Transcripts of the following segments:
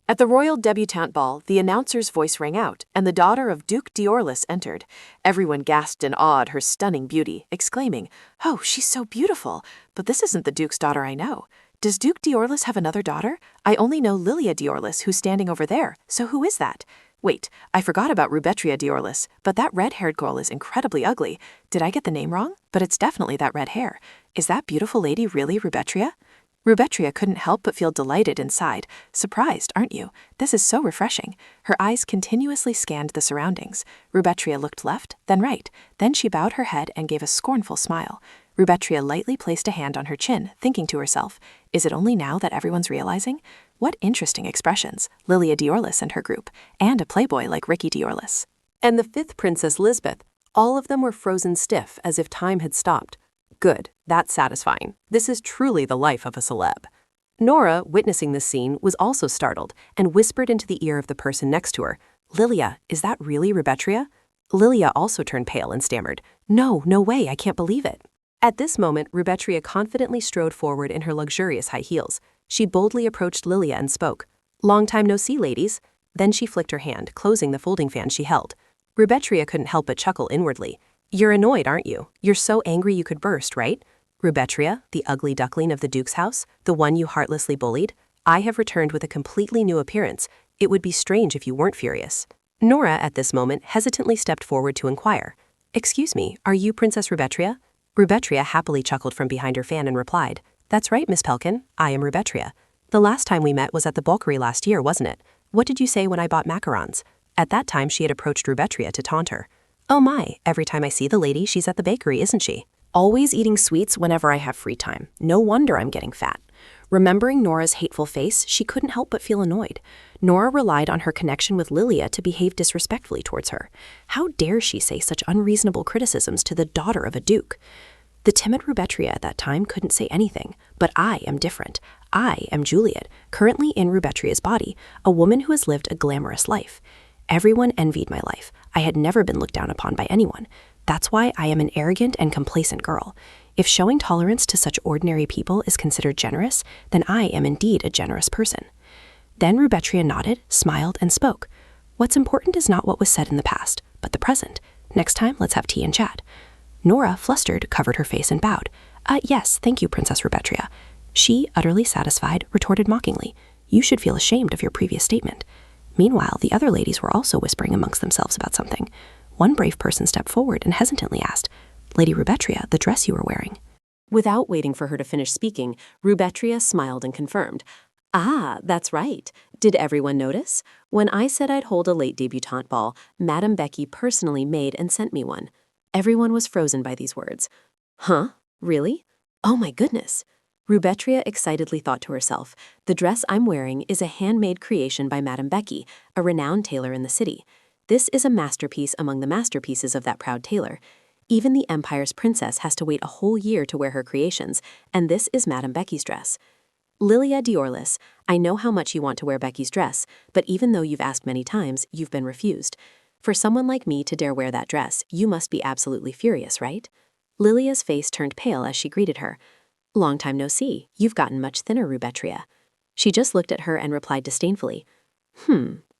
At the royal debutante ball, the announcer's voice rang out, and the daughter of Duke d'Orleans entered. Everyone gasped in awe at her stunning beauty, exclaiming, "Oh, she's so beautiful! But this isn't the Duke's daughter I know. Does Duke d'Orleans have another daughter? I only know Lilia d'Orleans, who's standing over there, so who is that? Wait, I forgot about Rubetria d'Orleans, but that red-haired girl is incredibly ugly. Did I get the name wrong? But it's definitely that red hair. Is that beautiful lady really Rubetria?" Rubetria couldn't help but feel delighted inside. Surprised, aren't you? This is so refreshing. Her eyes continuously scanned the surroundings. Rubetria looked left, then right. Then she bowed her head and gave a scornful smile. Rubetria lightly placed a hand on her chin, thinking to herself, is it only now that everyone's realizing? What interesting expressions, Lilia d'Orleans and her group, and a playboy like Ricky d'Orleans. And the fifth Princess Lisbeth, all of them were frozen stiff as if time had stopped. Good, that's satisfying. This is truly the life of a celeb. Nora, witnessing this scene, was also startled and whispered into the ear of the person next to her, "Lilia, is that really Rubetria?" Lilia also turned pale and stammered, "No, no way, I can't believe it." At this moment, Rubetria confidently strode forward in her luxurious high heels. She boldly approached Lilia and spoke, "Long time no see, ladies." Then she flicked her hand, closing the folding fan she held. Rubetria couldn't help but chuckle inwardly. "You're annoyed, aren't you? You're so angry you could burst, right? Rubetria, the ugly duckling of the Duke's house, the one you heartlessly bullied, I have returned with a completely new appearance. It would be strange if you weren't furious." Nora, at this moment, hesitantly stepped forward to inquire, "Excuse me, are you Princess Rubetria?" Rubetria happily chuckled from behind her fan and replied, "That's right, Miss Pelkin, I am Rubetria. The last time we met was at the Bulkery last year, wasn't it? What did you say when I bought macarons?" At that time, she had approached Rubetria to taunt her. "Oh my, every time I see the lady, she's at the bakery, isn't she? Always eating sweets whenever I have free time. No wonder I'm getting fat." Remembering Nora's hateful face, she couldn't help but feel annoyed. Nora relied on her connection with Lilia to behave disrespectfully towards her. How dare she say such unreasonable criticisms to the daughter of a duke? The timid Rubetria at that time couldn't say anything, but I am different. I am Juliet, currently in Rubetria's body, a woman who has lived a glamorous life. Everyone envied my life. I had never been looked down upon by anyone. That's why I am an arrogant and complacent girl. If showing tolerance to such ordinary people is considered generous, then I am indeed a generous person. Then Rubetria nodded, smiled, and spoke. What's important is not what was said in the past, but the present. Next time, let's have tea and chat. Nora, flustered, covered her face and bowed. Yes, thank you, Princess Rubetria." She, utterly satisfied, retorted mockingly, "You should feel ashamed of your previous statement." Meanwhile, the other ladies were also whispering amongst themselves about something. One brave person stepped forward and hesitantly asked, "Lady Rubetria, the dress you were wearing." Without waiting for her to finish speaking, Rubetria smiled and confirmed, "Ah, that's right. Did everyone notice? When I said I'd hold a late debutante ball, Madame Becky personally made and sent me one." Everyone was frozen by these words. "Huh? Really? Oh my goodness." Rubetria excitedly thought to herself, "The dress I'm wearing is a handmade creation by Madame Becky, a renowned tailor in the city. This is a masterpiece among the masterpieces of that proud tailor. Even the Empire's princess has to wait a whole year to wear her creations, and this is Madame Becky's dress. Lilia d'Orleans, I know how much you want to wear Becky's dress, but even though you've asked many times, you've been refused. For someone like me to dare wear that dress, you must be absolutely furious, right?" Lilia's face turned pale as she greeted her. "Long time no see. You've gotten much thinner, Rubetria." She just looked at her and replied disdainfully,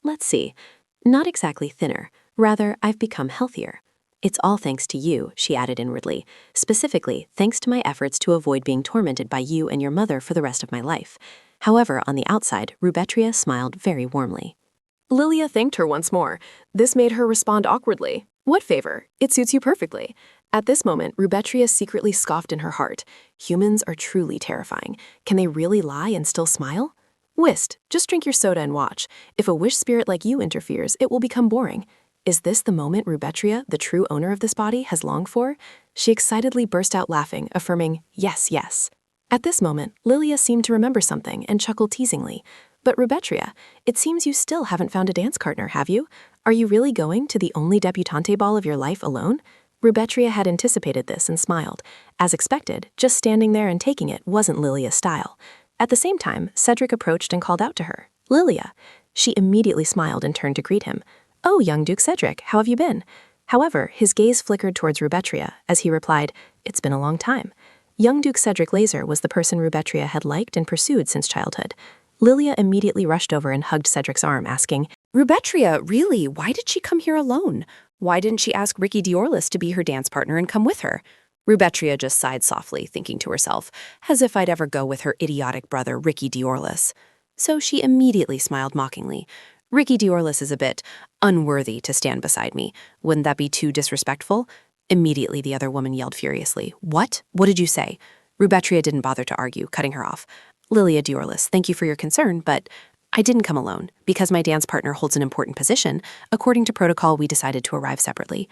Let's see. Not exactly thinner. Rather, I've become healthier. It's all thanks to you," she added inwardly. "Specifically, thanks to my efforts to avoid being tormented by you and your mother for the rest of my life." However, on the outside, Rubetria smiled very warmly. Lilia thanked her once more. This made her respond awkwardly. "What favor? It suits you perfectly." At this moment, Rubetria secretly scoffed in her heart. Humans are truly terrifying. Can they really lie and still smile? Whist, just drink your soda and watch. If a wish spirit like you interferes, it will become boring. Is this the moment Rubetria, the true owner of this body, has longed for? She excitedly burst out laughing, affirming, "Yes, yes." At this moment, Lilia seemed to remember something and chuckled teasingly. "But Rubetria, it seems you still haven't found a dance partner, have you? Are you really going to the only debutante ball of your life alone?" Rubetria had anticipated this and smiled. As expected, just standing there and taking it wasn't Lilia's style. At the same time, Cedric approached and called out to her, "Lilia." She immediately smiled and turned to greet him. "Oh, young Duke Cedric, how have you been?" However, his gaze flickered towards Rubetria as he replied, "It's been a long time." Young Duke Cedric Laser was the person Rubetria had liked and pursued since childhood. Lilia immediately rushed over and hugged Cedric's arm, asking, Rubetria, really, why did she come here alone? Why didn't she ask Ricky Diorlis to be her dance partner and come with her? Rubetria just sighed softly, thinking to herself, as if I'd ever go with her idiotic brother, Ricky Diorlis. So she immediately smiled mockingly. Ricky Diorlis is a bit unworthy to stand beside me. Wouldn't that be too disrespectful? Immediately, the other woman yelled furiously. What? What did you say? Rubetria didn't bother to argue, cutting her off. Lilia Diorlis, thank you for your concern, but I didn't come alone. Because my dance partner holds an important position, according to protocol, we decided to arrive separately.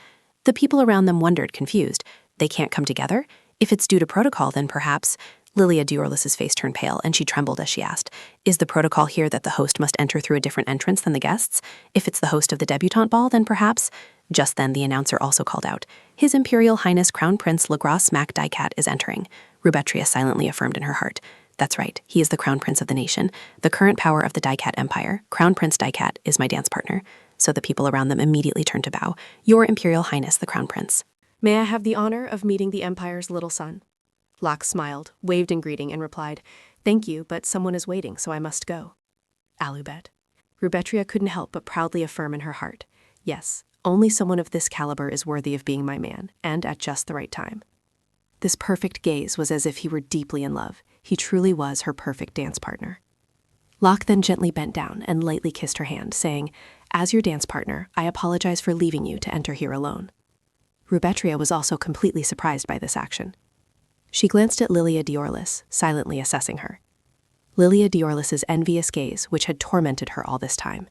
The people around them wondered, confused. They can't come together? If it's due to protocol, then perhaps... Lilia Diorlis's face turned pale, and she trembled as she asked, is the protocol here that the host must enter through a different entrance than the guests? If it's the host of the debutante ball, then perhaps... Just then, the announcer also called out, His Imperial Highness Crown Prince Legras Mac Daikat is entering. Rubetria silently affirmed in her heart. That's right, he is the Crown Prince of the nation. The current power of the Daikat Empire, Crown Prince Daikat, is my dance partner. So the people around them immediately turned to bow. Your Imperial Highness, the Crown Prince. May I have the honor of meeting the Empire's little son? Locke smiled, waved in greeting, and replied, Thank you, but someone is waiting, so I must go. Alubet. Rubetria couldn't help but proudly affirm in her heart, yes, only someone of this caliber is worthy of being my man, and at just the right time. This perfect gaze was as if he were deeply in love. He truly was her perfect dance partner. Locke then gently bent down and lightly kissed her hand, saying, As your dance partner, I apologize for leaving you to enter here alone. Rubetria was also completely surprised by this action. She glanced at Lilia Diorlis, silently assessing her. Lilia Diorlis's envious gaze, which had tormented her all this time.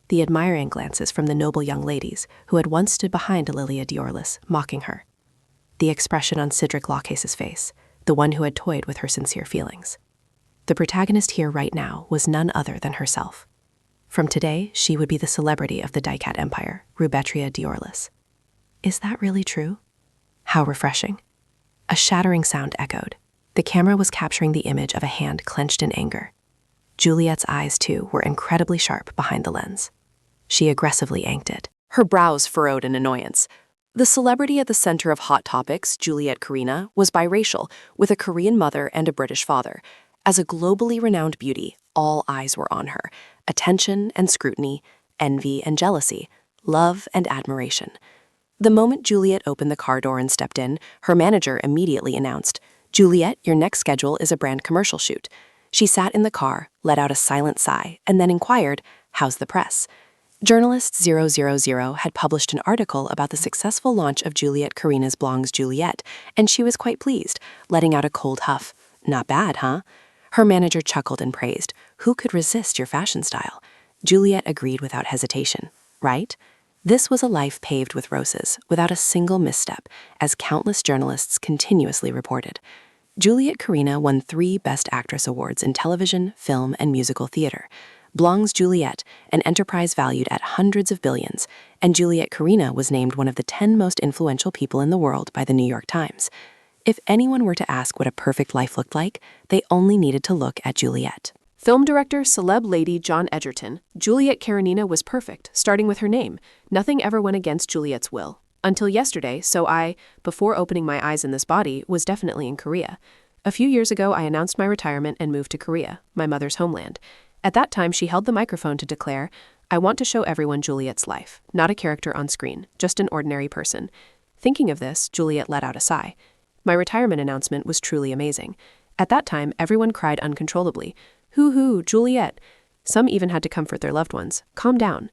The admiring glances from the noble young ladies who had once stood behind Lilia Diorlis, mocking her. The expression on Cedric Locke's face, the one who had toyed with her sincere feelings. The protagonist here right now was none other than herself. From today, she would be the celebrity of the Daikat Empire, Rubetria Diorlis. Is that really true? How refreshing. A shattering sound echoed. The camera was capturing the image of a hand clenched in anger. Juliet's eyes, too, were incredibly sharp behind the lens. She aggressively yanked it. Her brows furrowed in annoyance. The celebrity at the center of Hot Topics, Juliet Karina, was biracial, with a Korean mother and a British father. As a globally renowned beauty, all eyes were on her. Attention and scrutiny, envy and jealousy, love and admiration. The moment Juliet opened the car door and stepped in, her manager immediately announced, Juliet, your next schedule is a brand commercial shoot. She sat in the car, let out a silent sigh, and then inquired, how's the press? Journalist 000 had published an article about the successful launch of Juliet Karina's Blongs Juliet, and she was quite pleased, letting out a cold huff. Not bad, huh? Her manager chuckled and praised. Who could resist your fashion style? Juliet agreed without hesitation. Right? This was a life paved with roses, without a single misstep, as countless journalists continuously reported. Juliet Karina won 3 Best Actress awards in television, film, and musical theater. Blongs Juliet, an enterprise valued at hundreds of billions, and Juliet Karina was named one of the 10 most influential people in the world by the New York Times. If anyone were to ask what a perfect life looked like, they only needed to look at Juliet. Film director, celeb lady John Edgerton, Juliet Karenina was perfect, starting with her name. Nothing ever went against Juliet's will. Until yesterday, so I, before opening my eyes in this body, was definitely in Korea. A few years ago, I announced my retirement and moved to Korea, my mother's homeland. At that time, she held the microphone to declare, I want to show everyone Juliet's life, not a character on screen, just an ordinary person. Thinking of this, Juliet let out a sigh. My retirement announcement was truly amazing. At that time, everyone cried uncontrollably. Hoo-hoo, Juliet. Some even had to comfort their loved ones. Calm down.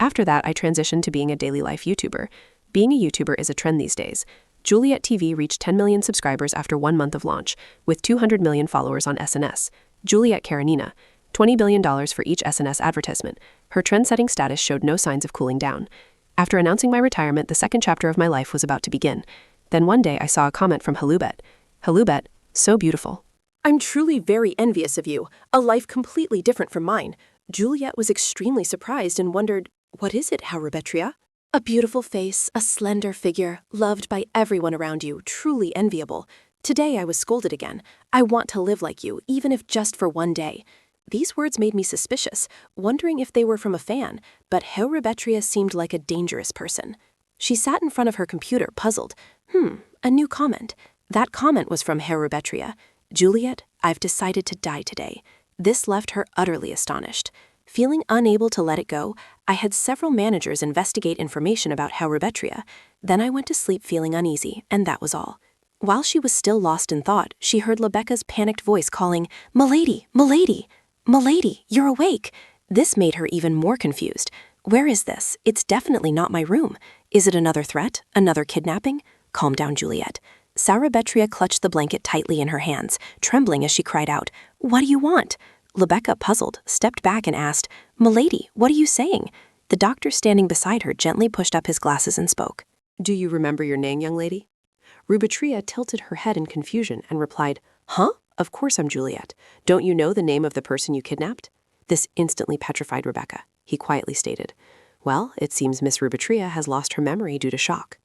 After that, I transitioned to being a daily life YouTuber. Being a YouTuber is a trend these days. Juliet TV reached 10 million subscribers after 1 month of launch, with 200 million followers on SNS. Juliet Karenina. $20 billion for each SNS advertisement. Her trend-setting status showed no signs of cooling down. After announcing my retirement, the second chapter of my life was about to begin. Then one day I saw a comment from Halubet. Halubet, so beautiful. I'm truly very envious of you, a life completely different from mine. Juliet was extremely surprised and wondered, what is it, Rubetria? A beautiful face, a slender figure, loved by everyone around you, truly enviable. Today I was scolded again. I want to live like you, even if just for one day. These words made me suspicious, wondering if they were from a fan, but Rubetria seemed like a dangerous person. She sat in front of her computer, puzzled. A new comment. That comment was from Rubetria. Juliet, I've decided to die today. This left her utterly astonished. Feeling unable to let it go, I had several managers investigate information about how Rubetria. Then I went to sleep feeling uneasy, and that was all. While she was still lost in thought, she heard Lebecca's panicked voice calling, "Milady, Milady! Milady, you're awake!" This made her even more confused. Where is this? It's definitely not my room. Is it another threat? Another kidnapping? Calm down, Juliet. Sarabetria clutched the blanket tightly in her hands, trembling as she cried out, "What do you want?" Lebecca, puzzled, stepped back and asked, "Milady, what are you saying?" The doctor standing beside her gently pushed up his glasses and spoke. "Do you remember your name, young lady?" Rubetria tilted her head in confusion and replied, "Huh? Of course I'm Juliet. Don't you know the name of the person you kidnapped?" This instantly petrified Rebecca. He quietly stated, "Well, it seems Miss Rubetria has lost her memory due to shock."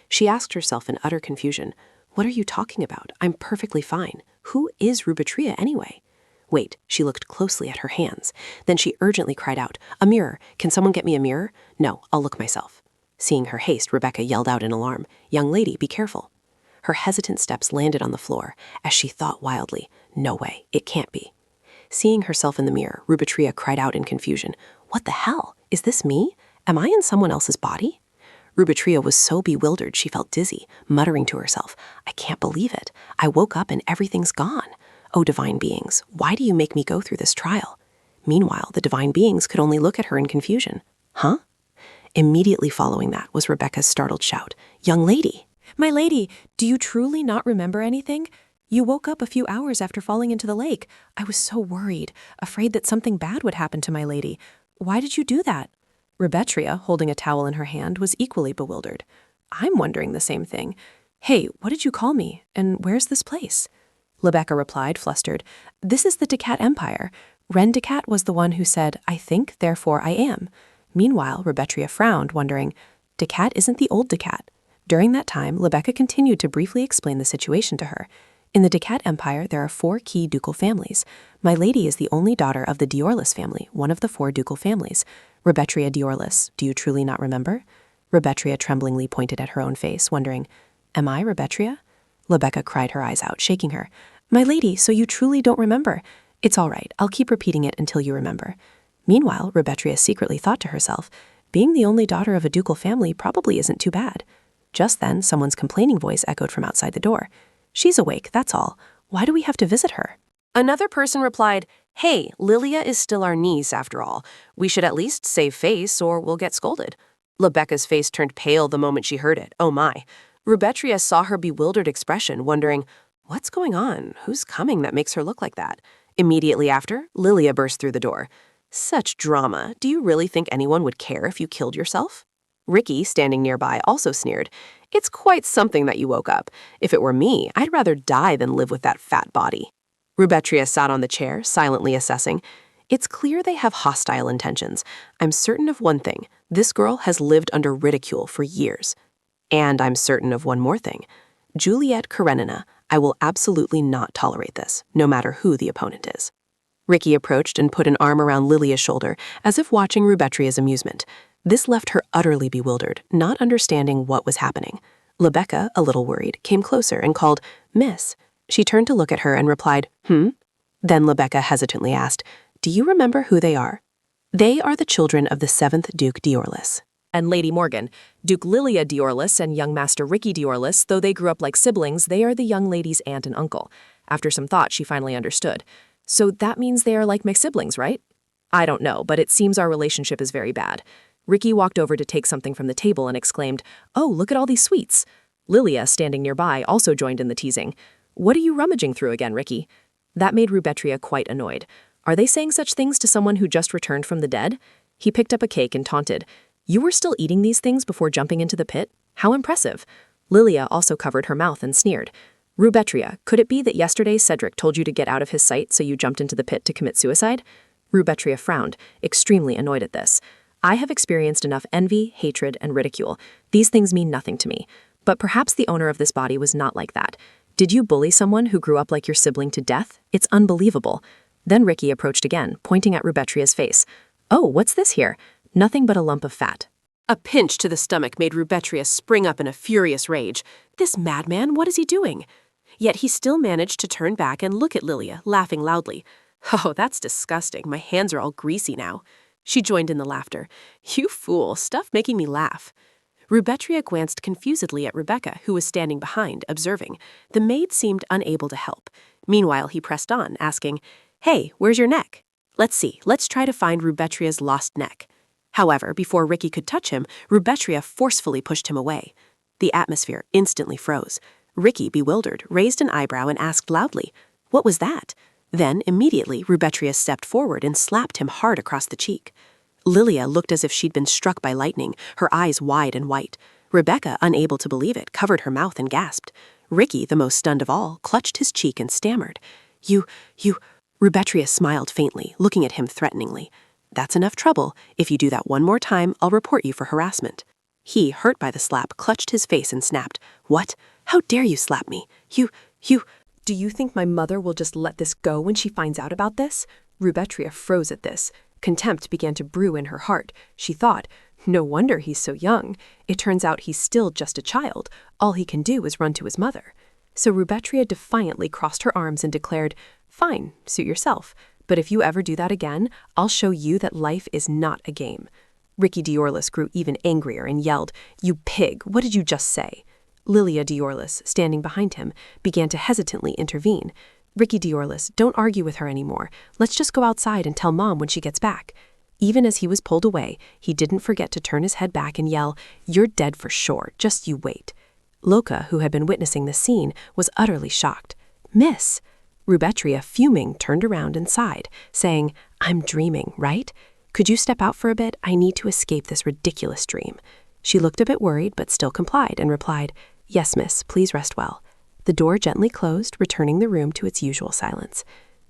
She asked herself in utter confusion, "What are you talking about? I'm perfectly fine. Who is Rubetria anyway?" Wait, she looked closely at her hands. Then she urgently cried out, "A mirror! Can someone get me a mirror? No, I'll look myself." Seeing her haste, Rebecca yelled out in alarm, "Young lady, be careful." Her hesitant steps landed on the floor as she thought wildly, "No way, it can't be." Seeing herself in the mirror, Rubetria cried out in confusion, "What the hell? Is this me? Am I in someone else's body?" Rubetria was so bewildered she felt dizzy, muttering to herself, "I can't believe it. I woke up and everything's gone. Oh, divine beings, why do you make me go through this trial?" Meanwhile, the divine beings could only look at her in confusion. "Huh?" Immediately following that was Rebecca's startled shout, "Young lady!" "My lady, do you truly not remember anything? You woke up a few hours after falling into the lake. I was so worried, afraid that something bad would happen to my lady. Why did you do that?" Rubetria, holding a towel in her hand, was equally bewildered. "I'm wondering the same thing. Hey, what did you call me? And where's this place?" Lebecca replied, flustered, "This is the Decat Empire. Ren Decat was the one who said, 'I think, therefore I am.'" Meanwhile, Rubetria frowned, wondering, "Decat isn't the old Decat." During that time, Lebecca continued to briefly explain the situation to her. In the Decat Empire, there are 4 key ducal families. My lady is the only daughter of the Diorlis family, one of the 4 ducal families. Rubetria Diorlis, do you truly not remember? Rubetria tremblingly pointed at her own face, wondering, "Am I Rubetria?" Lebecca cried her eyes out, shaking her. "My lady, so you truly don't remember? It's all right, I'll keep repeating it until you remember." Meanwhile, Rubetria secretly thought to herself, being the only daughter of a ducal family probably isn't too bad. Just then, someone's complaining voice echoed from outside the door. "She's awake, that's all. Why do we have to visit her?" Another person replied, "Hey, Lilia is still our niece after all. We should at least save face or we'll get scolded." Lebecca's face turned pale the moment she heard it. Oh my. Rubetria saw her bewildered expression, wondering, what's going on? Who's coming that makes her look like that? Immediately after, Lilia burst through the door. "Such drama. Do you really think anyone would care if you killed yourself?" Ricky, standing nearby, also sneered, "It's quite something that you woke up. If it were me, I'd rather die than live with that fat body." Rubetria sat on the chair, silently assessing. "It's clear they have hostile intentions. I'm certain of one thing. This girl has lived under ridicule for years. And I'm certain of one more thing. Juliet Karenina, I will absolutely not tolerate this, no matter who the opponent is." Ricky approached and put an arm around Lilia's shoulder, as if watching Rubetria's amusement. This left her utterly bewildered, not understanding what was happening. Lebecca, a little worried, came closer and called, "Miss." She turned to look at her and replied, "Hmm?" Then Lebecca hesitantly asked, "Do you remember who they are?" "They are the children of the 7th Duke Diorlis." And Lady Morgan, Duke Lilia Diorlis and young Master Ricky Diorlis, though they grew up like siblings, they are the young lady's aunt and uncle. After some thought, she finally understood. "So that means they are like my siblings, right?" "I don't know, but it seems our relationship is very bad." Ricky walked over to take something from the table and exclaimed, "Oh, look at all these sweets." Lilia, standing nearby, also joined in the teasing. "What are you rummaging through again, Ricky?" That made Rubetria quite annoyed. Are they saying such things to someone who just returned from the dead? He picked up a cake and taunted, "You were still eating these things before jumping into the pit? How impressive." Lilia also covered her mouth and sneered. "Rubetria, could it be that yesterday Cedric told you to get out of his sight so you jumped into the pit to commit suicide?" Rubetria frowned, extremely annoyed at this. "I have experienced enough envy, hatred, and ridicule. These things mean nothing to me. But perhaps the owner of this body was not like that. Did you bully someone who grew up like your sibling to death? It's unbelievable." Then Ricky approached again, pointing at Rubetria's face. "Oh, what's this here? Nothing but a lump of fat." A pinch to the stomach made Rubetria spring up in a furious rage. This madman, what is he doing? Yet he still managed to turn back and look at Lilia, laughing loudly. Oh, that's disgusting. My hands are all greasy now. She joined in the laughter. You fool, stuff making me laugh. Rubetria glanced confusedly at Rebecca, who was standing behind, observing. The maid seemed unable to help. Meanwhile, he pressed on, asking, Hey, where's your neck? Let's see, let's try to find Rubetria's lost neck. However, before Ricky could touch him, Rubetria forcefully pushed him away. The atmosphere instantly froze. Ricky, bewildered, raised an eyebrow and asked loudly, What was that? Then, immediately, Rubetria stepped forward and slapped him hard across the cheek. Lilia looked as if she'd been struck by lightning, her eyes wide and white. Rebecca, unable to believe it, covered her mouth and gasped. Ricky, the most stunned of all, clutched his cheek and stammered. You... Rubetria smiled faintly, looking at him threateningly. That's enough trouble. If you do that one more time, I'll report you for harassment. He, hurt by the slap, clutched his face and snapped. What? How dare you slap me? You... Do you think my mother will just let this go when she finds out about this? Rubetria froze at this. Contempt began to brew in her heart. She thought, no wonder he's so young. It turns out he's still just a child. All he can do is run to his mother. So Rubetria defiantly crossed her arms and declared, Fine, suit yourself. But if you ever do that again, I'll show you that life is not a game. Ricky Diorlis grew even angrier and yelled, You pig, what did you just say? Lilia Diorlis, standing behind him, began to hesitantly intervene. Ricky Diorlis, don't argue with her anymore. Let's just go outside and tell Mom when she gets back. Even as he was pulled away, he didn't forget to turn his head back and yell, You're dead for sure, just you wait. Loka, who had been witnessing the scene, was utterly shocked. Miss! Rubetria, fuming, turned around and sighed, saying, I'm dreaming, right? Could you step out for a bit? I need to escape this ridiculous dream. She looked a bit worried, but still complied and replied, Yes, miss, please rest well. The door gently closed, returning the room to its usual silence.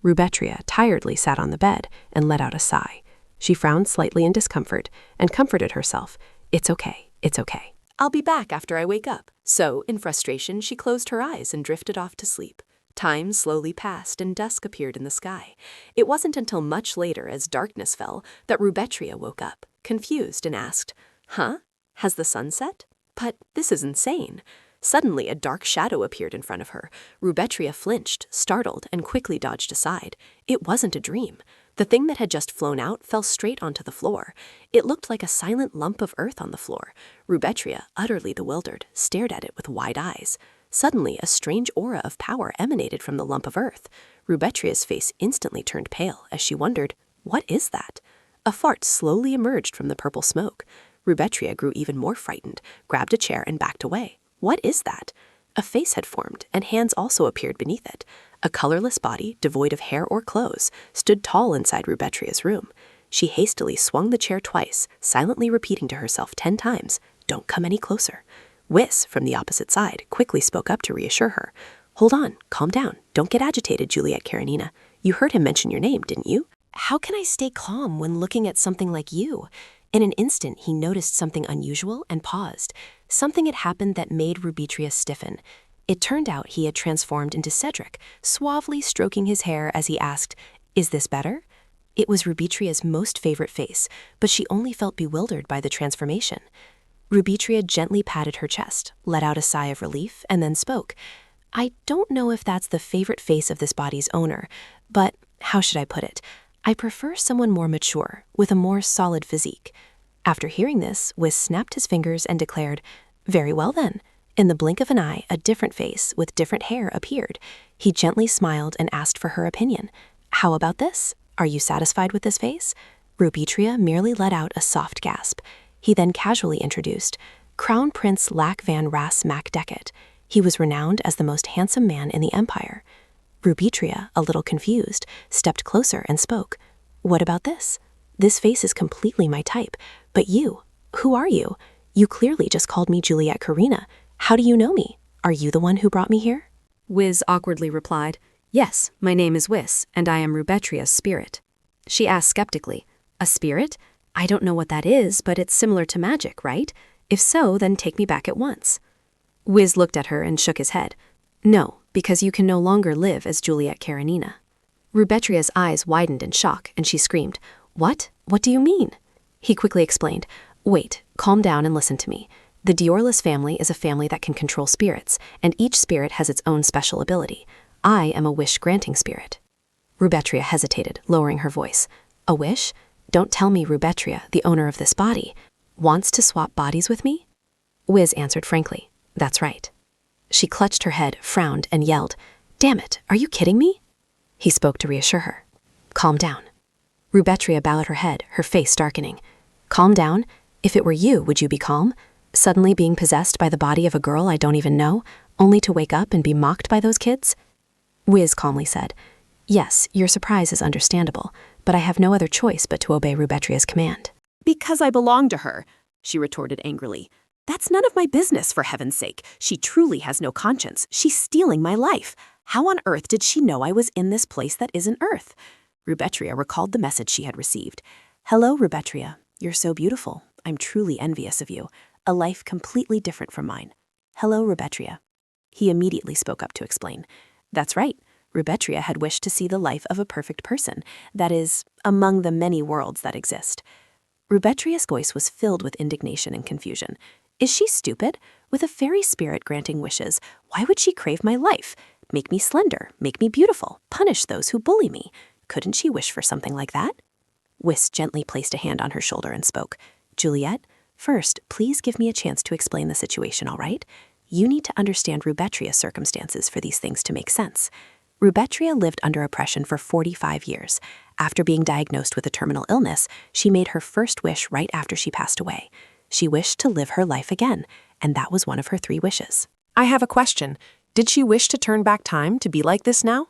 Rubetria tiredly sat on the bed and let out a sigh. She frowned slightly in discomfort and comforted herself. It's okay, it's okay. I'll be back after I wake up. So, in frustration, she closed her eyes and drifted off to sleep. Time slowly passed and dusk appeared in the sky. It wasn't until much later, as darkness fell, that Rubetria woke up, confused, and asked, Huh? Has the sun set? But this is insane. Suddenly, a dark shadow appeared in front of her. Rubetria flinched, startled, and quickly dodged aside. It wasn't a dream. The thing that had just flown out fell straight onto the floor. It looked like a silent lump of earth on the floor. Rubetria, utterly bewildered, stared at it with wide eyes. Suddenly, a strange aura of power emanated from the lump of earth. Rubetria's face instantly turned pale as she wondered, What is that? A fart slowly emerged from the purple smoke. Rubetria grew even more frightened, grabbed a chair and backed away. What is that? A face had formed, and hands also appeared beneath it. A colorless body, devoid of hair or clothes, stood tall inside Rubetria's room. She hastily swung the chair twice, silently repeating to herself 10 times, Don't come any closer. Whis, from the opposite side, quickly spoke up to reassure her. Hold on, calm down. Don't get agitated, Juliet Karenina. You heard him mention your name, didn't you? How can I stay calm when looking at something like you? In an instant, he noticed something unusual and paused. Something had happened that made Rubetria stiffen. It turned out he had transformed into Cedric, suavely stroking his hair as he asked, Is this better? It was Rubetria's most favorite face, but she only felt bewildered by the transformation. Rubetria gently patted her chest, let out a sigh of relief, and then spoke. I don't know if that's the favorite face of this body's owner, but how should I put it? I prefer someone more mature, with a more solid physique. After hearing this, Whis snapped his fingers and declared, Very well then. In the blink of an eye, a different face with different hair appeared. He gently smiled and asked for her opinion. How about this? Are you satisfied with this face? Rubetria merely let out a soft gasp. He then casually introduced Crown Prince Lac Van Ras Mac Deckett. He was renowned as the most handsome man in the empire. Rubetria, a little confused, stepped closer and spoke. What about this? This face is completely my type. But you, who are you? You clearly just called me Juliet Karina. How do you know me? Are you the one who brought me here? Whis awkwardly replied, Yes, my name is Whis, and I am Rubetria's spirit. She asked skeptically, A spirit? I don't know what that is, but it's similar to magic, right? If so, then take me back at once. Whis looked at her and shook his head. No, because you can no longer live as Juliet Karenina. Rubetria's eyes widened in shock, and she screamed, What? What do you mean? He quickly explained, Wait, calm down and listen to me. The Diorlis family is a family that can control spirits, and each spirit has its own special ability. I am a wish-granting spirit. Rubetria hesitated, lowering her voice. A wish? Don't tell me Rubetria, the owner of this body, wants to swap bodies with me? Wiz answered frankly. That's right. She clutched her head, frowned, and yelled, Damn it, are you kidding me? He spoke to reassure her. Calm down. Rubetria bowed her head, her face darkening. Calm down? If it were you, would you be calm? Suddenly being possessed by the body of a girl I don't even know, only to wake up and be mocked by those kids? Wiz calmly said, Yes, your surprise is understandable, but I have no other choice but to obey Rubetria's command. Because I belong to her, she retorted angrily. That's none of my business, for heaven's sake. She truly has no conscience. She's stealing my life. How on earth did she know I was in this place that isn't Earth? Rubetria recalled the message she had received. Hello, Rubetria. You're so beautiful. I'm truly envious of you. A life completely different from mine. Hello, Rubetria. He immediately spoke up to explain. That's right. Rubetria had wished to see the life of a perfect person, that is, among the many worlds that exist. Rubetria's voice was filled with indignation and confusion. Is she stupid? With a fairy spirit granting wishes, why would she crave my life? Make me slender, make me beautiful, punish those who bully me. Couldn't she wish for something like that? Wiss gently placed a hand on her shoulder and spoke. Juliet, first, please give me a chance to explain the situation, all right? You need to understand Rubetria's circumstances for these things to make sense. Rubetria lived under oppression for 45 years. After being diagnosed with a terminal illness, she made her first wish right after she passed away. She wished to live her life again, and that was one of her 3 wishes. I have a question. Did she wish to turn back time to be like this now?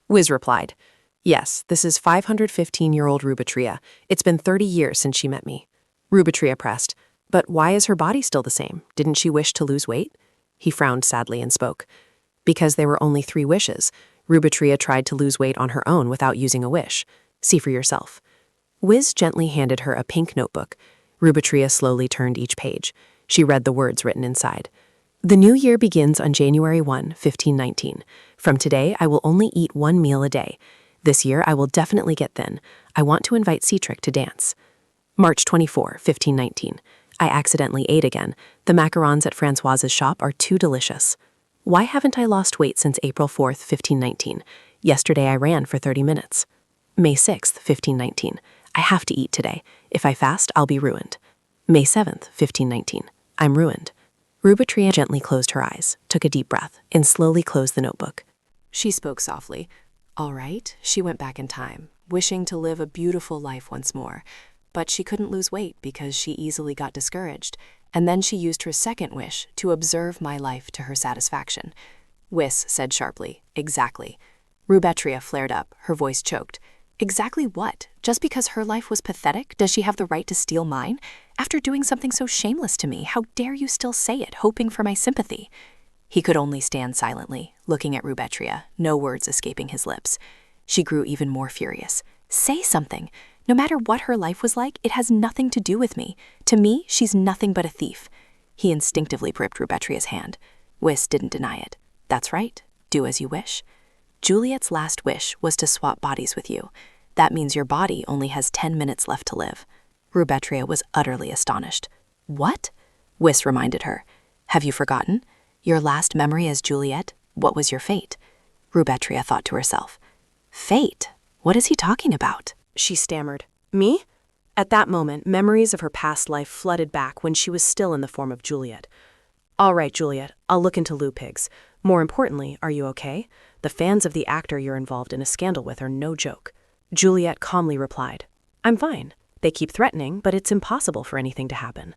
Wiz replied, Yes, this is 515-year-old Rubetria. It's been 30 years since she met me. Rubetria pressed, But why is her body still the same? Didn't she wish to lose weight? He frowned sadly and spoke. Because there were only 3 wishes. Rubetria tried to lose weight on her own without using a wish. See for yourself. Wiz gently handed her a pink notebook. Rubetria slowly turned each page. She read the words written inside. The new year begins on January 1, 1519. From today, I will only eat 1 meal a day. This year, I will definitely get thin. I want to invite Cetric to dance. March 24, 1519. I accidentally ate again. The macarons at Francoise's shop are too delicious. Why haven't I lost weight since April 4th, 1519? Yesterday I ran for 30 minutes. May 6th, 1519. I have to eat today. If I fast, I'll be ruined. May 7th, 1519. I'm ruined. Rubetria gently closed her eyes, took a deep breath, and slowly closed the notebook. She spoke softly. All right, she went back in time, wishing to live a beautiful life once more. But she couldn't lose weight because she easily got discouraged. And then she used her second wish to observe my life to her satisfaction. Wiss said sharply, Exactly. Rubetria flared up, her voice choked. Exactly what? Just because her life was pathetic, does she have the right to steal mine? After doing something so shameless to me, how dare you still say it, hoping for my sympathy? He could only stand silently, looking at Rubetria, no words escaping his lips. She grew even more furious. Say something. No matter what her life was like, it has nothing to do with me. To me, she's nothing but a thief. He instinctively gripped Rubetria's hand. Wiss didn't deny it. That's right. Do as you wish. Juliet's last wish was to swap bodies with you. That means your body only has 10 minutes left to live. Rubetria was utterly astonished. What? Wiss reminded her. Have you forgotten? Your last memory as Juliet? What was your fate? Rubetria thought to herself. Fate? What is he talking about? She stammered. Me? At that moment, memories of her past life flooded back when she was still in the form of Juliet. All right, Juliet, I'll look into Lou Pigs. More importantly, are you okay? The fans of the actor you're involved in a scandal with are no joke. Juliet calmly replied, I'm fine. They keep threatening, but it's impossible for anything to happen.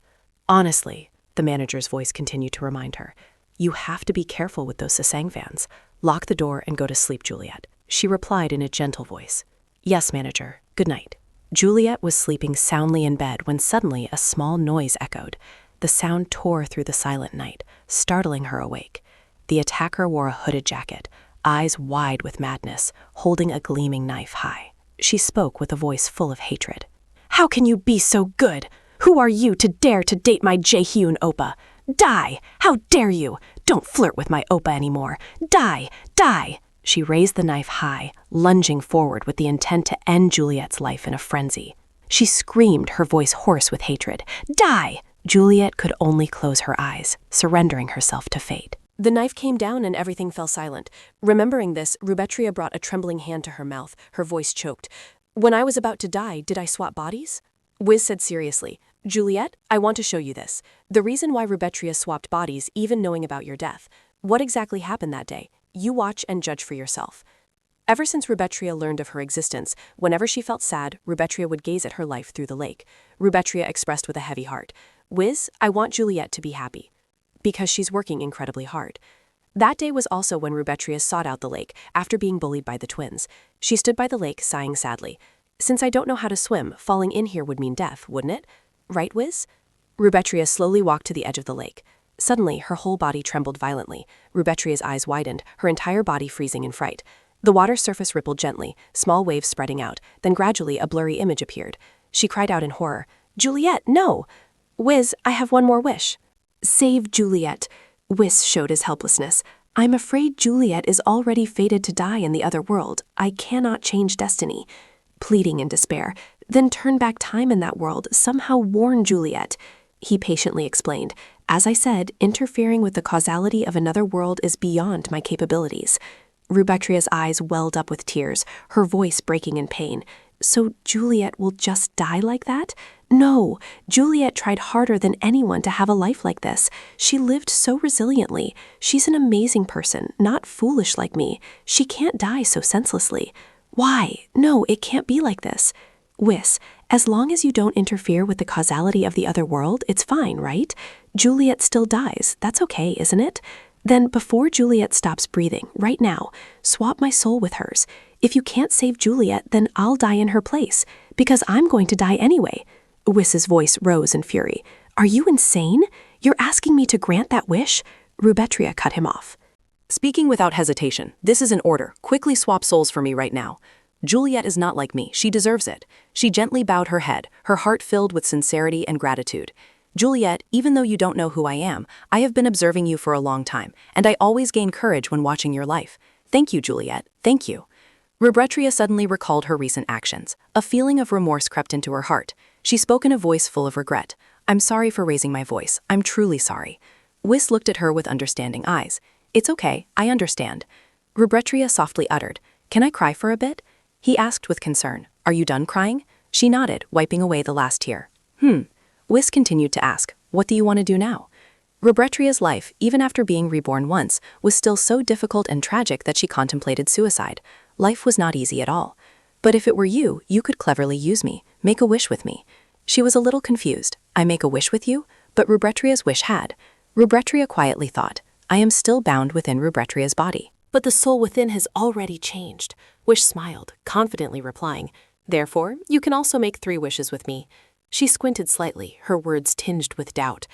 Honestly, the manager's voice continued to remind her, you have to be careful with those Sasang fans. Lock the door and go to sleep, Juliet. She replied in a gentle voice. Yes, manager. Good night. Juliet was sleeping soundly in bed when suddenly a small noise echoed. The sound tore through the silent night, startling her awake. The attacker wore a hooded jacket, eyes wide with madness, holding a gleaming knife high. She spoke with a voice full of hatred. How can you be so good? Who are you to dare to date my Jaehyun oppa? Die! How dare you? Don't flirt with my oppa anymore. Die! Die! She raised the knife high, lunging forward with the intent to end Juliet's life in a frenzy. She screamed, her voice hoarse with hatred. Die! Juliet could only close her eyes, surrendering herself to fate. The knife came down and everything fell silent. Remembering this, Rubetria brought a trembling hand to her mouth, her voice choked. When I was about to die, did I swap bodies? Wiz said seriously, Juliet, I want to show you this. The reason why Rubetria swapped bodies, even knowing about your death. What exactly happened that day? You watch and judge for yourself. Ever since Rubetria learned of her existence, whenever she felt sad, Rubetria would gaze at her life through the lake. Rubetria expressed with a heavy heart, Wiz, I want Juliet to be happy. Because she's working incredibly hard. That day was also when Rubetria sought out the lake, after being bullied by the twins. She stood by the lake, sighing sadly. Since I don't know how to swim, falling in here would mean death, wouldn't it? Right, Wiz? Rubetria slowly walked to the edge of the lake. Suddenly, her whole body trembled violently. Rubetria's eyes widened, her entire body freezing in fright. The water's surface rippled gently, small waves spreading out, then gradually a blurry image appeared. She cried out in horror, Juliet, no! Wiz, I have one more wish. Save Juliet. Wiz showed his helplessness. I'm afraid Juliet is already fated to die in the other world. I cannot change destiny. Pleading in despair, then turn back time in that world, somehow warn Juliet. He patiently explained, as I said, interfering with the causality of another world is beyond my capabilities. Rubetria's eyes welled up with tears, her voice breaking in pain. So Juliet will just die like that? No, Juliet tried harder than anyone to have a life like this. She lived so resiliently. She's an amazing person, not foolish like me. She can't die so senselessly. Why? No, it can't be like this. Wiz, as long as you don't interfere with the causality of the other world, it's fine, right? Juliet still dies. That's okay, isn't it? Then before Juliet stops breathing, right now, swap my soul with hers. If you can't save Juliet, then I'll die in her place, because I'm going to die anyway. Wiz's voice rose in fury. Are you insane? You're asking me to grant that wish? Rubetria cut him off. Speaking without hesitation, this is an order. Quickly swap souls for me right now. Juliet is not like me. She deserves it. She gently bowed her head, her heart filled with sincerity and gratitude. Juliet, even though you don't know who I am, I have been observing you for a long time, and I always gain courage when watching your life. Thank you, Juliet. Thank you. Rubetria suddenly recalled her recent actions. A feeling of remorse crept into her heart. She spoke in a voice full of regret. I'm sorry for raising my voice. I'm truly sorry. Wiz looked at her with understanding eyes. It's okay, I understand. Rubetria softly uttered, Can I cry for a bit? He asked with concern, Are you done crying? She nodded, wiping away the last tear. Wiz continued to ask, What do you want to do now? Rubretria's life, even after being reborn once, was still so difficult and tragic that she contemplated suicide. Life was not easy at all. But if it were you, you could cleverly use me, make a wish with me. She was a little confused. I make a wish with you? But Rubretria's wish had. Rubretria quietly thought, I am still bound within Rubretria's body. But the soul within has already changed. Wish smiled, confidently replying, Therefore, you can also make 3 wishes with me. She squinted slightly, her words tinged with doubt.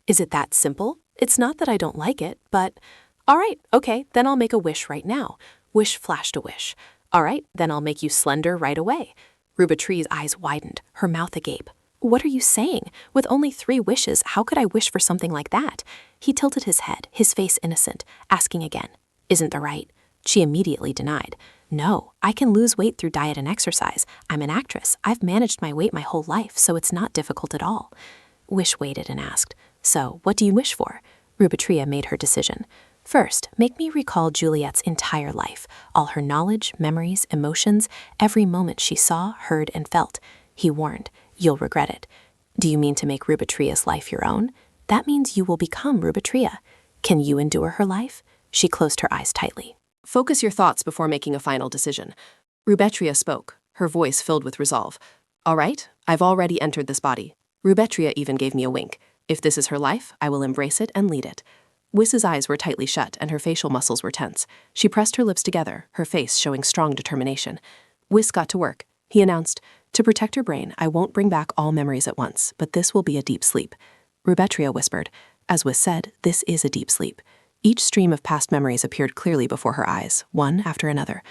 Is it that simple? It's not that I don't like it, but... All right, okay, then I'll make a wish right now. Wish flashed a wish. All right, then I'll make you slender right away. Rubetria's eyes widened, her mouth agape. What are you saying? With only 3 wishes, how could I wish for something like that? He tilted his head, his face innocent, asking again, Isn't that right? She immediately denied. No, I can lose weight through diet and exercise. I'm an actress. I've managed my weight my whole life, so it's not difficult at all. Wish waited and asked, So, what do you wish for? Rubetria made her decision. First, make me recall Juliet's entire life, all her knowledge, memories, emotions, every moment she saw, heard, and felt. He warned, You'll regret it. Do you mean to make Rubetria's life your own? That means you will become Rubetria. Can you endure her life? She closed her eyes tightly. Focus your thoughts before making a final decision. Rubetria spoke, her voice filled with resolve. All right, I've already entered this body. Rubetria even gave me a wink. If this is her life, I will embrace it and lead it. Wiz's eyes were tightly shut and her facial muscles were tense. She pressed her lips together, her face showing strong determination. Wiz got to work. He announced, To protect her brain, I won't bring back all memories at once, but this will be a deep sleep. Rubetria whispered, As Wiz said, this is a deep sleep. Each stream of past memories appeared clearly before her eyes, one after another.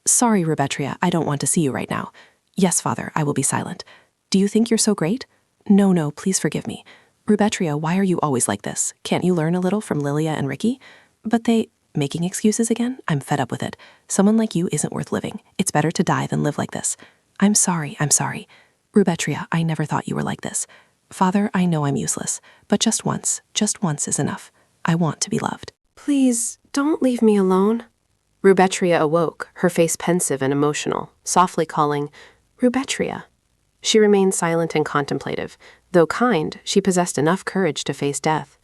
Sorry, Rubetria, I don't want to see you right now. Yes, Father, I will be silent. Do you think you're so great? No, please forgive me. Rubetria, why are you always like this? Can't you learn a little from Lilia and Ricky? But making excuses again? I'm fed up with it. Someone like you isn't worth living. It's better to die than live like this. I'm sorry. Rubetria, I never thought you were like this. Father, I know I'm useless, but just once is enough. I want to be loved. Please, don't leave me alone. Rubetria awoke, her face pensive and emotional, softly calling, Rubetria. She remained silent and contemplative. Though kind, she possessed enough courage to face death.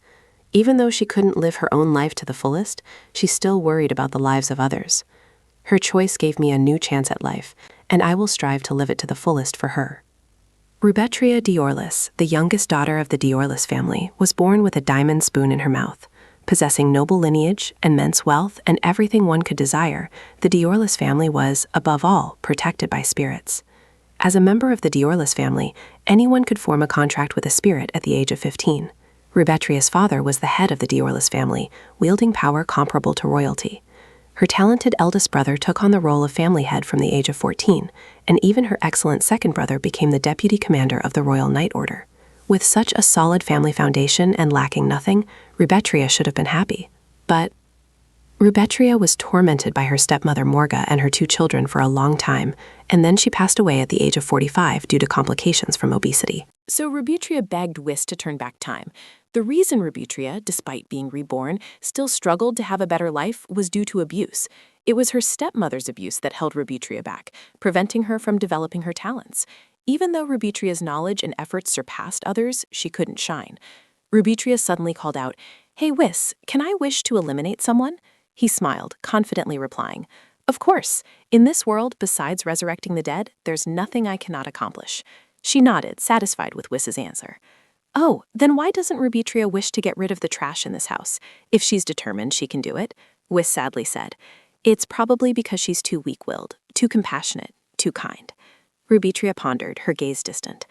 Even though she couldn't live her own life to the fullest, she still worried about the lives of others. Her choice gave me a new chance at life, and I will strive to live it to the fullest for her. Rubetria d'Orlis, the youngest daughter of the d'Orlis family, was born with a diamond spoon in her mouth. Possessing noble lineage, immense wealth, and everything one could desire, the d'Orlis family was, above all, protected by spirits. As a member of the d'Orlis family, anyone could form a contract with a spirit at the age of 15. Rubetria's father was the head of the d'Orlis family, wielding power comparable to royalty. Her talented eldest brother took on the role of family head from the age of 14, and even her excellent second brother became the deputy commander of the Royal Knight Order. With such a solid family foundation and lacking nothing, Rubetria should have been happy. But Rubetria was tormented by her stepmother Morga and her 2 children for a long time, and then she passed away at the age of 45 due to complications from obesity. So Rubetria begged Whis to turn back time. The reason Rubetria, despite being reborn, still struggled to have a better life was due to abuse. It was her stepmother's abuse that held Rubetria back, preventing her from developing her talents. Even though Rubetria's knowledge and efforts surpassed others, she couldn't shine. Rubetria suddenly called out, "Hey Whis, can I wish to eliminate someone?" He smiled, confidently replying, "Of course. In this world, besides resurrecting the dead, there's nothing I cannot accomplish." She nodded, satisfied with Wiss's answer. "Oh, then why doesn't Rubetria wish to get rid of the trash in this house? If she's determined she can do it," Wiss sadly said. "It's probably because she's too weak-willed, too compassionate, too kind." Rubetria pondered, her gaze distant.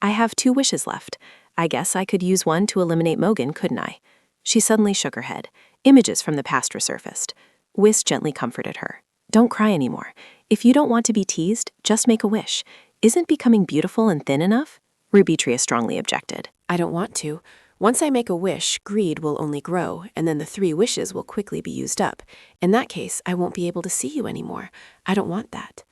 "I have 2 wishes left. I guess I could use one to eliminate Mogan, couldn't I?" She suddenly shook her head. Images from the past resurfaced. Wiss gently comforted her. "Don't cry anymore. If you don't want to be teased, just make a wish. Isn't becoming beautiful and thin enough?" Rubetria strongly objected. "I don't want to. Once I make a wish, greed will only grow, and then the 3 wishes will quickly be used up. In that case, I won't be able to see you anymore. I don't want that."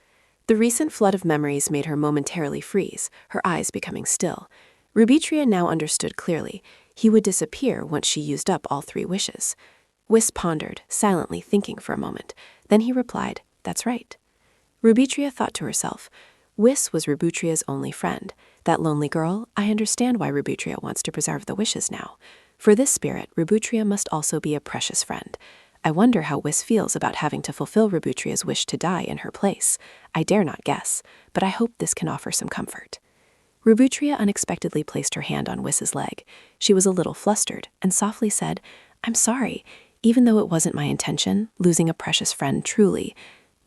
The recent flood of memories made her momentarily freeze, her eyes becoming still. Rubetria now understood clearly. He would disappear once she used up all 3 wishes. Wiss pondered, silently thinking for a moment. Then he replied, "That's right." Rubetria thought to herself, Wiss was Rubetria's only friend. That lonely girl, I understand why Rubetria wants to preserve the wishes now. For this spirit, Rubetria must also be a precious friend. I wonder how Wiss feels about having to fulfill Rubetria's wish to die in her place. I dare not guess, but I hope this can offer some comfort. Rubetria unexpectedly placed her hand on Wiss's leg. She was a little flustered and softly said, "I'm sorry. Even though it wasn't my intention, losing a precious friend truly."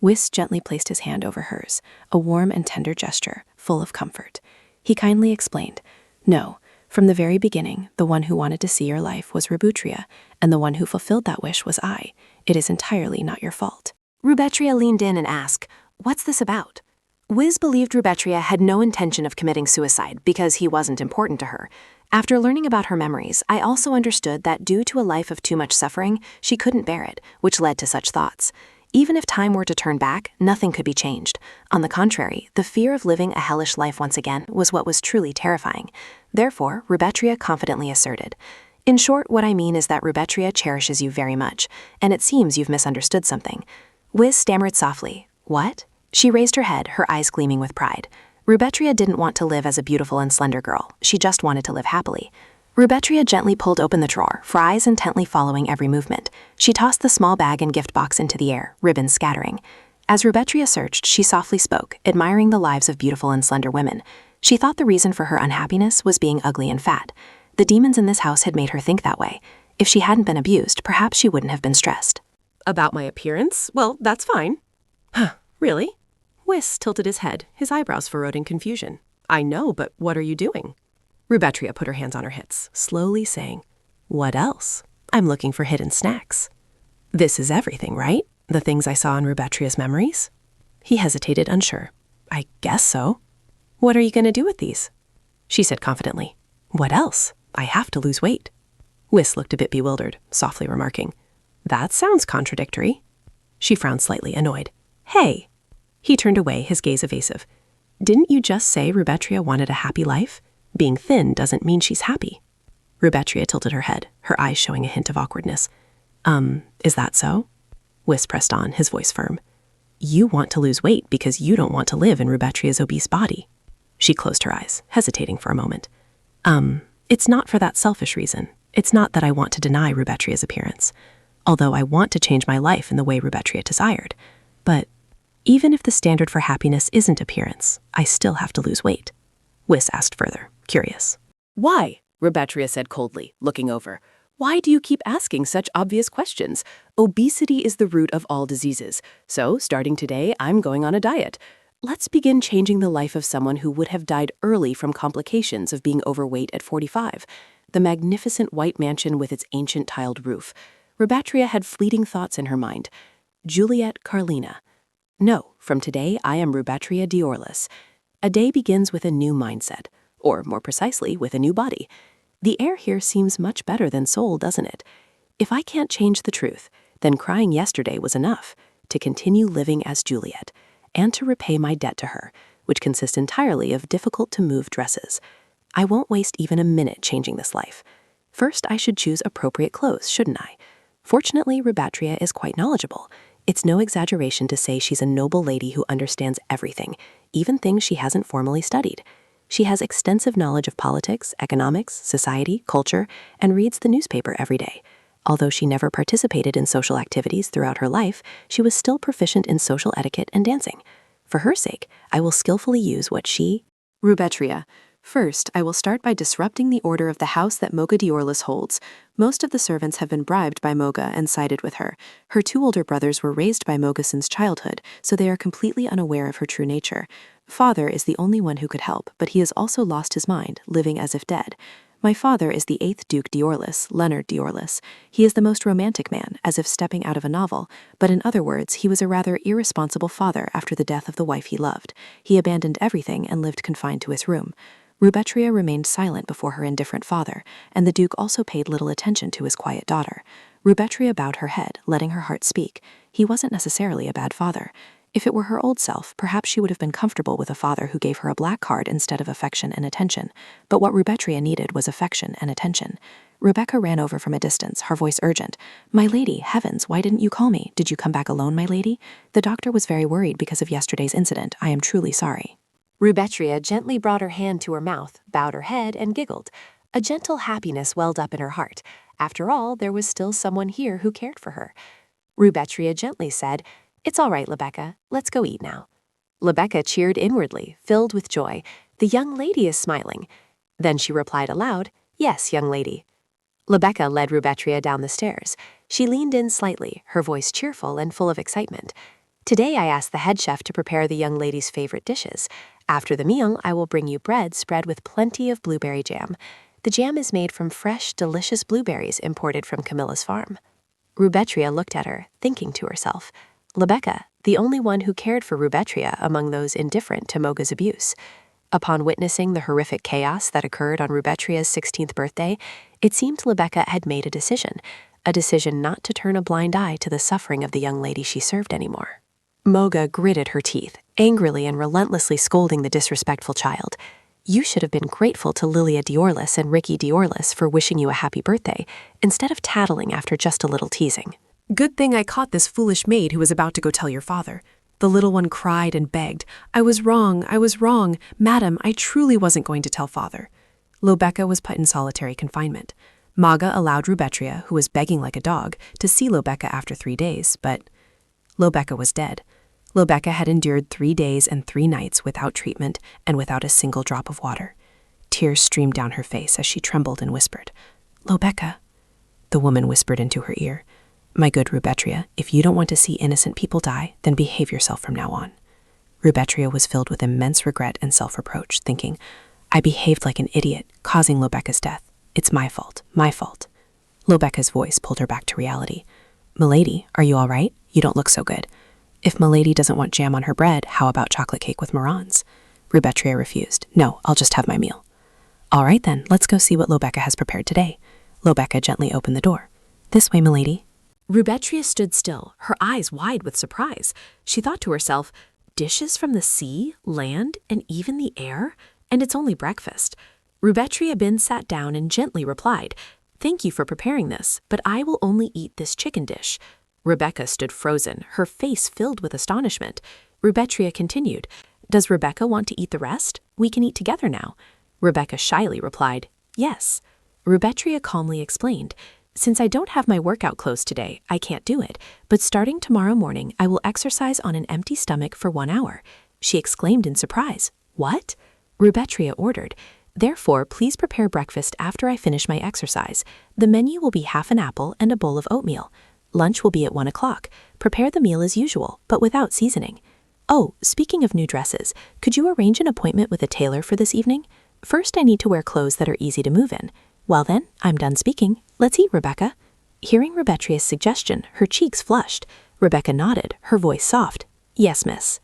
Wiss gently placed his hand over hers, a warm and tender gesture, full of comfort. He kindly explained, "No, from the very beginning, the one who wanted to see your life was Rubetria, and the one who fulfilled that wish was I. It is entirely not your fault." Rubetria leaned in and asked, "What's this about?" Wiss believed Rubetria had no intention of committing suicide because he wasn't important to her. After learning about her memories, I also understood that due to a life of too much suffering, she couldn't bear it, which led to such thoughts. Even if time were to turn back, nothing could be changed. On the contrary, the fear of living a hellish life once again was what was truly terrifying. Therefore, Rubetria confidently asserted, "In short, what I mean is that Rubetria cherishes you very much, and it seems you've misunderstood something." Wiss stammered softly, "What?" She raised her head, her eyes gleaming with pride. Rubetria didn't want to live as a beautiful and slender girl. She just wanted to live happily. Rubetria gently pulled open the drawer, her eyes intently following every movement. She tossed the small bag and gift box into the air, ribbons scattering. As Rubetria searched, she softly spoke, admiring the lives of beautiful and slender women. She thought the reason for her unhappiness was being ugly and fat. The demons in this house had made her think that way. If she hadn't been abused, perhaps she wouldn't have been stressed. About my appearance? Well, that's fine. Huh, really? Wiss tilted his head, his eyebrows furrowed in confusion. "I know, but what are you doing?" Rubetria put her hands on her hips, slowly saying, "What else? I'm looking for hidden snacks." "This is everything, right? The things I saw in Rubetria's memories?" He hesitated, unsure. "I guess so." "What are you going to do with these?" She said confidently, "What else? I have to lose weight." Wiss looked a bit bewildered, softly remarking, "That sounds contradictory." She frowned slightly, annoyed. "Hey!" He turned away, his gaze evasive. "Didn't you just say Rubetria wanted a happy life? Being thin doesn't mean she's happy." Rubetria tilted her head, her eyes showing a hint of awkwardness. Is that so? Whis pressed on, his voice firm. You want to lose weight because you don't want to live in Rubetria's obese body. She closed her eyes, hesitating for a moment. It's not for that selfish reason. It's not that I want to deny Rubetria's appearance, although I want to change my life in the way Rubetria desired. But even if the standard for happiness isn't appearance, I still have to lose weight. Whis asked further, curious. Why? Rubetria said coldly, looking over. Why do you keep asking such obvious questions? Obesity is the root of all diseases. So, starting today, I'm going on a diet. Let's begin changing the life of someone who would have died early from complications of being overweight at 45. The magnificent white mansion with its ancient tiled roof. Rubetria had fleeting thoughts in her mind. Juliet Carlina. No, from today I am Rubetria d'Orlis. A day begins with a new mindset, or more precisely, with a new body. The air here seems much better than Seoul, doesn't it? If I can't change the truth, then crying yesterday was enough to continue living as Juliet, and to repay my debt to her, which consists entirely of difficult-to-move dresses. I won't waste even a minute changing this life. First, I should choose appropriate clothes, shouldn't I? Fortunately, Rubetria is quite knowledgeable. It's no exaggeration to say she's a noble lady who understands everything, even things she hasn't formally studied. She has extensive knowledge of politics, economics, society, culture, and reads the newspaper every day. Although she never participated in social activities throughout her life, she was still proficient in social etiquette and dancing. For her sake, I will skillfully use what she... Rubetria. First, I will start by disrupting the order of the house that Moga d'Orlis holds. Most of the servants have been bribed by Moga and sided with her. Her two older brothers were raised by Moga since childhood, so they are completely unaware of her true nature. Father is the only one who could help, but he has also lost his mind, living as if dead. My father is the 8th Duke d'Orlis, Leonard d'Orlis. He is the most romantic man, as if stepping out of a novel, but in other words, he was a rather irresponsible father after the death of the wife he loved. He abandoned everything and lived confined to his room. Rubetria remained silent before her indifferent father, and the Duke also paid little attention to his quiet daughter. Rubetria bowed her head, letting her heart speak. He wasn't necessarily a bad father. If it were her old self, perhaps she would have been comfortable with a father who gave her a black card instead of affection and attention. But what Rubetria needed was affection and attention. Rebecca ran over from a distance, her voice urgent. "My lady, heavens, why didn't you call me? Did you come back alone, my lady? The doctor was very worried because of yesterday's incident. I am truly sorry." Rubetria gently brought her hand to her mouth, bowed her head, and giggled. A gentle happiness welled up in her heart. After all, there was still someone here who cared for her. Rubetria gently said, "It's all right, Lebecca. Let's go eat now." Lebecca cheered inwardly, filled with joy. "The young lady is smiling." Then she replied aloud, "Yes, young lady." Lebecca led Rubetria down the stairs. She leaned in slightly, her voice cheerful and full of excitement. "Today I asked the head chef to prepare the young lady's favorite dishes. After the meal, I will bring you bread spread with plenty of blueberry jam. The jam is made from fresh, delicious blueberries imported from Camilla's farm." Rubetria looked at her, thinking to herself, Lebecca, the only one who cared for Rubetria among those indifferent to Moga's abuse. Upon witnessing the horrific chaos that occurred on Rubetria's 16th birthday, it seemed Lebecca had made a decision not to turn a blind eye to the suffering of the young lady she served anymore. Moga gritted her teeth, angrily and relentlessly scolding the disrespectful child. "You should have been grateful to Lilia d'Orlis and Ricky d'Orlis for wishing you a happy birthday, instead of tattling after just a little teasing." "Good thing I caught this foolish maid who was about to go tell your father." The little one cried and begged. I was wrong. Madam, I truly wasn't going to tell father." Lobecca was put in solitary confinement. Maga allowed Rubetria, who was begging like a dog, to see Lobecca after 3 days, but Lobecca was dead. Lobecca had endured 3 days and 3 nights without treatment and without a single drop of water. Tears streamed down her face as she trembled and whispered, "Lobecca." The woman whispered into her ear, "My good Rubetria, if you don't want to see innocent people die, then behave yourself from now on." Rubetria was filled with immense regret and self-reproach, thinking, "I behaved like an idiot, causing Lobecca's death. It's my fault. Lobecca's voice pulled her back to reality. "Milady, are you all right? You don't look so good. If Milady doesn't want jam on her bread, how about chocolate cake with meringues?" Rubetria refused. "No, I'll just have my meal." "All right then, let's go see what Lobecca has prepared today." Lobecca gently opened the door. "This way, Milady." Rubetria stood still, her eyes wide with surprise. She thought to herself, dishes from the sea, land, and even the air? And it's only breakfast. Rubetria Bin sat down and gently replied, Thank you for preparing this, but I will only eat this chicken dish. Rebecca stood frozen, her face filled with astonishment. Rubetria continued, Does Rebecca want to eat the rest? We can eat together now. Rebecca shyly replied, Yes. Rubetria calmly explained, Since I don't have my workout clothes today, I can't do it, but starting tomorrow morning, I will exercise on an empty stomach for 1 hour. She exclaimed in surprise, What? Rubetria ordered, Therefore, please prepare breakfast after I finish my exercise. The menu will be half an apple and a bowl of oatmeal. Lunch will be at 1 o'clock. Prepare the meal as usual, but without seasoning. Oh, speaking of new dresses, could you arrange an appointment with a tailor for this evening? First, I need to wear clothes that are easy to move in. Well then, I'm done speaking. Let's eat, Rebecca. Hearing Rubetria's suggestion, her cheeks flushed. Rebecca nodded, her voice soft. Yes, miss.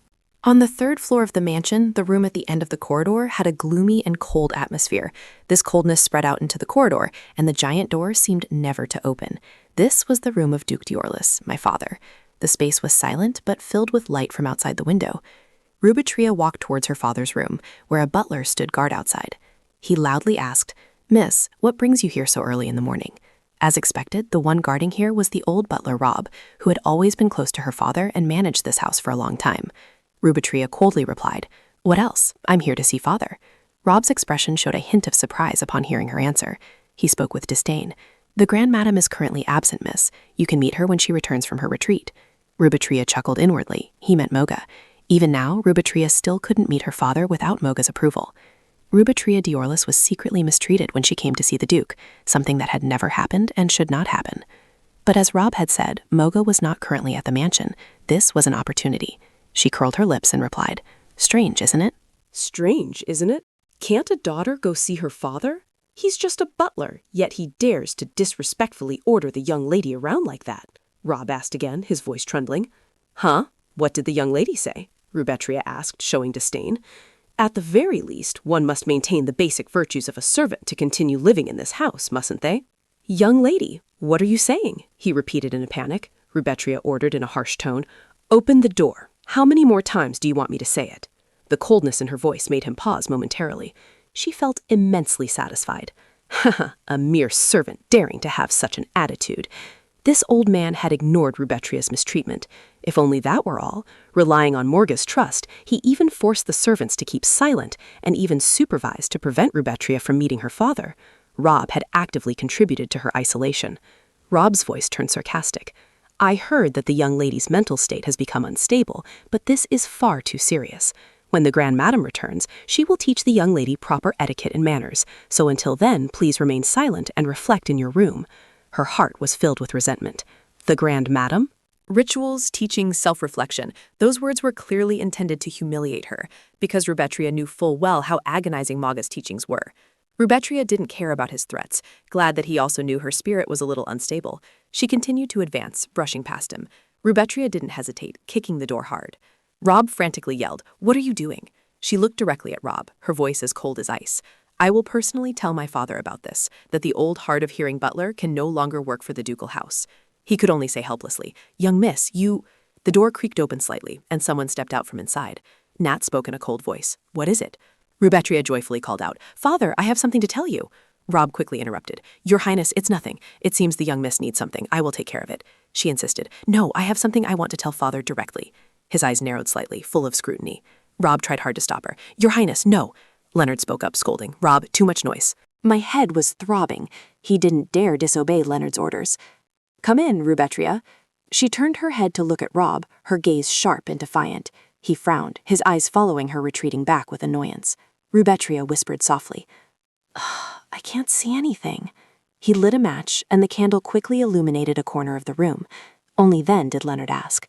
On the 3rd floor of the mansion, the room at the end of the corridor had a gloomy and cold atmosphere. This coldness spread out into the corridor, and the giant door seemed never to open. This was the room of Duke d'Orleans, my father. The space was silent, but filled with light from outside the window. Rubetria walked towards her father's room, where a butler stood guard outside. He loudly asked, Miss, what brings you here so early in the morning? As expected, the one guarding here was the old butler Rob, who had always been close to her father and managed this house for a long time. Rubetria coldly replied, What else? I'm here to see father. Rob's expression showed a hint of surprise upon hearing her answer. He spoke with disdain. The Grand Madam is currently absent, miss. You can meet her when she returns from her retreat. Rubetria chuckled inwardly. He meant Moga. Even now, Rubetria still couldn't meet her father without Moga's approval. Rubetria d'Orleans was secretly mistreated when she came to see the Duke, something that had never happened and should not happen. But as Rob had said, Moga was not currently at the mansion. This was an opportunity. She curled her lips and replied, Strange, isn't it? Strange, isn't it? Can't a daughter go see her father? He's just a butler, yet he dares to disrespectfully order the young lady around like that. Rob asked again, his voice trembling. Huh? What did the young lady say? Rubetria asked, showing disdain. At the very least, one must maintain the basic virtues of a servant to continue living in this house, mustn't they? Young lady, what are you saying? He repeated in a panic. Rubetria ordered in a harsh tone. Open the door. How many more times do you want me to say it? The coldness in her voice made him pause momentarily. She felt immensely satisfied. A mere servant daring to have such an attitude. This old man had ignored Rubetria's mistreatment. If only that were all, relying on Morga's trust, he even forced the servants to keep silent and even supervised to prevent Rubetria from meeting her father. Rob had actively contributed to her isolation. Rob's voice turned sarcastic. I heard that the young lady's mental state has become unstable, but this is far too serious. When the Grand Madam returns, she will teach the young lady proper etiquette and manners, so until then, please remain silent and reflect in your room. Her heart was filled with resentment. The Grand Madam? Rituals, teaching, self-reflection. Those words were clearly intended to humiliate her, because Rubetria knew full well how agonizing Maga's teachings were. Rubetria didn't care about his threats, glad that he also knew her spirit was a little unstable. She continued to advance, brushing past him. Rubetria didn't hesitate, kicking the door hard. Rob frantically yelled, What are you doing? She looked directly at Rob, her voice as cold as ice. I will personally tell my father about this, that the old hard-of-hearing butler can no longer work for the ducal house. He could only say helplessly, Young miss, you... The door creaked open slightly, and someone stepped out from inside. Nat spoke in a cold voice. What is it? Rubetria joyfully called out, Father, I have something to tell you. Rob quickly interrupted. Your Highness, it's nothing. It seems the young miss needs something. I will take care of it. She insisted. No, I have something I want to tell Father directly. His eyes narrowed slightly, full of scrutiny. Rob tried hard to stop her. Your Highness, no. Leonard spoke up, scolding. Rob, too much noise. My head was throbbing. He didn't dare disobey Leonard's orders. Come in, Rubetria. She turned her head to look at Rob, her gaze sharp and defiant. He frowned, his eyes following her retreating back with annoyance. Rubetria whispered softly, I can't see anything. He lit a match, and the candle quickly illuminated a corner of the room. Only then did Leonard ask,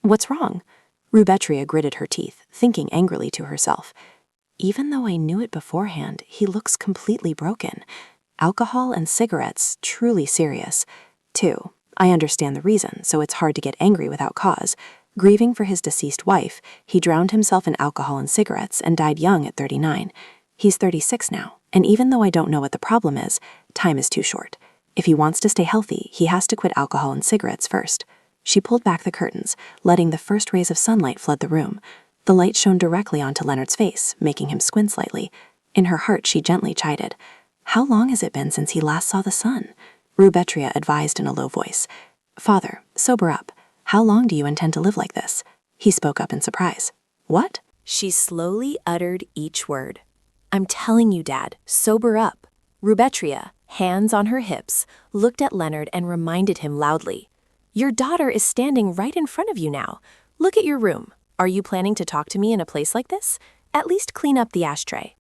What's wrong? Rubetria gritted her teeth, thinking angrily to herself. Even though I knew it beforehand, he looks completely broken. Alcohol and cigarettes, truly serious. 2. I understand the reason, so it's hard to get angry without cause. Grieving for his deceased wife, he drowned himself in alcohol and cigarettes and died young at 39. He's 36 now, and even though I don't know what the problem is, time is too short. If he wants to stay healthy, he has to quit alcohol and cigarettes first. She pulled back the curtains, letting the first rays of sunlight flood the room. The light shone directly onto Leonard's face, making him squint slightly. In her heart, she gently chided. How long has it been since he last saw the sun? Rubetria advised in a low voice. Father, sober up. How long do you intend to live like this? He spoke up in surprise. What? She slowly uttered each word. I'm telling you, Dad, sober up. Rubetria, hands on her hips, looked at Leonard and reminded him loudly. Your daughter is standing right in front of you now. Look at your room. Are you planning to talk to me in a place like this? At least clean up the ashtray.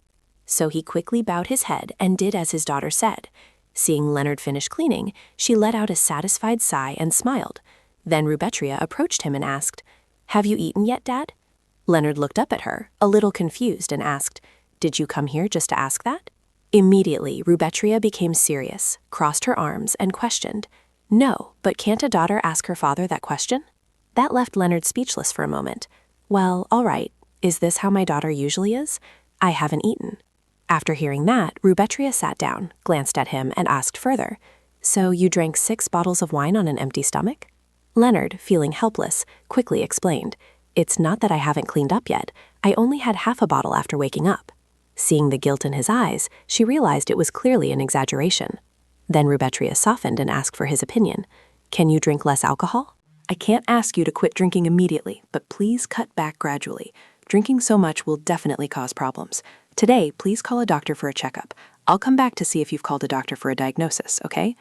So he quickly bowed his head and did as his daughter said. Seeing Leonard finish cleaning, she let out a satisfied sigh and smiled. Then Rubetria approached him and asked, Have you eaten yet, Dad? Leonard looked up at her, a little confused, and asked, Did you come here just to ask that? Immediately, Rubetria became serious, crossed her arms, and questioned, No, but can't a daughter ask her father that question? That left Leonard speechless for a moment. Well, all right. Is this how my daughter usually is? I haven't eaten. After hearing that, Rubetria sat down, glanced at him, and asked further, So you drank 6 bottles of wine on an empty stomach? Leonard, feeling helpless, quickly explained, It's not that I haven't cleaned up yet. I only had half a bottle after waking up. Seeing the guilt in his eyes, she realized it was clearly an exaggeration. Then Rubetria softened and asked for his opinion. Can you drink less alcohol? I can't ask you to quit drinking immediately, but please cut back gradually. Drinking so much will definitely cause problems. Today, please call a doctor for a checkup. I'll come back to see if you've called a doctor for a diagnosis, okay?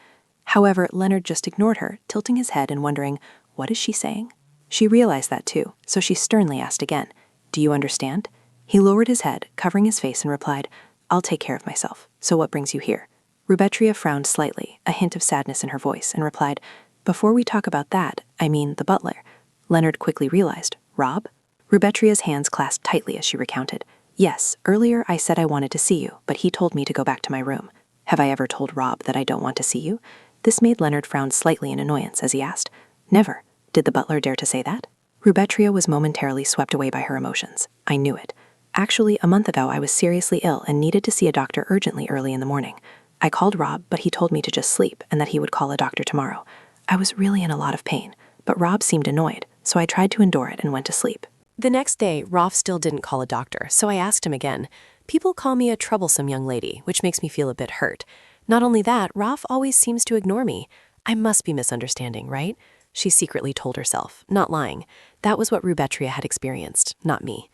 However, Leonard just ignored her, tilting his head and wondering, what is she saying? She realized that too, so she sternly asked again, Do you understand? He lowered his head, covering his face, and replied, I'll take care of myself. So what brings you here? Rubetria frowned slightly, a hint of sadness in her voice, and replied, Before we talk about that, I mean the butler. Leonard quickly realized, Rob? Rubetria's hands clasped tightly as she recounted, Yes, earlier I said I wanted to see you, but he told me to go back to my room. Have I ever told Rob that I don't want to see you? This made Leonard frown slightly in annoyance as he asked, Never. Did the butler dare to say that? Rubetria was momentarily swept away by her emotions. I knew it. Actually, a month ago I was seriously ill and needed to see a doctor urgently early in the morning. I called Rob, but he told me to just sleep and that he would call a doctor tomorrow. I was really in a lot of pain, but Rob seemed annoyed, so I tried to endure it and went to sleep. The next day, Rolf still didn't call a doctor, so I asked him again. People call me a troublesome young lady, which makes me feel a bit hurt. Not only that, Rolf always seems to ignore me. I must be misunderstanding, right? She secretly told herself, not lying. That was what Rubetria had experienced, not me.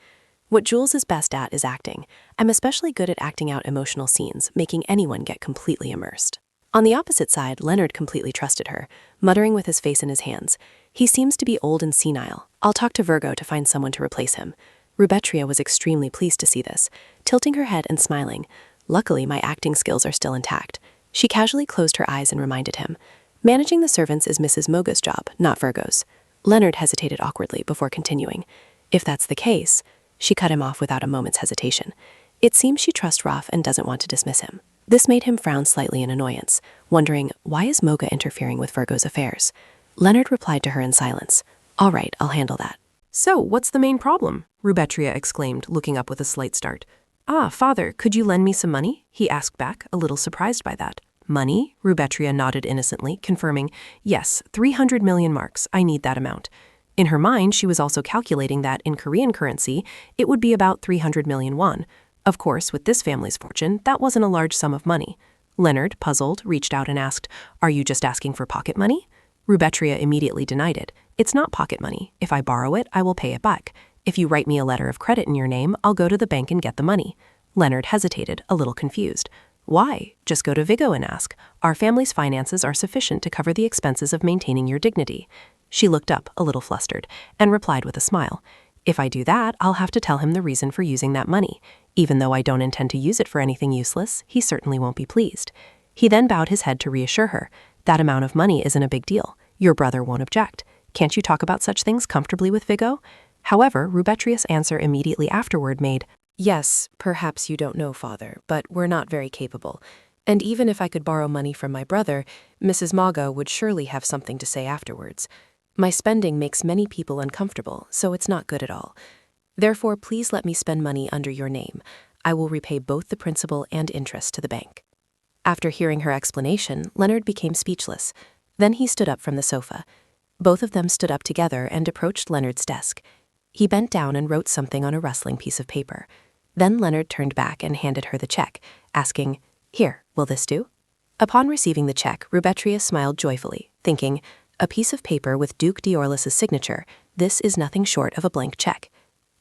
What Jules is best at is acting. I'm especially good at acting out emotional scenes, making anyone get completely immersed. On the opposite side, Leonard completely trusted her, muttering with his face in his hands. He seems to be old and senile. I'll talk to Virgo to find someone to replace him. Rubetria was extremely pleased to see this, tilting her head and smiling. Luckily, my acting skills are still intact. She casually closed her eyes and reminded him. Managing the servants is Mrs. Moga's job, not Virgo's. Leonard hesitated awkwardly before continuing. If that's the case, she cut him off without a moment's hesitation. It seems she trusts Rolf and doesn't want to dismiss him. This made him frown slightly in annoyance, wondering, why is Moga interfering with Virgo's affairs? Leonard replied to her in silence. All right, I'll handle that. So, what's the main problem? Rubetria exclaimed, looking up with a slight start. Ah, father, could you lend me some money? He asked back, a little surprised by that. Money? Rubetria nodded innocently, confirming, Yes, 300 million marks. I need that amount. In her mind, she was also calculating that, in Korean currency, it would be about 300 million won. Of course, with this family's fortune, that wasn't a large sum of money. Leonard, puzzled, reached out and asked, Are you just asking for pocket money? Rubetria immediately denied it. It's not pocket money. If I borrow it, I will pay it back. If you write me a letter of credit in your name, I'll go to the bank and get the money. Leonard hesitated, a little confused. Why? Just go to Vigo and ask. Our family's finances are sufficient to cover the expenses of maintaining your dignity. She looked up, a little flustered, and replied with a smile. If I do that, I'll have to tell him the reason for using that money. Even though I don't intend to use it for anything useless, he certainly won't be pleased. He then bowed his head to reassure her. That amount of money isn't a big deal. Your brother won't object. Can't you talk about such things comfortably with Vigo? However, Rubetria's answer immediately afterward made, Yes, perhaps you don't know, father, but we're not very capable. And even if I could borrow money from my brother, Mrs. Maga would surely have something to say afterwards. My spending makes many people uncomfortable, so it's not good at all. Therefore, please let me spend money under your name. I will repay both the principal and interest to the bank. After hearing her explanation, Leonard became speechless. Then he stood up from the sofa. Both of them stood up together and approached Leonard's desk. He bent down and wrote something on a rustling piece of paper. Then Leonard turned back and handed her the check, asking, Here, will this do? Upon receiving the check, Rubetria smiled joyfully, thinking, a piece of paper with Duke d'Orlus's signature, this is nothing short of a blank check.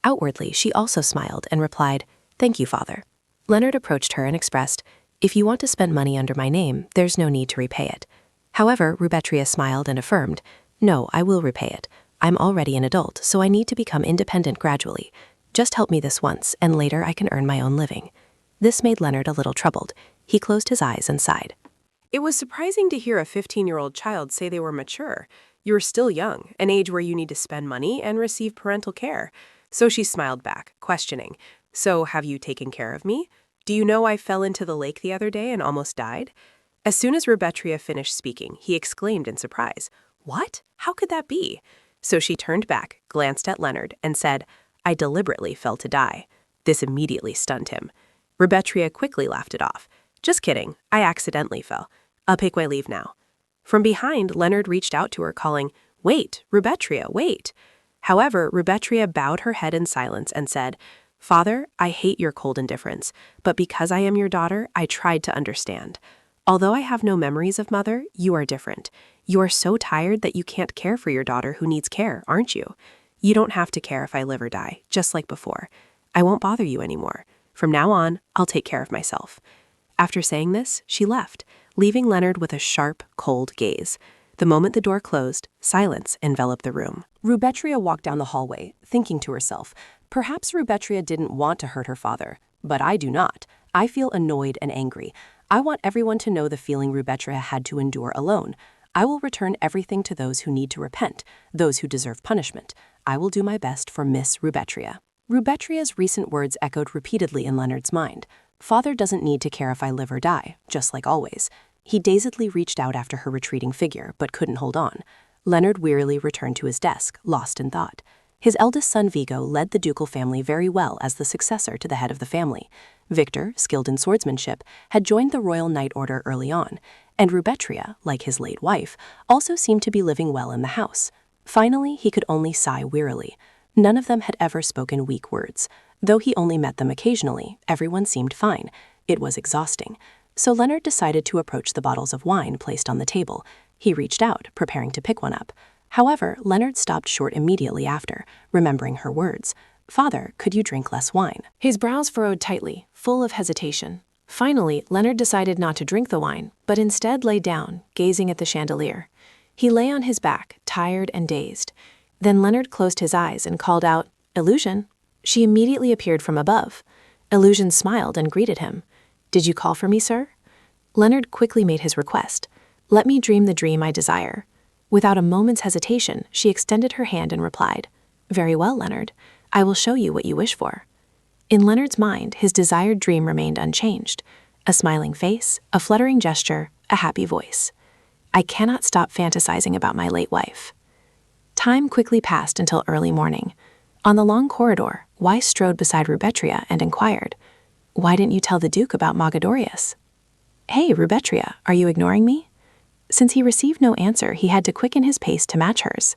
Outwardly, she also smiled and replied, thank you, Father. Leonard approached her and expressed, if you want to spend money under my name, there's no need to repay it. However, Rubetria smiled and affirmed, no, I will repay it. I'm already an adult, so I need to become independent gradually. Just help me this once, and later I can earn my own living. This made Leonard a little troubled. He closed his eyes and sighed. It was surprising to hear a 15-year-old child say they were mature. You're still young, an age where you need to spend money and receive parental care. So she smiled back, questioning, so have you taken care of me? Do you know I fell into the lake the other day and almost died? As soon as Rubetria finished speaking, he exclaimed in surprise, what? How could that be? So she turned back, glanced at Leonard, and said, I deliberately fell to die. This immediately stunned him. Rubetria quickly laughed it off. Just kidding, I accidentally fell. I'll take my leave now. From behind, Leonard reached out to her, calling, wait, Rubetria, wait. However, Rubetria bowed her head in silence and said, Father, I hate your cold indifference, but because I am your daughter, I tried to understand. Although I have no memories of mother, you are different. You are so tired that you can't care for your daughter who needs care, aren't you? You don't have to care if I live or die, just like before. I won't bother you anymore. From now on, I'll take care of myself. After saying this, she left, leaving Leonard with a sharp, cold gaze. The moment the door closed, silence enveloped the room. Rubetria walked down the hallway, thinking to herself, perhaps Rubetria didn't want to hurt her father, but I do not. I feel annoyed and angry. I want everyone to know the feeling Rubetria had to endure alone. I will return everything to those who need to repent, those who deserve punishment. I will do my best for Miss Rubetria. Rubetria's recent words echoed repeatedly in Leonard's mind. Father doesn't need to care if I live or die, just like always. He dazedly reached out after her retreating figure, but couldn't hold on. Leonard wearily returned to his desk, lost in thought. His eldest son Vigo led the ducal family very well as the successor to the head of the family. Victor, skilled in swordsmanship, had joined the Royal Knight Order early on, and Rubetria, like his late wife, also seemed to be living well in the house. Finally, he could only sigh wearily. None of them had ever spoken weak words. Though he only met them occasionally, everyone seemed fine. It was exhausting. So Leonard decided to approach the bottles of wine placed on the table. He reached out, preparing to pick one up. However, Leonard stopped short immediately after, remembering her words. Father, could you drink less wine? His brows furrowed tightly, full of hesitation. Finally, Leonard decided not to drink the wine, but instead lay down, gazing at the chandelier. He lay on his back, tired and dazed. Then Leonard closed his eyes and called out, Illusion. She immediately appeared from above. Illusion smiled and greeted him. Did you call for me, sir? Leonard quickly made his request. Let me dream the dream I desire. Without a moment's hesitation, she extended her hand and replied, Very well, Leonard. I will show you what you wish for. In Leonard's mind, his desired dream remained unchanged. A smiling face, a fluttering gesture, a happy voice. I cannot stop fantasizing about my late wife. Time quickly passed until early morning. On the long corridor, Weiss strode beside Rubetria and inquired, Why didn't you tell the Duke about Mogadorius? Hey, Rubetria, are you ignoring me? Since he received no answer, he had to quicken his pace to match hers.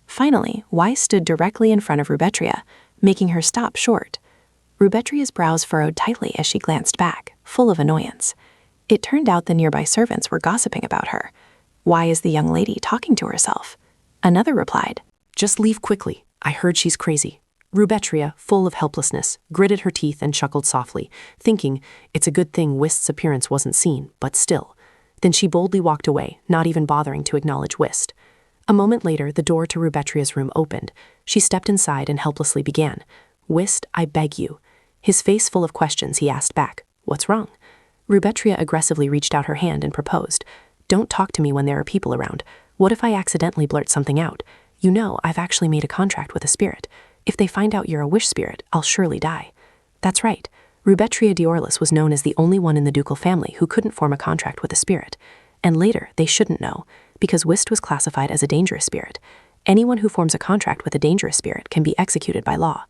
Finally, Weiss stood directly in front of Rubetria, making her stop short. Rubetria's brows furrowed tightly as she glanced back, full of annoyance. It turned out the nearby servants were gossiping about her. Why is the young lady talking to herself? Another replied, Just leave quickly. I heard she's crazy. Rubetria, full of helplessness, gritted her teeth and chuckled softly, thinking it's a good thing Whist's appearance wasn't seen, but still. Then she boldly walked away, not even bothering to acknowledge Whist. A moment later, the door to Rubetria's room opened. She stepped inside and helplessly began, Whist, I beg you. His face full of questions, he asked back, What's wrong? Rubetria aggressively reached out her hand and proposed, Don't talk to me when there are people around. What if I accidentally blurt something out? You know, I've actually made a contract with a spirit. If they find out you're a wish spirit, I'll surely die. That's right. Rubetria d'Orlus was known as the only one in the ducal family who couldn't form a contract with a spirit. And later, they shouldn't know, because Whist was classified as a dangerous spirit. Anyone who forms a contract with a dangerous spirit can be executed by law.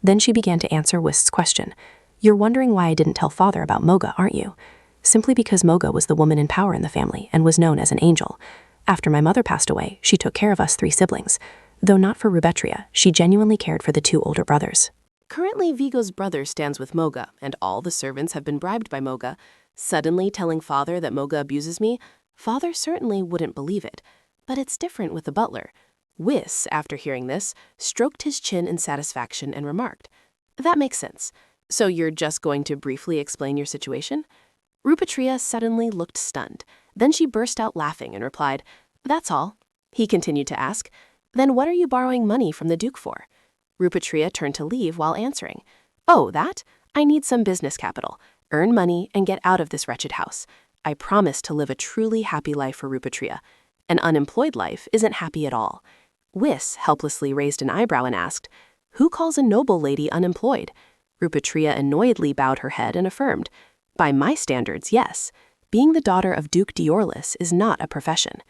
Then she began to answer Whist's question. You're wondering why I didn't tell Father about Moga, aren't you? Simply because Moga was the woman in power in the family and was known as an angel. After my mother passed away, she took care of us 3 siblings. Though not for Rubetria, she genuinely cared for the 2 older brothers. Currently, Vigo's brother stands with Moga, and all the servants have been bribed by Moga. Suddenly telling father that Moga abuses me? Father certainly wouldn't believe it. But it's different with the butler. Whis, after hearing this, stroked his chin in satisfaction and remarked, "That makes sense. So you're just going to briefly explain your situation?" Rupatria suddenly looked stunned. Then she burst out laughing and replied, "That's all." He continued to ask, "Then what are you borrowing money from the Duke for?" Rupatria turned to leave while answering, "Oh, that? I need some business capital. Earn money and get out of this wretched house. I promise to live a truly happy life for Rupatria. An unemployed life isn't happy at all." Whis helplessly raised an eyebrow and asked, "Who calls a noble lady unemployed?" Rupatria annoyedly bowed her head and affirmed, "By my standards, yes. Being the daughter of Duke Diorlis is not a profession."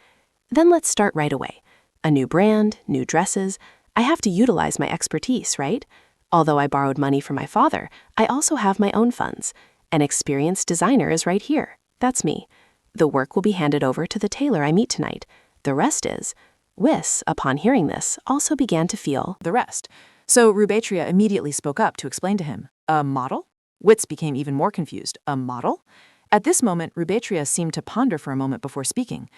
"Then let's start right away. A new brand, new dresses. I have to utilize my expertise, right? Although I borrowed money from my father, I also have my own funds. An experienced designer is right here. That's me. The work will be handed over to the tailor I meet tonight. The rest is..." Whis, upon hearing this, also began to feel the rest. So Rupatria immediately spoke up to explain to him, "A model?" Wits became even more confused. "A model?" At this moment, Rupatria seemed to ponder for a moment before speaking.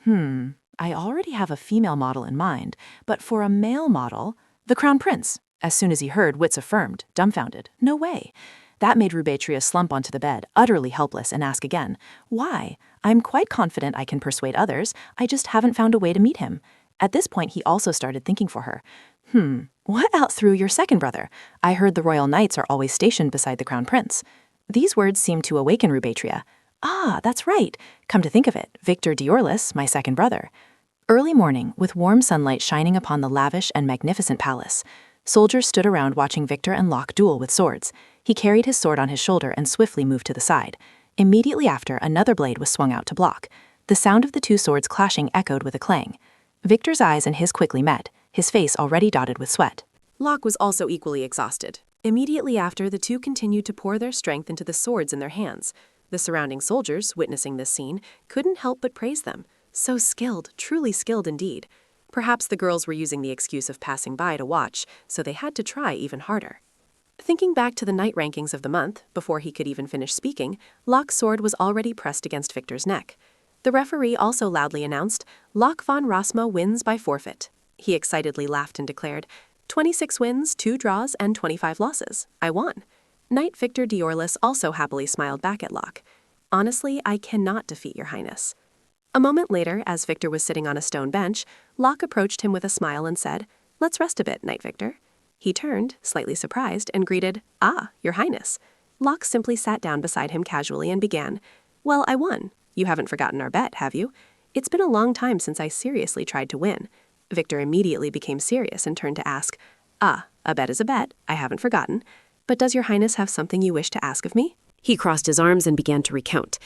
I already have a female model in mind, but for a male model, the Crown Prince." As soon as he heard, Wits affirmed, dumbfounded, "No way." That made Rupatria slump onto the bed, utterly helpless, and ask again, "Why? I'm quite confident I can persuade others. I just haven't found a way to meet him." At this point, he also started thinking for her. What outthrew your second brother? I heard the royal knights are always stationed beside the Crown Prince." These words seemed to awaken Rupatria. "Ah, that's right. Come to think of it, Victor Diorlis, my second brother." Early morning, with warm sunlight shining upon the lavish and magnificent palace. Soldiers stood around watching Victor and Locke duel with swords. He carried his sword on his shoulder and swiftly moved to the side. Immediately after, another blade was swung out to block. The sound of the two swords clashing echoed with a clang. Victor's eyes and his quickly met, his face already dotted with sweat. Locke was also equally exhausted. Immediately after, the two continued to pour their strength into the swords in their hands. The surrounding soldiers, witnessing this scene, couldn't help but praise them. So skilled, truly skilled indeed. Perhaps the girls were using the excuse of passing by to watch, so they had to try even harder. Thinking back to the night rankings of the month, before he could even finish speaking, Locke's sword was already pressed against Victor's neck. The referee also loudly announced, "Locke von Rossmo wins by forfeit." He excitedly laughed and declared, 26 wins, 2 draws, and 25 losses. I won." Knight Victor Diorlis also happily smiled back at Locke. "Honestly, I cannot defeat your highness." A moment later, as Victor was sitting on a stone bench, Locke approached him with a smile and said, "Let's rest a bit, Knight Victor." He turned, slightly surprised, and greeted, "Ah, your highness." Locke simply sat down beside him casually and began, "Well, I won. You haven't forgotten our bet, have you? It's been a long time since I seriously tried to win." Victor immediately became serious and turned to ask, "Ah, a bet is a bet, I haven't forgotten. But does your highness have something you wish to ask of me?" He crossed his arms and began to recount.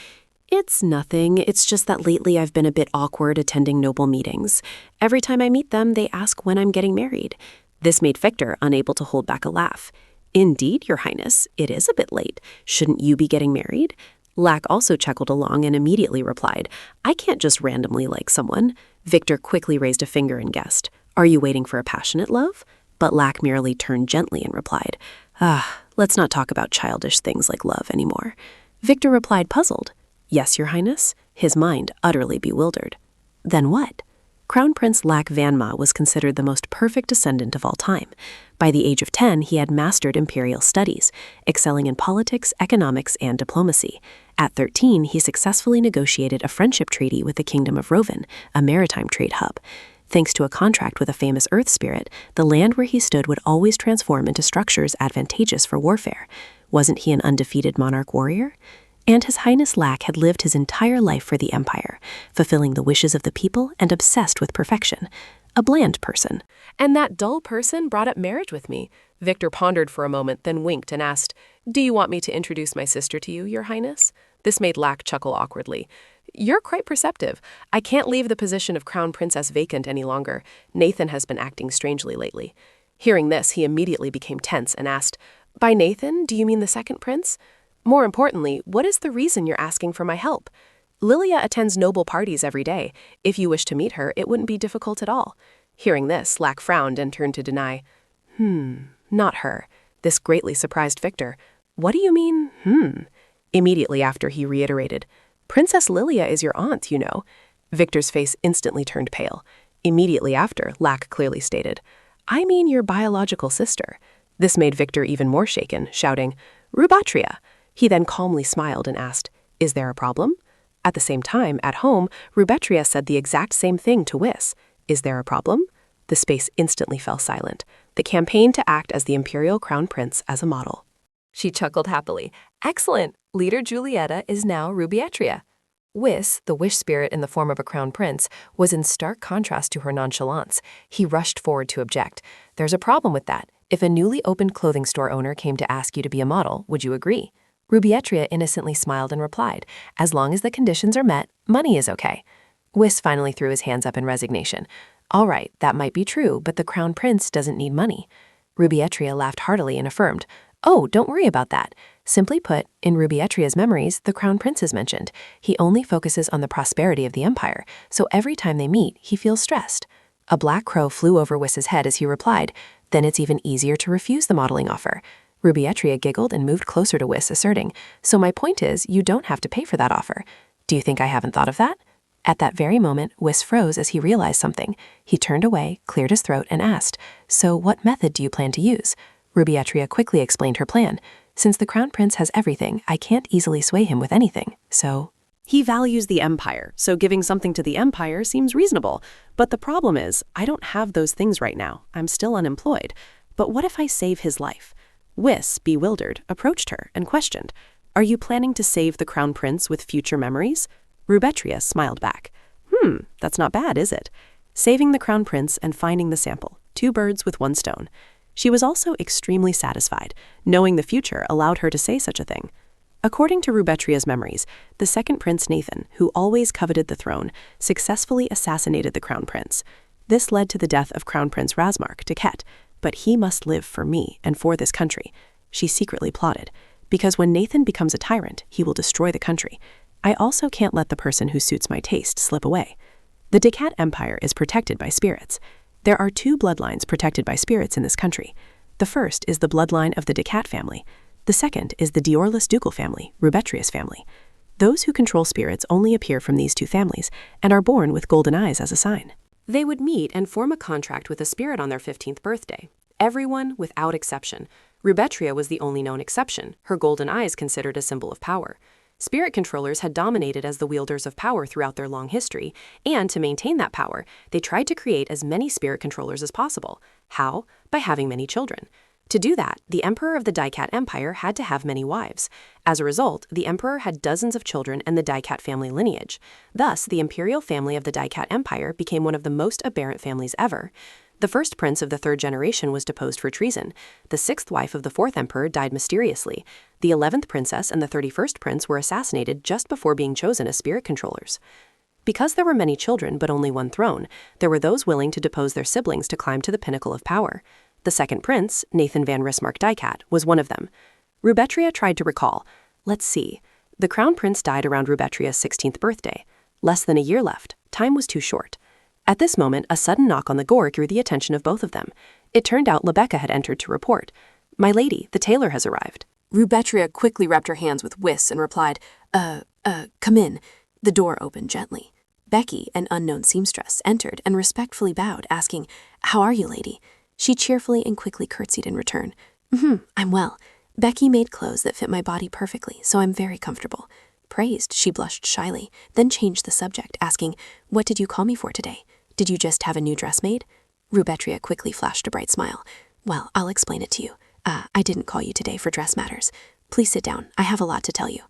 "It's nothing. It's just that lately I've been a bit awkward attending noble meetings. Every time I meet them, they ask when I'm getting married." This made Victor unable to hold back a laugh. "Indeed, your highness, it is a bit late. Shouldn't you be getting married?" Lack also chuckled along and immediately replied, "I can't just randomly like someone." Victor quickly raised a finger and guessed, "Are you waiting for a passionate love?" But Lack merely turned gently and replied, "Let's not talk about childish things like love anymore." Victor replied, puzzled, "Yes, your highness," his mind utterly bewildered. Then what? Crown Prince Lack Vanma was considered the most perfect descendant of all time. By the age of 10, he had mastered imperial studies, excelling in politics, economics, and diplomacy. At 13, he successfully negotiated a friendship treaty with the Kingdom of Roven, a maritime trade hub. Thanks to a contract with a famous earth spirit, the land where he stood would always transform into structures advantageous for warfare. Wasn't he an undefeated monarch warrior? And His Highness Lack had lived his entire life for the Empire, fulfilling the wishes of the people and obsessed with perfection. A bland person. "And that dull person brought up marriage with me." Victor pondered for a moment, then winked and asked, "Do you want me to introduce my sister to you, your highness?" This made Lack chuckle awkwardly. "You're quite perceptive. I can't leave the position of crown princess vacant any longer. Nathan has been acting strangely lately." Hearing this, he immediately became tense and asked, "By Nathan, do you mean the second prince? More importantly, what is the reason you're asking for my help? Lilia attends noble parties every day. If you wish to meet her, it wouldn't be difficult at all." Hearing this, Lack frowned and turned to deny. Not her." This greatly surprised Victor. "What do you mean, Immediately after, he reiterated, Princess Lilia is your aunt, you know. Victor's face instantly turned pale. Immediately after, Lack clearly stated, I mean your biological sister. This made Victor even more shaken, shouting, Rubatria. He then calmly smiled and asked, Is there a problem? At the same time, at home, Rubetria said the exact same thing to Whis. Is there a problem? The space instantly fell silent. The campaign to act as the imperial crown prince as a model. She chuckled happily. Excellent! Leader Julieta is now Rubietria. Whis, the wish spirit in the form of a crown prince, was in stark contrast to her nonchalance. He rushed forward to object. There's a problem with that. If a newly opened clothing store owner came to ask you to be a model, would you agree? Rubietria innocently smiled and replied, As long as the conditions are met, money is okay. Whis finally threw his hands up in resignation. All right, that might be true, but the crown prince doesn't need money. Rubietria laughed heartily and affirmed, Oh, don't worry about that. Simply put, in Rubietria's memories, the crown prince is mentioned. He only focuses on the prosperity of the empire, so every time they meet, he feels stressed. A black crow flew over Wiss's head as he replied, Then it's even easier to refuse the modeling offer. Rubietria giggled and moved closer to Whis, asserting, So my point is, you don't have to pay for that offer. Do you think I haven't thought of that? At that very moment, Whis froze as he realized something. He turned away, cleared his throat, and asked, So what method do you plan to use? Rubietria quickly explained her plan. Since the crown prince has everything, I can't easily sway him with anything, so... He values the empire, so giving something to the empire seems reasonable. But the problem is, I don't have those things right now. I'm still unemployed. But what if I save his life? Whis, bewildered, approached her and questioned, Are you planning to save the crown prince with future memories? Rubetria smiled back. That's not bad, is it? Saving the crown prince and finding the sample. 2 birds with 1 stone. She was also extremely satisfied. Knowing the future allowed her to say such a thing. According to Rubetria's memories, the second prince Nathan, who always coveted the throne, successfully assassinated the crown prince. This led to the death of Crown Prince Razmark, Duquette. But he must live for me and for this country. She secretly plotted. Because when Nathan becomes a tyrant, he will destroy the country. I also can't let the person who suits my taste slip away. The Ducat Empire is protected by spirits. There are 2 bloodlines protected by spirits in this country. The first is the bloodline of the Ducat family. The second is the Diorlis ducal family, Rubetria's family. Those who control spirits only appear from these 2 families and are born with golden eyes as a sign. They would meet and form a contract with a spirit on their 15th birthday. Everyone without exception. Rubetria was the only known exception, her golden eyes considered a symbol of power. Spirit controllers had dominated as the wielders of power throughout their long history, and to maintain that power, they tried to create as many spirit controllers as possible. How? By having many children. To do that, the emperor of the Ducat Empire had to have many wives. As a result, the emperor had dozens of children and the Ducat family lineage. Thus, the imperial family of the Ducat Empire became one of the most aberrant families ever. The first prince of the 3rd generation was deposed for treason. The 6th wife of the 4th emperor died mysteriously. The 11th princess and the 31st prince were assassinated just before being chosen as spirit controllers. Because there were many children but only 1 throne, there were those willing to depose their siblings to climb to the pinnacle of power. The second prince, Nathan van Rismark Ducat, was one of them. Rubetria tried to recall. Let's see. The crown prince died around Rubetria's 16th birthday. Less than a year left. Time was too short. At this moment, a sudden knock on the door drew the attention of both of them. It turned out Lebecca had entered to report. My lady, the tailor has arrived. Rubetria quickly wrapped her hands with Whis and replied, come in. The door opened gently. Becky, an unknown seamstress, entered and respectfully bowed, asking, How are you, lady? She cheerfully and quickly curtsied in return. I'm well. Becky made clothes that fit my body perfectly, so I'm very comfortable. Praised, she blushed shyly, then changed the subject, asking, What did you call me for today? Did you just have a new dress made? Rubetria quickly flashed a bright smile. Well, I'll explain it to you. I didn't call you today for dress matters. Please sit down. I have a lot to tell you.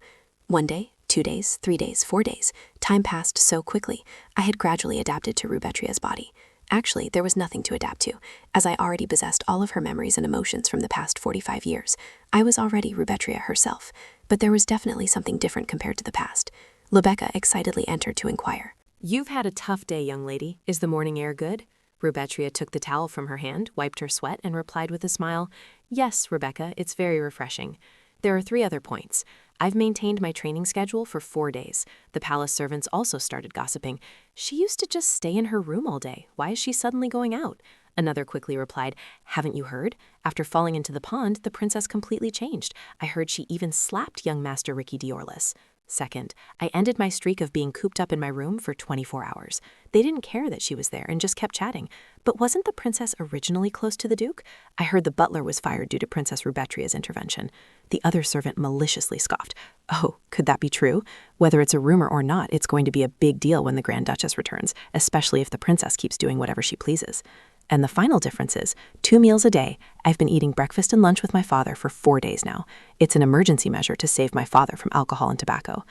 1 day, 2 days, 3 days, 4 days. Time passed so quickly. I had gradually adapted to Rubetria's body. Actually, there was nothing to adapt to, as I already possessed all of her memories and emotions from the past 45 years. I was already Rubetria herself, but there was definitely something different compared to the past. Lebecca excitedly entered to inquire. You've had a tough day, young lady. Is the morning air good? Rubetria took the towel from her hand, wiped her sweat, and replied with a smile, Yes, Rebecca, it's very refreshing. There are 3 other points. I've maintained my training schedule for 4 days. The palace servants also started gossiping. She used to just stay in her room all day. Why is she suddenly going out? Another quickly replied, "Haven't you heard? After falling into the pond, the princess completely changed. I heard she even slapped young Master Ricky Diorlis. Second, I ended my streak of being cooped up in my room for 24 hours. They didn't care that she was there and just kept chatting. But wasn't the princess originally close to the Duke? I heard the butler was fired due to Princess Rubetria's intervention." The other servant maliciously scoffed. "Oh, could that be true? Whether it's a rumor or not, it's going to be a big deal when the Grand Duchess returns, especially if the princess keeps doing whatever she pleases. And the final difference is 2 meals a day. I've been eating breakfast and lunch with my father for 4 days now. It's an emergency measure to save my father from alcohol and tobacco."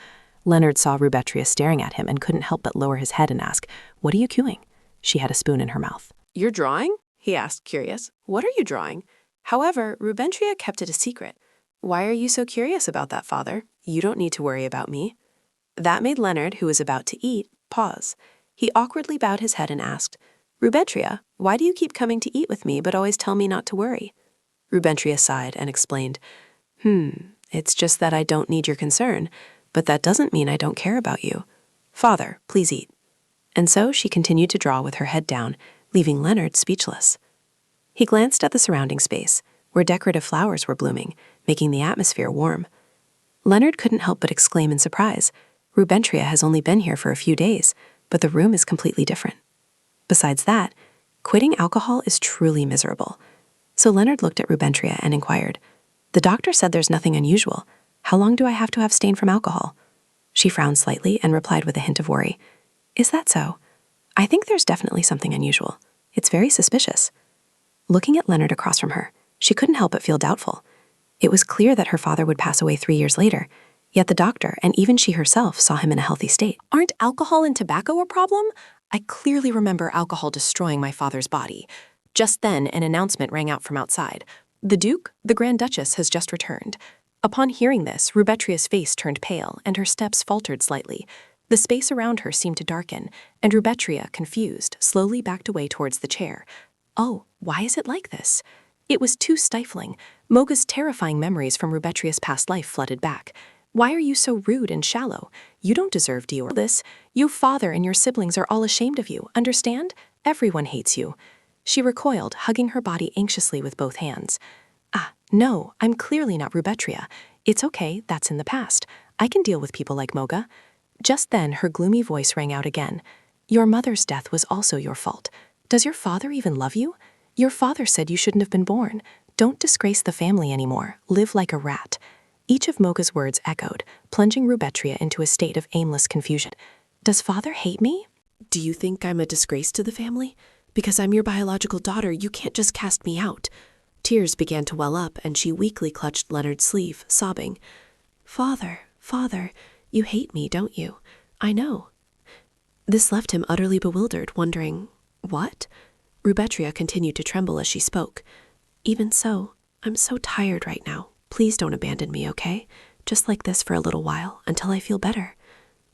Leonard saw Rubetria staring at him and couldn't help but lower his head and ask, "What are you queuing?" She had a spoon in her mouth. "You're drawing?" he asked, curious. "What are you drawing?" However, Rubetria kept it a secret. "Why are you so curious about that, father? You don't need to worry about me." That made Leonard, who was about to eat, pause. He awkwardly bowed his head and asked, "Rubetria, why do you keep coming to eat with me but always tell me not to worry?" Rubetria sighed and explained, It's just that I don't need your concern, but that doesn't mean I don't care about you. Father, please eat." And so she continued to draw with her head down, leaving Leonard speechless. He glanced at the surrounding space, where decorative flowers were blooming, making the atmosphere warm. Leonard couldn't help but exclaim in surprise, "Rubetria has only been here for a few days, but the room is completely different." Besides that, quitting alcohol is truly miserable. So Leonard looked at Rubetria and inquired, "The doctor said there's nothing unusual. How long do I have to abstain from alcohol?" She frowned slightly and replied with a hint of worry, "Is that so? I think there's definitely something unusual. It's very suspicious." Looking at Leonard across from her, she couldn't help but feel doubtful. It was clear that her father would pass away 3 years later, yet the doctor and even she herself saw him in a healthy state. Aren't alcohol and tobacco a problem? I clearly remember alcohol destroying my father's body. Just then, an announcement rang out from outside. "The Duke, the Grand Duchess, has just returned." Upon hearing this, Rubetria's face turned pale and her steps faltered slightly. The space around her seemed to darken, and Rubetria, confused, slowly backed away towards the chair. Oh, why is it like this? It was too stifling. Moga's terrifying memories from Rubetria's past life flooded back. "Why are you so rude and shallow? You don't deserve Dior this. Your father and your siblings are all ashamed of you, understand? Everyone hates you." She recoiled, hugging her body anxiously with both hands. "Ah, no, I'm clearly not Rubetria. It's okay, that's in the past. I can deal with people like Moga." Just then, her gloomy voice rang out again. "Your mother's death was also your fault. Does your father even love you? Your father said you shouldn't have been born. Don't disgrace the family anymore. Live like a rat." Each of Moga's words echoed, plunging Rubetria into a state of aimless confusion. "Does father hate me? Do you think I'm a disgrace to the family? Because I'm your biological daughter, you can't just cast me out." Tears began to well up, and she weakly clutched Leonard's sleeve, sobbing, "Father, father, you hate me, don't you? I know." This left him utterly bewildered, wondering, "What?" Rubetria continued to tremble as she spoke. "Even so, I'm so tired right now. Please don't abandon me, okay? Just like this for a little while, until I feel better."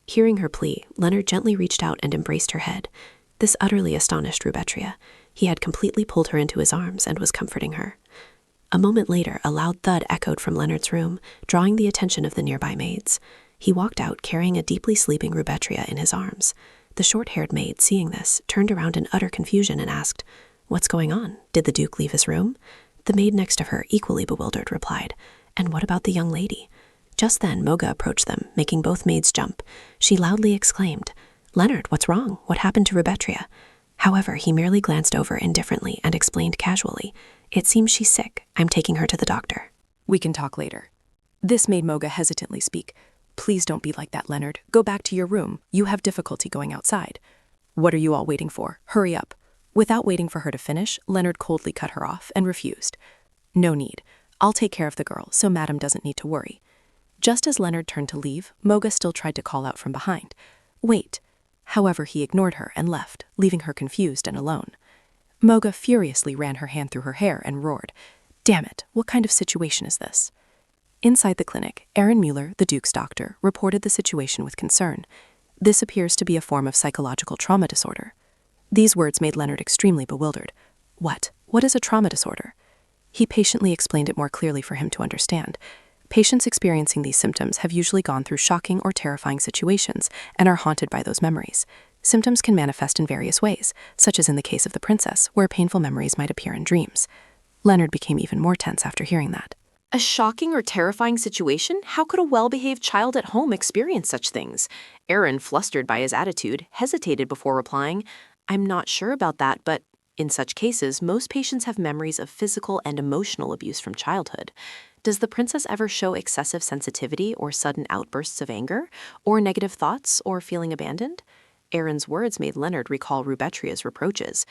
Hearing her plea, Leonard gently reached out and embraced her head. This utterly astonished Rubetria. He had completely pulled her into his arms and was comforting her. A moment later, a loud thud echoed from Leonard's room, drawing the attention of the nearby maids. He walked out, carrying a deeply sleeping Rubetria in his arms. The short-haired maid, seeing this, turned around in utter confusion and asked, "What's going on? Did the Duke leave his room?" The maid next to her, equally bewildered, replied, "And what about the young lady?" Just then, Moga approached them, making both maids jump. She loudly exclaimed, "Leonard, what's wrong? What happened to Rubetria?" However, he merely glanced over indifferently and explained casually, "It seems she's sick. I'm taking her to the doctor." "We can talk later." This made Moga hesitantly speak. "Please don't be like that, Leonard. Go back to your room. You have difficulty going outside." "What are you all waiting for? Hurry up." Without waiting for her to finish, Leonard coldly cut her off and refused. "No need. I'll take care of the girl, so Madam doesn't need to worry." Just as Leonard turned to leave, Moga still tried to call out from behind, "Wait." However, he ignored her and left, leaving her confused and alone. Moga furiously ran her hand through her hair and roared, "Damn it, what kind of situation is this?" Inside the clinic, Aaron Mueller, the Duke's doctor, reported the situation with concern. "This appears to be a form of psychological trauma disorder." These words made Leonard extremely bewildered. What? What is a trauma disorder? He patiently explained it more clearly for him to understand. Patients experiencing these symptoms have usually gone through shocking or terrifying situations and are haunted by those memories. Symptoms can manifest in various ways, such as in the case of the princess, where painful memories might appear in dreams. Leonard became even more tense after hearing that. A shocking or terrifying situation? How could a well-behaved child at home experience such things? Aaron, flustered by his attitude, hesitated before replying, "I'm not sure about that, but in such cases, most patients have memories of physical and emotional abuse from childhood. Does the princess ever show excessive sensitivity or sudden outbursts of anger, or negative thoughts, or feeling abandoned?" Aaron's words made Leonard recall Rubetria's reproaches.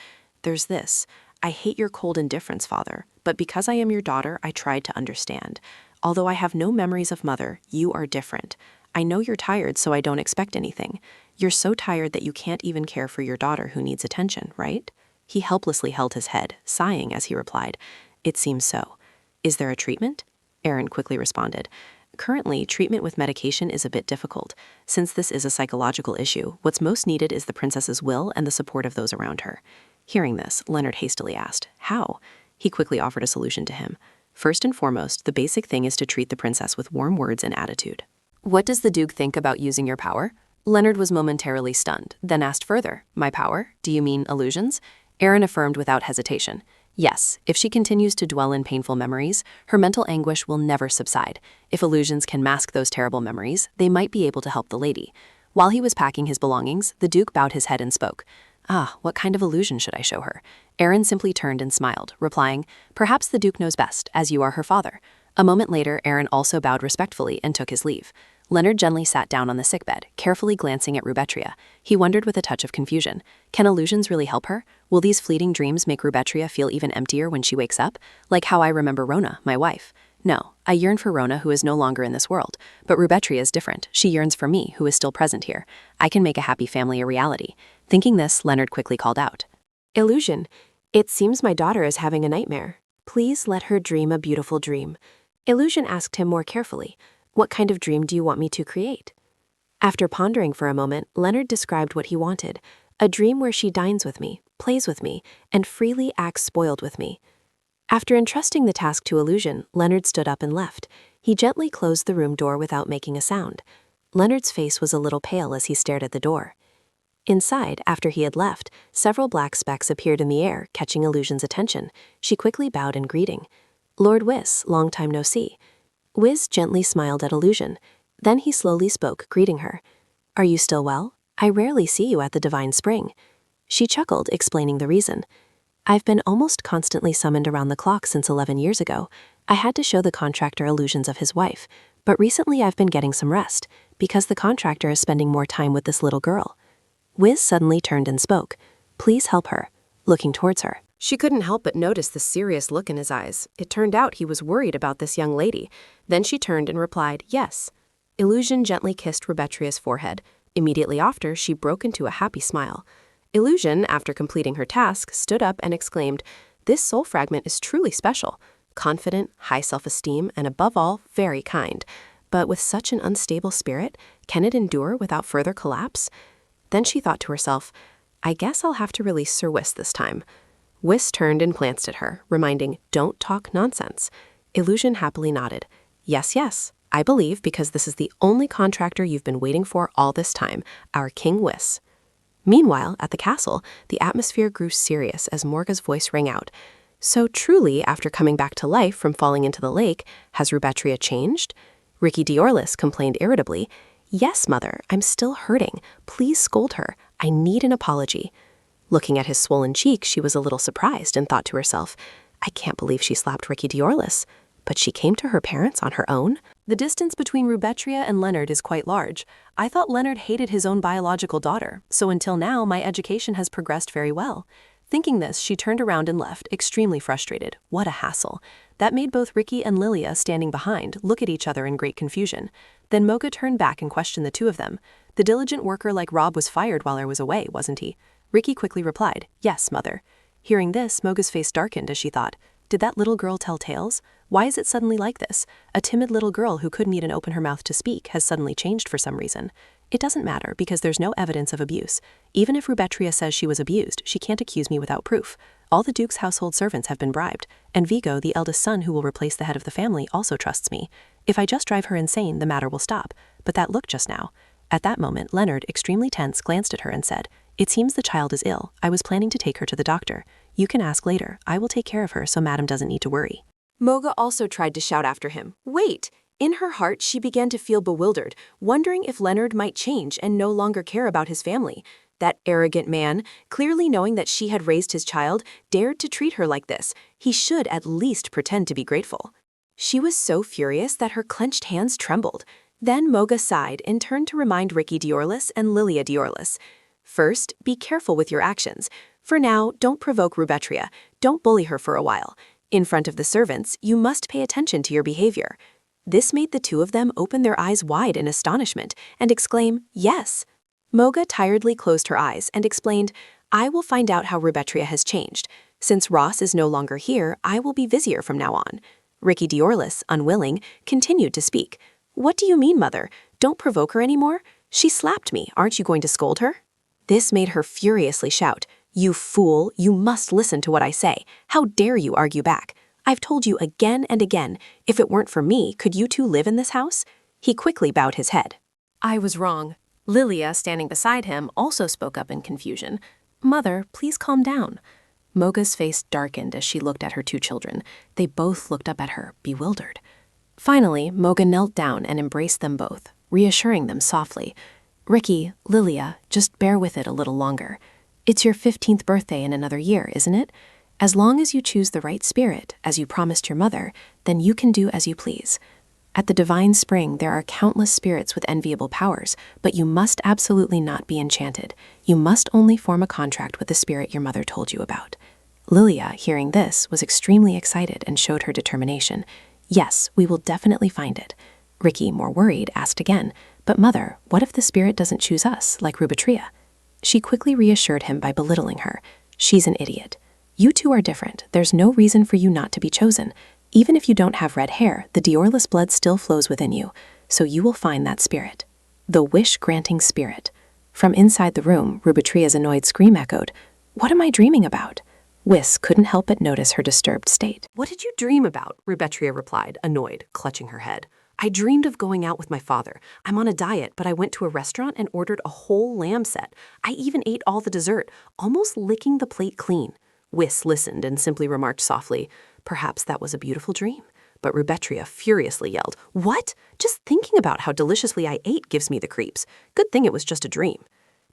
"There's this. I hate your cold indifference, father, but because I am your daughter, I tried to understand. Although I have no memories of mother, you are different. I know you're tired, so I don't expect anything. You're so tired that you can't even care for your daughter who needs attention, right?" He helplessly held his head, sighing as he replied, "It seems so. Is there a treatment?" Aaron quickly responded, "Currently, treatment with medication is a bit difficult. Since this is a psychological issue, what's most needed is the princess's will and the support of those around her." Hearing this, Leonard hastily asked, "How?" He quickly offered a solution to him. "First and foremost, the basic thing is to treat the princess with warm words and attitude." "What does the Duke think about using your power?" Leonard was momentarily stunned, then asked further, "My power? Do you mean illusions?" Aaron affirmed without hesitation, "Yes, if she continues to dwell in painful memories, her mental anguish will never subside. If illusions can mask those terrible memories, they might be able to help the lady." While he was packing his belongings, the Duke bowed his head and spoke. "Ah, what kind of illusion should I show her?" Aaron simply turned and smiled, replying, "Perhaps the Duke knows best, as you are her father." A moment later, Aaron also bowed respectfully and took his leave. Leonard gently sat down on the sickbed, carefully glancing at Rubetria. He wondered with a touch of confusion, can illusions really help her? Will these fleeting dreams make Rubetria feel even emptier when she wakes up? Like how I remember Rona, my wife. No, I yearn for Rona, who is no longer in this world. But Rubetria is different. She yearns for me, who is still present here. I can make a happy family a reality. Thinking this, Leonard quickly called out, "Illusion, it seems my daughter is having a nightmare. Please let her dream a beautiful dream." Illusion asked him more carefully, "What kind of dream do you want me to create?" After pondering for a moment, Leonard described what he wanted, a dream where she dines with me, plays with me, and freely acts spoiled with me. After entrusting the task to Illusion, Leonard stood up and left. He gently closed the room door without making a sound. Leonard's face was a little pale as he stared at the door. Inside, after he had left, several black specks appeared in the air, catching Illusion's attention. She quickly bowed in greeting. "Lord Whis, long time no see." Whis gently smiled at Illusion. Then he slowly spoke, greeting her. "Are you still well? I rarely see you at the Divine Spring." She chuckled, explaining the reason. "I've been almost constantly summoned around the clock since 11 years ago. I had to show the contractor illusions of his wife, but recently I've been getting some rest, because the contractor is spending more time with this little girl." Whis suddenly turned and spoke. "Please help her," looking towards her. She couldn't help but notice the serious look in his eyes. It turned out he was worried about this young lady. Then she turned and replied, "Yes." Illusion gently kissed Rubetria's forehead. Immediately after, she broke into a happy smile. Illusion, after completing her task, stood up and exclaimed, "This soul fragment is truly special. Confident, high self-esteem, and above all, very kind. But with such an unstable spirit, can it endure without further collapse?" Then she thought to herself, "I guess I'll have to release Sir Whis this time." Whis turned and glanced at her, reminding, "Don't talk nonsense." Illusion happily nodded. "Yes, yes, I believe, because this is the only contractor you've been waiting for all this time, our King Whis." Meanwhile, at the castle, the atmosphere grew serious as Morga's voice rang out. "So truly, after coming back to life from falling into the lake, has Rubetria changed?" Ricky Diorlis complained irritably, "Yes, mother, I'm still hurting. Please scold her. I need an apology." Looking at his swollen cheek, she was a little surprised and thought to herself, "I can't believe she slapped Ricky Diorlis. But she came to her parents on her own?" The distance between Rubetria and Leonard is quite large. I thought Leonard hated his own biological daughter, so until now my education has progressed very well. Thinking this, she turned around and left, extremely frustrated. What a hassle. That made both Ricky and Lilia, standing behind, look at each other in great confusion. Then Moga turned back and questioned the two of them. The diligent worker like Rob was fired while I was away, wasn't he? Ricky quickly replied, "Yes, mother." Hearing this, Moga's face darkened as she thought, did that little girl tell tales? Why is it suddenly like this? A timid little girl who couldn't even open her mouth to speak has suddenly changed for some reason. It doesn't matter because there's no evidence of abuse. Even if Rubetria says she was abused, she can't accuse me without proof. All the Duke's household servants have been bribed, and Vigo, the eldest son who will replace the head of the family, also trusts me. If I just drive her insane, the matter will stop. But that look just now. At that moment, Leonard, extremely tense, glanced at her and said, "It seems the child is ill. I was planning to take her to the doctor. You can ask later. I will take care of her so Madam doesn't need to worry." Moga also tried to shout after him, "Wait!" In her heart, she began to feel bewildered, wondering if Leonard might change and no longer care about his family. That arrogant man, clearly knowing that she had raised his child, dared to treat her like this. He should at least pretend to be grateful. She was so furious that her clenched hands trembled. Then Moga sighed and turned to remind Ricky Diorlis and Lilia Diorlis. First, be careful with your actions. For now, don't provoke Rubetria. Don't bully her for a while. In front of the servants, you must pay attention to your behavior. This made the two of them open their eyes wide in astonishment and exclaim, "Yes." Moga tiredly closed her eyes and explained, "I will find out how Rubetria has changed. Since Ross is no longer here, I will be Vizier from now on." Ricky Diorlis, unwilling, continued to speak. "What do you mean, Mother? Don't provoke her anymore? She slapped me. Aren't you going to scold her?" This made her furiously shout, "You fool, you must listen to what I say. How dare you argue back? I've told you again and again, if it weren't for me, could you two live in this house?" He quickly bowed his head. I was wrong. Lilia, standing beside him, also spoke up in confusion. Mother, please calm down. Moga's face darkened as she looked at her two children. They both looked up at her, bewildered. Finally, Moga knelt down and embraced them both, reassuring them softly. Ricky, Lilia, just bear with it a little longer. It's your 15th birthday in another year, isn't it? As long as you choose the right spirit, as you promised your mother, then you can do as you please. At the Divine Spring, there are countless spirits with enviable powers, but you must absolutely not be enchanted. You must only form a contract with the spirit your mother told you about. Lilia, hearing this, was extremely excited and showed her determination. Yes, we will definitely find it. Ricky, more worried, asked again, "But Mother, what if the spirit doesn't choose us, like Rubetria?" She quickly reassured him by belittling her. "She's an idiot. You two are different. There's no reason for you not to be chosen. Even if you don't have red hair, the Diorlis blood still flows within you, so you will find that spirit. The wish-granting spirit." From inside the room, Rubetria's annoyed scream echoed, "What am I dreaming about?" Wiss couldn't help but notice her disturbed state. "What did you dream about?" Rubetria replied, annoyed, clutching her head. "I dreamed of going out with my father. I'm on a diet, but I went to a restaurant and ordered a whole lamb set. I even ate all the dessert, almost licking the plate clean." Wiss listened and simply remarked softly, "Perhaps that was a beautiful dream." But Rubetria furiously yelled, "What? Just thinking about how deliciously I ate gives me the creeps. Good thing it was just a dream."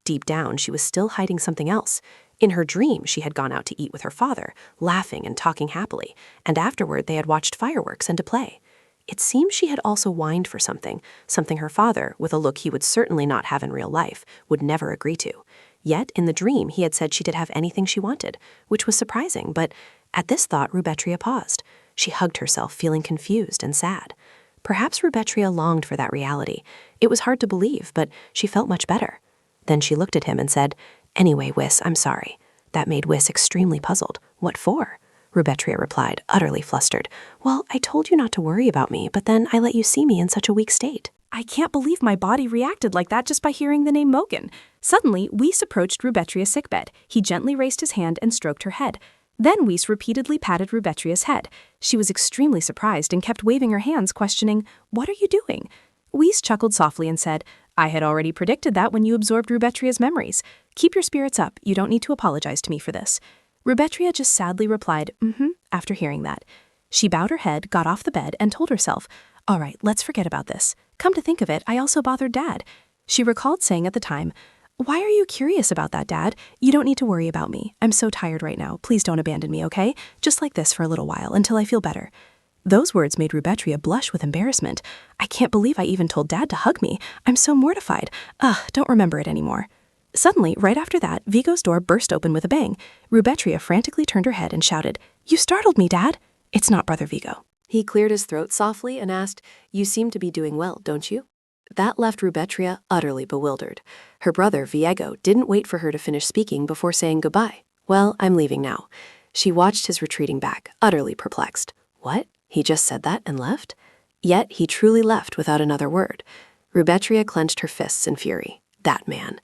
Deep down, she was still hiding something else. In her dream, she had gone out to eat with her father, laughing and talking happily, and afterward they had watched fireworks and to play. It seemed she had also whined for something her father, with a look he would certainly not have in real life, would never agree to. Yet, in the dream, he had said she could have anything she wanted, which was surprising, but at this thought, Rubetria paused. She hugged herself, feeling confused and sad. Perhaps Rubetria longed for that reality. It was hard to believe, but she felt much better. Then she looked at him and said, "Anyway, Wiss, I'm sorry." That made Wiss extremely puzzled. "What for?" Rubetria replied, utterly flustered. "Well, I told you not to worry about me, but then I let you see me in such a weak state." I can't believe my body reacted like that just by hearing the name Mogan. Suddenly, Weiss approached Rubetria's sickbed. He gently raised his hand and stroked her head. Then Weiss repeatedly patted Rubetria's head. She was extremely surprised and kept waving her hands, questioning, "What are you doing?" Weiss chuckled softly and said, "I had already predicted that when you absorbed Rubetria's memories. Keep your spirits up. You don't need to apologize to me for this." Rubetria just sadly replied, after hearing that. She bowed her head, got off the bed, and told herself, "All right, let's forget about this. Come to think of it, I also bothered Dad." She recalled saying at the time, "Why are you curious about that, Dad? You don't need to worry about me. I'm so tired right now. Please don't abandon me, okay? Just like this for a little while, until I feel better." Those words made Rubetria blush with embarrassment. "I can't believe I even told Dad to hug me. I'm so mortified. Don't remember it anymore." Suddenly, right after that, Vigo's door burst open with a bang. Rubetria frantically turned her head and shouted, "You startled me, Dad." "It's not Brother Vigo." He cleared his throat softly and asked, "You seem to be doing well, don't you?" That left Rubetria utterly bewildered. Her brother, Viego, didn't wait for her to finish speaking before saying goodbye. "Well, I'm leaving now." She watched his retreating back, utterly perplexed. What? He just said that and left? Yet he truly left without another word. Rubetria clenched her fists in fury. That man.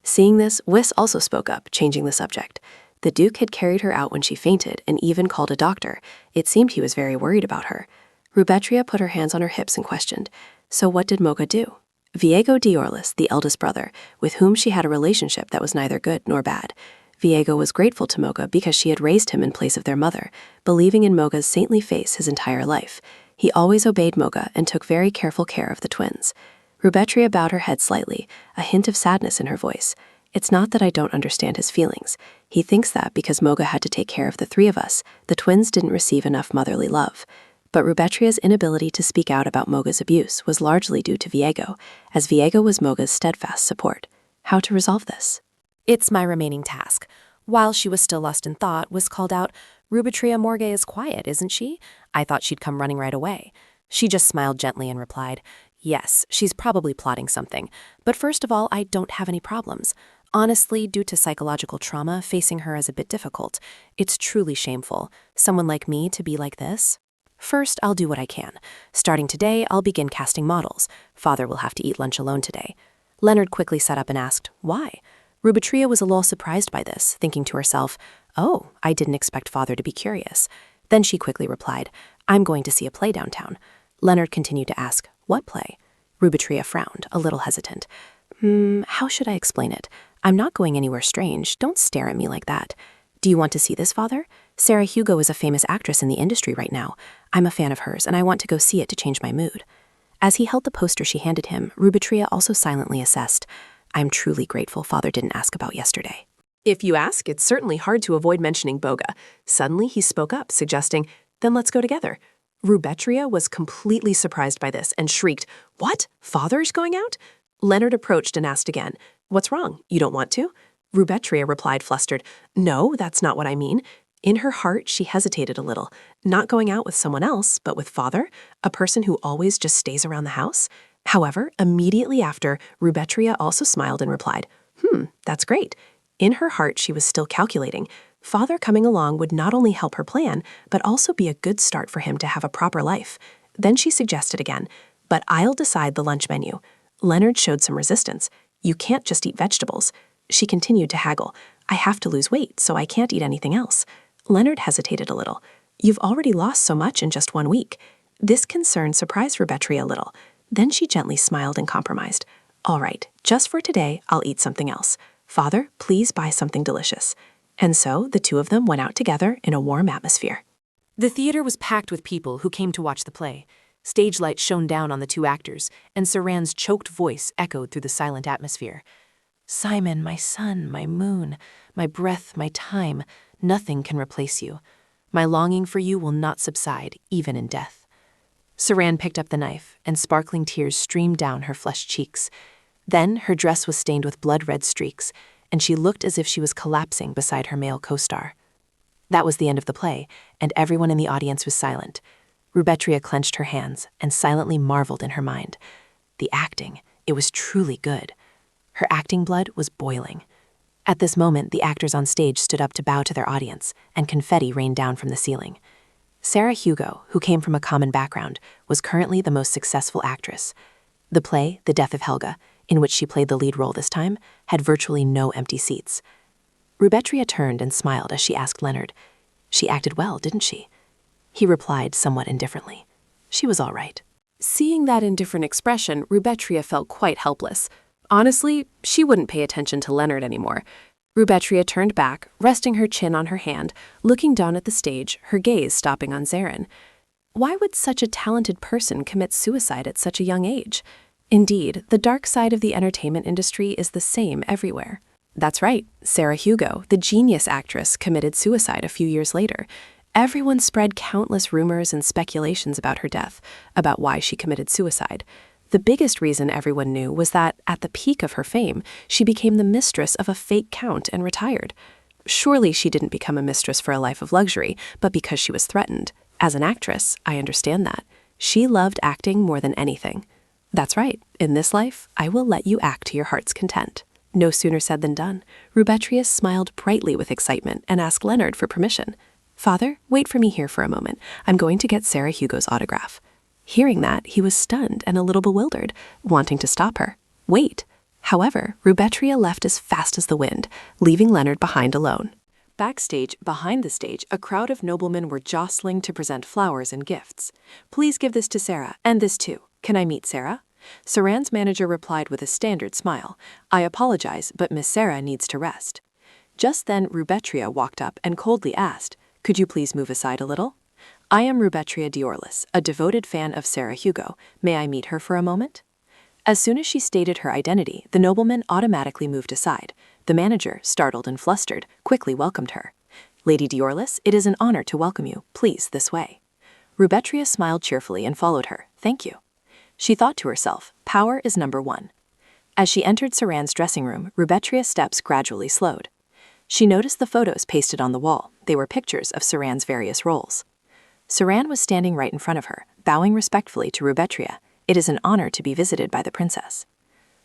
Seeing this, Wiss also spoke up, changing the subject. The Duke had carried her out when she fainted and even called a doctor. It seemed he was very worried about her. Rubetria put her hands on her hips and questioned, "So what did Moga do?" Viego Diorlis, the eldest brother, with whom she had a relationship that was neither good nor bad. Viego was grateful to Moga because she had raised him in place of their mother, believing in Moga's saintly face his entire life. He always obeyed Moga and took very careful care of the twins. Rubetria bowed her head slightly, a hint of sadness in her voice. It's not that I don't understand his feelings. He thinks that because Moga had to take care of the three of us, the twins didn't receive enough motherly love. But Rubetria's inability to speak out about Moga's abuse was largely due to Viego, as Viego was Moga's steadfast support. How to resolve this? It's my remaining task. While she was still lost in thought, was called out, "Rubetria Morgue is quiet, isn't she?" I thought she'd come running right away. She just smiled gently and replied, "Yes, she's probably plotting something. But first of all, I don't have any problems. Honestly, due to psychological trauma, facing her is a bit difficult. It's truly shameful. Someone like me to be like this? First, I'll do what I can. Starting today, I'll begin casting models. Father will have to eat lunch alone today." Leonard quickly sat up and asked, "Why?" Rubetria was a little surprised by this, thinking to herself, "Oh, I didn't expect Father to be curious." Then she quickly replied, "I'm going to see a play downtown." Leonard continued to ask, "What play?" Rubetria frowned, a little hesitant. How should I explain it? I'm not going anywhere strange. Don't stare at me like that. Do you want to see this, Father? Sarah Hugo is a famous actress in the industry right now. I'm a fan of hers, and I want to go see it to change my mood." As he held the poster she handed him, Rubetria also silently assessed, "I'm truly grateful Father didn't ask about yesterday." If you ask, it's certainly hard to avoid mentioning Boga. Suddenly, he spoke up, suggesting, "Then let's go together." Rubetria was completely surprised by this and shrieked, "What? Father's going out?" Leonard approached and asked again, "What's wrong? You don't want to?" Rubetria replied flustered, "No, that's not what I mean." In her heart, she hesitated a little, not going out with someone else, but with Father, a person who always just stays around the house. However, immediately after, Rubetria also smiled and replied, "That's great." In her heart, she was still calculating. Father coming along would not only help her plan, but also be a good start for him to have a proper life. Then she suggested again, "But I'll decide the lunch menu." Leonard showed some resistance. "You can't just eat vegetables." She continued to haggle. "I have to lose weight, so I can't eat anything else." Leonard hesitated a little. "You've already lost so much in just 1 week." This concern surprised Rubetria a little. Then she gently smiled and compromised. "All right, just for today, I'll eat something else. Father, please buy something delicious." And so the two of them went out together in a warm atmosphere. The theater was packed with people who came to watch the play. Stage lights shone down on the two actors, and Saran's choked voice echoed through the silent atmosphere. "Simon, my sun, my moon, my breath, my time, nothing can replace you. My longing for you will not subside, even in death." Saran picked up the knife, and sparkling tears streamed down her flushed cheeks. Then her dress was stained with blood-red streaks, and she looked as if she was collapsing beside her male co-star. That was the end of the play, and everyone in the audience was silent. Rubetria clenched her hands and silently marveled in her mind. The acting, it was truly good. Her acting blood was boiling. At this moment, the actors on stage stood up to bow to their audience, and confetti rained down from the ceiling. Sarah Hugo, who came from a common background, was currently the most successful actress. The play, The Death of Helga, in which she played the lead role this time, had virtually no empty seats. Rubetria turned and smiled as she asked Leonard, "She acted well, didn't she?" He replied somewhat indifferently, "She was all right." Seeing that indifferent expression, Rubetria felt quite helpless. Honestly, she wouldn't pay attention to Leonard anymore. Rubetria turned back, resting her chin on her hand, looking down at the stage, her gaze stopping on Zarin. Why would such a talented person commit suicide at such a young age? Indeed, the dark side of the entertainment industry is the same everywhere. That's right, Sarah Hugo, the genius actress, committed suicide a few years later. Everyone spread countless rumors and speculations about her death, about why she committed suicide. The biggest reason everyone knew was that, at the peak of her fame, she became the mistress of a fake count and retired. Surely she didn't become a mistress for a life of luxury, but because she was threatened. As an actress, I understand that. She loved acting more than anything. That's right, in this life, I will let you act to your heart's content. No sooner said than done. Rubetria smiled brightly with excitement and asked Leonard for permission. "Father, wait for me here for a moment. I'm going to get Sarah Hugo's autograph." Hearing that, he was stunned and a little bewildered, wanting to stop her. Wait. However, Rubetria left as fast as the wind, leaving Leonard behind alone. Backstage, behind the stage, a crowd of noblemen were jostling to present flowers and gifts. "Please give this to Sarah, and this too. Can I meet Sarah?" Saran's manager replied with a standard smile. I apologize, but Miss Sarah needs to rest. Just then, Rubetria walked up and coldly asked, Could you please move aside a little? I am Rubetria Diorlis, a devoted fan of Sarah Hugo. May I meet her for a moment? As soon as she stated her identity, the nobleman automatically moved aside. The manager, startled and flustered, quickly welcomed her. Lady Diorlis, it is an honor to welcome you. Please, this way. Rubetria smiled cheerfully and followed her. Thank you. She thought to herself, power is number one. As she entered Saran's dressing room, Rubetria's steps gradually slowed. She noticed the photos pasted on the wall. They were pictures of Saran's various roles. Saran was standing right in front of her, bowing respectfully to Rubetria. It is an honor to be visited by the princess.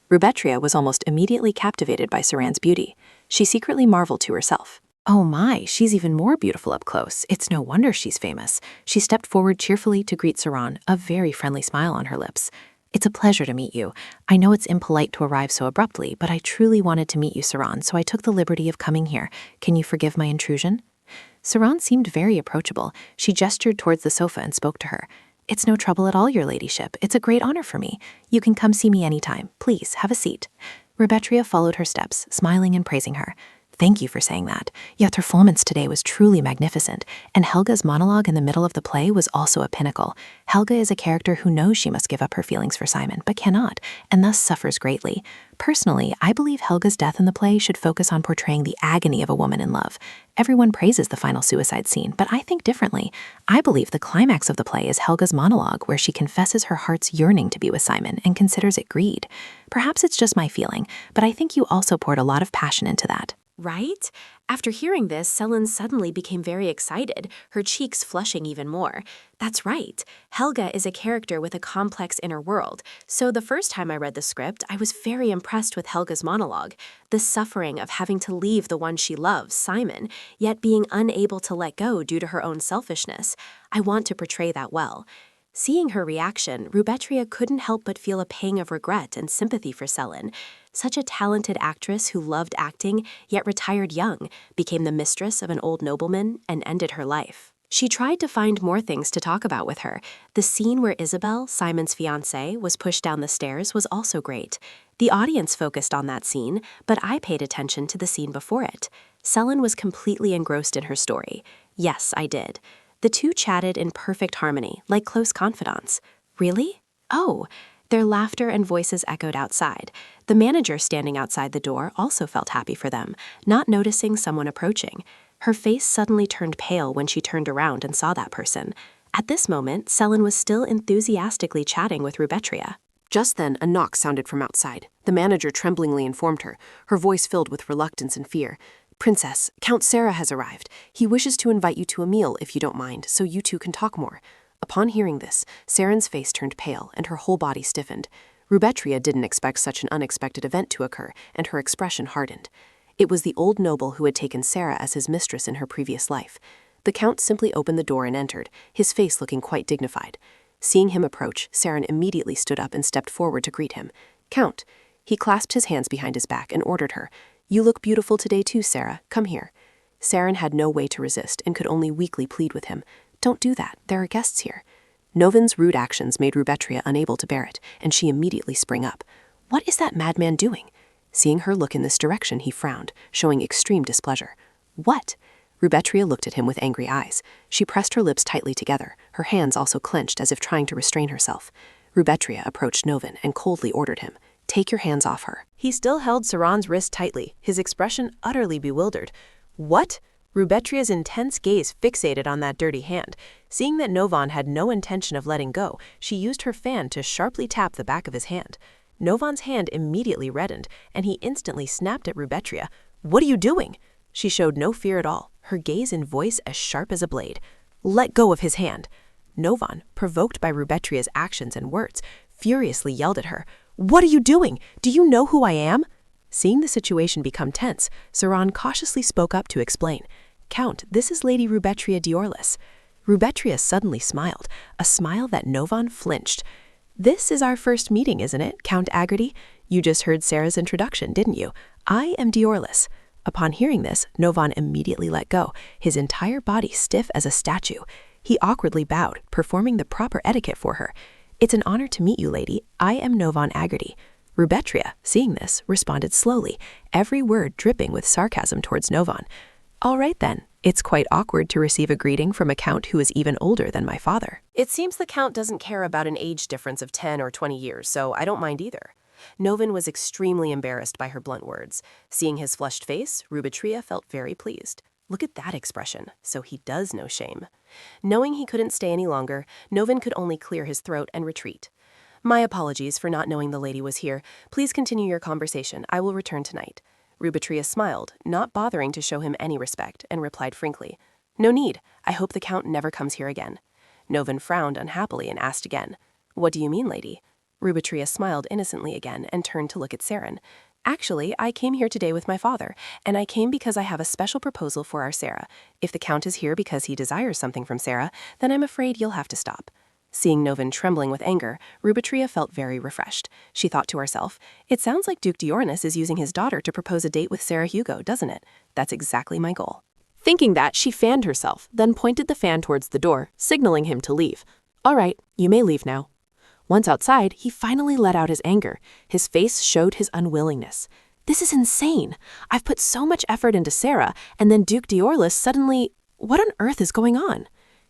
Rubetria was almost immediately captivated by Saran's beauty. She secretly marveled to herself. Oh my, she's even more beautiful up close. It's no wonder she's famous. She stepped forward cheerfully to greet Saran, a very friendly smile on her lips. It's a pleasure to meet you. I know it's impolite to arrive so abruptly, but I truly wanted to meet you, Saran, so I took the liberty of coming here. Can you forgive my intrusion? Saran seemed very approachable. She gestured towards the sofa and spoke to her. It's no trouble at all, your ladyship. It's a great honor for me. You can come see me anytime. Please, have a seat. Rubetria followed her steps, smiling and praising her. Thank you for saying that. Your performance today was truly magnificent, and Helga's monologue in the middle of the play was also a pinnacle. Helga is a character who knows she must give up her feelings for Simon, but cannot, and thus suffers greatly. Personally, I believe Helga's death in the play should focus on portraying the agony of a woman in love. Everyone praises the final suicide scene, but I think differently. I believe the climax of the play is Helga's monologue, where she confesses her heart's yearning to be with Simon and considers it greed. Perhaps it's just my feeling, but I think you also poured a lot of passion into that. Right? After hearing this, Selin suddenly became very excited, her cheeks flushing even more. That's right. Helga is a character with a complex inner world, so the first time I read the script, I was very impressed with Helga's monologue, the suffering of having to leave the one she loves, Simon, yet being unable to let go due to her own selfishness. I want to portray that well. Seeing her reaction, Rubetria couldn't help but feel a pang of regret and sympathy for Selin. Such a talented actress who loved acting, yet retired young, became the mistress of an old nobleman, and ended her life. She tried to find more things to talk about with her. The scene where Isabel, Simon's fiancée, was pushed down the stairs was also great. The audience focused on that scene, but I paid attention to the scene before it. Selin was completely engrossed in her story. Yes, I did. The two chatted in perfect harmony, like close confidants. Really? Oh. Their laughter and voices echoed outside. The manager standing outside the door also felt happy for them, not noticing someone approaching. Her face suddenly turned pale when she turned around and saw that person. At this moment, Selin was still enthusiastically chatting with Rubetria. Just then, a knock sounded from outside. The manager tremblingly informed her, her voice filled with reluctance and fear. Princess, Count Sarah has arrived. He wishes to invite you to a meal, if you don't mind, so you two can talk more. Upon hearing this, Saren's face turned pale and her whole body stiffened. Rubetria didn't expect such an unexpected event to occur, and her expression hardened. It was the old noble who had taken Sarah as his mistress in her previous life. The count simply opened the door and entered, his face looking quite dignified. Seeing him approach, Saren immediately stood up and stepped forward to greet him. Count. He clasped his hands behind his back and ordered her. You look beautiful today too, Sarah. Come here. Saren had no way to resist and could only weakly plead with him. Don't do that. There are guests here. Novin's rude actions made Rubetria unable to bear it, and she immediately sprang up. What is that madman doing? Seeing her look in this direction, he frowned, showing extreme displeasure. What? Rubetria looked at him with angry eyes. She pressed her lips tightly together, her hands also clenched as if trying to restrain herself. Rubetria approached Novin and coldly ordered him, Take your hands off her. He still held Saran's wrist tightly, his expression utterly bewildered. What? Rubetria's intense gaze fixated on that dirty hand. Seeing that Novan had no intention of letting go, she used her fan to sharply tap the back of his hand. Novan's hand immediately reddened, and he instantly snapped at Rubetria. What are you doing? She showed no fear at all, her gaze and voice as sharp as a blade. Let go of his hand. Novan, provoked by Rubetria's actions and words, furiously yelled at her. What are you doing? Do you know who I am? Seeing the situation become tense, Saran cautiously spoke up to explain. Count, this is Lady Rubetria Diorlis. Rubetria suddenly smiled, a smile that Novan flinched. This is our first meeting, isn't it, Count Agridy? You just heard Sarah's introduction, didn't you? I am Diorlis. Upon hearing this, Novan immediately let go, his entire body stiff as a statue. He awkwardly bowed, performing the proper etiquette for her. It's an honor to meet you, lady. I am Novan Aggerty. Rubetria, seeing this, responded slowly, every word dripping with sarcasm towards Novan. All right then, it's quite awkward to receive a greeting from a count who is even older than my father. It seems the count doesn't care about an age difference of 10 or 20 years, so I don't mind either. Novan was extremely embarrassed by her blunt words. Seeing his flushed face, Rubetria felt very pleased. Look at that expression, so he does know shame. Knowing he couldn't stay any longer, Novan could only clear his throat and retreat. My apologies for not knowing the lady was here. Please continue your conversation. I will return tonight. Rubetria smiled, not bothering to show him any respect, and replied frankly, No need. I hope the count never comes here again. Novan frowned unhappily and asked again, What do you mean, lady? Rubetria smiled innocently again and turned to look at Saren. Actually, I came here today with my father, and I came because I have a special proposal for our Sarah. If the count is here because he desires something from Sarah, then I'm afraid you'll have to stop. Seeing Novan trembling with anger, Rubetria felt very refreshed. She thought to herself, It sounds like Duke Diornis is using his daughter to propose a date with Sarah Hugo, doesn't it? That's exactly my goal. Thinking that, she fanned herself, then pointed the fan towards the door, signaling him to leave. All right, you may leave now. Once outside, he finally let out his anger. His face showed his unwillingness. This is insane. I've put so much effort into Sarah, and then Duke Diorlis suddenly... What on earth is going on?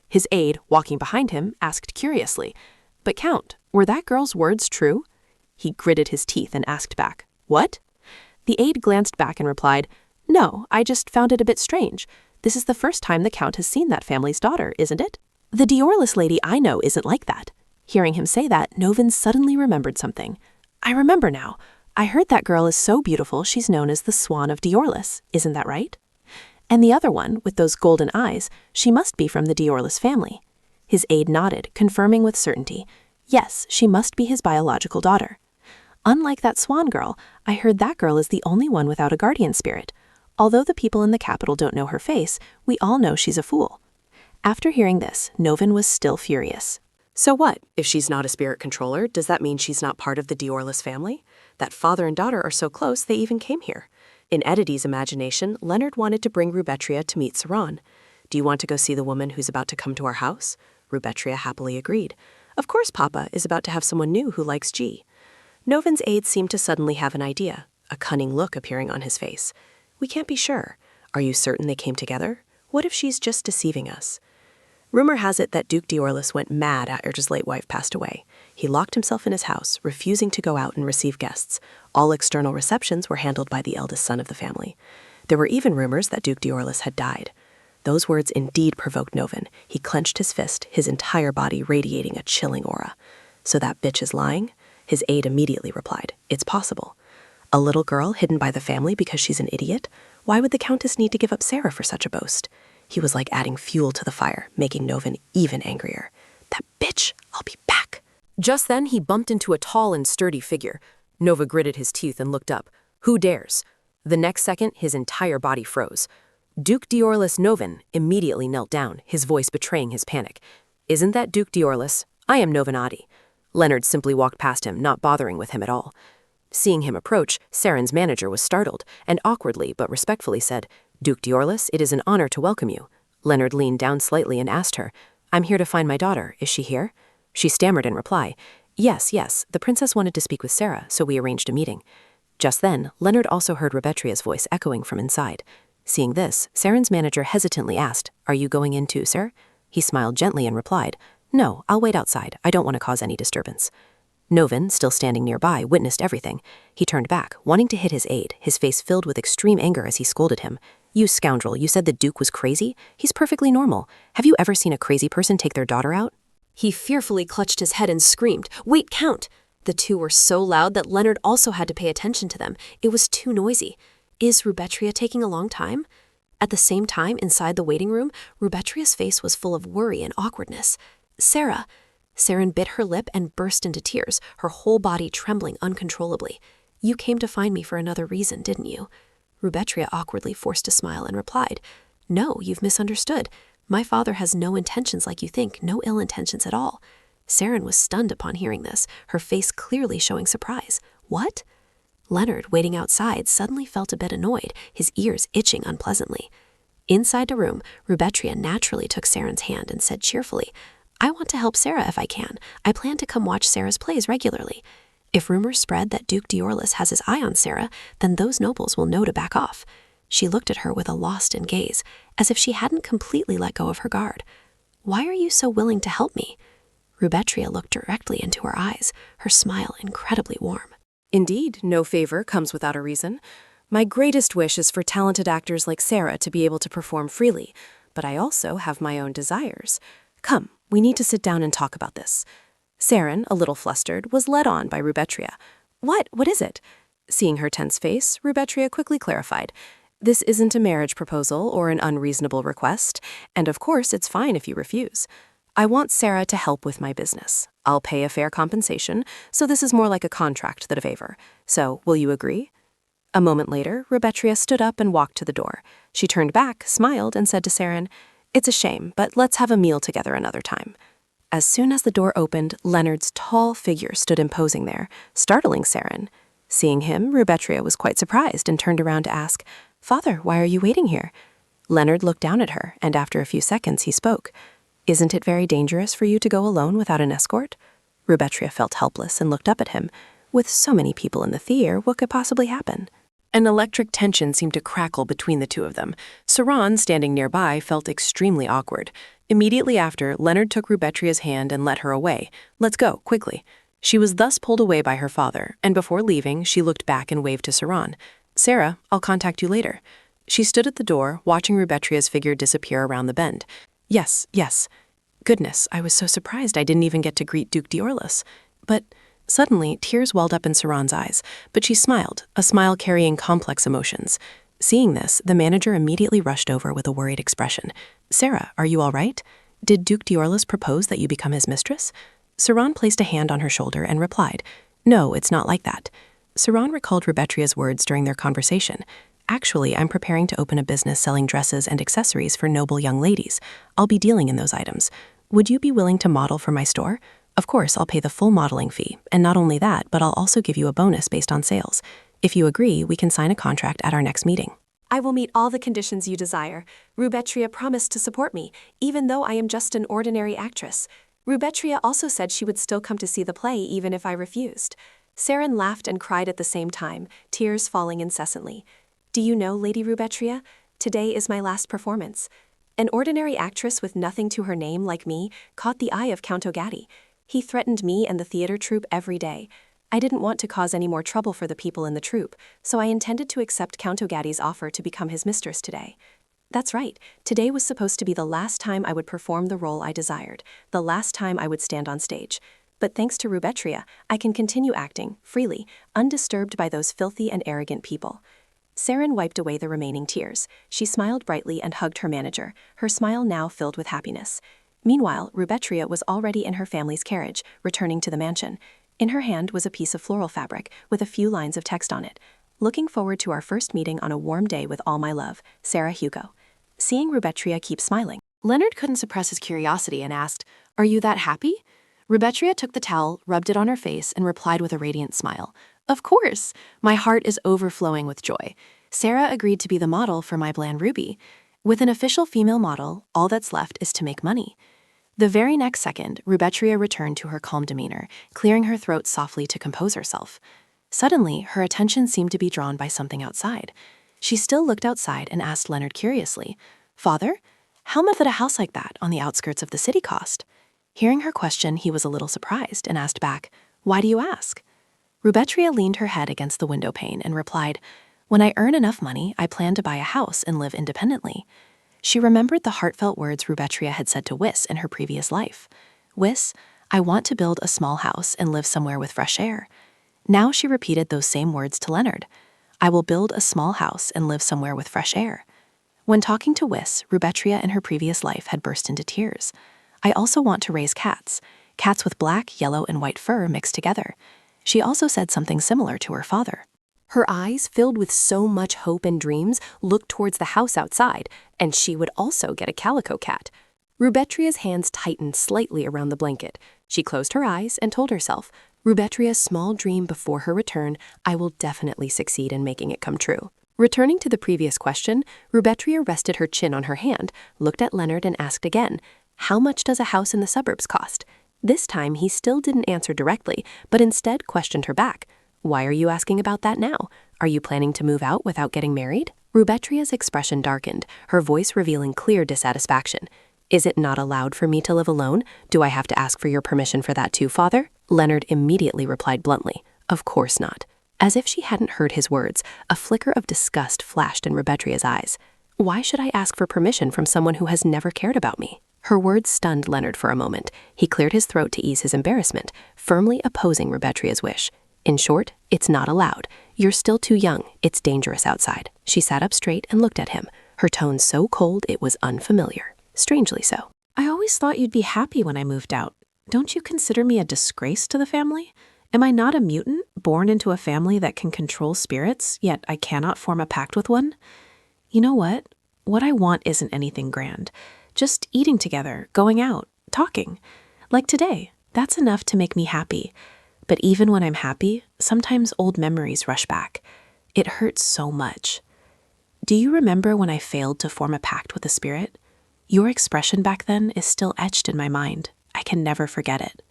His aide, walking behind him, asked curiously, But Count, were that girl's words true? He gritted his teeth and asked back, What? The aide glanced back and replied, No, I just found it a bit strange. This is the first time the Count has seen that family's daughter, isn't it? The Diorlis lady I know isn't like that. Hearing him say that, Novan suddenly remembered something. I remember now. I heard that girl is so beautiful she's known as the Swan of Diorlis, isn't that right? And the other one, with those golden eyes, she must be from the Diorlis family. His aide nodded, confirming with certainty. Yes, she must be his biological daughter. Unlike that Swan girl, I heard that girl is the only one without a guardian spirit. Although the people in the capital don't know her face, we all know she's a fool. After hearing this, Novan was still furious. So what? If she's not a spirit controller, does that mean she's not part of the Diorlis family? That father and daughter are so close they even came here. In Edity's imagination, Leonard wanted to bring Rubetria to meet Saran. Do you want to go see the woman who's about to come to our house? Rubetria happily agreed. Of course Papa is about to have someone new who likes G. Novan's aide seemed to suddenly have an idea, a cunning look appearing on his face. We can't be sure. Are you certain they came together? What if she's just deceiving us? Rumor has it that Duke Diorlis went mad after his late wife passed away. He locked himself in his house, refusing to go out and receive guests. All external receptions were handled by the eldest son of the family. There were even rumors that Duke Diorlis had died. Those words indeed provoked Novan. He clenched his fist, his entire body radiating a chilling aura. So that bitch is lying? His aide immediately replied, It's possible. A little girl hidden by the family because she's an idiot? Why would the Countess need to give up Sarah for such a boast? He was like adding fuel to the fire, making Novan even angrier. That bitch, I'll be back. Just then, he bumped into a tall and sturdy figure. Nova gritted his teeth and looked up. Who dares? The next second, his entire body froze. Duke Diorlis Novan immediately knelt down, his voice betraying his panic. Isn't that Duke Diorlis? I am Novanadi. Leonard simply walked past him, not bothering with him at all. Seeing him approach, Saren's manager was startled, and awkwardly but respectfully said, Duke Diorlis, it is an honor to welcome you. Leonard leaned down slightly and asked her, I'm here to find my daughter. Is she here? She stammered in reply, Yes, the princess wanted to speak with Sarah, so we arranged a meeting. Just then, Leonard also heard Rubetria's voice echoing from inside. Seeing this, Saren's manager hesitantly asked, Are you going in too, sir? He smiled gently and replied, No, I'll wait outside. I don't want to cause any disturbance. Novan, still standing nearby, witnessed everything. He turned back, wanting to hit his aide, his face filled with extreme anger as he scolded him. You scoundrel, you said the Duke was crazy? He's perfectly normal. Have you ever seen a crazy person take their daughter out? He fearfully clutched his head and screamed, Wait, Count! The two were so loud that Leonard also had to pay attention to them. It was too noisy. Is Rubetria taking a long time? At the same time, inside the waiting room, Rubetria's face was full of worry and awkwardness. Sarah! Saren bit her lip and burst into tears, her whole body trembling uncontrollably. You came to find me for another reason, didn't you? Rubetria awkwardly forced a smile and replied, No, you've misunderstood. My father has no intentions like you think, no ill intentions at all. Saren was stunned upon hearing this, her face clearly showing surprise. What? Leonard, waiting outside, suddenly felt a bit annoyed, his ears itching unpleasantly. Inside the room, Rubetria naturally took Saren's hand and said cheerfully, I want to help Sarah if I can. I plan to come watch Sarah's plays regularly. If rumors spread that Duke Diorlis has his eye on Sarah, then those nobles will know to back off. She looked at her with a lost-in gaze, as if she hadn't completely let go of her guard. Why are you so willing to help me? Rubetria looked directly into her eyes, her smile incredibly warm. Indeed, no favor comes without a reason. My greatest wish is for talented actors like Sarah to be able to perform freely, but I also have my own desires. Come, we need to sit down and talk about this. Saren, a little flustered, was led on by Rubetria. What is it? Seeing her tense face, Rubetria quickly clarified. This isn't a marriage proposal or an unreasonable request, and of course it's fine if you refuse. I want Sarah to help with my business. I'll pay a fair compensation, so this is more like a contract than a favor. So, will you agree? A moment later, Rubetria stood up and walked to the door. She turned back, smiled, and said to Saren, "It's a shame, but let's have a meal together another time." As soon as the door opened, Leonard's tall figure stood imposing there, startling Saren. Seeing him, Rubetria was quite surprised and turned around to ask, "Father, why are you waiting here?" Leonard looked down at her, and after a few seconds he spoke. "Isn't it very dangerous for you to go alone without an escort?" Rubetria felt helpless and looked up at him. With so many people in the theater, what could possibly happen? An electric tension seemed to crackle between the two of them. Saran, standing nearby, felt extremely awkward. Immediately after, Leonard took Rubetria's hand and led her away. "Let's go, quickly." She was thus pulled away by her father, and before leaving, she looked back and waved to Saran. "Sarah, I'll contact you later." She stood at the door, watching Rubetria's figure disappear around the bend. Yes. Goodness, I was so surprised I didn't even get to greet Duke Diorlis. But suddenly, tears welled up in Saran's eyes, but she smiled, a smile carrying complex emotions. Seeing this, the manager immediately rushed over with a worried expression. "Sarah, are you all right? Did Duke Diorlis propose that you become his mistress?" Saran placed a hand on her shoulder and replied, "No, it's not like that." Saran recalled Rubetria's words during their conversation. "Actually, I'm preparing to open a business selling dresses and accessories for noble young ladies. I'll be dealing in those items. Would you be willing to model for my store? Of course, I'll pay the full modeling fee, and not only that, but I'll also give you a bonus based on sales. If you agree, we can sign a contract at our next meeting." I will meet all the conditions you desire. Rubetria promised to support me, even though I am just an ordinary actress. Rubetria also said she would still come to see the play even if I refused. Saren laughed and cried at the same time, tears falling incessantly. Do you know, Lady Rubetria? Today is my last performance. An ordinary actress with nothing to her name like me caught the eye of Count Ogatti. He threatened me and the theater troupe every day. I didn't want to cause any more trouble for the people in the troupe, so I intended to accept Count Ogatti's offer to become his mistress today. That's right, today was supposed to be the last time I would perform the role I desired, the last time I would stand on stage. But thanks to Rubetria, I can continue acting, freely, undisturbed by those filthy and arrogant people. Saren wiped away the remaining tears. She smiled brightly and hugged her manager, her smile now filled with happiness. Meanwhile, Rubetria was already in her family's carriage, returning to the mansion. In her hand was a piece of floral fabric with a few lines of text on it. "Looking forward to our first meeting on a warm day with all my love, Sarah Hugo." Seeing Rubetria keep smiling, Leonard couldn't suppress his curiosity and asked, "Are you that happy?" Rubetria took the towel, rubbed it on her face, and replied with a radiant smile. "Of course! My heart is overflowing with joy. Sarah agreed to be the model for my Bland Ruby. With an official female model, all that's left is to make money." The very next second, Rubetria returned to her calm demeanor, clearing her throat softly to compose herself. Suddenly, her attention seemed to be drawn by something outside. She still looked outside and asked Leonard curiously, "Father, how much would a house like that on the outskirts of the city cost?" Hearing her question, he was a little surprised and asked back, "Why do you ask?" Rubetria leaned her head against the window pane and replied, "When I earn enough money, I plan to buy a house and live independently." She remembered the heartfelt words Rubetria had said to Wiss in her previous life. "Wiss, I want to build a small house and live somewhere with fresh air." Now she repeated those same words to Leonard. "I will build a small house and live somewhere with fresh air." When talking to Wiss, Rubetria in her previous life had burst into tears. "I also want to raise cats with black, yellow, and white fur mixed together." She also said something similar to her father. Her eyes, filled with so much hope and dreams, looked towards the house outside, and she would also get a calico cat. Rubetria's hands tightened slightly around the blanket. She closed her eyes and told herself, "Rubetria's small dream before her return, I will definitely succeed in making it come true." Returning to the previous question, Rubetria rested her chin on her hand, looked at Leonard and asked again, How much does a house in the suburbs cost? This time, he still didn't answer directly, but instead questioned her back. Why are you asking about that now? Are you planning to move out without getting married? Rubetria's expression darkened, her voice revealing clear dissatisfaction. Is it not allowed for me to live alone? Do I have to ask for your permission for that too, father? Leonard immediately replied bluntly, of course not. As if she hadn't heard his words, a flicker of disgust flashed in Rubetria's eyes. Why should I ask for permission from someone who has never cared about me? Her words stunned Leonard for a moment. He cleared his throat to ease his embarrassment, firmly opposing Rubetria's wish. In short, it's not allowed. You're still too young. It's dangerous outside. She sat up straight and looked at him, her tone so cold it was unfamiliar. Strangely so. I always thought you'd be happy when I moved out. Don't you consider me a disgrace to the family? Am I not a mutant, born into a family that can control spirits, yet I cannot form a pact with one? You know what? What I want isn't anything grand. Just eating together, going out, talking. Like today, that's enough to make me happy. But even when I'm happy, sometimes old memories rush back. It hurts so much. Do you remember when I failed to form a pact with a spirit? Your expression back then is still etched in my mind. I can never forget it.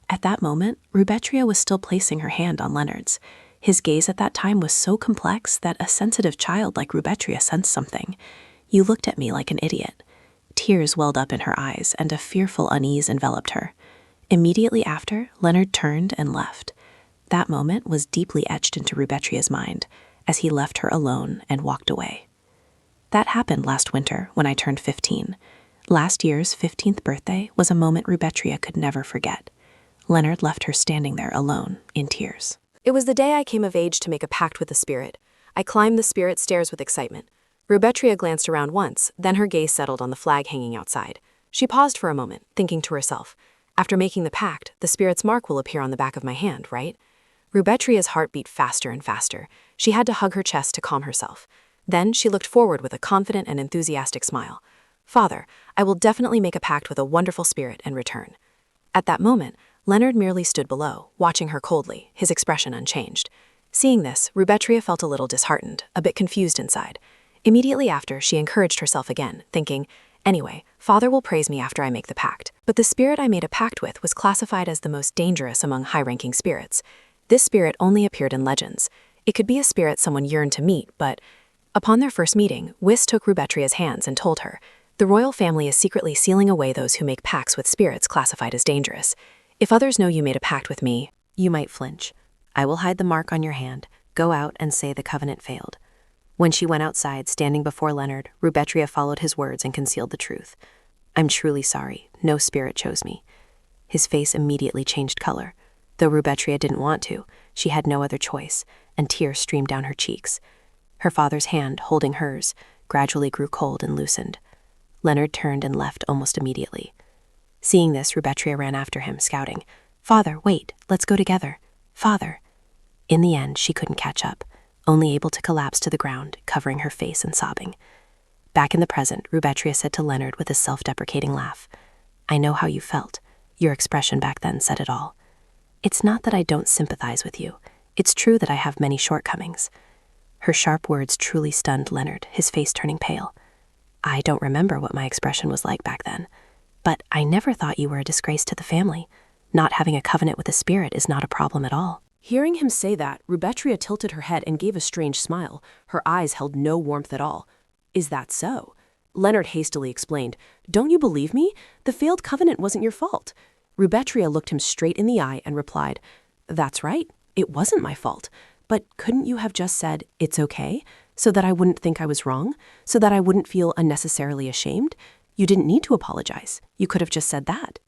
At that moment, Rubetria was still placing her hand on Leonard's. His gaze at that time was so complex that a sensitive child like Rubetria sensed something. You looked at me like an idiot. Tears welled up in her eyes, and a fearful unease enveloped her. Immediately after, Leonard turned and left. That moment was deeply etched into Rubetria's mind, as he left her alone and walked away. That happened last winter when I turned 15. Last year's 15th birthday was a moment Rubetria could never forget. Leonard left her standing there alone, in tears. It was the day I came of age to make a pact with the spirit. I climbed the spirit stairs with excitement. Rubetria glanced around once, then her gaze settled on the flag hanging outside. She paused for a moment, thinking to herself, after making the pact, the spirit's mark will appear on the back of my hand, right? Rubetria's heart beat faster and faster. She had to hug her chest to calm herself. Then she looked forward with a confident and enthusiastic smile. Father, I will definitely make a pact with a wonderful spirit and return. At that moment, Leonard merely stood below, watching her coldly, his expression unchanged. Seeing this, Rubetria felt a little disheartened, a bit confused inside. Immediately after, she encouraged herself again, thinking, anyway, Father will praise me after I make the pact. But the spirit I made a pact with was classified as the most dangerous among high-ranking spirits. This spirit only appeared in legends. It could be a spirit someone yearned to meet, but upon their first meeting, Whis took Rubetria's hands and told her, the royal family is secretly sealing away those who make pacts with spirits classified as dangerous. If others know you made a pact with me, you might flinch. I will hide the mark on your hand, go out and say the covenant failed. When she went outside, standing before Leonard, Rubetria followed his words and concealed the truth. I'm truly sorry, no spirit chose me. His face immediately changed color. Though Rubetria didn't want to, she had no other choice, and tears streamed down her cheeks. Her father's hand, holding hers, gradually grew cold and loosened. Leonard turned and left almost immediately. Seeing this, Rubetria ran after him, shouting, Father, wait, let's go together. Father. In the end, she couldn't catch up, only able to collapse to the ground, covering her face and sobbing. Back in the present, Rubetria said to Leonard with a self-deprecating laugh, I know how you felt. Your expression back then said it all. It's not that I don't sympathize with you. It's true that I have many shortcomings. Her sharp words truly stunned Leonard, his face turning pale. I don't remember what my expression was like back then, but I never thought you were a disgrace to the family. Not having a covenant with a spirit is not a problem at all. Hearing him say that, Rubetria tilted her head and gave a strange smile. Her eyes held no warmth at all. Is that so? Leonard hastily explained, Don't you believe me? The failed covenant wasn't your fault. Rubetria looked him straight in the eye and replied, That's right, it wasn't my fault. But couldn't you have just said, it's okay, so that I wouldn't think I was wrong, so that I wouldn't feel unnecessarily ashamed? You didn't need to apologize. You could have just said that.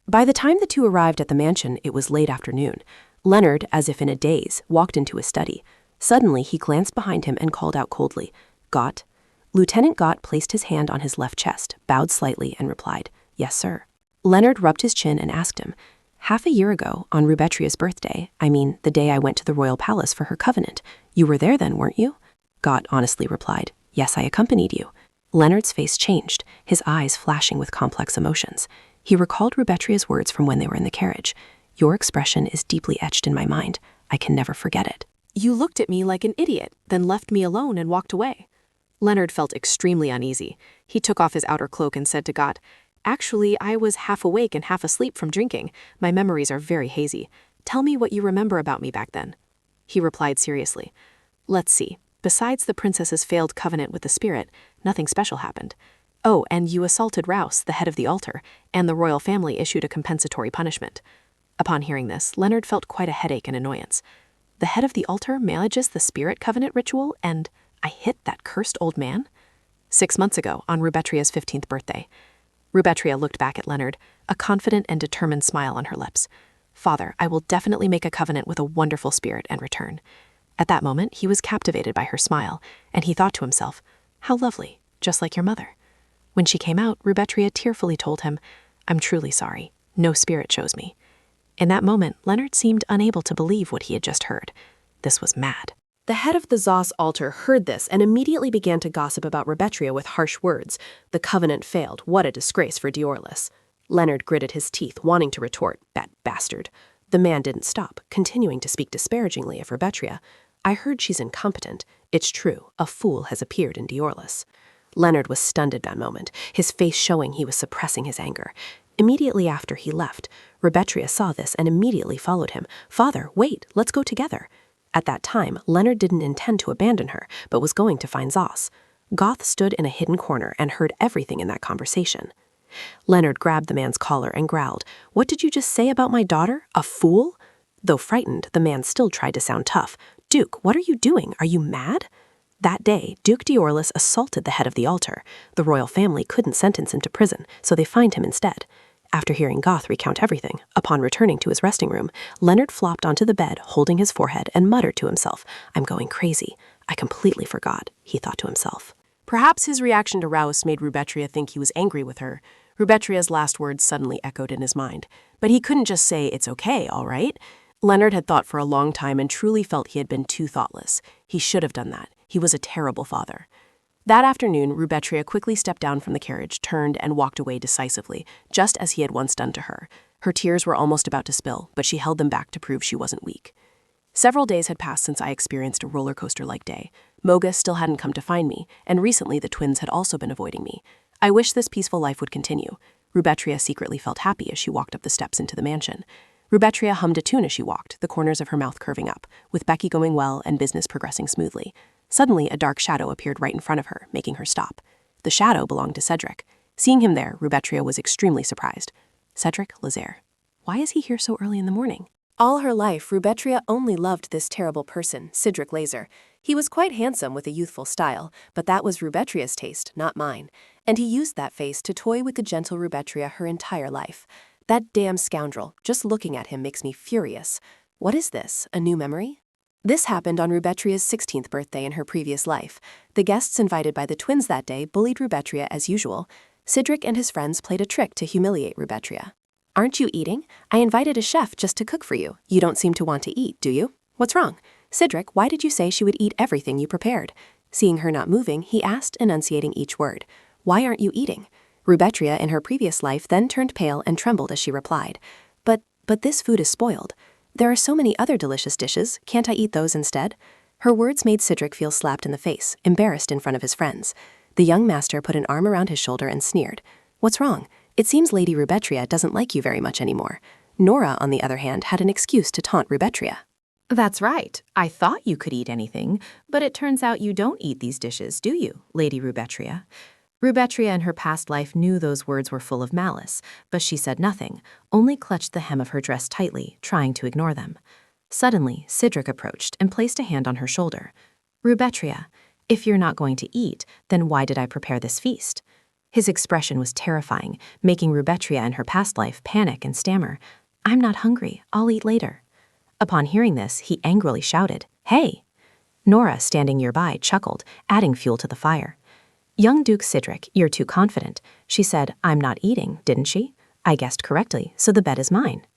By the time the two arrived at the mansion, it was late afternoon. Leonard, as if in a daze, walked into his study. Suddenly, he glanced behind him and called out coldly, Gott. Lieutenant Gott placed his hand on his left chest, bowed slightly, and replied, Yes, sir. Leonard rubbed his chin and asked him, Half a year ago, on Rubetria's birthday, I mean, the day I went to the royal palace for her covenant, you were there then, weren't you? Gott honestly replied, Yes, I accompanied you. Leonard's face changed, his eyes flashing with complex emotions. He recalled Rubetria's words from when they were in the carriage. Your expression is deeply etched in my mind. I can never forget it. You looked at me like an idiot, then left me alone and walked away. Leonard felt extremely uneasy. He took off his outer cloak and said to Gott, Actually, I was half awake and half asleep from drinking. My memories are very hazy. Tell me what you remember about me back then." He replied seriously. "Let's see. Besides the princess's failed covenant with the spirit, nothing special happened. Oh, and you assaulted Rouse, the head of the altar, and the royal family issued a compensatory punishment." Upon hearing this, Leonard felt quite a headache and annoyance. The head of the altar manages the spirit covenant ritual, and I hit that cursed old man? 6 months ago, on Rubetria's 15th birthday. Rubetria looked back at Leonard, a confident and determined smile on her lips. "Father, I will definitely make a covenant with a wonderful spirit and return." At that moment, he was captivated by her smile, and he thought to himself, "How lovely, just like your mother." When she came out, Rubetria tearfully told him, "I'm truly sorry. No spirit chose me." In that moment, Leonard seemed unable to believe what he had just heard. This was mad. The head of the Zos altar heard this and immediately began to gossip about Rubetria with harsh words. The covenant failed. What a disgrace for Diorlis. Leonard gritted his teeth, wanting to retort, "That bastard." The man didn't stop, continuing to speak disparagingly of Rubetria. "I heard she's incompetent. It's true, a fool has appeared in Diorlis." Leonard was stunned at that moment, his face showing he was suppressing his anger. Immediately after he left, Rubetria saw this and immediately followed him. "Father, wait, let's go together." At that time, Leonard didn't intend to abandon her, but was going to find Zos. Goth stood in a hidden corner and heard everything in that conversation. Leonard grabbed the man's collar and growled, "What did you just say about my daughter? A fool?" Though frightened, the man still tried to sound tough. "Duke, what are you doing? Are you mad?" That day, Duke Diorlis assaulted the head of the altar. The royal family couldn't sentence him to prison, so they fined him instead. After hearing Goth recount everything, upon returning to his resting room, Leonard flopped onto the bed, holding his forehead, and muttered to himself, "I'm going crazy. I completely forgot," he thought to himself. Perhaps his reaction to Rouse made Rubetria think he was angry with her. Rubetria's last words suddenly echoed in his mind. But he couldn't just say, "It's okay, all right?" Leonard had thought for a long time and truly felt he had been too thoughtless. He should have done that. He was a terrible father. That afternoon, Rubetria quickly stepped down from the carriage, turned, and walked away decisively, just as he had once done to her. Her tears were almost about to spill, but she held them back to prove she wasn't weak. Several days had passed since I experienced a roller coaster-like day. Moga still hadn't come to find me, and recently the twins had also been avoiding me. I wished this peaceful life would continue. Rubetria secretly felt happy as she walked up the steps into the mansion. Rubetria hummed a tune as she walked, the corners of her mouth curving up, with Becky going well and business progressing smoothly. Suddenly, a dark shadow appeared right in front of her, making her stop. The shadow belonged to Cedric. Seeing him there, Rubetria was extremely surprised. Cedric Lazaire. Why is he here so early in the morning? All her life, Rubetria only loved this terrible person, Cedric Lazer. He was quite handsome with a youthful style, but that was Rubetria's taste, not mine. And he used that face to toy with the gentle Rubetria her entire life. That damn scoundrel, just looking at him makes me furious. What is this, a new memory? This happened on Rubetria's 16th birthday in her previous life. The guests invited by the twins that day bullied Rubetria as usual. Cedric and his friends played a trick to humiliate Rubetria. "Aren't you eating? I invited a chef just to cook for you. You don't seem to want to eat, do you? What's wrong? Cedric, why did you say she would eat everything you prepared?" Seeing her not moving, he asked, enunciating each word. "Why aren't you eating?" Rubetria, in her previous life, then turned pale and trembled as she replied, But this food is spoiled. There are so many other delicious dishes. Can't I eat those instead?" Her words made Cedric feel slapped in the face, embarrassed in front of his friends. The young master put an arm around his shoulder and sneered. "What's wrong? It seems Lady Rubetria doesn't like you very much anymore." Nora, on the other hand, had an excuse to taunt Rubetria. "That's right. I thought you could eat anything, but it turns out you don't eat these dishes, do you, Lady Rubetria?" Rubetria in her past life knew those words were full of malice, but she said nothing, only clutched the hem of her dress tightly, trying to ignore them. Suddenly, Cedric approached and placed a hand on her shoulder. "Rubetria, if you're not going to eat, then why did I prepare this feast?" His expression was terrifying, making Rubetria in her past life panic and stammer, "I'm not hungry. I'll eat later." Upon hearing this, he angrily shouted, "Hey!" Nora, standing nearby, chuckled, adding fuel to the fire. "Young Duke Cedric, you're too confident. She said, 'I'm not eating,' didn't she? I guessed correctly, so the bet is mine."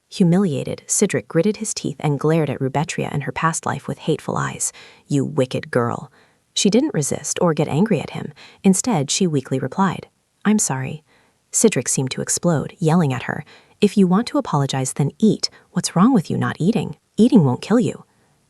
Humiliated, Cedric gritted his teeth and glared at Rubetria in her past life with hateful eyes. "You wicked girl." She didn't resist or get angry at him. Instead, she weakly replied, "I'm sorry." Cedric seemed to explode, yelling at her, "If you want to apologize, then eat. What's wrong with you not eating? Eating won't kill you."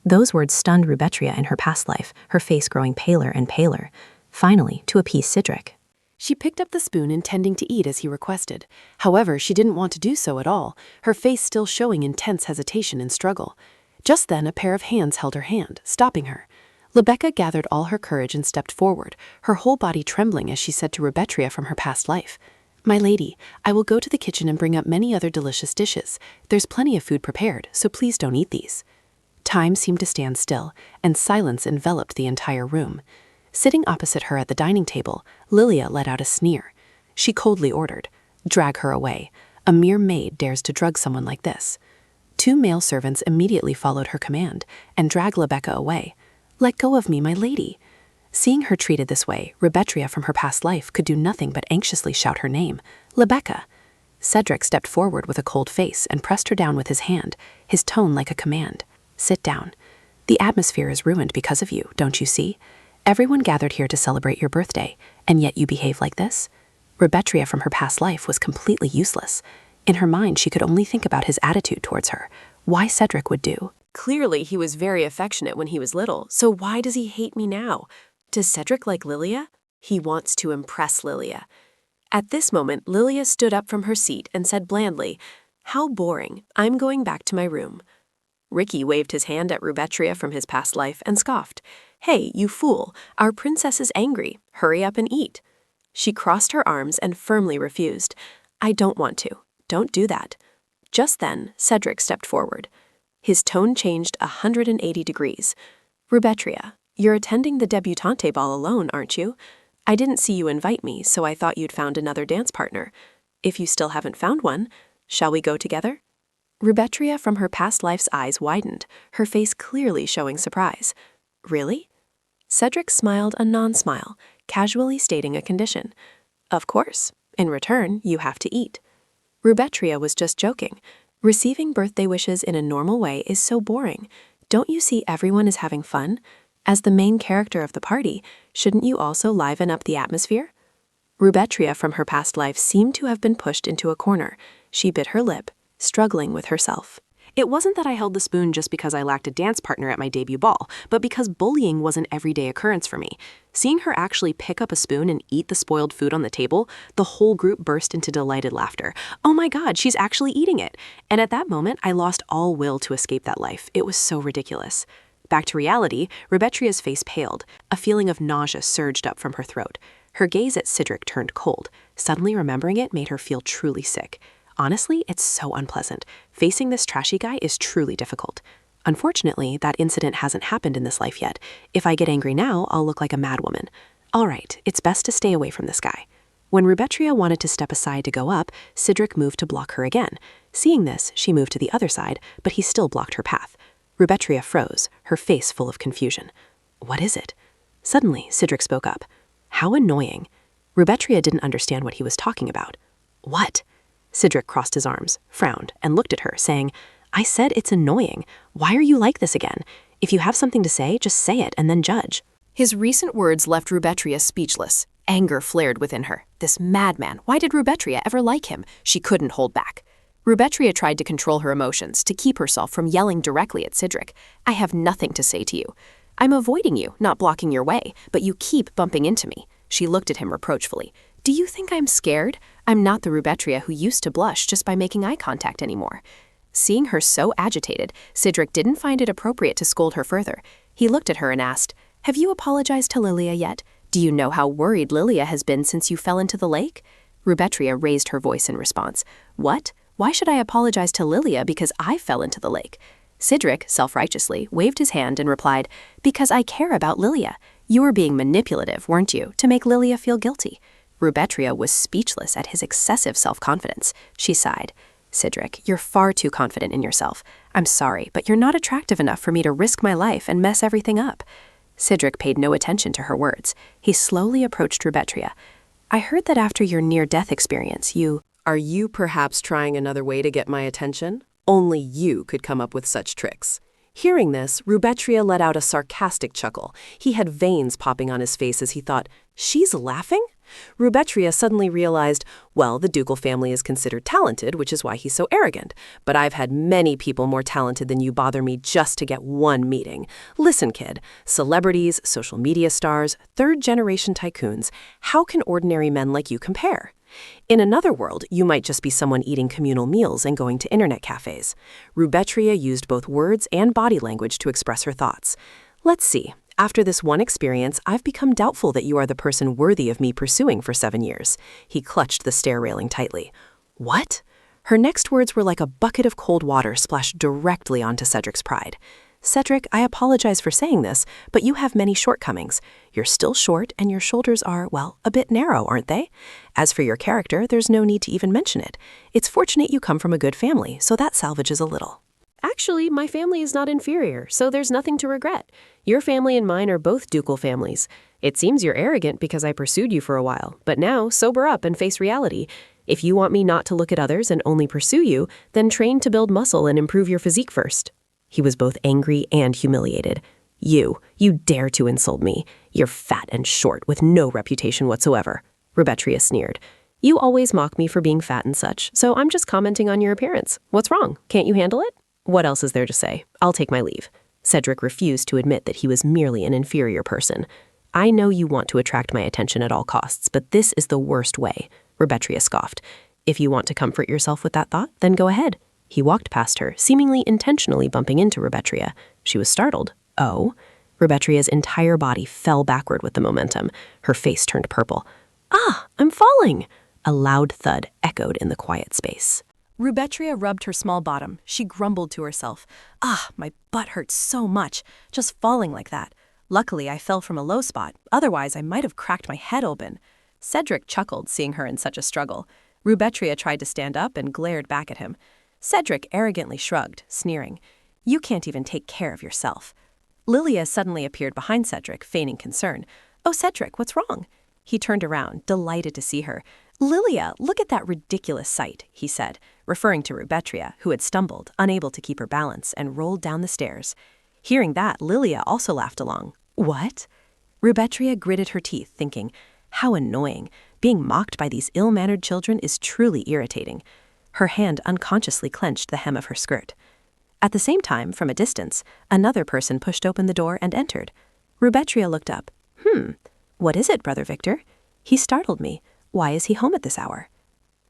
Those words stunned Rubetria in her past life, her face growing paler and paler. Finally, to appease Cedric, She picked up the spoon intending to eat as he requested. However, she didn't want to do so at all, her face still showing intense hesitation and struggle. Just then, a pair of hands held her hand, stopping her. Rebecca gathered all her courage and stepped forward, her whole body trembling as she said to Rubetria from her past life, "My lady, I will go to the kitchen and bring up many other delicious dishes. There's plenty of food prepared, so please don't eat these." Time seemed to stand still, and silence enveloped the entire room. Sitting opposite her at the dining table, Lilia let out a sneer. She coldly ordered, "Drag her away. A mere maid dares to drug someone like this." 2 male servants immediately followed her command and dragged Rebecca away. "Let go of me, my lady." Seeing her treated this way, Rubetria from her past life could do nothing but anxiously shout her name, "Rebecca." Cedric stepped forward with a cold face and pressed her down with his hand, his tone like a command. "Sit down. The atmosphere is ruined because of you, don't you see? Everyone gathered here to celebrate your birthday, and yet you behave like this?" Rubetria from her past life was completely useless. In her mind, she could only think about his attitude towards her. Why Cedric would do. Clearly, he was very affectionate when he was little, so why does he hate me now? Does Cedric like Lilia? He wants to impress Lilia. At this moment, Lilia stood up from her seat and said blandly, "How boring. I'm going back to my room." Ricky waved his hand at Rubetria from his past life and scoffed. "Hey, you fool, our princess is angry. Hurry up and eat." She crossed her arms and firmly refused. "I don't want to. Don't do that." Just then, Cedric stepped forward. His tone changed 180 degrees. "Rubetria, you're attending the debutante ball alone, aren't you? I didn't see you invite me, so I thought you'd found another dance partner. If you still haven't found one, shall we go together?" Rubetria from her past life's eyes widened, her face clearly showing surprise. "Really?" Cedric smiled a non-smile, casually stating a condition. "Of course. In return, you have to eat." Rubetria was just joking. Receiving birthday wishes in a normal way is so boring. Don't you see everyone is having fun? As the main character of the party, shouldn't you also liven up the atmosphere? Rubetria from her past life seemed to have been pushed into a corner. She bit her lip, struggling with herself. "It wasn't that I held the spoon just because I lacked a dance partner at my debut ball, but because bullying was an everyday occurrence for me. Seeing her actually pick up a spoon and eat the spoiled food on the table, the whole group burst into delighted laughter. Oh my God, she's actually eating it. And at that moment, I lost all will to escape that life. It was so ridiculous." Back to reality, Rubetria's face paled. A feeling of nausea surged up from her throat. Her gaze at Cedric turned cold. Suddenly remembering it made her feel truly sick. Honestly, it's so unpleasant. Facing this trashy guy is truly difficult. Unfortunately, that incident hasn't happened in this life yet. If I get angry now, I'll look like a madwoman. All right, it's best to stay away from this guy. When Rubetria wanted to step aside to go up, Cedric moved to block her again. Seeing this, she moved to the other side, but he still blocked her path. Rubetria froze, her face full of confusion. What is it? Suddenly, Cedric spoke up. How annoying. Rubetria didn't understand what he was talking about. What? Cedric crossed his arms, frowned, and looked at her, saying, I said it's annoying. Why are you like this again? If you have something to say, just say it and then judge. His recent words left Rubetria speechless. Anger flared within her. This madman, why did Rubetria ever like him? She couldn't hold back. Rubetria tried to control her emotions, to keep herself from yelling directly at Cedric. I have nothing to say to you. I'm avoiding you, not blocking your way, but you keep bumping into me. She looked at him reproachfully. Do you think I'm scared? I'm not the Rubetria who used to blush just by making eye contact anymore. Seeing her so agitated, Cedric didn't find it appropriate to scold her further. He looked at her and asked, Have you apologized to Lilia yet? Do you know how worried Lilia has been since you fell into the lake? Rubetria raised her voice in response. What? Why should I apologize to Lilia because I fell into the lake? Cedric, self-righteously, waved his hand and replied, Because I care about Lilia. You were being manipulative, weren't you, to make Lilia feel guilty? Rubetria was speechless at his excessive self-confidence. She sighed. Cedric, you're far too confident in yourself. I'm sorry, but you're not attractive enough for me to risk my life and mess everything up. Cedric paid no attention to her words. He slowly approached Rubetria. I heard that after your near-death experience, Are you perhaps trying another way to get my attention? Only you could come up with such tricks. Hearing this, Rubetria let out a sarcastic chuckle. He had veins popping on his face as he thought, She's laughing? Rubetria suddenly realized, well, the ducal family is considered talented, which is why he's so arrogant. But I've had many people more talented than you bother me just to get one meeting. Listen, kid, celebrities, social media stars, third-generation tycoons, how can ordinary men like you compare? In another world, you might just be someone eating communal meals and going to internet cafes. Rubetria used both words and body language to express her thoughts. Let's see. After this one experience, I've become doubtful that you are the person worthy of me pursuing for 7 years. He clutched the stair railing tightly. What? Her next words were like a bucket of cold water splashed directly onto Cedric's pride. Cedric, I apologize for saying this, but you have many shortcomings. You're still short and your shoulders are, well, a bit narrow, aren't they? As for your character, there's no need to even mention it. It's fortunate you come from a good family, so that salvages a little. Actually, my family is not inferior, so there's nothing to regret. Your family and mine are both ducal families. It seems you're arrogant because I pursued you for a while, but now sober up and face reality. If you want me not to look at others and only pursue you, then train to build muscle and improve your physique first. He was both angry and humiliated. You dare to insult me. You're fat and short with no reputation whatsoever. Rubetria sneered. You always mock me for being fat and such, so I'm just commenting on your appearance. What's wrong? Can't you handle it? What else is there to say? I'll take my leave. Cedric refused to admit that he was merely an inferior person. I know you want to attract my attention at all costs, but this is the worst way, Rubetria scoffed. If you want to comfort yourself with that thought, then go ahead. He walked past her, seemingly intentionally bumping into Rubetria. She was startled. Oh? Rubetria's entire body fell backward with the momentum. Her face turned purple. Ah, I'm falling! A loud thud echoed in the quiet space. Rubetria rubbed her small bottom. She grumbled to herself. Ah, my butt hurts so much, just falling like that. Luckily, I fell from a low spot. Otherwise, I might have cracked my head open. Cedric chuckled, seeing her in such a struggle. Rubetria tried to stand up and glared back at him. Cedric arrogantly shrugged, sneering. You can't even take care of yourself. Lilia suddenly appeared behind Cedric, feigning concern. Oh, Cedric, what's wrong? He turned around, delighted to see her. Lilia, look at that ridiculous sight, he said, referring to Rubetria, who had stumbled, unable to keep her balance, and rolled down the stairs. Hearing that, Lilia also laughed along. What? Rubetria gritted her teeth, thinking, how annoying. Being mocked by these ill-mannered children is truly irritating. Her hand unconsciously clenched the hem of her skirt. At the same time, from a distance, another person pushed open the door and entered. Rubetria looked up. What is it, Brother Victor? He startled me. Why is he home at this hour?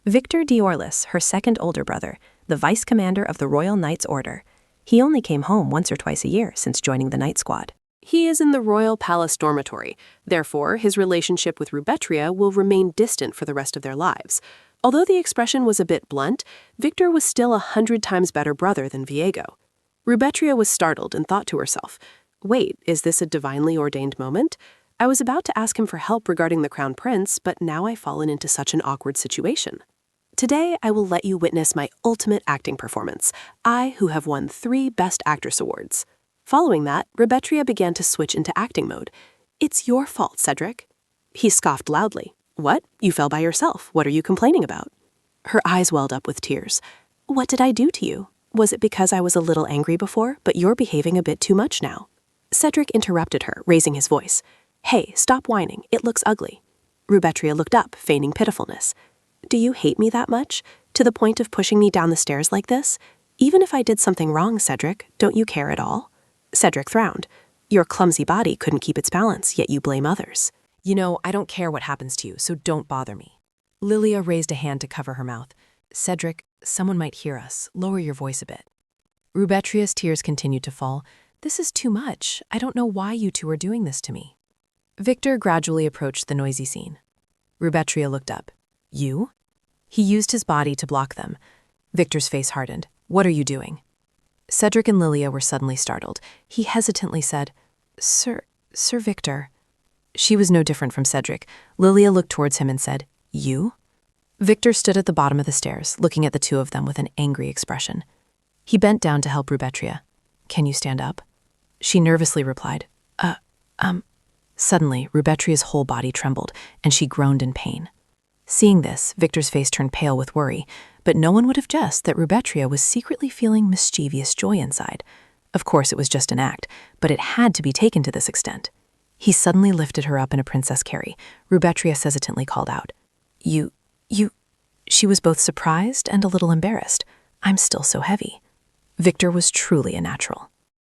Victor d'Orlis, her second older brother, the vice commander of the Royal Knights Order. He only came home once or twice a year since joining the Night Squad. He is in the Royal Palace dormitory. Therefore, his relationship with Rubetria will remain distant for the rest of their lives. Although the expression was a bit blunt, Victor was still 100 times better brother than Viego. Rubetria was startled and thought to herself, wait, is this a divinely ordained moment? I was about to ask him for help regarding the Crown Prince, but now I've fallen into such an awkward situation. Today, I will let you witness my ultimate acting performance, I who have won 3 Best Actress awards. Following that, Rubetria began to switch into acting mode. It's your fault, Cedric. He scoffed loudly. What? You fell by yourself. What are you complaining about? Her eyes welled up with tears. What did I do to you? Was it because I was a little angry before, but you're behaving a bit too much now? Cedric interrupted her, raising his voice. Hey, stop whining. It looks ugly. Rubetria looked up, feigning pitifulness. Do you hate me that much? To the point of pushing me down the stairs like this? Even if I did something wrong, Cedric, don't you care at all? Cedric frowned. Your clumsy body couldn't keep its balance, yet you blame others. You know, I don't care what happens to you, so don't bother me. Lilia raised a hand to cover her mouth. Cedric, someone might hear us. Lower your voice a bit. Rubetria's tears continued to fall. This is too much. I don't know why you two are doing this to me. Victor gradually approached the noisy scene. Rubetria looked up. You? He used his body to block them. Victor's face hardened. What are you doing? Cedric and Lilia were suddenly startled. He hesitantly said, Sir Victor. She was no different from Cedric. Lilia looked towards him and said, You? Victor stood at the bottom of the stairs, looking at the two of them with an angry expression. He bent down to help Rubetria. Can you stand up? She nervously replied, Suddenly, Rubetria's whole body trembled, and she groaned in pain. Seeing this, Victor's face turned pale with worry, but no one would have guessed that Rubetria was secretly feeling mischievous joy inside. Of course, it was just an act, but it had to be taken to this extent. He suddenly lifted her up in a princess carry. Rubetria hesitantly called out, You. She was both surprised and a little embarrassed. I'm still so heavy. Victor was truly a natural.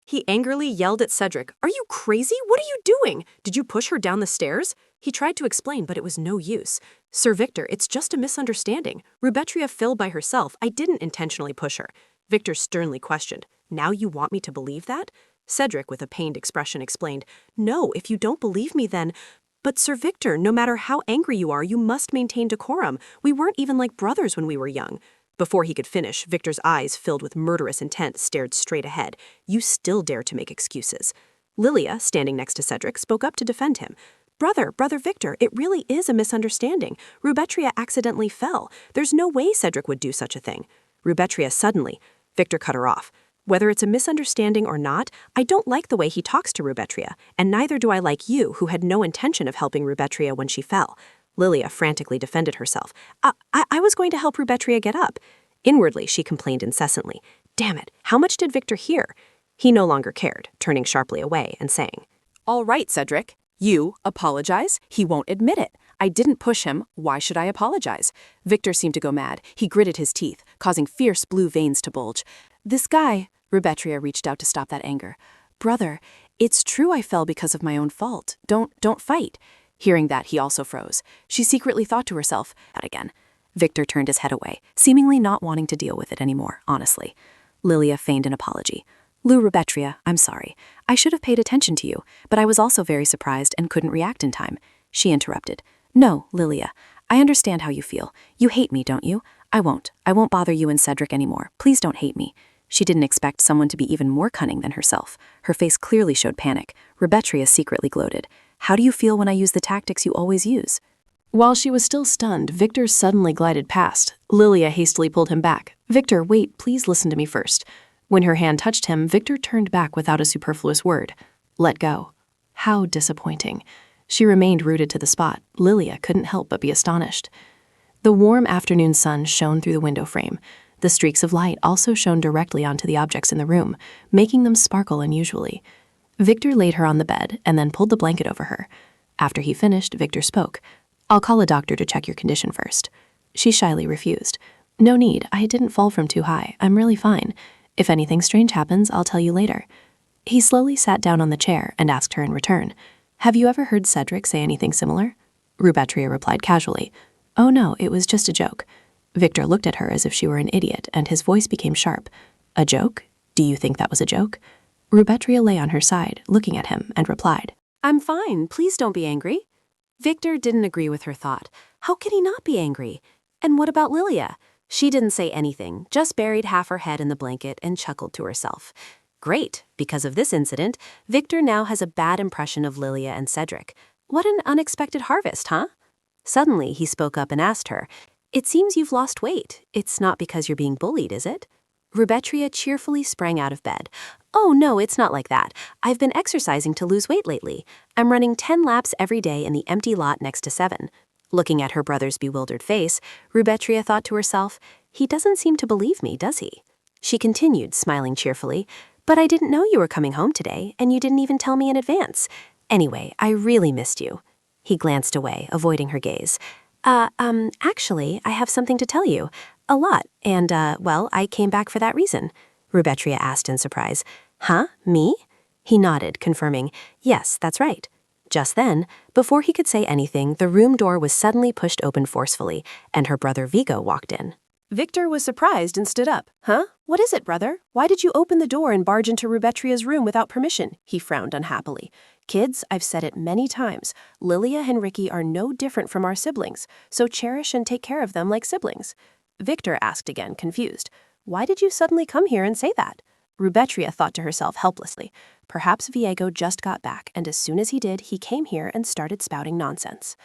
He angrily yelled at Cedric, "Are you crazy? What are you doing? Did you push her down the stairs?" He tried to explain, but it was no use. "Sir Victor, it's just a misunderstanding. Rubetria fell by herself. I didn't intentionally push her." Victor sternly questioned, "Now you want me to believe that?" Cedric, with a pained expression, explained, "No, if you don't believe me then—" "But Sir Victor, no matter how angry you are, you must maintain decorum. We weren't even like brothers when we were young." Before he could finish, Victor's eyes, filled with murderous intent, stared straight ahead. "You still dare to make excuses." Lilia, standing next to Cedric, spoke up to defend him. Brother Victor, it really is a misunderstanding. Rubetria accidentally fell. There's no way Cedric would do such a thing." Rubetria suddenly. Victor cut her off. "Whether it's a misunderstanding or not, I don't like the way he talks to Rubetria, and neither do I like you, who had no intention of helping Rubetria when she fell." Lilia frantically defended herself. I was going to help Rubetria get up." Inwardly, she complained incessantly. Damn it, how much did Victor hear? He no longer cared, turning sharply away and saying, "All right, Cedric. You apologize. He won't admit it. I didn't push him. Why should I apologize?" Victor seemed to go mad. He gritted his teeth, causing fierce blue veins to bulge. "This guy," Rubetria reached out to stop that anger. "Brother, it's true I fell because of my own fault. Don't fight." Hearing that, he also froze. She secretly thought to herself, "That again." Victor turned his head away, seemingly not wanting to deal with it anymore, honestly. Lilia feigned an apology. "Lou, Rubetria, I'm sorry. I should have paid attention to you, but I was also very surprised and couldn't react in time." She interrupted. "No, Lilia, I understand how you feel. You hate me, don't you? I won't bother you and Cedric anymore. Please don't hate me." She didn't expect someone to be even more cunning than herself. Her face clearly showed panic. Rubetria secretly gloated. "How do you feel when I use the tactics you always use?" While she was still stunned, Victor suddenly glided past. Lilia hastily pulled him back. "Victor, wait, please listen to me first." When her hand touched him, Victor turned back without a superfluous word. Let go. How disappointing. She remained rooted to the spot. Lilia couldn't help but be astonished. The warm afternoon sun shone through the window frame. The streaks of light also shone directly onto the objects in the room, making them sparkle unusually. Victor laid her on the bed and then pulled the blanket over her. After he finished, Victor spoke. "I'll call a doctor to check your condition first." She shyly refused. "No need, I didn't fall from too high. I'm really fine. If anything strange happens, I'll tell you later." He slowly sat down on the chair and asked her in return, "Have you ever heard Cedric say anything similar?" Rubetria replied casually, "Oh no, it was just a joke." Victor looked at her as if she were an idiot, and his voice became sharp. "A joke? Do you think that was a joke?" Rubetria lay on her side, looking at him, and replied, "I'm fine. Please don't be angry." Victor didn't agree with her thought. How could he not be angry? And what about Lilia? She didn't say anything, just buried half her head in the blanket and chuckled to herself. Great. Because of this incident, Victor now has a bad impression of Lilia and Cedric. What an unexpected harvest, huh? Suddenly, he spoke up and asked her, "It seems you've lost weight. It's not because you're being bullied, is it?" Rubetria cheerfully sprang out of bed. "Oh no, it's not like that. I've been exercising to lose weight lately. I'm running 10 laps every day in the empty lot next to 7. Looking at her brother's bewildered face, Rubetria thought to herself, "He doesn't seem to believe me, does he?" She continued, smiling cheerfully, "But I didn't know you were coming home today, and you didn't even tell me in advance. Anyway, I really missed you." He glanced away, avoiding her gaze. Actually, I have something to tell you. A lot, and, well, I came back for that reason." Rubetria asked in surprise. "Huh? Me?" He nodded, confirming, "Yes, that's right." Just then, before he could say anything, the room door was suddenly pushed open forcefully, and her brother Vigo walked in. Victor was surprised and stood up. "Huh? What is it, brother? Why did you open the door and barge into Rubetria's room without permission?" He frowned unhappily. "Kids, I've said it many times. Lilia and Ricky are no different from our siblings, so cherish and take care of them like siblings." Victor asked again, confused. "Why did you suddenly come here and say that?" Rubetria thought to herself helplessly. Perhaps Viego just got back, and as soon as he did, he came here and started spouting nonsense.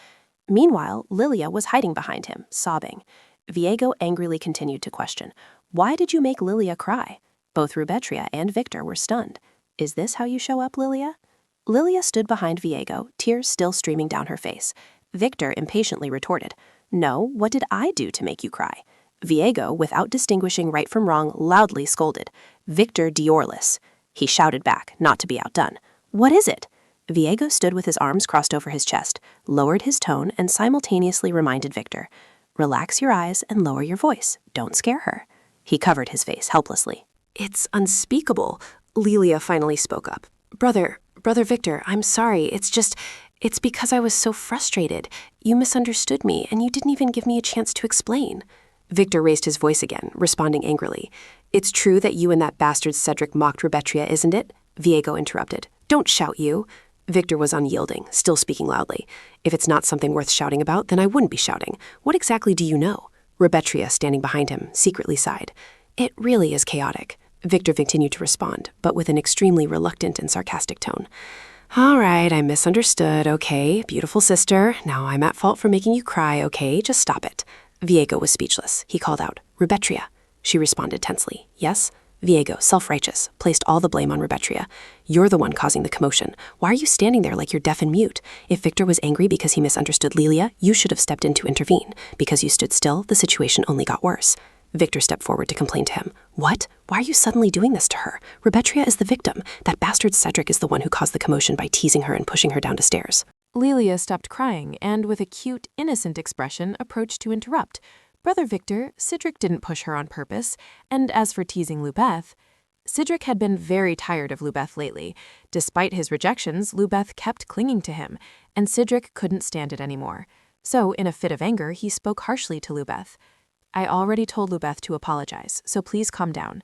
Meanwhile, Lilia was hiding behind him, sobbing. Viego angrily continued to question, "Why did you make Lilia cry?" Both Rubetria and Victor were stunned. "Is this how you show up, Lilia?" Lilia stood behind Viego, tears still streaming down her face. Victor impatiently retorted, "No, what did I do to make you cry?" Viego, without distinguishing right from wrong, loudly scolded, "Victor Diorlis." He shouted back, not to be outdone, "What is it?" Viego stood with his arms crossed over his chest, lowered his tone, and simultaneously reminded Victor, "Relax your eyes and lower your voice. Don't scare her." He covered his face helplessly. "It's unspeakable," Lilia finally spoke up. Brother Victor, I'm sorry. It's because I was so frustrated. You misunderstood me, and you didn't even give me a chance to explain." Victor raised his voice again, responding angrily. "It's true that you and that bastard Cedric mocked Rubetria, isn't it?" Viego interrupted. "Don't shout, you." Victor was unyielding, still speaking loudly. "If it's not something worth shouting about, then I wouldn't be shouting. What exactly do you know?" Rubetria, standing behind him, secretly sighed. "It really is chaotic." Victor continued to respond, but with an extremely reluctant and sarcastic tone. "All right, I misunderstood, okay, beautiful sister. Now I'm at fault for making you cry, okay? Just stop it." Viego was speechless. He called out, "Rubetria." She responded tensely, "Yes?" Viego, self-righteous, placed all the blame on Rubetria. "You're the one causing the commotion. Why are you standing there like you're deaf and mute? If Victor was angry because he misunderstood Lilia, you should have stepped in to intervene. Because you stood still, the situation only got worse." Victor stepped forward to complain to him. "What? Why are you suddenly doing this to her? Rubetria is the victim. That bastard Cedric is the one who caused the commotion by teasing her and pushing her down the stairs." Lilia stopped crying and, with a cute, innocent expression, approached to interrupt. "Brother Victor, Cedric didn't push her on purpose, and as for teasing Lubeth..." Cedric had been very tired of Lubeth lately. Despite his rejections, Lubeth kept clinging to him, and Cedric couldn't stand it anymore. So, in a fit of anger, he spoke harshly to Lubeth. "I already told Lubeth to apologize, so please calm down."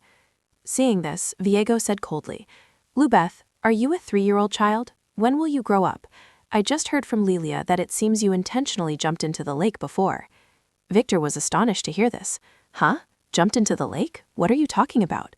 Seeing this, Viego said coldly, "Lubeth, are you a 3-year-old child? When will you grow up? I just heard from Lilia that it seems you intentionally jumped into the lake before." Victor was astonished to hear this. "Huh? Jumped into the lake? What are you talking about?"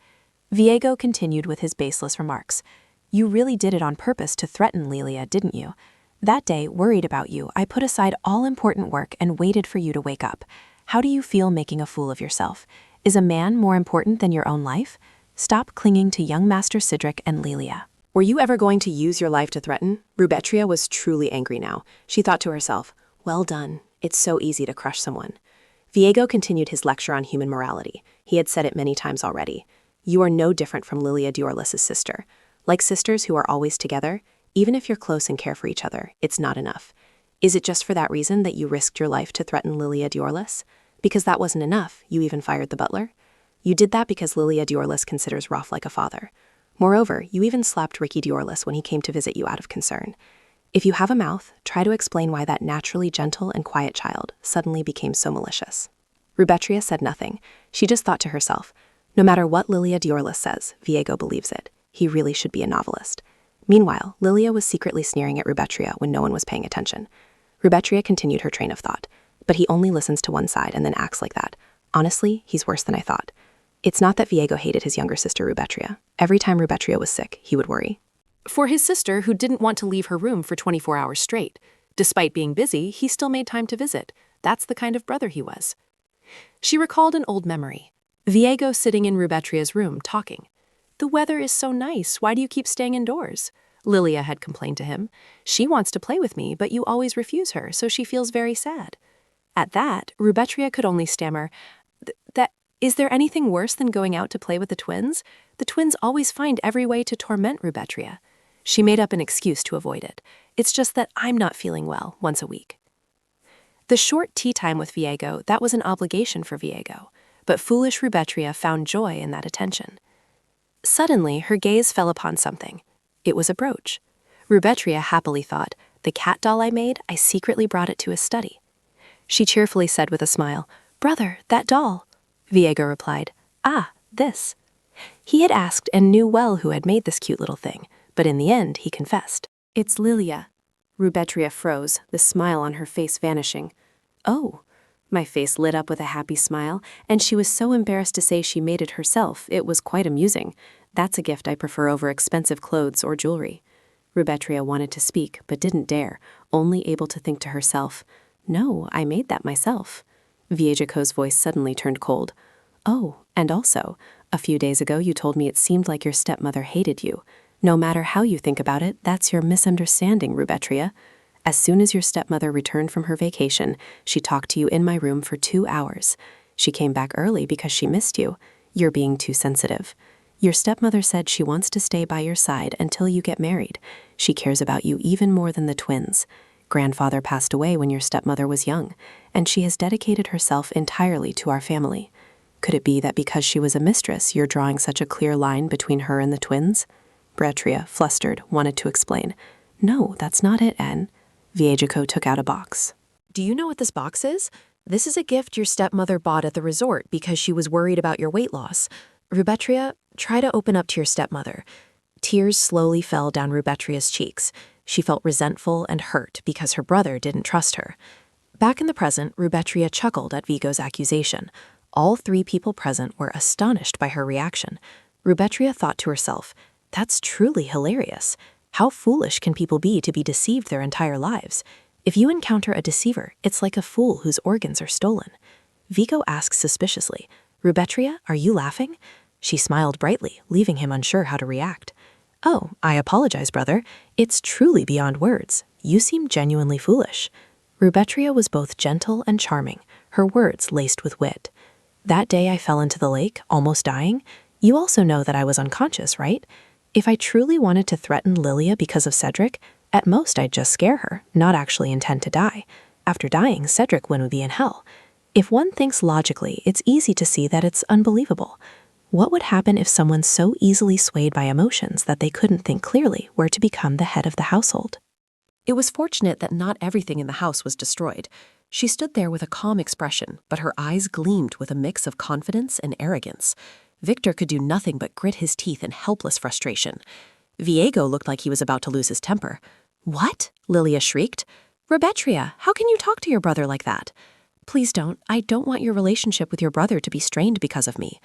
Viego continued with his baseless remarks. "You really did it on purpose to threaten Lilia, didn't you? That day, worried about you, I put aside all important work and waited for you to wake up. How do you feel making a fool of yourself? Is a man more important than your own life? Stop clinging to young Master Cedric and Lilia." "Were you ever going to use your life to threaten?" Rubetria was truly angry now. She thought to herself, "Well done. It's so easy to crush someone." Viego continued his lecture on human morality. He had said it many times already. "You are no different from Lilia Diorlis' sister. Like sisters who are always together, even if you're close and care for each other, it's not enough. Is it just for that reason that you risked your life to threaten Lilia Diorlis? Because that wasn't enough, you even fired the butler? You did that because Lilia Diorlis considers Rolf like a father. Moreover, you even slapped Ricky Diorlis when he came to visit you out of concern. If you have a mouth, try to explain why that naturally gentle and quiet child suddenly became so malicious." Rubetria said nothing. She just thought to herself, no matter what Lilia Diorlis says, Viego believes it. He really should be a novelist. Meanwhile, Lilia was secretly sneering at Rubetria when no one was paying attention. Rubetria continued her train of thought. "But he only listens to one side and then acts like that. Honestly, he's worse than I thought. It's not that Viego hated his younger sister Rubetria. Every time Rubetria was sick, he would worry. For his sister, who didn't want to leave her room for 24 hours straight. Despite being busy, he still made time to visit. That's the kind of brother he was." She recalled an old memory. Viego sitting in Rubetria's room, talking. "The weather is so nice. Why do you keep staying indoors?" Lilia had complained to him. "She wants to play with me, but you always refuse her, so she feels very sad." At that, Rubetria could only stammer, Is there anything worse than going out to play with the twins? The twins always find every way to torment Rubetria." She made up an excuse to avoid it. "It's just that I'm not feeling well once a week." The short tea time with Viego, that was an obligation for Viego, but foolish Rubetria found joy in that attention. Suddenly, her gaze fell upon something. It was a brooch. Rubetria happily thought, "The cat doll I made, I secretly brought it to his study." She cheerfully said with a smile, "Brother, that doll." Viego replied, "Ah, this." He had asked and knew well who had made this cute little thing, but in the end he confessed, "It's Lilia." Rubetria froze, the smile on her face vanishing. "Oh." My face lit up with a happy smile, and she was so embarrassed to say she made it herself, it was quite amusing. That's a gift I prefer over expensive clothes or jewelry. Rubetria wanted to speak, but didn't dare, only able to think to herself, "No, I made that myself." Viejico's voice suddenly turned cold. "Oh, and also, a few days ago you told me it seemed like your stepmother hated you. No matter how you think about it, that's your misunderstanding, Rubetria. As soon as your stepmother returned from her vacation, she talked to you in my room for 2 hours. She came back early because she missed you. You're being too sensitive. Your stepmother said she wants to stay by your side until you get married. She cares about you even more than the twins. Grandfather passed away when your stepmother was young, and she has dedicated herself entirely to our family. Could it be that because she was a mistress, you're drawing such a clear line between her and the twins? Bretria, flustered, wanted to explain. No, that's not it, Anne. Viejiko took out a box. Do you know what this box is? This is a gift your stepmother bought at the resort because she was worried about your weight loss. Rubetria, try to open up to your stepmother. Tears slowly fell down Rubetria's cheeks. She felt resentful and hurt because her brother didn't trust her. Back in the present, Rubetria chuckled at Vigo's accusation. All 3 people present were astonished by her reaction. Rubetria thought to herself, that's truly hilarious. How foolish can people be to be deceived their entire lives? If you encounter a deceiver, it's like a fool whose organs are stolen. Vigo asked suspiciously, Rubetria, are you laughing? She smiled brightly, leaving him unsure how to react. Oh, I apologize, brother. It's truly beyond words. You seem genuinely foolish. Rubetria was both gentle and charming, her words laced with wit. That day I fell into the lake, almost dying. You also know that I was unconscious, right? If I truly wanted to threaten Lilia because of Cedric, at most I'd just scare her, not actually intend to die. After dying, Cedric would be in hell. If one thinks logically, it's easy to see that it's unbelievable. What would happen if someone so easily swayed by emotions that they couldn't think clearly were to become the head of the household? It was fortunate that not everything in the house was destroyed. She stood there with a calm expression, but her eyes gleamed with a mix of confidence and arrogance. Victor could do nothing but grit his teeth in helpless frustration. Viego looked like he was about to lose his temper. What? Lilia shrieked. Rubetria, how can you talk to your brother like that? Please don't. I don't want your relationship with your brother to be strained because of me.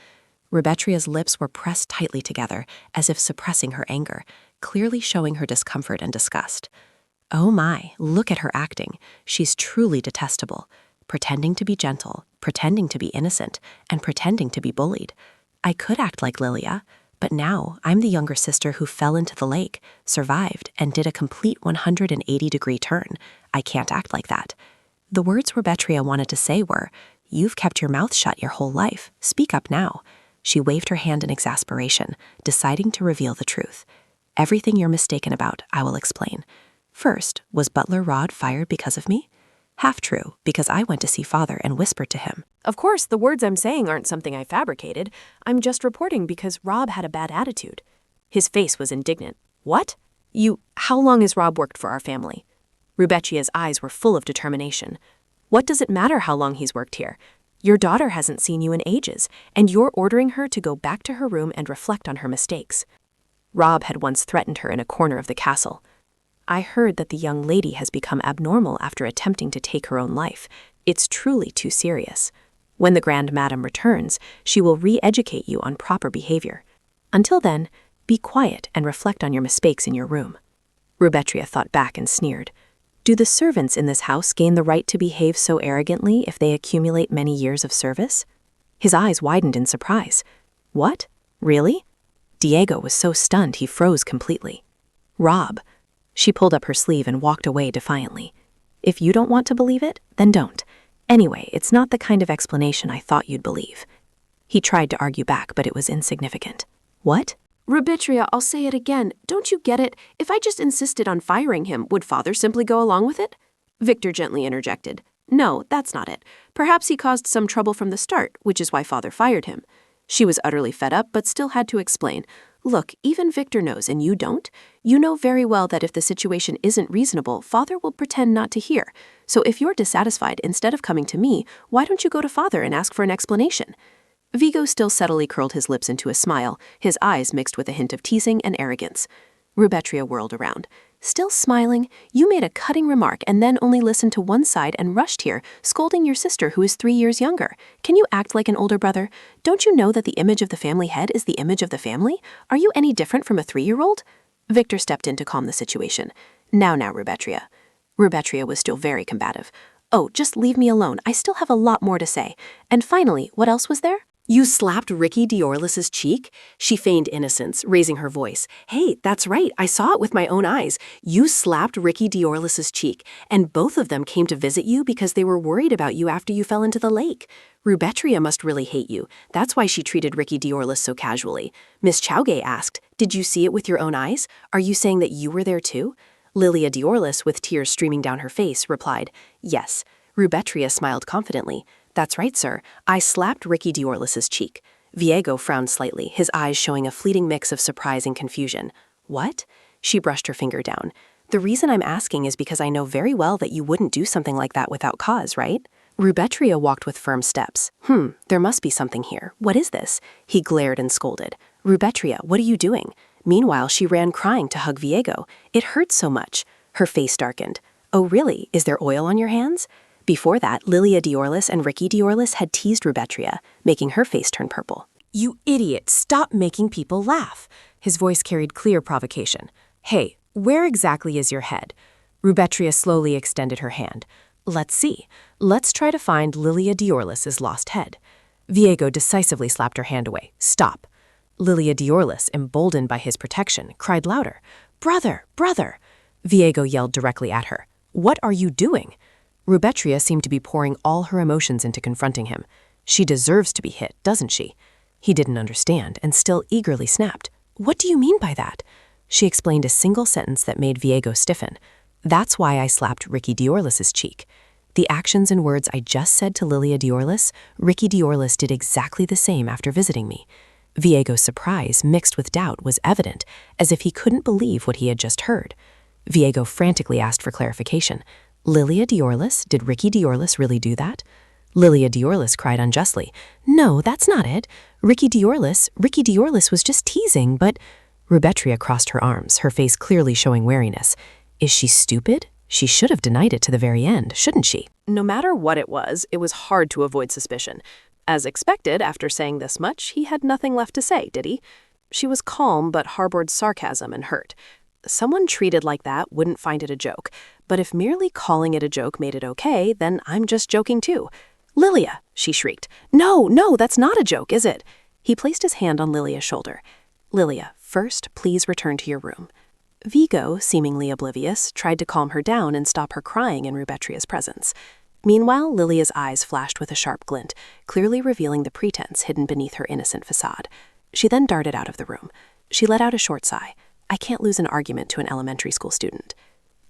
Rubetria's lips were pressed tightly together, as if suppressing her anger, clearly showing her discomfort and disgust. Oh my, look at her acting. She's truly detestable. Pretending to be gentle, pretending to be innocent, and pretending to be bullied. I could act like Lilia, but now I'm the younger sister who fell into the lake, survived, and did a complete 180-degree turn. I can't act like that. The words Rubetria wanted to say were, You've kept your mouth shut your whole life. Speak up now. She waved her hand in exasperation, deciding to reveal the truth. Everything you're mistaken about, I will explain. First, was Butler Rod fired because of me? Half true, because I went to see Father and whispered to him. Of course, the words I'm saying aren't something I fabricated. I'm just reporting because Rob had a bad attitude. His face was indignant. What? How long has Rob worked for our family? Rubetria's eyes were full of determination. What does it matter how long he's worked here? Your daughter hasn't seen you in ages, and you're ordering her to go back to her room and reflect on her mistakes. Rob had once threatened her in a corner of the castle. I heard that the young lady has become abnormal after attempting to take her own life. It's truly too serious. When the Grand Madam returns, she will re-educate you on proper behavior. Until then, be quiet and reflect on your mistakes in your room. Rubetria thought back and sneered. Do the servants in this house gain the right to behave so arrogantly if they accumulate many years of service? His eyes widened in surprise. What? Really? Diego was so stunned he froze completely. Rob. She pulled up her sleeve and walked away defiantly. If you don't want to believe it, then don't. Anyway, it's not the kind of explanation I thought you'd believe. He tried to argue back, but it was insignificant. What? Rubetria, I'll say it again. Don't you get it? If I just insisted on firing him, would Father simply go along with it? Victor gently interjected. No, that's not it. Perhaps he caused some trouble from the start, which is why Father fired him. She was utterly fed up, but still had to explain. Look, even Victor knows, and you don't. You know very well that if the situation isn't reasonable, Father will pretend not to hear. So if you're dissatisfied, instead of coming to me, why don't you go to Father and ask for an explanation? Vigo still subtly curled his lips into a smile, his eyes mixed with a hint of teasing and arrogance. Rubetria whirled around. Still smiling, you made a cutting remark and then only listened to one side and rushed here, scolding your sister who is 3 years younger. Can you act like an older brother? Don't you know that the image of the family head is the image of the family? Are you any different from a 3-year-old? Victor stepped in to calm the situation. Now, Rubetria. Rubetria was still very combative. Oh, just leave me alone. I still have a lot more to say. And finally, what else was there? You slapped Ricky Diorlis's cheek? She feigned innocence, raising her voice. Hey, that's right, I saw it with my own eyes. You slapped Ricky Diorlis's cheek, and both of them came to visit you because they were worried about you after you fell into the lake. Rubetria must really hate you. That's why she treated Ricky Diorlis so casually. Miss Chowgay asked, did you see it with your own eyes? Are you saying that you were there too? Lilia Diorlis, with tears streaming down her face, replied, yes. Rubetria smiled confidently. That's right, sir. I slapped Ricky Diorlis's cheek. Viego frowned slightly, his eyes showing a fleeting mix of surprise and confusion. What? She brushed her finger down. The reason I'm asking is because I know very well that you wouldn't do something like that without cause, right? Rubetria walked with firm steps. There must be something here. What is this? He glared and scolded. Rubetria, what are you doing? Meanwhile, she ran crying to hug Viego. It hurts so much. Her face darkened. Oh, really? Is there oil on your hands? Before that, Lilia Diorlis and Ricky Diorlis had teased Rubetria, making her face turn purple. You idiot, stop making people laugh. His voice carried clear provocation. Hey, where exactly is your head? Rubetria slowly extended her hand. Let's see. Let's try to find Lilia Diorlis's lost head. Viego decisively slapped her hand away. Stop. Lilia Diorlis, emboldened by his protection, cried louder. Brother, brother! Viego yelled directly at her. What are you doing? Rubetria seemed to be pouring all her emotions into confronting him. She deserves to be hit, doesn't she? He didn't understand and still eagerly snapped. What do you mean by that? She explained a single sentence that made Viego stiffen. That's why I slapped Ricky Diorlis's cheek. The actions and words I just said to Lilia Diorlis, Ricky Diorlis did exactly the same after visiting me. Viego's surprise, mixed with doubt, was evident, as if he couldn't believe what he had just heard. Viego frantically asked for clarification. Lilia Diorlis? Did Ricky Diorlis really do that? Lilia Diorlis cried unjustly. No, that's not it. Ricky Diorlis was just teasing, but... Rubetria crossed her arms, her face clearly showing wariness. Is she stupid? She should have denied it to the very end, shouldn't she? No matter what it was hard to avoid suspicion. As expected, after saying this much, he had nothing left to say, did he? She was calm but harbored sarcasm and hurt. Someone treated like that wouldn't find it a joke, but if merely calling it a joke made it okay, then I'm just joking too. Lilia, she shrieked. No, that's not a joke, is it? He placed his hand on Lilia's shoulder. Lilia, first, please return to your room. Viego, seemingly oblivious, tried to calm her down and stop her crying in Rubetria's presence. Meanwhile, Lilia's eyes flashed with a sharp glint, clearly revealing the pretense hidden beneath her innocent facade. She then darted out of the room. She let out a short sigh. I can't lose an argument to an elementary school student.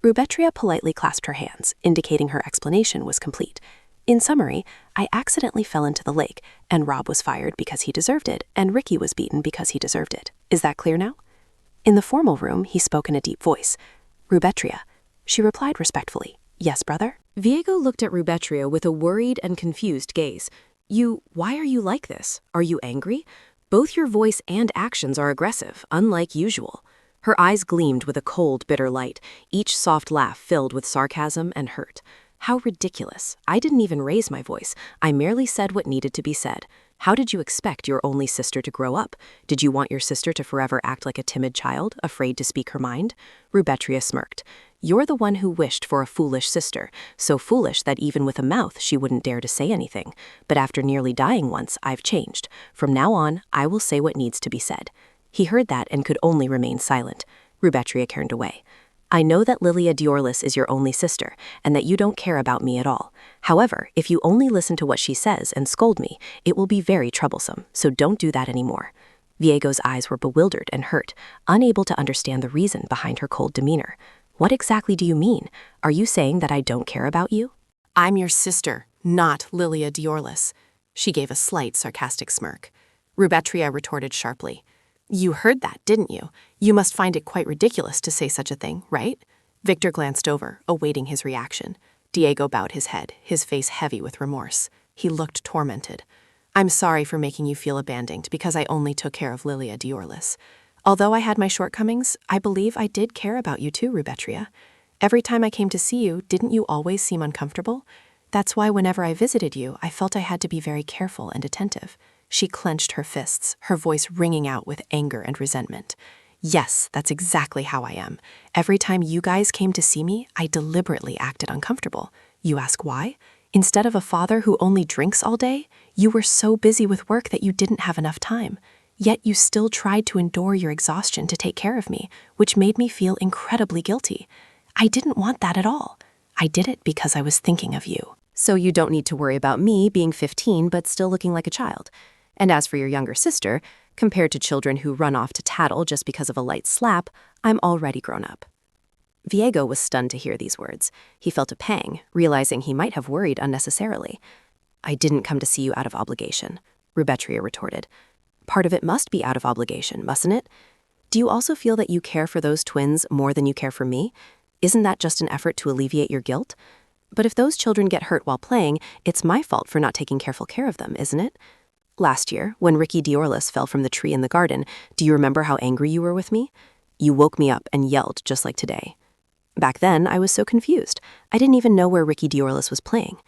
Rubetria politely clasped her hands, indicating her explanation was complete. In summary, I accidentally fell into the lake, and Rob was fired because he deserved it, and Ricky was beaten because he deserved it. Is that clear now? In the formal room, he spoke in a deep voice. Rubetria. She replied respectfully. Yes, brother? Viego looked at Rubetria with a worried and confused gaze. Why are you like this? Are you angry? Both your voice and actions are aggressive, unlike usual. Her eyes gleamed with a cold, bitter light, each soft laugh filled with sarcasm and hurt. How ridiculous. I didn't even raise my voice. I merely said what needed to be said. How did you expect your only sister to grow up? Did you want your sister to forever act like a timid child, afraid to speak her mind? Rubetria smirked. You're the one who wished for a foolish sister, so foolish that even with a mouth she wouldn't dare to say anything. But after nearly dying once, I've changed. From now on, I will say what needs to be said. He heard that and could only remain silent. Rubetria turned away. I know that Lilia Diorlis is your only sister, and that you don't care about me at all. However, if you only listen to what she says and scold me, it will be very troublesome, so don't do that anymore. Viego's eyes were bewildered and hurt, unable to understand the reason behind her cold demeanor. What exactly do you mean? Are you saying that I don't care about you? I'm your sister, not Lilia Diorlis. She gave a slight sarcastic smirk. Rubetria retorted sharply. You heard that, didn't you? You must find it quite ridiculous to say such a thing, right? Victor glanced over, awaiting his reaction. Diego bowed his head, his face heavy with remorse. He looked tormented. I'm sorry for making you feel abandoned because I only took care of Lilia Diorlis. Although I had my shortcomings, I believe I did care about you too, Rubetria. Every time I came to see you, didn't you always seem uncomfortable? That's why whenever I visited you, I felt I had to be very careful and attentive. She clenched her fists, her voice ringing out with anger and resentment. Yes, that's exactly how I am. Every time you guys came to see me, I deliberately acted uncomfortable. You ask why? Instead of a father who only drinks all day, you were so busy with work that you didn't have enough time. Yet you still tried to endure your exhaustion to take care of me, which made me feel incredibly guilty. I didn't want that at all. I did it because I was thinking of you. So you don't need to worry about me being 15 but still looking like a child. And as for your younger sister, compared to children who run off to tattle just because of a light slap, I'm already grown up. Viego was stunned to hear these words. He felt a pang, realizing he might have worried unnecessarily. I didn't come to see you out of obligation, Rubetria retorted. Part of it must be out of obligation, mustn't it? Do you also feel that you care for those twins more than you care for me? Isn't that just an effort to alleviate your guilt? But if those children get hurt while playing, it's my fault for not taking careful care of them, isn't it? Last year, when Ricky Diorlis fell from the tree in the garden, do you remember how angry you were with me? You woke me up and yelled just like today. Back then, I was so confused. I didn't even know where Ricky Diorlis was playing.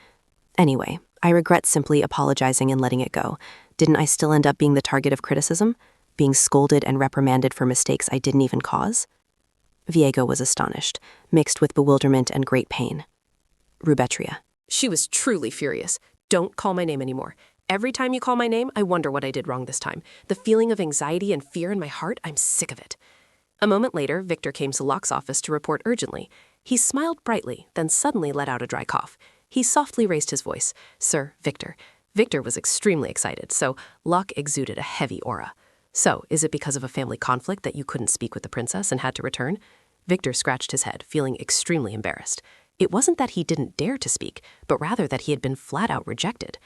Anyway, I regret simply apologizing and letting it go. Didn't I still end up being the target of criticism? Being scolded and reprimanded for mistakes I didn't even cause? Viego was astonished, mixed with bewilderment and great pain. Rubetria. She was truly furious. Don't call my name anymore. Every time you call my name, I wonder what I did wrong this time. The feeling of anxiety and fear in my heart, I'm sick of it. A moment later, Victor came to Locke's office to report urgently. He smiled brightly, then suddenly let out a dry cough. He softly raised his voice. Sir, Victor. Victor was extremely excited, so Locke exuded a heavy aura. So, is it because of a family conflict that you couldn't speak with the princess and had to return? Victor scratched his head, feeling extremely embarrassed. It wasn't that he didn't dare to speak, but rather that he had been flat-out rejected.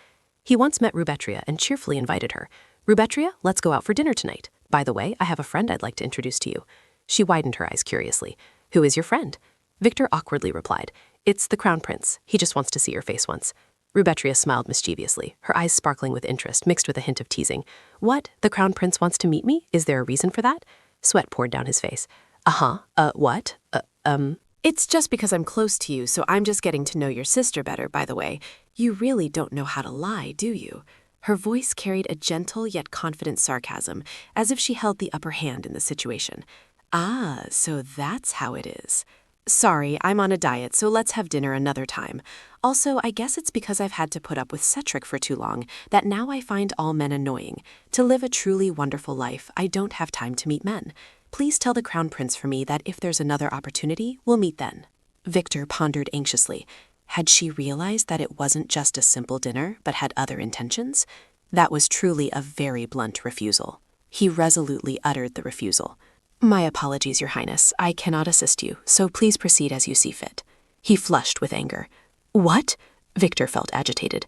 He once met Rubetria and cheerfully invited her. Rubetria, let's go out for dinner tonight. By the way, I have a friend I'd like to introduce to you. She widened her eyes curiously. Who is your friend? Victor awkwardly replied. It's the Crown Prince. He just wants to see your face once. Rubetria smiled mischievously, her eyes sparkling with interest, mixed with a hint of teasing. What? The Crown Prince wants to meet me? Is there a reason for that? Sweat poured down his face. What? It's just because I'm close to you, so I'm just getting to know your sister better, by the way. You really don't know how to lie, do you? Her voice carried a gentle yet confident sarcasm, as if she held the upper hand in the situation. Ah, so that's how it is. Sorry, I'm on a diet, so let's have dinner another time. Also, I guess it's because I've had to put up with Cedric for too long that now I find all men annoying. To live a truly wonderful life, I don't have time to meet men. Please tell the Crown Prince for me that if there's another opportunity, we'll meet then. Victor pondered anxiously. Had she realized that it wasn't just a simple dinner, but had other intentions? That was truly a very blunt refusal. He resolutely uttered the refusal. My apologies, Your Highness. I cannot assist you, so please proceed as you see fit. He flushed with anger. What? Victor felt agitated.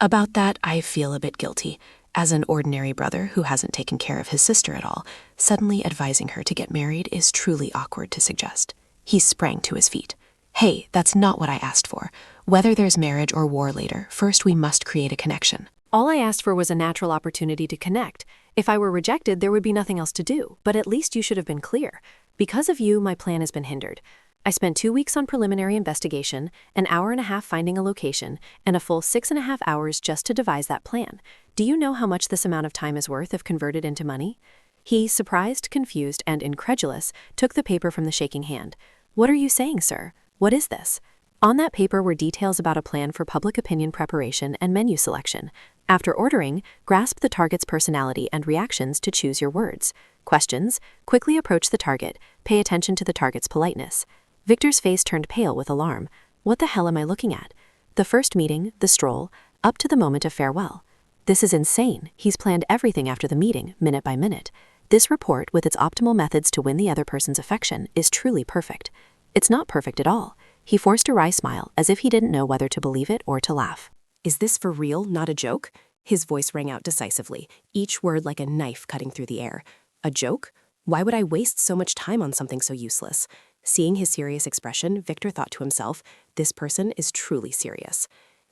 About that, I feel a bit guilty. As an ordinary brother who hasn't taken care of his sister at all, suddenly advising her to get married is truly awkward to suggest. He sprang to his feet. Hey, that's not what I asked for. Whether there's marriage or war later, first we must create a connection. All I asked for was a natural opportunity to connect. If I were rejected, there would be nothing else to do, but at least you should have been clear. Because of you, my plan has been hindered. I spent 2 weeks on preliminary investigation, an hour and a half finding a location, and a full 6.5 hours just to devise that plan. Do you know how much this amount of time is worth if converted into money? He, surprised, confused, and incredulous, took the paper from the shaking hand. What are you saying, sir? What is this? On that paper were details about a plan for public opinion preparation and menu selection. After ordering, grasp the target's personality and reactions to choose your words. Questions: quickly approach the target. Pay attention to the target's politeness. Victor's face turned pale with alarm. What the hell am I looking at? The first meeting, the stroll, up to the moment of farewell. This is insane. He's planned everything after the meeting, minute by minute. This report, with its optimal methods to win the other person's affection, is truly perfect. It's not perfect at all. He forced a wry smile, as if he didn't know whether to believe it or to laugh. Is this for real, not a joke? His voice rang out decisively, each word like a knife cutting through the air. A joke? Why would I waste so much time on something so useless? Seeing his serious expression, Victor thought to himself, this person is truly serious.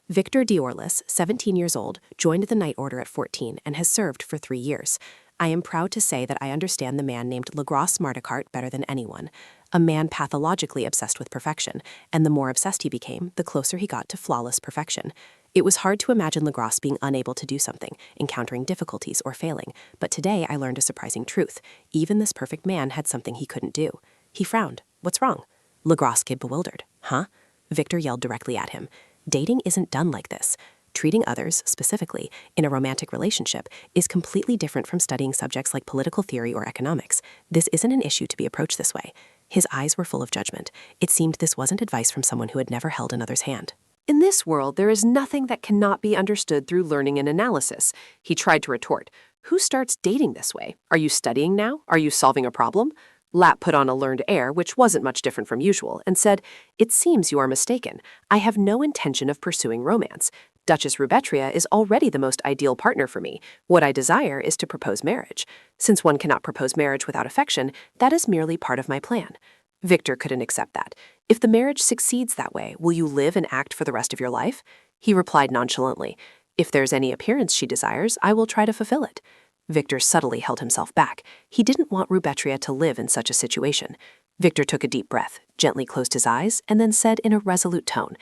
Victor Diorlis, 17 years old, joined the Night Order at 14 and has served for 3 years. I am proud to say that I understand the man named Legros Marticart better than anyone. A man pathologically obsessed with perfection, and the more obsessed he became, the closer he got to flawless perfection. It was hard to imagine Legros being unable to do something, encountering difficulties or failing, but today I learned a surprising truth. Even this perfect man had something he couldn't do. He frowned. What's wrong? Legros gaped bewildered. Huh? Victor yelled directly at him. Dating isn't done like this. Treating others, specifically, in a romantic relationship, is completely different from studying subjects like political theory or economics. This isn't an issue to be approached this way. His eyes were full of judgment. It seemed this wasn't advice from someone who had never held another's hand. In this world, there is nothing that cannot be understood through learning and analysis. He tried to retort. Who starts dating this way? Are you studying now? Are you solving a problem? Lap put on a learned air, which wasn't much different from usual, and said, "It seems you are mistaken. I have no intention of pursuing romance. Duchess Rubetria is already the most ideal partner for me. What I desire is to propose marriage. Since one cannot propose marriage without affection, that is merely part of my plan." Victor couldn't accept that. "If the marriage succeeds that way, will you live and act for the rest of your life?" He replied nonchalantly, "If there's any appearance she desires, I will try to fulfill it." Victor subtly held himself back. He didn't want Rubetria to live in such a situation. Victor took a deep breath, gently closed his eyes, and then said in a resolute tone,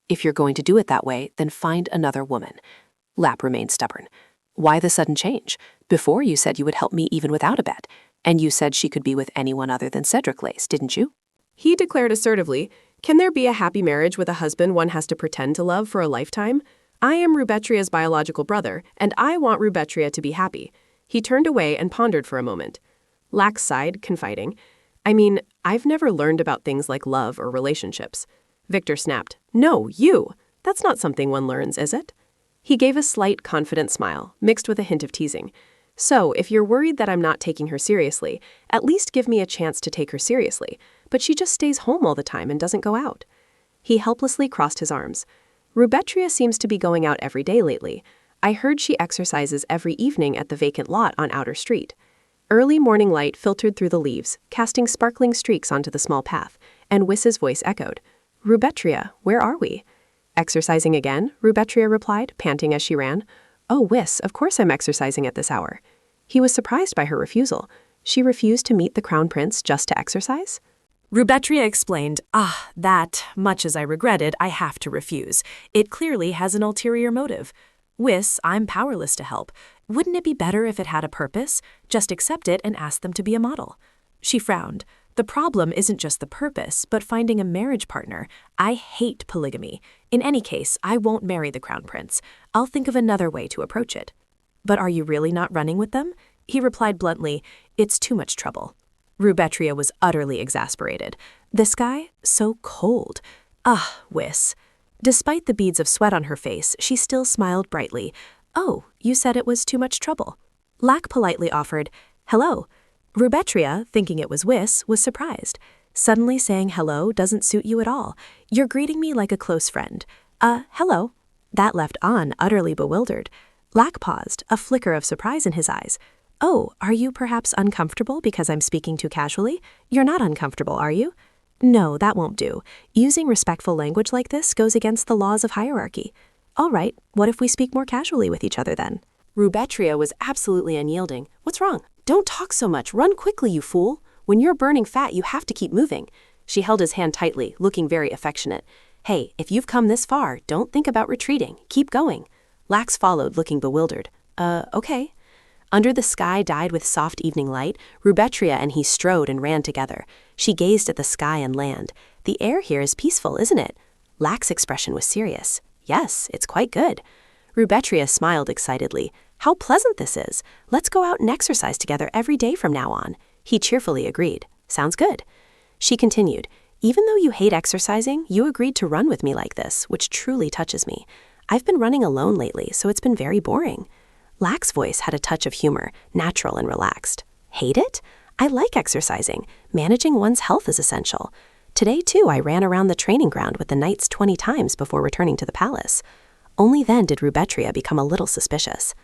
"If you're going to do it that way, then find another woman." Lap remained stubborn. "Why the sudden change? Before you said you would help me even without a bet. And you said she could be with anyone other than Cedric Lace, didn't you?" He declared assertively, "Can there be a happy marriage with a husband one has to pretend to love for a lifetime? I am Rubetria's biological brother, and I want Rubetria to be happy." He turned away and pondered for a moment. Lax sighed, confiding, "I mean, I've never learned about things like love or relationships." Victor snapped, "No, you! That's not something one learns, is it?" He gave a slight, confident smile, mixed with a hint of teasing. "So, if you're worried that I'm not taking her seriously, at least give me a chance to take her seriously. But she just stays home all the time and doesn't go out." He helplessly crossed his arms. "Rubetria seems to be going out every day lately. I heard she exercises every evening at the vacant lot on Outer Street." Early morning light filtered through the leaves, casting sparkling streaks onto the small path, and Wiss's voice echoed, "Rubetria, where are we?" "Exercising again?" Rubetria replied, panting as she ran. "Oh, Wiss, of course I'm exercising at this hour." He was surprised by her refusal. She refused to meet the Crown Prince just to exercise? Rubetria explained, that, much as I regretted, I have to refuse. It clearly has an ulterior motive. Wiss, I'm powerless to help. Wouldn't it be better if it had a purpose? Just accept it and ask them to be a model." She frowned. "The problem isn't just the purpose, but finding a marriage partner. I hate polygamy. In any case, I won't marry the Crown Prince. I'll think of another way to approach it." "But are you really not running with them?" He replied bluntly, "It's too much trouble." Rubetria was utterly exasperated. The sky, so cold. Wiss. Despite the beads of sweat on her face, she still smiled brightly. "Oh, you said it was too much trouble." Lack politely offered, "Hello." Rubetria, thinking it was Wiss, was surprised. Suddenly saying hello doesn't suit you at all. You're greeting me like a close friend. Hello." That left An utterly bewildered. Lack paused, a flicker of surprise in his eyes. "Oh, are you perhaps uncomfortable because I'm speaking too casually? You're not uncomfortable, are you?" "No, that won't do. Using respectful language like this goes against the laws of hierarchy." "All right, what if we speak more casually with each other then?" Rubetria was absolutely unyielding. "What's wrong? Don't talk so much. Run quickly, you fool. When you're burning fat, you have to keep moving." She held his hand tightly, looking very affectionate. "Hey, if you've come this far, don't think about retreating. Keep going." Lax followed, looking bewildered. Okay." Under the sky dyed with soft evening light, Rubetria and he strode and ran together. She gazed at the sky and land. "The air here is peaceful, isn't it?" Lax's expression was serious. "Yes, it's quite good." Rubetria smiled excitedly. "How pleasant this is. Let's go out and exercise together every day from now on." He cheerfully agreed. "Sounds good." She continued, "Even though you hate exercising, you agreed to run with me like this, which truly touches me. I've been running alone lately, so it's been very boring." Lack's voice had a touch of humor, natural and relaxed. "Hate it? I like exercising. Managing one's health is essential. Today, too, I ran around the training ground with the knights 20 times before returning to the palace." Only then did Rubetria become a little suspicious.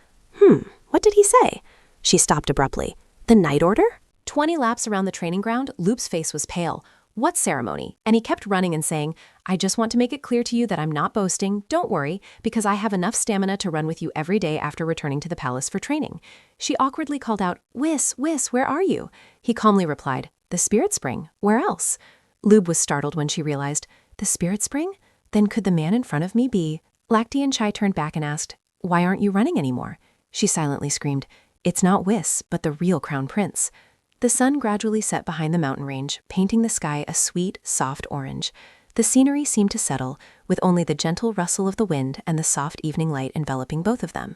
What did he say?" She stopped abruptly. "The Knight Order?" 20 laps around the training ground, Loop's face was pale. "What ceremony?" And he kept running and saying, "I just want to make it clear to you that I'm not boasting, don't worry, because I have enough stamina to run with you every day after returning to the palace for training." She awkwardly called out, "Wiss, where are you?" He calmly replied, "The Spirit Spring. Where else?" Lube was startled when she realized, "The Spirit Spring? Then could the man in front of me be?" Lacti and Chai turned back and asked, "Why aren't you running anymore?" She silently screamed, "It's not Wiss, but the real Crown Prince." The sun gradually set behind the mountain range, painting the sky a sweet, soft orange. The scenery seemed to settle, with only the gentle rustle of the wind and the soft evening light enveloping both of them.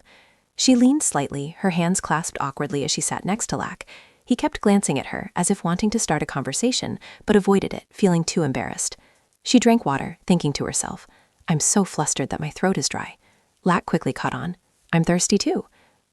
She leaned slightly, her hands clasped awkwardly as she sat next to Lack. He kept glancing at her, as if wanting to start a conversation, but avoided it, feeling too embarrassed. She drank water, thinking to herself, I'm so flustered that my throat is dry. Lack quickly caught on. I'm thirsty too.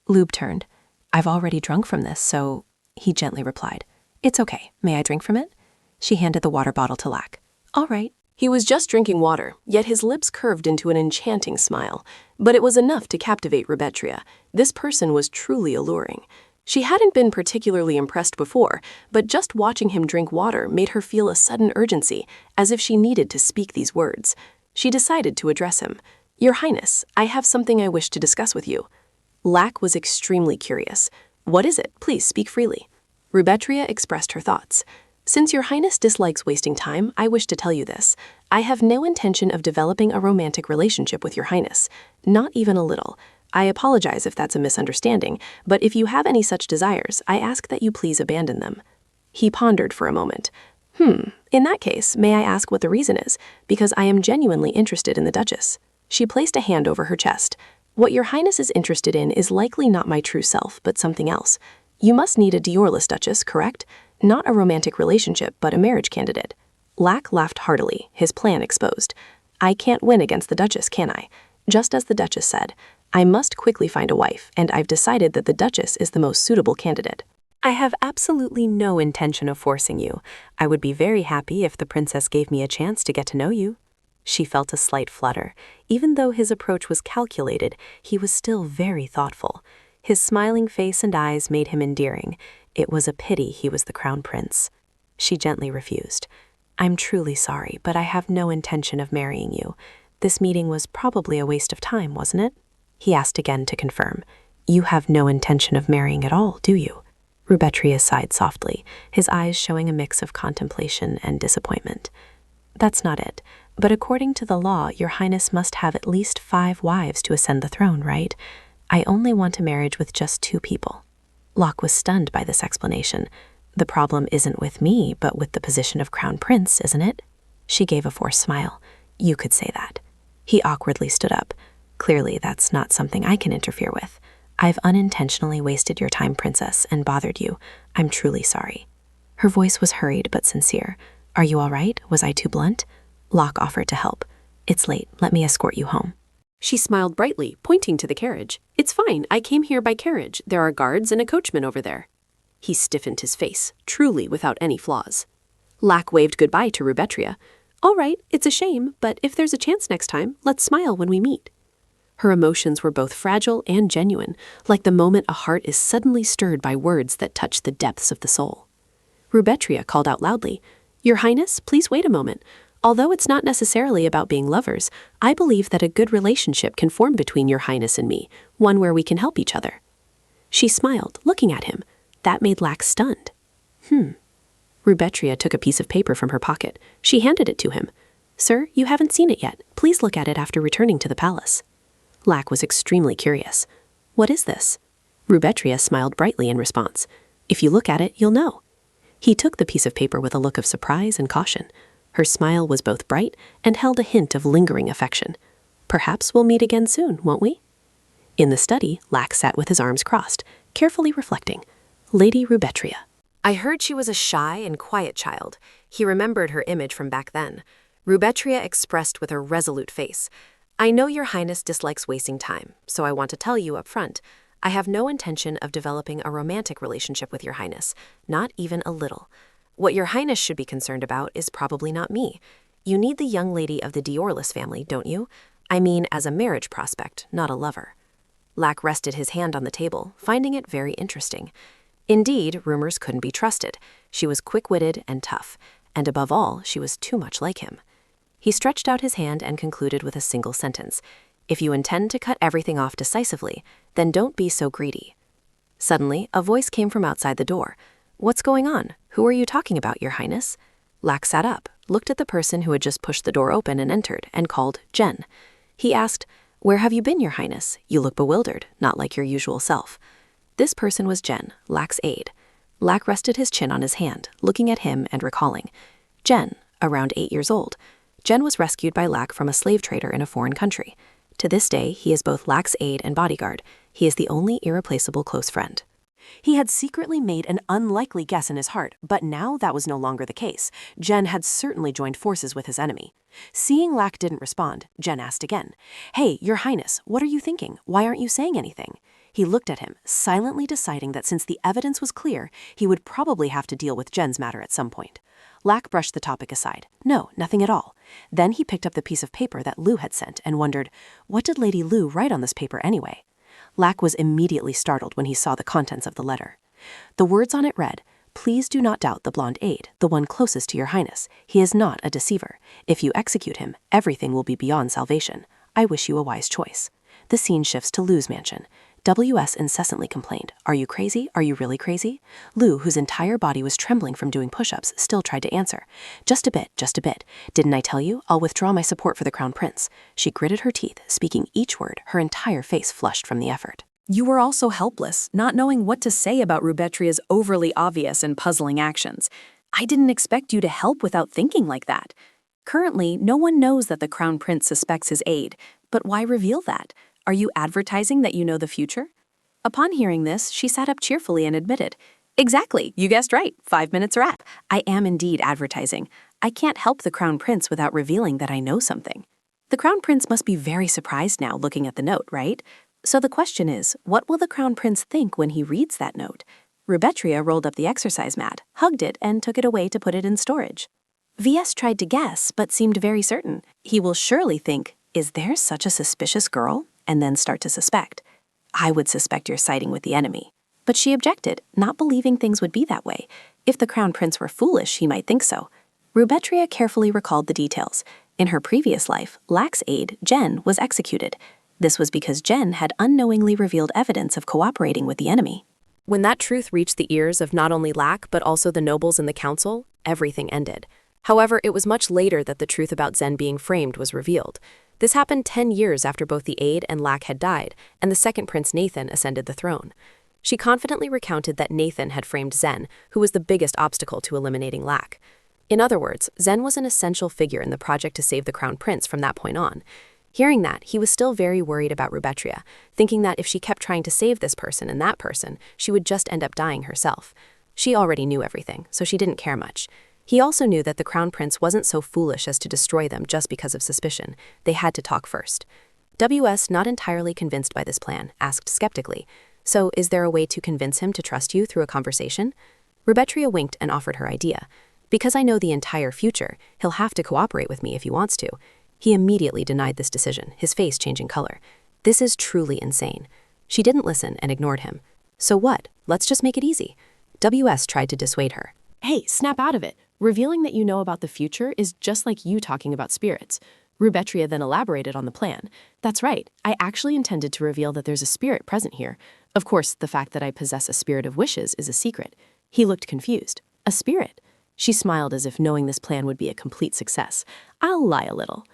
Lube turned. I've already drunk from this, so... He gently replied. It's okay. May I drink from it? She handed the water bottle to Lack. All right. He was just drinking water, yet his lips curved into an enchanting smile. But it was enough to captivate Rubetria. This person was truly alluring. She hadn't been particularly impressed before, but just watching him drink water made her feel a sudden urgency, as if she needed to speak these words. She decided to address him. Your Highness, I have something I wish to discuss with you. Lack was extremely curious. What is it? Please speak freely. Rubetria expressed her thoughts. Since your Highness dislikes wasting time, I wish to tell you this. I have no intention of developing a romantic relationship with your Highness. Not even a little. I apologize if that's a misunderstanding, but if you have any such desires, I ask that you please abandon them. He pondered for a moment. In that case, may I ask what the reason is? Because I am genuinely interested in the Duchess. She placed a hand over her chest. What your Highness is interested in is likely not my true self, but something else. You must need a Diorless Duchess, correct? Not a romantic relationship, but a marriage candidate. Lack laughed heartily, his plan exposed. I can't win against the Duchess, can I? Just as the Duchess said, I must quickly find a wife, and I've decided that the Duchess is the most suitable candidate. I have absolutely no intention of forcing you. I would be very happy if the princess gave me a chance to get to know you. She felt a slight flutter. Even though his approach was calculated, he was still very thoughtful. His smiling face and eyes made him endearing. It was a pity he was the crown prince. She gently refused. I'm truly sorry, but I have no intention of marrying you. This meeting was probably a waste of time, wasn't it? He asked again to confirm. You have no intention of marrying at all, do you? Rubetria sighed softly, his eyes showing a mix of contemplation and disappointment. That's not it. But according to the law, your Highness must have at least 5 wives to ascend the throne, right? I only want a marriage with just 2 people. Locke was stunned by this explanation. The problem isn't with me, but with the position of crown prince, isn't it? She gave a forced smile. You could say that. He awkwardly stood up. Clearly, that's not something I can interfere with. I've unintentionally wasted your time, princess, and bothered you. I'm truly sorry. Her voice was hurried but sincere. Are you all right? Was I too blunt? Locke offered to help. It's late. Let me escort you home. She smiled brightly, pointing to the carriage. It's fine. I came here by carriage. There are guards and a coachman over there. He stiffened his face, truly without any flaws. Lack waved goodbye to Rubetria. All right, it's a shame, but if there's a chance next time, let's smile when we meet. Her emotions were both fragile and genuine, like the moment a heart is suddenly stirred by words that touch the depths of the soul. Rubetria called out loudly, Your Highness, please wait a moment. Although it's not necessarily about being lovers, I believe that a good relationship can form between your Highness and me, one where we can help each other. She smiled, looking at him. That made Lack stunned. Rubetria took a piece of paper from her pocket. She handed it to him. Sir, you haven't seen it yet. Please look at it after returning to the palace. Lack was extremely curious. What is this? Rubetria smiled brightly in response. If you look at it, you'll know. He took the piece of paper with a look of surprise and caution. Her smile was both bright and held a hint of lingering affection. Perhaps we'll meet again soon, won't we? In the study, Lack sat with his arms crossed, carefully reflecting. Lady Rubetria. I heard she was a shy and quiet child. He remembered her image from back then. Rubetria expressed with a resolute face. I know your Highness dislikes wasting time, so I want to tell you up front. I have no intention of developing a romantic relationship with your Highness, not even a little. What your Highness should be concerned about is probably not me. You need the young lady of the Diorless family, don't you? I mean as a marriage prospect, not a lover. Lack rested his hand on the table, finding it very interesting. Indeed, rumors couldn't be trusted. She was quick-witted and tough, and above all, she was too much like him. He stretched out his hand and concluded with a single sentence. If you intend to cut everything off decisively, then don't be so greedy. Suddenly, a voice came from outside the door. What's going on? Who are you talking about, your Highness? Lack sat up, looked at the person who had just pushed the door open and entered, and called Jen. He asked, Where have you been, your Highness? You look bewildered, not like your usual self. This person was Jen, Lack's aide. Lack rested his chin on his hand, looking at him and recalling. Jen, around 8 years old. Jen was rescued by Lack from a slave trader in a foreign country. To this day, he is both Lack's aide and bodyguard. He is the only irreplaceable close friend. He had secretly made an unlikely guess in his heart, but now that was no longer the case. Jen had certainly joined forces with his enemy. Seeing Lack didn't respond, Jen asked again, "Hey, Your Highness, what are you thinking? Why aren't you saying anything?" He looked at him, silently deciding that since the evidence was clear, he would probably have to deal with Jen's matter at some point. Lack brushed the topic aside. No, nothing at all. Then he picked up the piece of paper that Lou had sent and wondered, what did Lady Lou write on this paper anyway? Lack was immediately startled when he saw the contents of the letter. The words on it read, "Please do not doubt the blonde aide, the one closest to Your Highness. He is not a deceiver. If you execute him, everything will be beyond salvation. I wish you a wise choice." The scene shifts to Lou's mansion. WS incessantly complained, "Are you crazy? Are you really crazy?" Lou, whose entire body was trembling from doing push-ups, still tried to answer. "Just a bit, just a bit. Didn't I tell you? I'll withdraw my support for the Crown Prince." She gritted her teeth, speaking each word, her entire face flushed from the effort. You were also helpless, not knowing what to say about Rubetria's overly obvious and puzzling actions. I didn't expect you to help without thinking like that. Currently, no one knows that the Crown Prince suspects his aide, but why reveal that? Are you advertising that you know the future? Upon hearing this, she sat up cheerfully and admitted, "Exactly, you guessed right. 5 minutes are up. I am indeed advertising. I can't help the Crown Prince without revealing that I know something." The Crown Prince must be very surprised now looking at the note, right? So the question is, what will the Crown Prince think when he reads that note? Rubetria rolled up the exercise mat, hugged it, and took it away to put it in storage. VS tried to guess, but seemed very certain. He will surely think, "Is there such a suspicious girl?" and then start to suspect. "I would suspect you're siding with the enemy." But she objected, not believing things would be that way. If the Crown Prince were foolish, he might think so. Rubetria carefully recalled the details. In her previous life, Lack's aide, Jen, was executed. This was because Jen had unknowingly revealed evidence of cooperating with the enemy. When that truth reached the ears of not only Lack but also the nobles in the council, everything ended. However, it was much later that the truth about Zen being framed was revealed. This happened 10 years after both the aide and Lack had died, and the second prince Nathan ascended the throne. She confidently recounted that Nathan had framed Zen, who was the biggest obstacle to eliminating Lack. In other words, Zen was an essential figure in the project to save the crown prince from that point on. Hearing that, he was still very worried about Rubetria, thinking that if she kept trying to save this person and that person, she would just end up dying herself. She already knew everything, so she didn't care much. He also knew that the crown prince wasn't so foolish as to destroy them just because of suspicion. They had to talk first. WS, not entirely convinced by this plan, asked skeptically, "So is there a way to convince him to trust you through a conversation?" Rubetria winked and offered her idea. "Because I know the entire future, he'll have to cooperate with me if he wants to." He immediately denied this decision, his face changing color. "This is truly insane." She didn't listen and ignored him. "So what? Let's just make it easy." WS tried to dissuade her. "Hey, snap out of it. Revealing that you know about the future is just like you talking about spirits." Rubetria then elaborated on the plan. "That's right. I actually intended to reveal that there's a spirit present here. Of course, the fact that I possess a spirit of wishes is a secret." He looked confused. "A spirit?" She smiled as if knowing this plan would be a complete success. "I'll lie a little."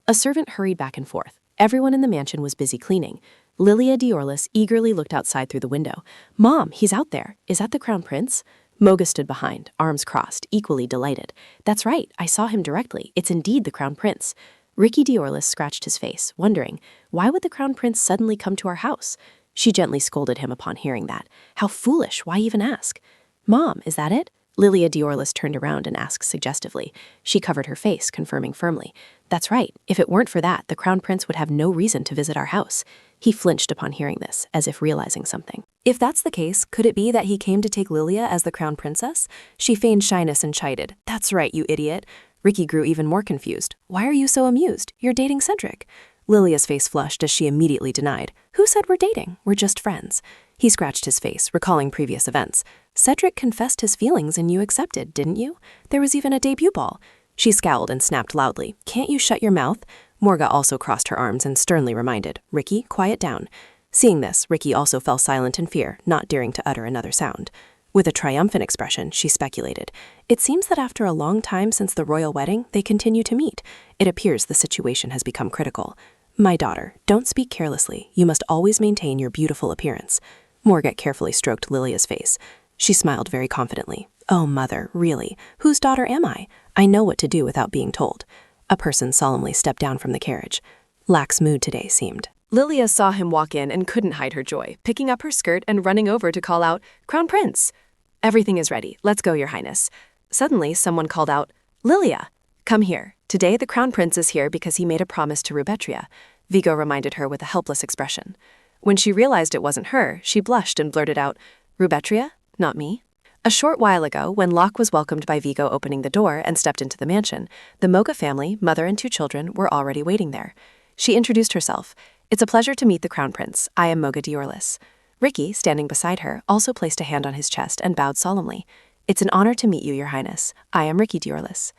A servant hurried back and forth. Everyone in the mansion was busy cleaning. Lilia Diorlis eagerly looked outside through the window. "Mom, he's out there. Is that the crown prince?" Moga stood behind, arms crossed, equally delighted. "That's right, I saw him directly. It's indeed the crown prince." Ricky Diorlis scratched his face, wondering, why would the crown prince suddenly come to our house? She gently scolded him upon hearing that. How foolish, why even ask? "Mom, is that it?" Lilia Diorlis turned around and asked suggestively. She covered her face, confirming firmly. "That's right. If it weren't for that, the crown prince would have no reason to visit our house." He flinched upon hearing this, as if realizing something. If that's the case, could it be that he came to take Lilia as the crown princess? She feigned shyness and chided. "That's right, you idiot." Ricky grew even more confused. "Why are you so amused? You're dating Cedric." Lilia's face flushed as she immediately denied. "Who said we're dating? We're just friends." He scratched his face, recalling previous events. "Cedric confessed his feelings and you accepted, didn't you? There was even a debut ball." She scowled and snapped loudly. "Can't you shut your mouth?" Morga also crossed her arms and sternly reminded, "Ricky, quiet down." Seeing this, Ricky also fell silent in fear, not daring to utter another sound. With a triumphant expression, she speculated, "It seems that after a long time since the royal wedding, they continue to meet. It appears the situation has become critical. My daughter, don't speak carelessly. You must always maintain your beautiful appearance." Morga carefully stroked Lilia's face. She smiled very confidently. "Oh, mother, really? Whose daughter am I? I know what to do without being told." A person solemnly stepped down from the carriage. Lax mood today seemed. Lilia saw him walk in and couldn't hide her joy, picking up her skirt and running over to call out, "Crown Prince!" "Everything is ready. Let's go, Your Highness." Suddenly, someone called out, "Lilia, come here. Today the Crown Prince is here because he made a promise to Rubetria," Vigo reminded her with a helpless expression. When she realized it wasn't her, she blushed and blurted out, "Rubetria? Not me?" A short while ago, when Locke was welcomed by Vigo opening the door and stepped into the mansion, the Moga family, mother and 2 children, were already waiting there. She introduced herself. "It's a pleasure to meet the Crown Prince. I am Moga Diorlis." Ricky, standing beside her, also placed a hand on his chest and bowed solemnly. "It's an honor to meet you, Your Highness. I am Ricky Diorlis."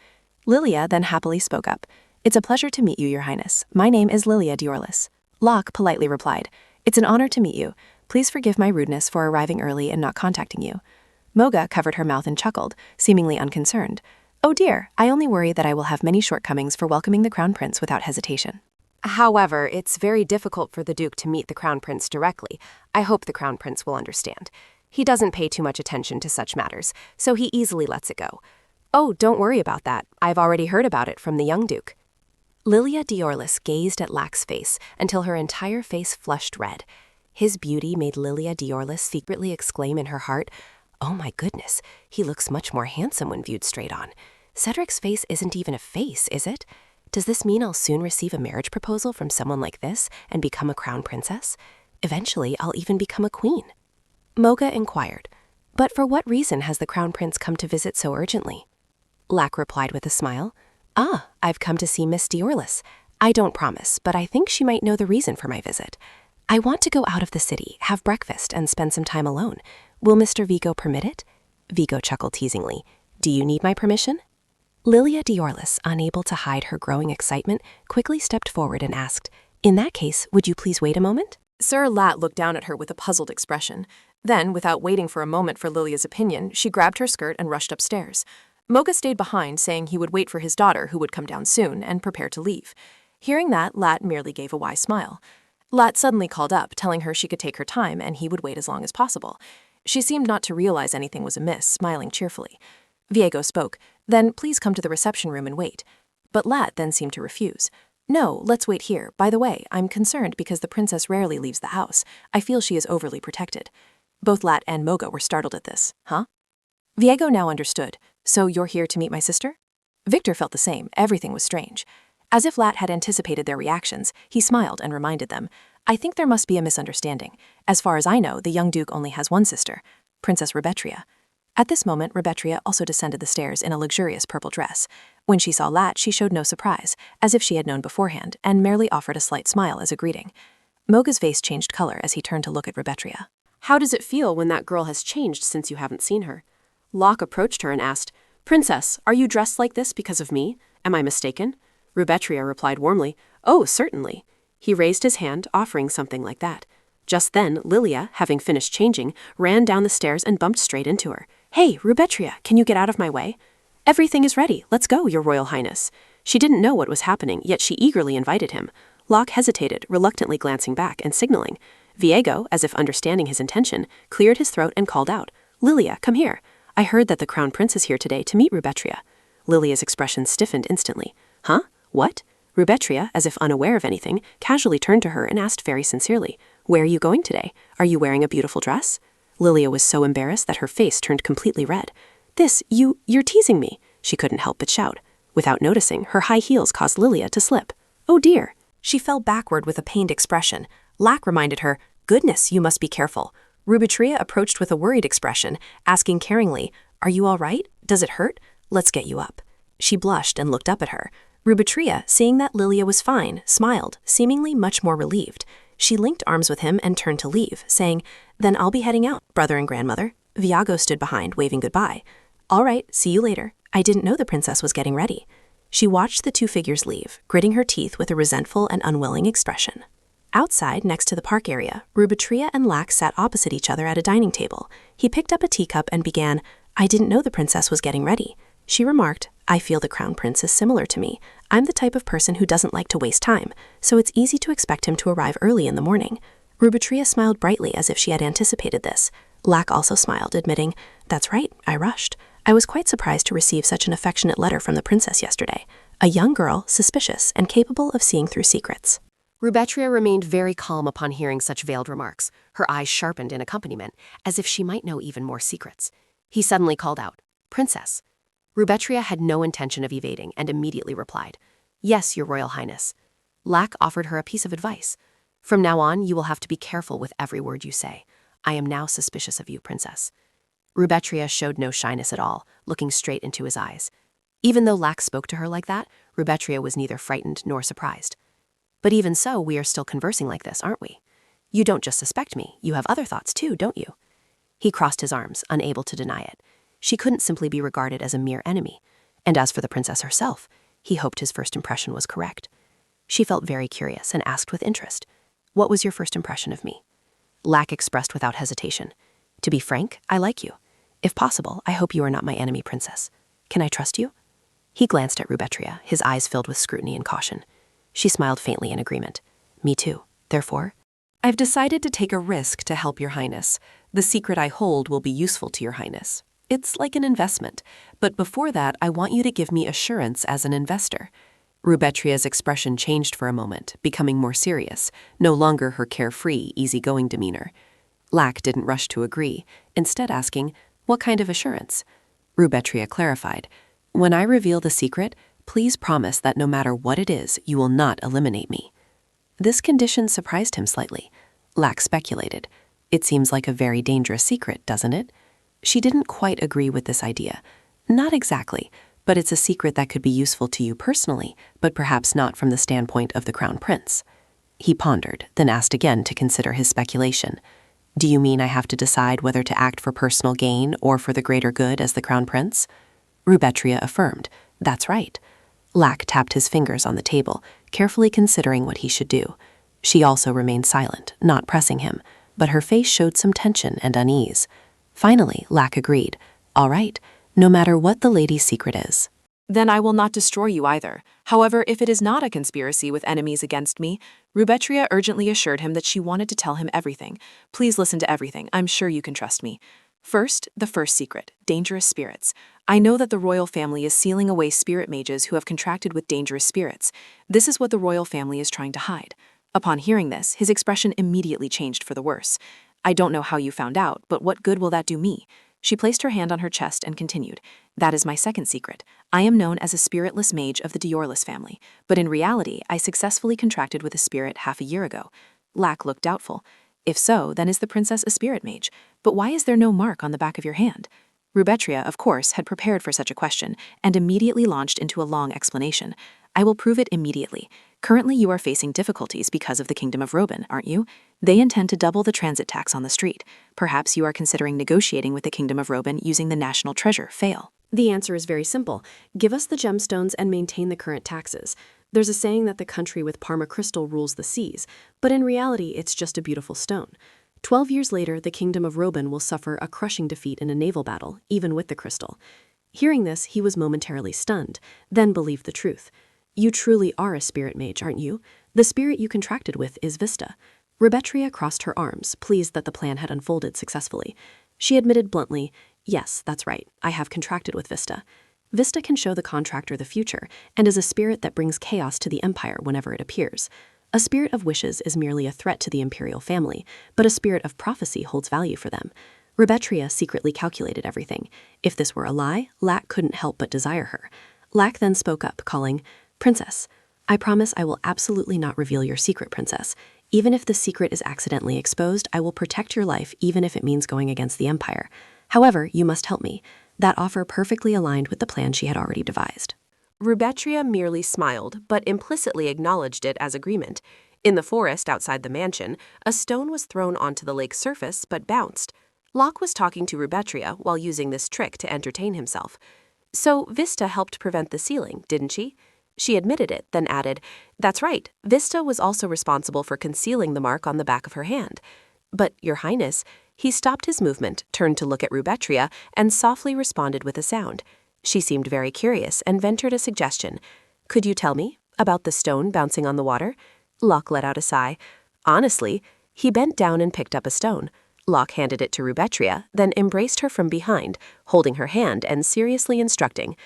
Lilia then happily spoke up. "It's a pleasure to meet you, Your Highness. My name is Lilia Diorlis." Locke politely replied, "It's an honor to meet you. Please forgive my rudeness for arriving early and not contacting you." Moga covered her mouth and chuckled, seemingly unconcerned. "Oh dear, I only worry that I will have many shortcomings for welcoming the Crown Prince without hesitation." However, it's very difficult for the Duke to meet the Crown Prince directly. I hope the Crown Prince will understand. He doesn't pay too much attention to such matters, so he easily lets it go. "Oh, don't worry about that. I've already heard about it from the young Duke." Lilia Diorlis gazed at Lax's face until her entire face flushed red. His beauty made Lilia Diorlis secretly exclaim in her heart, "Oh my goodness, he looks much more handsome when viewed straight on. Cedric's face isn't even a face, is it? Does this mean I'll soon receive a marriage proposal from someone like this and become a crown princess? Eventually, I'll even become a queen." Moga inquired, "But for what reason has the Crown Prince come to visit so urgently?" Lack replied with a smile, "Ah, I've come to see Miss Diorlis. I don't promise, but I think she might know the reason for my visit. I want to go out of the city, have breakfast, and spend some time alone. Will Mr. Vigo permit it?" Vigo chuckled teasingly. "Do you need my permission?" Lilia Diorlis, unable to hide her growing excitement, quickly stepped forward and asked, "In that case, would you please wait a moment?" Sir Lat looked down at her with a puzzled expression. Then, without waiting for a moment for Lilia's opinion, she grabbed her skirt and rushed upstairs. Moga stayed behind, saying he would wait for his daughter, who would come down soon, and prepare to leave. Hearing that, Lat merely gave a wise smile. Lat suddenly called up, telling her she could take her time and he would wait as long as possible. She seemed not to realize anything was amiss, smiling cheerfully. Viego spoke, "Then please come to the reception room and wait." But Lat then seemed to refuse. "No, let's wait here. By the way, I'm concerned because the princess rarely leaves the house. I feel she is overly protected." Both Lat and Moga were startled at this. "Huh?" Viego now understood. "So you're here to meet my sister?" Victor felt the same. Everything was strange. As if Lat had anticipated their reactions, he smiled and reminded them, "I think there must be a misunderstanding. As far as I know, the young Duke only has one sister, Princess Rubetria." At this moment, Rubetria also descended the stairs in a luxurious purple dress. When she saw Lat, she showed no surprise, as if she had known beforehand, and merely offered a slight smile as a greeting. Moga's face changed color as he turned to look at Rubetria. "How does it feel when that girl has changed since you haven't seen her?" Locke approached her and asked, "Princess, are you dressed like this because of me? Am I mistaken?" Rubetria replied warmly, "Oh, certainly." He raised his hand, offering something like that. Just then, Lilia, having finished changing, ran down the stairs and bumped straight into her. "Hey, Rubetria, can you get out of my way?" "Everything is ready. Let's go, Your Royal Highness." She didn't know what was happening, yet she eagerly invited him. Locke hesitated, reluctantly glancing back and signaling. Viego, as if understanding his intention, cleared his throat and called out, "Lilia, come here. I heard that the Crown Prince is here today to meet Rubetria." Lilia's expression stiffened instantly. "Huh? What?" Rubetria, as if unaware of anything, casually turned to her and asked very sincerely, "Where are you going today? Are you wearing a beautiful dress?" Lilia was so embarrassed that her face turned completely red. You're teasing me," she couldn't help but shout. Without noticing, her high heels caused Lilia to slip. "Oh dear." She fell backward with a pained expression. Lack reminded her, "Goodness, you must be careful." Rubetria approached with a worried expression, asking caringly, "Are you all right? Does it hurt? Let's get you up." She blushed and looked up at her. Rubetria, seeing that Lilia was fine, smiled, seemingly much more relieved. She linked arms with him and turned to leave, saying, "Then I'll be heading out, brother and grandmother." Viago stood behind, waving goodbye. "All right, see you later. I didn't know the princess was getting ready." She watched the 2 figures leave, gritting her teeth with a resentful and unwilling expression. Outside, next to the park area, Rubetria and Lax sat opposite each other at a dining table. He picked up a teacup and began, "I didn't know the princess was getting ready." She remarked, "I feel the Crown Prince is similar to me. I'm the type of person who doesn't like to waste time, so it's easy to expect him to arrive early in the morning." Rubetria smiled brightly as if she had anticipated this. Lack also smiled, admitting, "That's right, I rushed. I was quite surprised to receive such an affectionate letter from the princess yesterday. a young girl, suspicious and capable of seeing through secrets. Rubetria remained very calm upon hearing such veiled remarks, her eyes sharpened in accompaniment, as if she might know even more secrets. He suddenly called out, "Princess." Rubetria had no intention of evading and immediately replied, "Yes, Your Royal Highness." Lack offered her a piece of advice. "From now on, you will have to be careful with every word you say. I am now suspicious of you, Princess." Rubetria showed no shyness at all, looking straight into his eyes. Even though Lack spoke to her like that, Rubetria was neither frightened nor surprised. "But even so, we are still conversing like this, aren't we? You don't just suspect me, you have other thoughts too, don't you?" He crossed his arms, unable to deny it. She couldn't simply be regarded as a mere enemy. And as for the princess herself, he hoped his first impression was correct. She felt very curious and asked with interest, "What was your first impression of me?" Lack expressed without hesitation, "To be frank, I like you. If possible, I hope you are not my enemy, Princess. Can I trust you?" He glanced at Rubetria, his eyes filled with scrutiny and caution. She smiled faintly in agreement. "Me too. Therefore, I've decided to take a risk to help Your Highness. The secret I hold will be useful to Your Highness. It's like an investment, but before that, I want you to give me assurance as an investor." Rubetria's expression changed for a moment, becoming more serious, no longer her carefree, easygoing demeanor. Lack didn't rush to agree, instead asking, "What kind of assurance?" Rubetria clarified, "When I reveal the secret, please promise that no matter what it is, you will not eliminate me." This condition surprised him slightly. Lack speculated, "It seems like a very dangerous secret, doesn't it?" She didn't quite agree with this idea. "Not exactly, but it's a secret that could be useful to you personally, but perhaps not from the standpoint of the Crown Prince." He pondered, then asked again to consider his speculation. "Do you mean I have to decide whether to act for personal gain or for the greater good as the Crown Prince?" Rubetria affirmed, "That's right." Lack tapped his fingers on the table, carefully considering what he should do. She also remained silent, not pressing him, but her face showed some tension and unease. Finally, Lack agreed, "All right, no matter what the lady's secret is." "Then I will not destroy you either. However, if it is not a conspiracy with enemies against me," Rubetria urgently assured him that she wanted to tell him everything. "Please listen to everything. I'm sure you can trust me. First, the first secret, dangerous spirits. I know that the royal family is sealing away spirit mages who have contracted with dangerous spirits. This is what the royal family is trying to hide." Upon hearing this, his expression immediately changed for the worse. "I don't know how you found out, but what good will that do me?" She placed her hand on her chest and continued, "That is my second secret. I am known as a spiritless mage of the Diorlis family, but in reality, I successfully contracted with a spirit half a year ago." Lack looked doubtful. "If so, then is the princess a spirit mage? But why is there no mark on the back of your hand?" Rubetria, of course, had prepared for such a question and immediately launched into a long explanation. "I will prove it immediately. Currently, you are facing difficulties because of the Kingdom of Robin, aren't you? They intend to double the transit tax on the street. Perhaps you are considering negotiating with the Kingdom of Robin using the national treasure. Fail." The answer is very simple. Give us the gemstones and maintain the current taxes. There's a saying that the country with Parma crystal rules the seas, but in reality, it's just a beautiful stone. 12 years later, the Kingdom of Robin will suffer a crushing defeat in a naval battle, even with the crystal. Hearing this, he was momentarily stunned, then believed the truth. "You truly are a spirit mage, aren't you? The spirit you contracted with is Vista." Rubetria crossed her arms, pleased that the plan had unfolded successfully. She admitted bluntly, "Yes, that's right. I have contracted with Vista. Vista can show the contractor the future, and is a spirit that brings chaos to the Empire whenever it appears. A spirit of wishes is merely a threat to the imperial family, but a spirit of prophecy holds value for them." Rubetria secretly calculated everything. If this were a lie, Lack couldn't help but desire her. Lack then spoke up, calling, "Princess, I promise I will absolutely not reveal your secret, Princess. Even if the secret is accidentally exposed, I will protect your life even if it means going against the Empire. However, you must help me." That offer perfectly aligned with the plan she had already devised. Rubetria merely smiled, but implicitly acknowledged it as agreement. In the forest outside the mansion, a stone was thrown onto the lake's surface but bounced. Locke was talking to Rubetria while using this trick to entertain himself. "So Vista helped prevent the sealing, didn't she?" She admitted it, then added, "That's right, Vista was also responsible for concealing the mark on the back of her hand. But, Your Highness," he stopped his movement, turned to look at Rubetria, and softly responded with a sound. She seemed very curious and ventured a suggestion. "Could you tell me about the stone bouncing on the water?" Locke let out a sigh. "Honestly," he bent down and picked up a stone. Locke handed it to Rubetria, then embraced her from behind, holding her hand and seriously instructing,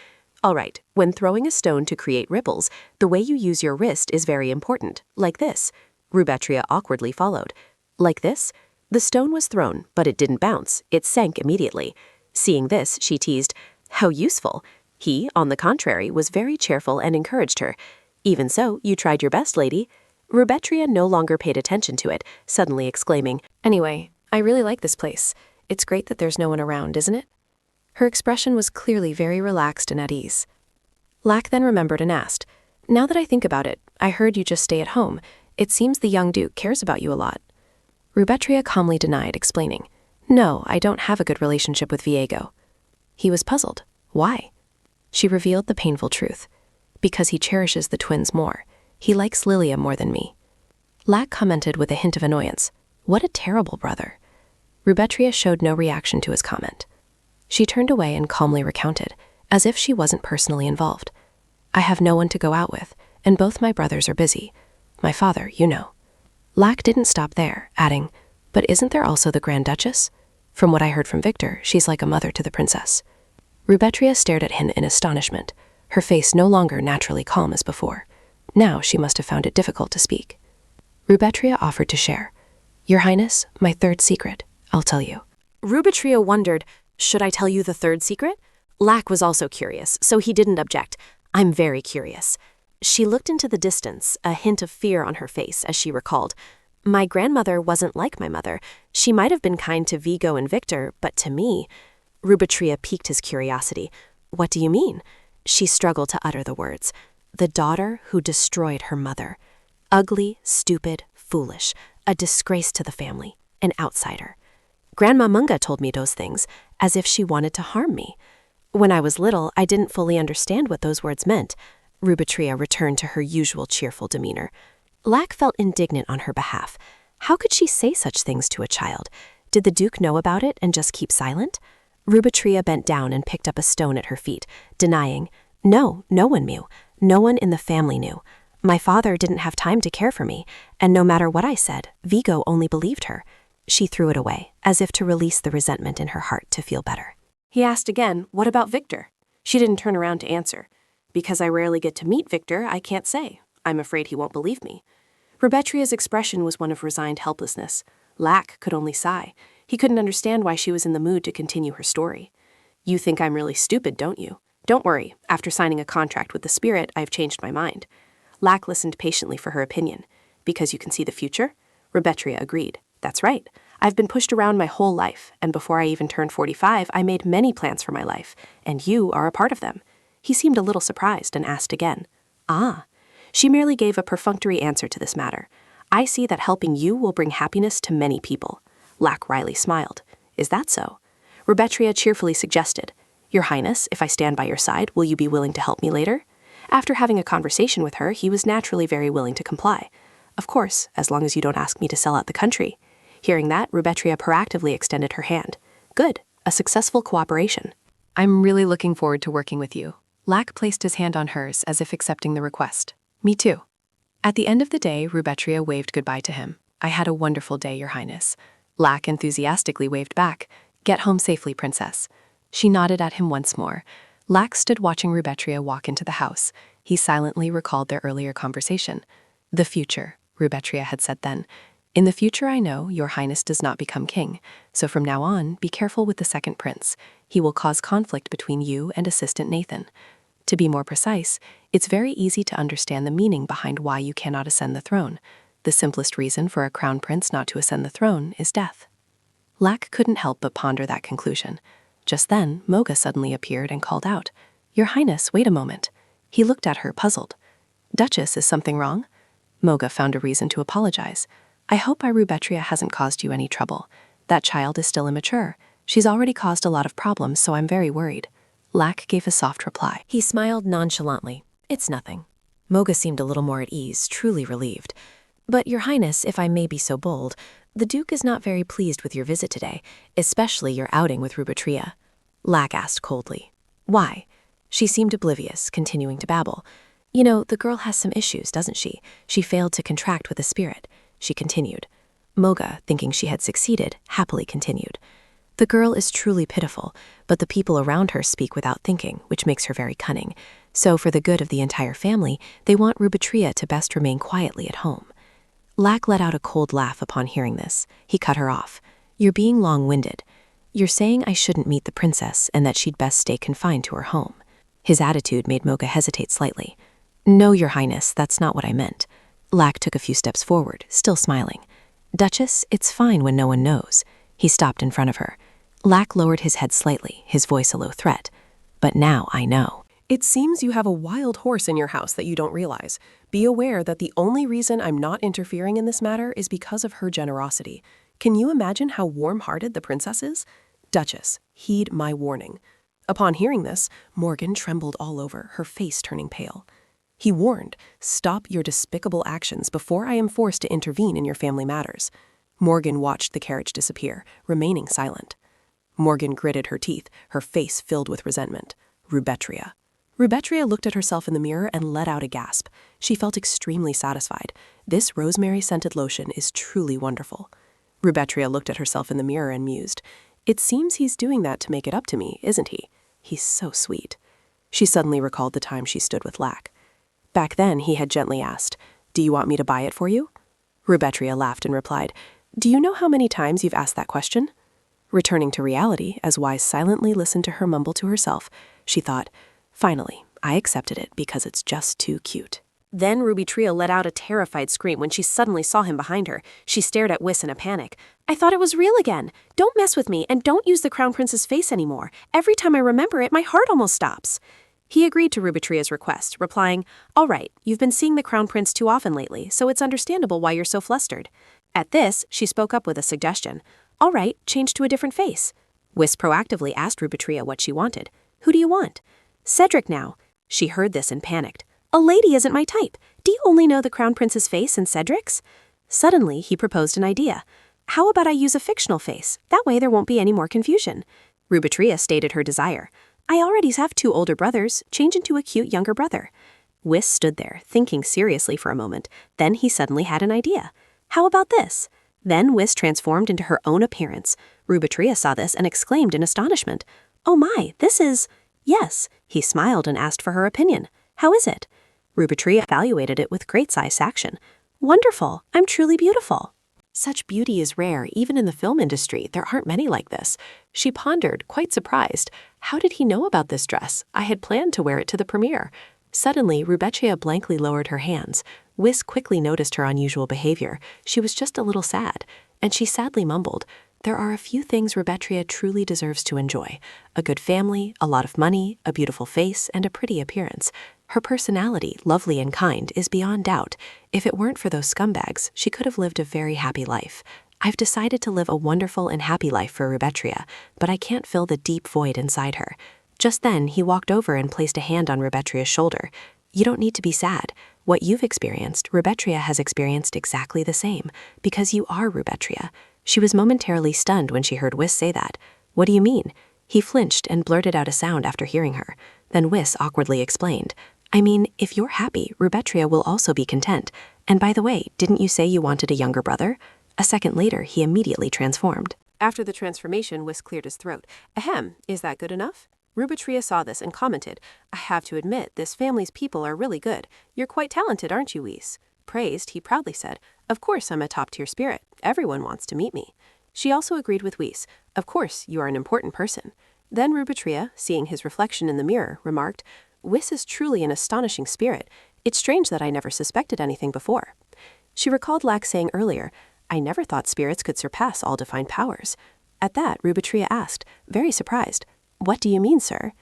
All right, when throwing a stone to create ripples, the way you use your wrist is very important, like this. Rubetria awkwardly followed. Like this? The stone was thrown, but it didn't bounce. It sank immediately. Seeing this, she teased, "How useful." He, on the contrary, was very cheerful and encouraged her. "Even so, you tried your best, lady." Rubetria no longer paid attention to it, suddenly exclaiming, "Anyway, I really like this place. It's great that there's no one around, isn't it?" Her expression was clearly very relaxed and at ease. Lack then remembered and asked, "Now that I think about it, I heard you just stay at home. It seems the young Duke cares about you a lot." Rubetria calmly denied, explaining, "No, I don't have a good relationship with Viego." He was puzzled. Why? She revealed the painful truth. Because he cherishes the twins more. He likes Lilia more than me. Lack commented with a hint of annoyance. What a terrible brother. Rubetria showed no reaction to his comment. She turned away and calmly recounted, as if she wasn't personally involved. "I have no one to go out with, and both my brothers are busy. My father, you know." Lack didn't stop there, adding, "But isn't there also the Grand Duchess? From what I heard from Victor, she's like a mother to the princess." Rubetria stared at him in astonishment, her face no longer naturally calm as before. Now she must have found it difficult to speak. Rubetria offered to share. "Your Highness, my third secret, I'll tell you." Rubetria wondered, should I tell you the third secret? Lack was also curious, so he didn't object. I'm very curious. She looked into the distance, a hint of fear on her face as she recalled. My grandmother wasn't like my mother. She might have been kind to Vigo and Victor, but to me... Rubetria piqued his curiosity. What do you mean? She struggled to utter the words. The daughter who destroyed her mother. Ugly, stupid, foolish, a disgrace to the family, an outsider. Grandma Munga told me those things, as if she wanted to harm me. When I was little, I didn't fully understand what those words meant. Rubetria returned to her usual cheerful demeanor. Lack felt indignant on her behalf. How could she say such things to a child? Did the Duke know about it and just keep silent? Rubetria bent down and picked up a stone at her feet, denying, "No, no one knew. No one in the family knew. My father didn't have time to care for me, and no matter what I said, Vigo only believed her." She threw it away, as if to release the resentment in her heart to feel better. He asked again, "What about Victor?" She didn't turn around to answer. "Because I rarely get to meet Victor, I can't say. I'm afraid he won't believe me." Rubetria's expression was one of resigned helplessness. Lack could only sigh. He couldn't understand why she was in the mood to continue her story. "You think I'm really stupid, don't you? Don't worry. After signing a contract with the spirit, I've changed my mind." Lack listened patiently for her opinion. "Because you can see the future?" Rubetria agreed. "That's right. I've been pushed around my whole life, and before I even turned 45, I made many plans for my life, and you are a part of them." He seemed a little surprised and asked again. "Ah." She merely gave a perfunctory answer to this matter. "I see that helping you will bring happiness to many people." Lack wryly smiled. "Is that so?" Rubetria cheerfully suggested, "Your Highness, if I stand by your side, will you be willing to help me later?" After having a conversation with her, he was naturally very willing to comply. "Of course, as long as you don't ask me to sell out the country." Hearing that, Rubetria proactively extended her hand. "Good. A successful cooperation." "I'm really looking forward to working with you." Lack placed his hand on hers as if accepting the request. "Me too." At the end of the day, Rubetria waved goodbye to him. "I had a wonderful day, Your Highness." Lack enthusiastically waved back. "Get home safely, Princess." She nodded at him once more. Lack stood watching Rubetria walk into the house. He silently recalled their earlier conversation. "The future," Rubetria had said then. "In the future, I know, Your Highness does not become king. So from now on, be careful with the second prince. He will cause conflict between you and Assistant Nathan. To be more precise, it's very easy to understand the meaning behind why you cannot ascend the throne. The simplest reason for a crown prince not to ascend the throne is death." Lack couldn't help but ponder that conclusion. Just then, Moga suddenly appeared and called out, "Your Highness, wait a moment." He looked at her, puzzled. "Duchess, is something wrong?" Moga found a reason to apologize. "I hope Rubetria hasn't caused you any trouble. That child is still immature. She's already caused a lot of problems, so I'm very worried." Lack gave a soft reply. He smiled nonchalantly. "It's nothing." Moga seemed a little more at ease, truly relieved. "But, Your Highness, if I may be so bold, the Duke is not very pleased with your visit today, especially your outing with Rubetria." Lack asked coldly. "Why?" She seemed oblivious, continuing to babble. "You know, the girl has some issues, doesn't she? She failed to contract with the spirit." She continued. Moga, thinking she had succeeded, happily continued. The girl is truly pitiful, but the people around her speak without thinking, which makes her very cunning. So for the good of the entire family, they want Rubetria to best remain quietly at home. Lack let out a cold laugh upon hearing this. He cut her off. You're being long-winded. You're saying I shouldn't meet the princess and that she'd best stay confined to her home. His attitude made Mocha hesitate slightly. No, Your Highness, that's not what I meant. Lack took a few steps forward, still smiling. Duchess, it's fine when no one knows. He stopped in front of her. Lack lowered his head slightly, his voice a low threat. But now I know. It seems you have a wild horse in your house that you don't realize. Be aware that the only reason I'm not interfering in this matter is because of her generosity. Can you imagine how warm-hearted the princess is? Duchess, heed my warning. Upon hearing this, Morgan trembled all over, her face turning pale. He warned, stop your despicable actions before I am forced to intervene in your family matters. Morgan watched the carriage disappear, remaining silent. Morgan gritted her teeth, her face filled with resentment. Rubetria. Rubetria looked at herself in the mirror and let out a gasp. She felt extremely satisfied. This rosemary-scented lotion is truly wonderful. Rubetria looked at herself in the mirror and mused. It seems he's doing that to make it up to me, isn't he? He's so sweet. She suddenly recalled the time she stood with Lack. Back then, he had gently asked, do you want me to buy it for you? Rubetria laughed and replied, do you know how many times you've asked that question? Returning to reality, as Wise silently listened to her mumble to herself, she thought, finally, I accepted it because it's just too cute. Then Rubetria let out a terrified scream when she suddenly saw him behind her. She stared at Whis in a panic. I thought it was real again. Don't mess with me and don't use the Crown Prince's face anymore. Every time I remember it, my heart almost stops. He agreed to Rubetria's request, replying, all right, you've been seeing the Crown Prince too often lately, so it's understandable why you're so flustered. At this, she spoke up with a suggestion. All right, change to a different face. Whis proactively asked Rubetria what she wanted. Who do you want? Cedric now. She heard this and panicked. A lady isn't my type. Do you only know the Crown Prince's face and Cedric's? Suddenly, he proposed an idea. How about I use a fictional face? That way there won't be any more confusion. Rubetria stated her desire. I already have 2 older brothers. Change into a cute younger brother. Whis stood there, thinking seriously for a moment. Then he suddenly had an idea. How about this? Then Whis transformed into her own appearance. Rubetria saw this and exclaimed in astonishment. Oh my, this is… Yes, he smiled and asked for her opinion. How is it? Rubetria evaluated it with great satisfaction. Wonderful, I'm truly beautiful. Such beauty is rare, even in the film industry. There aren't many like this. She pondered, quite surprised. How did he know about this dress? I had planned to wear it to the premiere. Suddenly, Rubetria blankly lowered her hands. Whis quickly noticed her unusual behavior. She was just a little sad, and she sadly mumbled, there are a few things Rubetria truly deserves to enjoy. A good family, a lot of money, a beautiful face, and a pretty appearance. Her personality, lovely and kind, is beyond doubt. If it weren't for those scumbags, she could have lived a very happy life. I've decided to live a wonderful and happy life for Rubetria, but I can't fill the deep void inside her. Just then, he walked over and placed a hand on Rubetria's shoulder. You don't need to be sad. What you've experienced, Rubetria has experienced exactly the same, because you are Rubetria. She was momentarily stunned when she heard Whis say that. What do you mean? He flinched and blurted out a sound after hearing her. Then Whis awkwardly explained, I mean, if you're happy, Rubetria will also be content. And by the way, didn't you say you wanted a younger brother? A second later, he immediately transformed. After the transformation, Whis cleared his throat. Ahem, is that good enough? Rubetria saw this and commented, I have to admit, this family's people are really good. You're quite talented, aren't you, Whis? Praised, he proudly said, Of course I'm a top-tier spirit. Everyone wants to meet me. She also agreed with Whis. Of course, you are an important person. Then Rubetria, seeing his reflection in the mirror, remarked, Whis is truly an astonishing spirit. It's strange that I never suspected anything before. She recalled Lack saying earlier, I never thought spirits could surpass all defined powers. At that, Rubetria asked, very surprised, What do you mean, sir?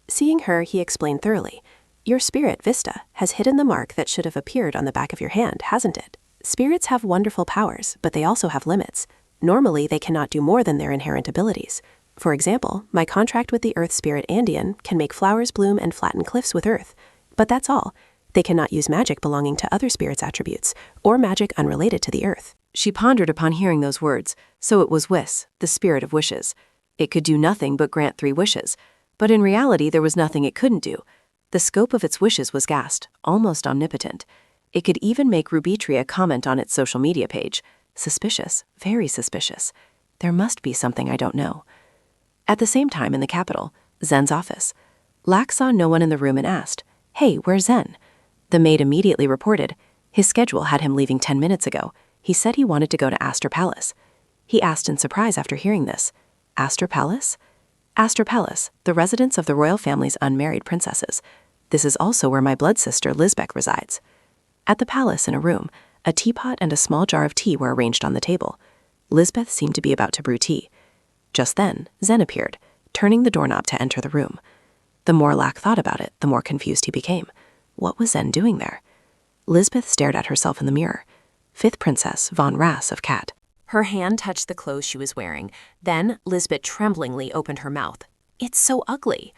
Seeing her, he explained thoroughly. Your spirit, Vista, has hidden the mark that should have appeared on the back of your hand, hasn't it? Spirits have wonderful powers, but they also have limits. Normally, they cannot do more than their inherent abilities. For example, my contract with the earth spirit Andean can make flowers bloom and flatten cliffs with earth. But that's all. They cannot use magic belonging to other spirits' attributes, or magic unrelated to the earth. She pondered upon hearing those words. So it was Whis, the spirit of wishes. It could do nothing but grant 3 wishes. But in reality, there was nothing it couldn't do. The scope of its wishes was vast, almost omnipotent. It could even make Rubetria comment on its social media page. Suspicious, very suspicious. There must be something I don't know. At the same time in the capital, Zen's office, Lak saw no one in the room and asked, "Hey, where's Zen?" The maid immediately reported. His schedule had him leaving 10 minutes ago. He said he wanted to go to Astor Palace. He asked in surprise after hearing this. Astor Palace? Astor Palace, the residence of the royal family's unmarried princesses. This is also where my blood sister Lisbeth resides. At the palace in a room, a teapot and a small jar of tea were arranged on the table. Lisbeth seemed to be about to brew tea. Just then, Zen appeared, turning the doorknob to enter the room. The more Lak thought about it, the more confused he became. What was Zen doing there? Lisbeth stared at herself in the mirror. 5th Princess von Rass of Cat. Her hand touched the clothes she was wearing. Then Lisbeth tremblingly opened her mouth. It's so ugly.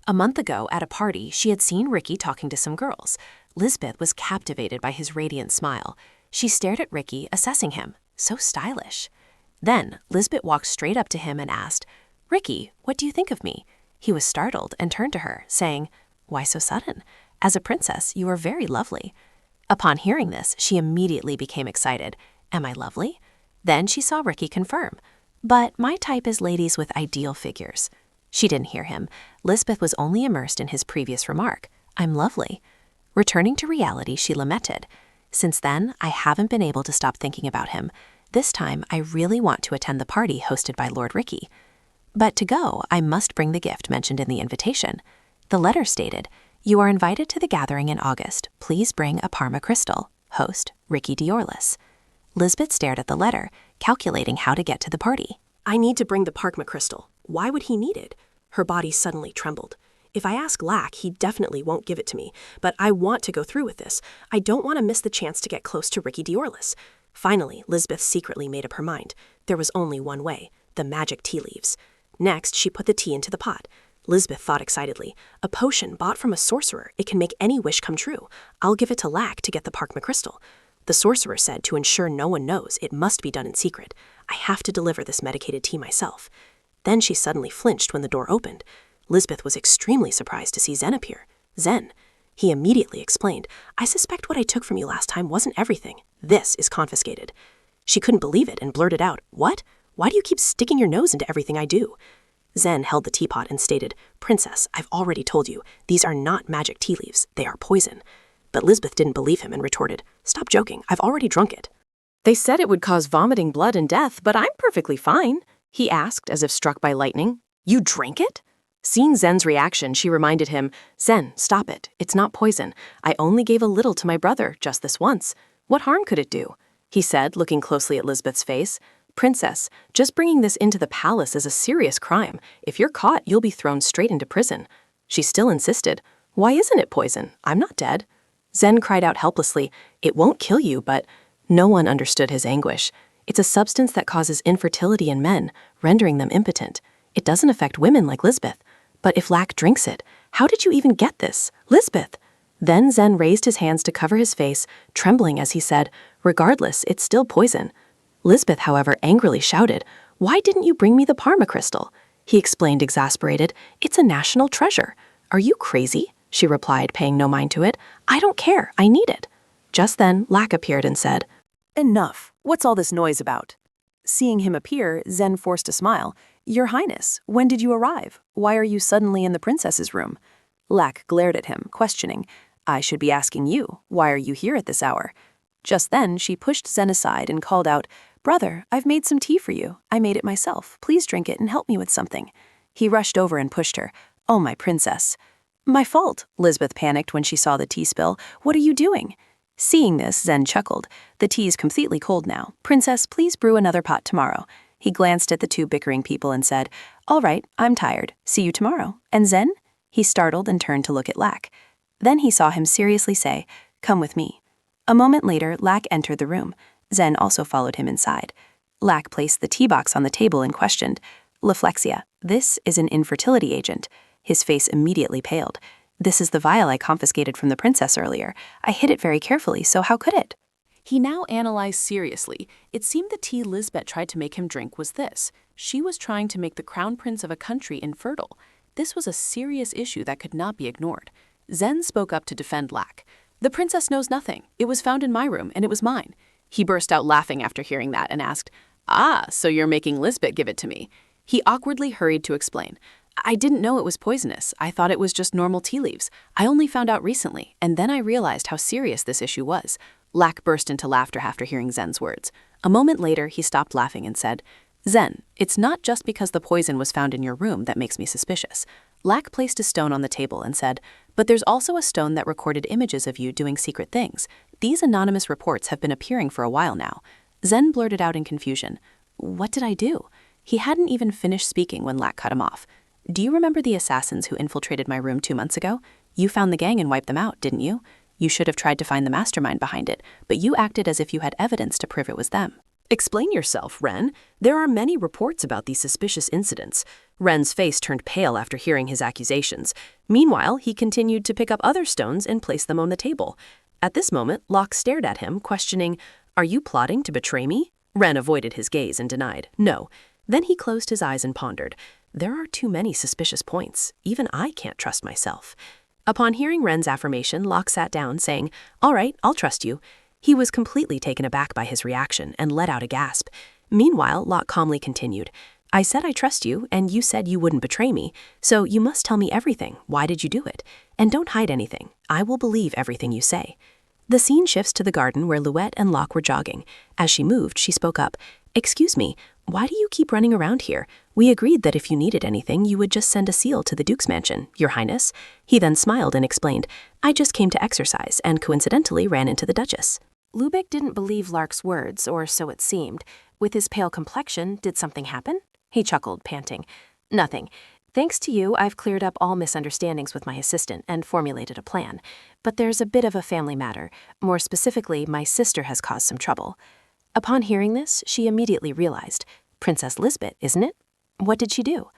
A month ago, at a party, she had seen Ricky talking to some girls. Lisbeth was captivated by his radiant smile. She stared at Ricky, assessing him. So stylish. Then Lisbeth walked straight up to him and asked, "Ricky, what do you think of me?" He was startled and turned to her, saying, "Why so sudden? As a princess, you are very lovely." Upon hearing this, she immediately became excited. Am I lovely? Then she saw Ricky confirm. But my type is ladies with ideal figures. She didn't hear him. Lisbeth was only immersed in his previous remark. I'm lovely. Returning to reality, she lamented. Since then, I haven't been able to stop thinking about him. This time, I really want to attend the party hosted by Lord Ricky. But to go, I must bring the gift mentioned in the invitation. The letter stated, "You are invited to the gathering in August. Please bring a Parma crystal. Host, Ricky Diorlis." Lisbeth stared at the letter, calculating how to get to the party. I need to bring the Parkma crystal. Why would he need it? Her body suddenly trembled. If I ask Lak, he definitely won't give it to me, but I want to go through with this. I don't want to miss the chance to get close to Ricky Diorlis. Finally, Lisbeth secretly made up her mind. There was only one way, the magic tea leaves. Next, she put the tea into the pot. Lisbeth thought excitedly, a potion bought from a sorcerer. It can make any wish come true. I'll give it to Lak to get the Parkma crystal. The sorcerer said to ensure no one knows, it must be done in secret. I have to deliver this medicated tea myself. Then she suddenly flinched when the door opened. Lisbeth was extremely surprised to see Zen appear. Zen. He immediately explained, I suspect what I took from you last time wasn't everything. This is confiscated. She couldn't believe it and blurted out, What? Why do you keep sticking your nose into everything I do? Zen held the teapot and stated, Princess, I've already told you, these are not magic tea leaves, they are poison. But Lisbeth didn't believe him and retorted, Stop joking, I've already drunk it. They said it would cause vomiting, blood, and death, but I'm perfectly fine, he asked as if struck by lightning. You drank it? Seeing Zen's reaction, she reminded him, Zen, stop it. It's not poison. I only gave a little to my brother, just this once. What harm could it do? He said, looking closely at Lisbeth's face. Princess, just bringing this into the palace is a serious crime. If you're caught, you'll be thrown straight into prison. She still insisted. Why isn't it poison? I'm not dead. Zen cried out helplessly, It won't kill you, but... No one understood his anguish. It's a substance that causes infertility in men, rendering them impotent. It doesn't affect women like Lisbeth. But if Lak drinks it, how did you even get this? Lisbeth! Then Zen raised his hands to cover his face, trembling as he said, Regardless, it's still poison. Lisbeth, however, angrily shouted, Why didn't you bring me the Parma crystal? He explained, exasperated, It's a national treasure. Are you crazy? She replied, paying no mind to it. I don't care, I need it. Just then, Lak appeared and said, Enough. What's all this noise about? Seeing him appear, Zen forced a smile. Your Highness, when did you arrive? Why are you suddenly in the princess's room? Lak glared at him, questioning. I should be asking you, why are you here at this hour? Just then, she pushed Zen aside and called out, Brother, I've made some tea for you. I made it myself. Please drink it and help me with something. He rushed over and pushed her. Oh, my princess. My fault, Lisbeth panicked when she saw the tea spill. What are you doing? Seeing this, Zen chuckled. The tea is completely cold now. Princess, please brew another pot tomorrow. He glanced at the two bickering people and said, All right, I'm tired. See you tomorrow. And Zen? He startled and turned to look at Lak. Then he saw him seriously say, Come with me. A moment later, Lak entered the room. Zen also followed him inside. Lak placed the tea box on the table and questioned, Leflexia, this is an infertility agent. His face immediately paled. This is the vial I confiscated from the princess earlier. I hid it very carefully, so how could it? He now analyzed seriously. It seemed the tea Lisbeth tried to make him drink was this. She was trying to make the crown prince of a country infertile. This was a serious issue that could not be ignored. Zen spoke up to defend Lak. The princess knows nothing. It was found in my room, and it was mine. He burst out laughing after hearing that and asked, so you're making Lisbeth give it to me. He awkwardly hurried to explain. I didn't know it was poisonous. I thought it was just normal tea leaves. I only found out recently, and then I realized how serious this issue was. Lack burst into laughter after hearing Zen's words. A moment later, he stopped laughing and said, Zen, it's not just because the poison was found in your room that makes me suspicious. Lack placed a stone on the table and said, but there's also a stone that recorded images of you doing secret things. These anonymous reports have been appearing for a while now. Zen blurted out in confusion. What did I do? He hadn't even finished speaking when Lack cut him off. Do you remember the assassins who infiltrated my room 2 months ago? You found the gang and wiped them out, didn't you? You should have tried to find the mastermind behind it, but you acted as if you had evidence to prove it was them. Explain yourself, Ren. There are many reports about these suspicious incidents. Ren's face turned pale after hearing his accusations. Meanwhile, he continued to pick up other stones and place them on the table. At this moment, Locke stared at him, questioning, Are you plotting to betray me? Ren avoided his gaze and denied, No. Then he closed his eyes and pondered. There are too many suspicious points. Even I can't trust myself. Upon hearing Ren's affirmation, Locke sat down, saying, All right, I'll trust you. He was completely taken aback by his reaction and let out a gasp. Meanwhile, Locke calmly continued, I said I trust you, and you said you wouldn't betray me, so you must tell me everything. Why did you do it? And don't hide anything. I will believe everything you say. The scene shifts to the garden where Louette and Locke were jogging. As she moved, she spoke up, Excuse me, why do you keep running around here? We agreed that if you needed anything, you would just send a seal to the Duke's mansion, Your Highness. He then smiled and explained, I just came to exercise and coincidentally ran into the Duchess. Lubeck didn't believe Lark's words, or so it seemed. With his pale complexion, did something happen? He chuckled, panting. Nothing. Thanks to you, I've cleared up all misunderstandings with my assistant and formulated a plan. But there's a bit of a family matter. More specifically, my sister has caused some trouble. Upon hearing this, she immediately realized, Princess Lisbeth, isn't it? What did she do?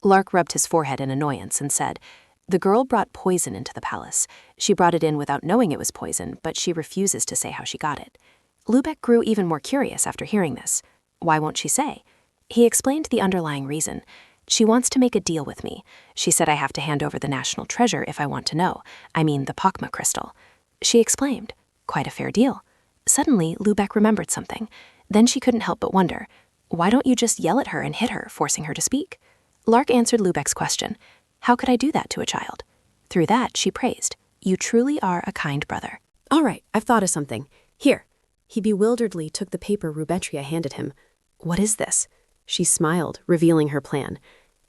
Lark rubbed his forehead in annoyance and said, The girl brought poison into the palace. She brought it in without knowing it was poison, but she refuses to say how she got it. Lubeck grew even more curious after hearing this. Why won't she say? He explained the underlying reason. She wants to make a deal with me. She said I have to hand over the national treasure if I want to know. I mean the Pakma crystal. She explained, Quite a fair deal. Suddenly, Lubeck remembered something. Then she couldn't help but wonder, why don't you just yell at her and hit her, forcing her to speak? Lark answered Lubeck's question. How could I do that to a child? Through that, she praised, You truly are a kind brother. All right, I've thought of something. Here. He bewilderedly took the paper Rubetria handed him. What is this? She smiled, revealing her plan.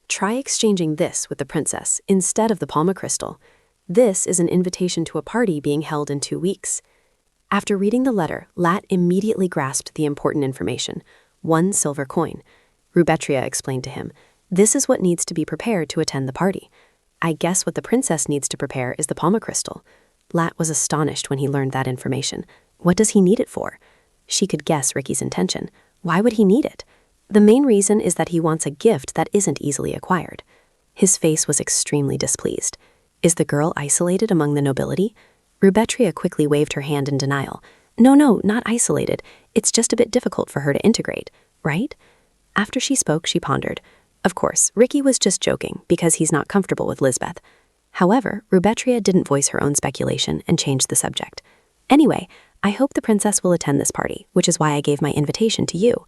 Try exchanging this with the princess instead of the Palma crystal. This is an invitation to a party being held in 2 weeks. After reading the letter, Lat immediately grasped the important information. 1 silver coin. Rubetria explained to him, This is what needs to be prepared to attend the party. I guess what the princess needs to prepare is the Palma crystal. Lat was astonished when he learned that information. What does he need it for? She could guess Ricky's intention. Why would he need it? The main reason is that he wants a gift that isn't easily acquired. His face was extremely displeased. Is the girl isolated among the nobility? Rubetria quickly waved her hand in denial. No, not isolated. It's just a bit difficult for her to integrate, right? After she spoke, she pondered. Of course, Ricky was just joking because he's not comfortable with Lisbeth. However, Rubetria didn't voice her own speculation and changed the subject. Anyway, I hope the princess will attend this party, which is why I gave my invitation to you.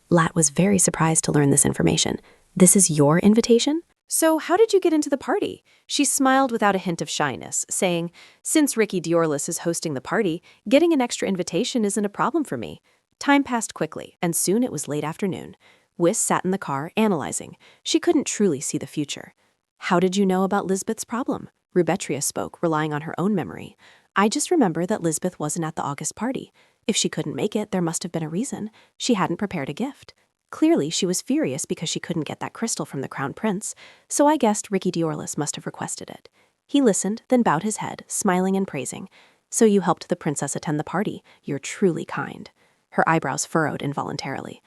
Lat was very surprised to learn this information. This is your invitation? So how did you get into the party? She smiled without a hint of shyness, saying, Since Ricky Diorlis is hosting the party, getting an extra invitation isn't a problem for me. Time passed quickly, and soon it was late afternoon. Wiss sat in the car, analyzing. She couldn't truly see the future. How did you know about Lisbeth's problem? Rubetria spoke, relying on her own memory. I just remember that Lisbeth wasn't at the August party. If she couldn't make it, there must have been a reason. She hadn't prepared a gift. Clearly, she was furious because she couldn't get that crystal from the Crown Prince, so I guessed Ricky Diorlis must have requested it. He listened, then bowed his head, smiling and praising. So you helped the princess attend the party. You're truly kind. Her eyebrows furrowed involuntarily.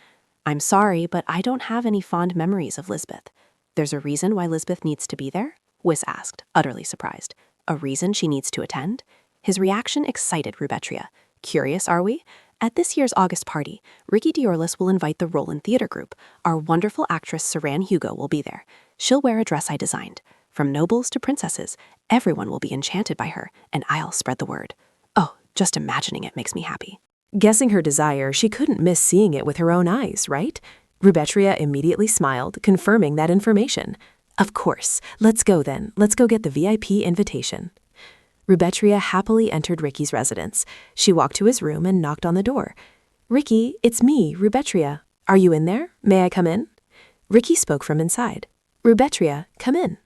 I'm sorry, but I don't have any fond memories of Lisbeth. There's a reason why Lisbeth needs to be there? Wiss asked, utterly surprised. A reason she needs to attend? His reaction excited Rubetria. Curious, are we? At this year's August party, Ricky Diorlis will invite the Roland Theater Group. Our wonderful actress Saran Hugo will be there. She'll wear a dress I designed. From nobles to princesses, everyone will be enchanted by her, and I'll spread the word. Oh, just imagining it makes me happy. Guessing her desire, she couldn't miss seeing it with her own eyes, right? Rubetria immediately smiled, confirming that information. Of course. Let's go then. Let's go get the VIP invitation. Rubetria happily entered Ricky's residence. She walked to his room and knocked on the door. Ricky, it's me, Rubetria. Are you in there? May I come in? Ricky spoke from inside. Rubetria, come in.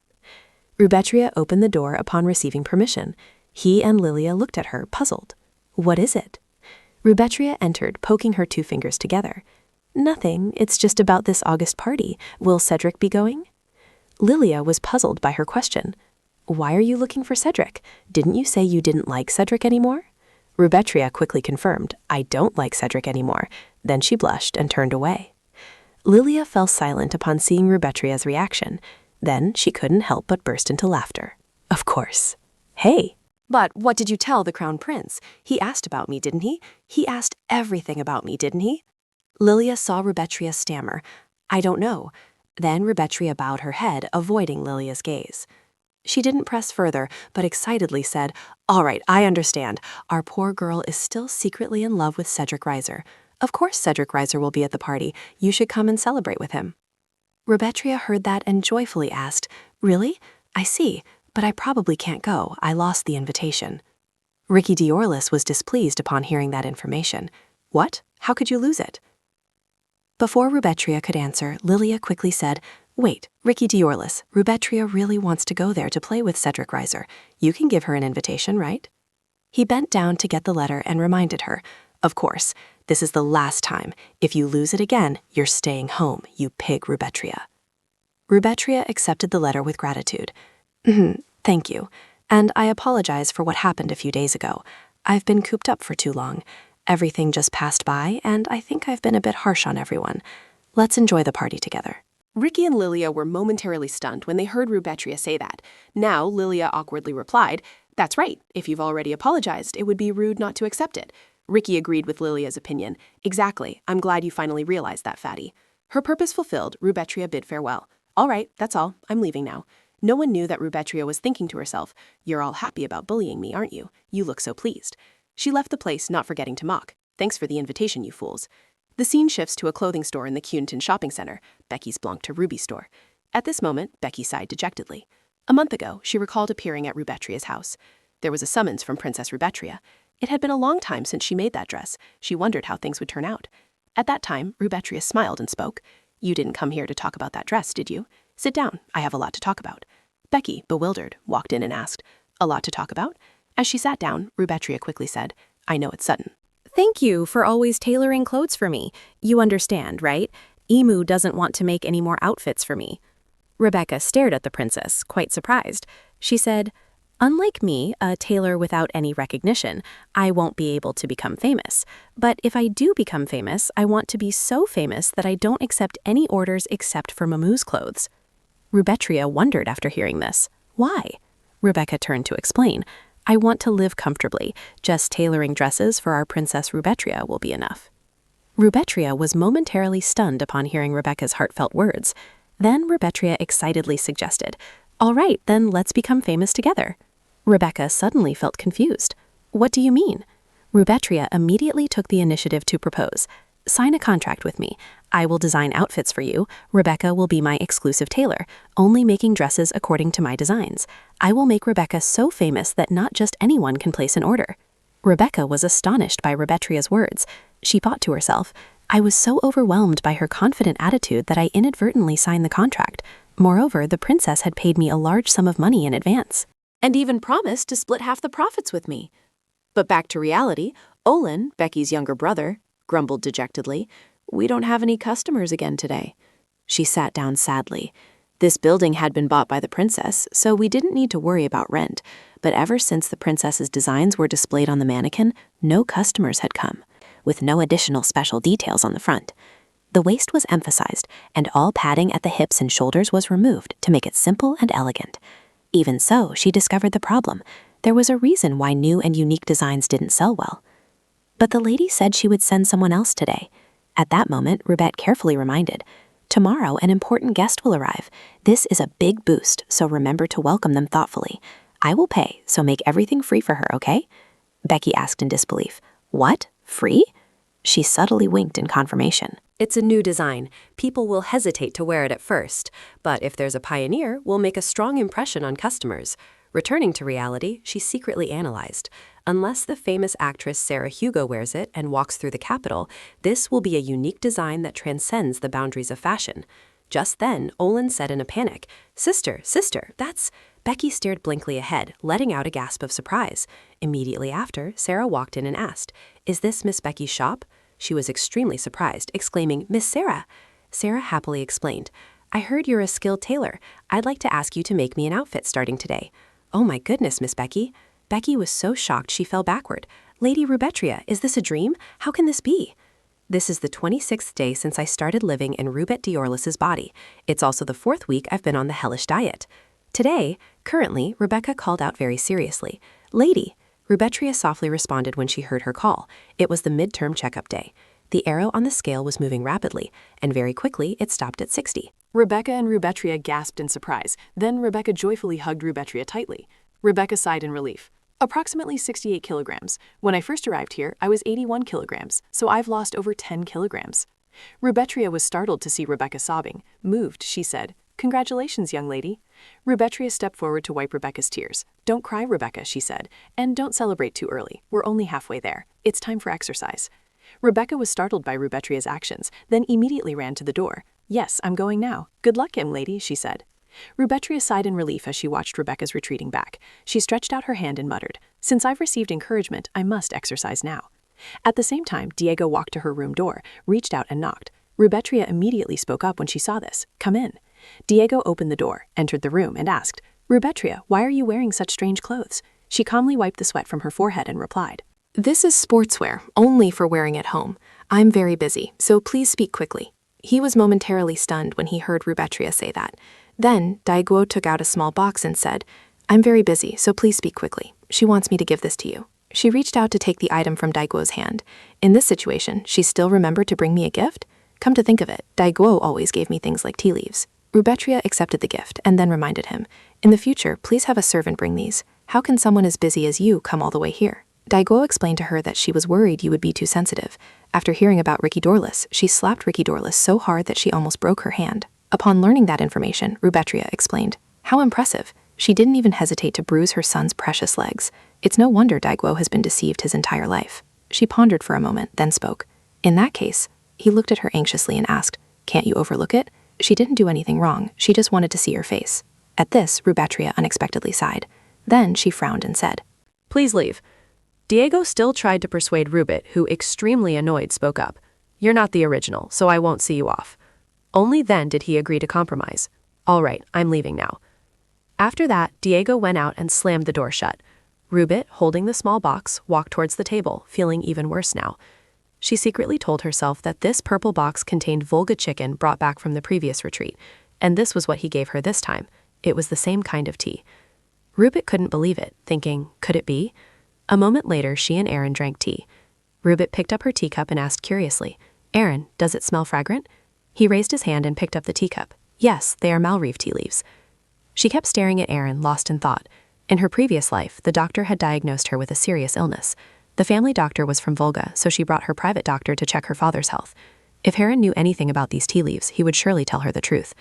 Rubetria opened the door upon receiving permission. He and Lilia looked at her, puzzled. What is it? Rubetria entered, poking her 2 fingers together. Nothing, it's just about this August party. Will Cedric be going? Lilia was puzzled by her question. Why are you looking for Cedric? Didn't you say you didn't like Cedric anymore? Rubetria quickly confirmed, I don't like Cedric anymore. Then she blushed and turned away. Lilia fell silent upon seeing Rubetria's reaction. Then she couldn't help but burst into laughter. Of course. Hey! But what did you tell the Crown Prince? He asked about me, didn't he? He asked everything about me, didn't he? Lilia saw Rubetria stammer. I don't know. Then Rubetria bowed her head, avoiding Lilia's gaze. She didn't press further, but excitedly said, All right, I understand. Our poor girl is still secretly in love with Cedric Reiser. Of course Cedric Reiser will be at the party. You should come and celebrate with him. Rubetria heard that and joyfully asked, Really? I see, but I probably can't go. I lost the invitation. Ricky Diorlis was displeased upon hearing that information. What? How could you lose it? Before Rubetria could answer, Lilia quickly said, Wait, Ricky Diorlis, Rubetria really wants to go there to play with Cedric Reiser. You can give her an invitation, right? He bent down to get the letter and reminded her, Of course, this is the last time. If you lose it again, you're staying home, you pig Rubetria. Rubetria accepted the letter with gratitude. Thank you, and I apologize for what happened a few days ago. I've been cooped up for too long. Everything just passed by, and I think I've been a bit harsh on everyone. Let's enjoy the party together. Ricky and Lilia were momentarily stunned when they heard Rubetria say that. Now Lilia awkwardly replied, That's right. If you've already apologized, it would be rude not to accept it. Ricky agreed with Lilia's opinion. Exactly. I'm glad you finally realized that, Fatty. Her purpose fulfilled, Rubetria bid farewell. All right, that's all. I'm leaving now. No one knew that Rubetria was thinking to herself, You're all happy about bullying me, aren't you? You look so pleased. She left the place, not forgetting to mock. Thanks for the invitation, you fools. The scene shifts to a clothing store in the Cunton shopping center, Becky's Blanc to Ruby store. At this moment, Becky sighed dejectedly. A month ago, she recalled appearing at Rubetria's house. There was a summons from Princess Rubetria. It had been a long time since she made that dress. She wondered how things would turn out. At that time, Rubetria smiled and spoke. You didn't come here to talk about that dress, did you? Sit down. I have a lot to talk about. Becky, bewildered, walked in and asked, A lot to talk about? As she sat down, Rubetria quickly said, I know it's sudden. Thank you for always tailoring clothes for me. You understand, right? Emu doesn't want to make any more outfits for me. Rebecca stared at the princess, quite surprised. She said, Unlike me, a tailor without any recognition, I won't be able to become famous. But if I do become famous, I want to be so famous that I don't accept any orders except for Mamu's clothes. Rubetria wondered after hearing this. Why? Rebecca turned to explain. I want to live comfortably. Just tailoring dresses for our Princess Rubetria will be enough. Rubetria was momentarily stunned upon hearing Rebecca's heartfelt words. Then Rubetria excitedly suggested, All right, then let's become famous together. Rebecca suddenly felt confused. What do you mean? Rubetria immediately took the initiative to propose. Sign a contract with me. I will design outfits for you. Rebecca will be my exclusive tailor, only making dresses according to my designs. I will make Rebecca so famous that not just anyone can place an order. Rebecca was astonished by Rubetria's words. She thought to herself, I was so overwhelmed by her confident attitude that I inadvertently signed the contract. Moreover, the princess had paid me a large sum of money in advance, and even promised to split half the profits with me. But back to reality, Olin, Becky's younger brother, grumbled dejectedly, We don't have any customers again today. She sat down sadly. This building had been bought by the princess, so we didn't need to worry about rent. But ever since the princess's designs were displayed on the mannequin, no customers had come, with no additional special details on the front. The waist was emphasized, and all padding at the hips and shoulders was removed to make it simple and elegant. Even so, she discovered the problem. There was a reason why new and unique designs didn't sell well. But the lady said she would send someone else today. At that moment, Rubette carefully reminded, Tomorrow, an important guest will arrive. This is a big boost, so remember to welcome them thoughtfully. I will pay, so make everything free for her, okay? Becky asked in disbelief. What? Free? She subtly winked in confirmation. It's a new design. People will hesitate to wear it at first, but if there's a pioneer, we'll make a strong impression on customers. Returning to reality, she secretly analyzed. Unless the famous actress Sarah Hugo wears it and walks through the Capitol, this will be a unique design that transcends the boundaries of fashion. Just then, Olin said in a panic, "Sister, sister, that's—" Becky stared blankly ahead, letting out a gasp of surprise. Immediately after, Sarah walked in and asked, "Is this Miss Becky's shop?" She was extremely surprised, exclaiming, "Miss Sarah!" Sarah happily explained, "I heard you're a skilled tailor. I'd like to ask you to make me an outfit starting today." "Oh my goodness, Miss Becky." Becky was so shocked she fell backward. "Lady Rubetria, is this a dream? How can this be?" "This is the 26th day since I started living in Rubet Diorlis's body. It's also the 4th week I've been on the hellish diet." Currently, Rebecca called out very seriously. "Lady." Rubetria softly responded when she heard her call. It was the midterm checkup day. The arrow on the scale was moving rapidly, and very quickly it stopped at 60. Rebecca and Rubetria gasped in surprise. Then Rebecca joyfully hugged Rubetria tightly. Rebecca sighed in relief. "Approximately 68 kilograms. When I first arrived here, I was 81 kilograms, so I've lost over 10 kilograms." Rubetria was startled to see Rebecca sobbing. Moved, she said, "Congratulations, young lady." Rubetria stepped forward to wipe Rebecca's tears. "Don't cry, Rebecca," she said, "and don't celebrate too early. We're only halfway there. It's time for exercise." Rebecca was startled by Rubetria's actions, then immediately ran to the door. "Yes, I'm going now. Good luck, young lady," she said. Rubetria sighed in relief as she watched Rebecca's retreating back. She stretched out her hand and muttered, "Since I've received encouragement, I must exercise now." At the same time, Diego walked to her room door, reached out and knocked. Rubetria immediately spoke up when she saw this. "Come in." Diego opened the door, entered the room, and asked, "Rubetria, why are you wearing such strange clothes?" She calmly wiped the sweat from her forehead and replied, "This is sportswear, only for wearing at home. I'm very busy, so please speak quickly." He was momentarily stunned when he heard Rubetria say that. Then, Daiguo took out a small box and said, "I'm very busy, so please speak quickly. She wants me to give this to you." She reached out to take the item from Daiguo's hand. In this situation, she still remembered to bring me a gift? Come to think of it, Daiguo always gave me things like tea leaves. Rubetria accepted the gift and then reminded him, "In the future, please have a servant bring these. How can someone as busy as you come all the way here?" Daiguo explained to her that she was worried you would be too sensitive. After hearing about Ricky Dorlis, she slapped Ricky Dorlis so hard that she almost broke her hand. Upon learning that information, Rubetria explained, "How impressive. She didn't even hesitate to bruise her son's precious legs. It's no wonder Daiguo has been deceived his entire life." She pondered for a moment, then spoke. "In that case," he looked at her anxiously and asked, "Can't you overlook it? She didn't do anything wrong. She just wanted to see your face." At this, Rubetria unexpectedly sighed. Then she frowned and said, "Please leave." Diego still tried to persuade Rubet, who, extremely annoyed, spoke up. "You're not the original, so I won't see you off." Only then did he agree to compromise. "All right, I'm leaving now." After that, Diego went out and slammed the door shut. Rubet, holding the small box, walked towards the table, feeling even worse now. She secretly told herself that this purple box contained Volga chicken brought back from the previous retreat, and this was what he gave her this time. It was the same kind of tea. Rubet couldn't believe it, thinking, could it be? A moment later, she and Aaron drank tea. Rubet picked up her teacup and asked curiously, "Aaron, does it smell fragrant?" He raised his hand and picked up the teacup. "Yes, they are Malrive tea leaves." She kept staring at Aaron, lost in thought. In her previous life, the doctor had diagnosed her with a serious illness. The family doctor was from Volga, so she brought her private doctor to check her father's health. If Aaron knew anything about these tea leaves, he would surely tell her the truth.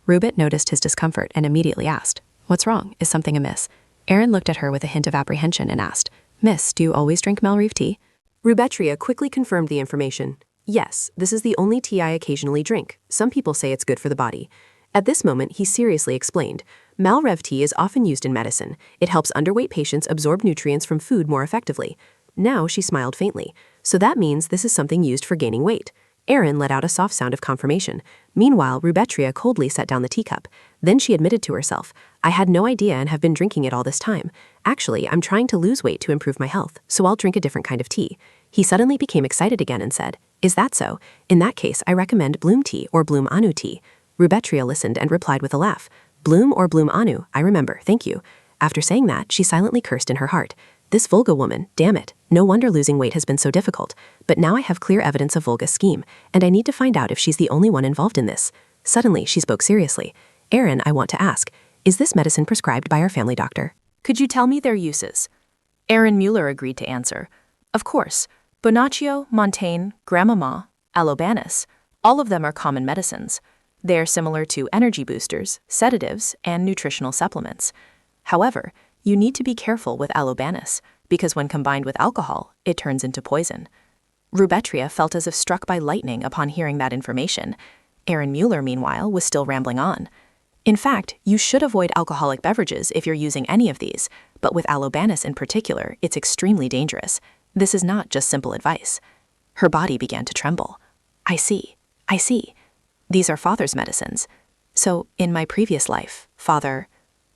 Rubet noticed his discomfort and immediately asked, "What's wrong? Is something amiss?" Aaron looked at her with a hint of apprehension and asked, "Miss, do you always drink Malrive tea?" Rubetria quickly confirmed the information. "Yes, this is the only tea I occasionally drink. Some people say it's good for the body." At this moment, he seriously explained, "Malrev tea is often used in medicine. It helps underweight patients absorb nutrients from food more effectively." Now she smiled faintly. "So that means this is something used for gaining weight." Aaron let out a soft sound of confirmation. Meanwhile, Rubetria coldly set down the teacup. Then she admitted to herself, "I had no idea and have been drinking it all this time. Actually, I'm trying to lose weight to improve my health, so I'll drink a different kind of tea." He suddenly became excited again and said, "Is that so? In that case, I recommend Bloom tea or Bloom Anu tea." Rubetria listened and replied with a laugh, "Bloom or Bloom Anu, I remember, thank you." After saying that, she silently cursed in her heart. "This Volga woman, damn it. No wonder losing weight has been so difficult. But now I have clear evidence of Volga's scheme, and I need to find out if she's the only one involved in this." Suddenly, she spoke seriously. "Aaron, I want to ask, is this medicine prescribed by our family doctor?" "Could you tell me their uses?" Aaron Mueller agreed to answer. "Of course. Bonaccio, Montaigne, Gramama, Alobanus, all of them are common medicines. They are similar to energy boosters, sedatives, and nutritional supplements. However, you need to be careful with Alobanus, because when combined with alcohol, it turns into poison. Rubetria felt as if struck by lightning upon hearing that information. Aaron Mueller, meanwhile, was still rambling on. In fact, you should avoid alcoholic beverages if you're using any of these, but with Alobanus in particular, it's extremely dangerous. This is not just simple advice. Her body began to tremble. I see. These are Father's medicines. So, in my previous life, Father...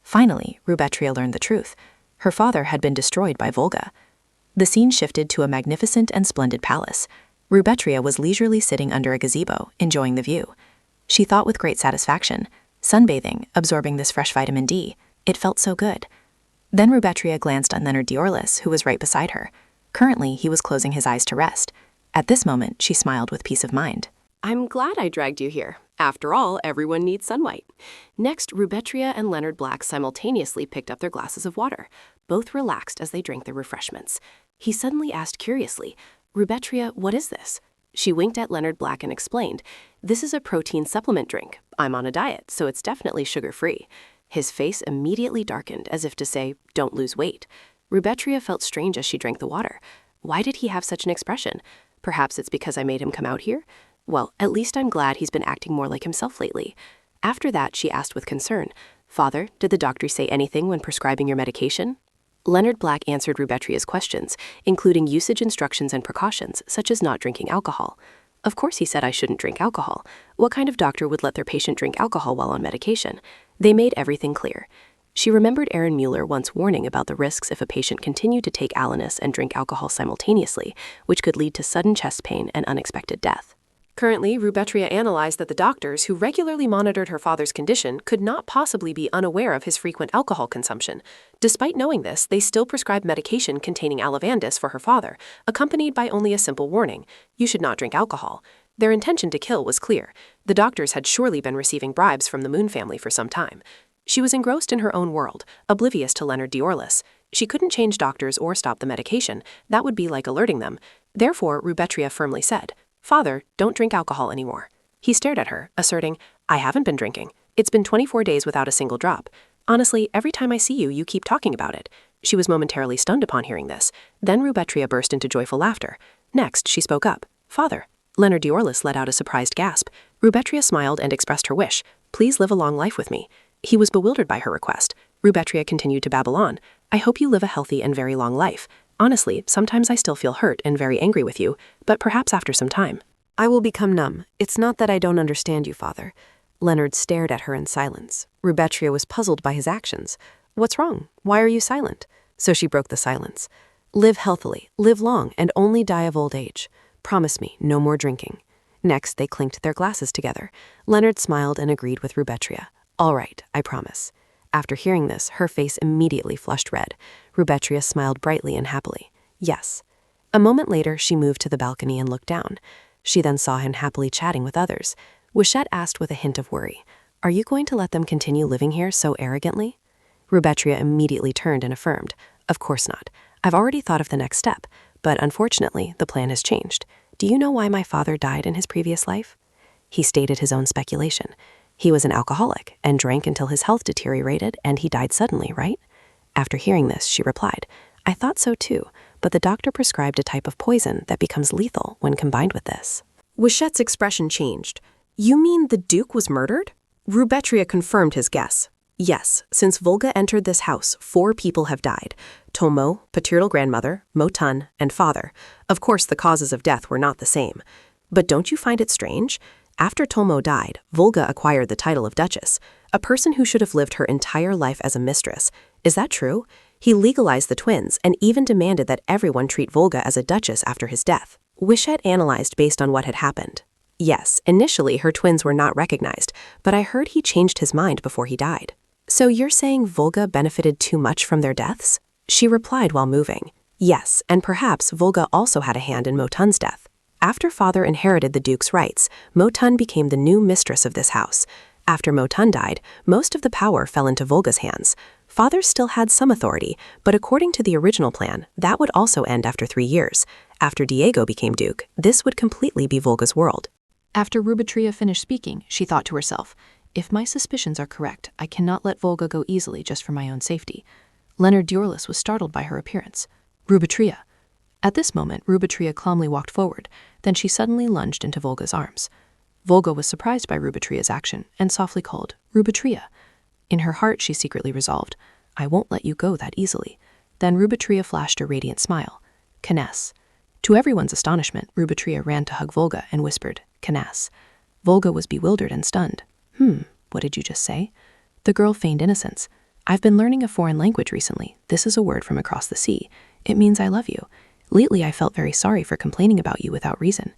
Finally, Rubetria learned the truth. Her father had been destroyed by Volga. The scene shifted to a magnificent and splendid palace. Rubetria was leisurely sitting under a gazebo, enjoying the view. She thought with great satisfaction, sunbathing, absorbing this fresh vitamin D. It felt so good. Then Rubetria glanced on Leonard Diorlis, who was right beside her. Currently, he was closing his eyes to rest. At this moment, she smiled with peace of mind. I'm glad I dragged you here. After all, everyone needs sunlight. Next, Rubetria and Leonard Black simultaneously picked up their glasses of water. Both relaxed as they drank their refreshments. He suddenly asked curiously, "Rubetria, what is this?" She winked at Leonard Black and explained, "This is a protein supplement drink. I'm on a diet, so it's definitely sugar-free." His face immediately darkened, as if to say, "Don't lose weight." Rubetria felt strange as she drank the water. Why did he have such an expression? Perhaps it's because I made him come out here? Well, at least I'm glad he's been acting more like himself lately. After that, she asked with concern, "Father, did the doctor say anything when prescribing your medication?" Leonard Black answered Rubetria's questions, including usage instructions and precautions, such as not drinking alcohol. Of course he said I shouldn't drink alcohol. What kind of doctor would let their patient drink alcohol while on medication? They made everything clear. She remembered Aaron Mueller once warning about the risks if a patient continued to take Alanus and drink alcohol simultaneously, which could lead to sudden chest pain and unexpected death. Currently, Rubetria analyzed that the doctors who regularly monitored her father's condition could not possibly be unaware of his frequent alcohol consumption. Despite knowing this, they still prescribed medication containing Alavandus for her father, accompanied by only a simple warning: you should not drink alcohol. Their intention to kill was clear. The doctors had surely been receiving bribes from the Moon family for some time. She was engrossed in her own world, oblivious to Leonard Diorlis. She couldn't change doctors or stop the medication. That would be like alerting them. Therefore, Rubetria firmly said, "Father, don't drink alcohol anymore." He stared at her, asserting, "I haven't been drinking. It's been 24 days without a single drop. Honestly, every time I see you, you keep talking about it." She was momentarily stunned upon hearing this. Then Rubetria burst into joyful laughter. Next, she spoke up, "Father." Leonard Diorlis let out a surprised gasp. Rubetria smiled and expressed her wish, "Please live a long life with me." He was bewildered by her request. Rubetria continued to babble on, "I hope you live a healthy and very long life. Honestly, sometimes I still feel hurt and very angry with you, but perhaps after some time." I will become numb. It's not that I don't understand you, Father. Leonard stared at her in silence. Rubetria was puzzled by his actions. What's wrong? Why are you silent? So she broke the silence. Live healthily, live long, and only die of old age. Promise me, no more drinking. Next, they clinked their glasses together. Leonard smiled and agreed with Rubetria. All right, I promise. After hearing this, her face immediately flushed red. Rubetria smiled brightly and happily. Yes. A moment later, she moved to the balcony and looked down. She then saw him happily chatting with others. Wichette asked with a hint of worry, "Are you going to let them continue living here so arrogantly?" Rubetria immediately turned and affirmed, "Of course not. I've already thought of the next step, but unfortunately, the plan has changed. Do you know why my father died in his previous life?" He stated his own speculation. He was an alcoholic and drank until his health deteriorated and he died suddenly, right? After hearing this, she replied, "I thought so too, but the doctor prescribed a type of poison that becomes lethal when combined with this." Wichette's expression changed. "You mean the Duke was murdered?" Rubetria confirmed his guess. "Yes, since Volga entered this house, 4 people have died. Tomo, paternal grandmother, Motun, and father. Of course, the causes of death were not the same. But don't you find it strange? After Tomo died, Volga acquired the title of Duchess, a person who should have lived her entire life as a mistress. Is that true? He legalized the twins and even demanded that everyone treat Volga as a duchess after his death." Wichette analyzed based on what had happened. "Yes, initially her twins were not recognized, but I heard he changed his mind before he died." "So you're saying Volga benefited too much from their deaths?" She replied while moving. "Yes, and perhaps Volga also had a hand in Motun's death. After father inherited the Duke's rights, Motun became the new mistress of this house. After Motun died, most of the power fell into Volga's hands. Father still had some authority, but according to the original plan, that would also end after 3 years. After Diego became Duke, this would completely be Volga's world. After Rubetria finished speaking, she thought to herself, if my suspicions are correct, I cannot let Volga go easily just for my own safety. Leonard Diorlis was startled by her appearance. Rubetria. At this moment, Rubetria calmly walked forward, then she suddenly lunged into Volga's arms. Volga was surprised by Rubetria's action and softly called, Rubetria. In her heart, she secretly resolved, I won't let you go that easily. Then Rubetria flashed a radiant smile. Canes. To everyone's astonishment, Rubetria ran to hug Volga and whispered, Canes. Volga was bewildered and stunned. What did you just say? The girl feigned innocence. I've been learning a foreign language recently. This is a word from across the sea. It means I love you. Lately, I felt very sorry for complaining about you without reason.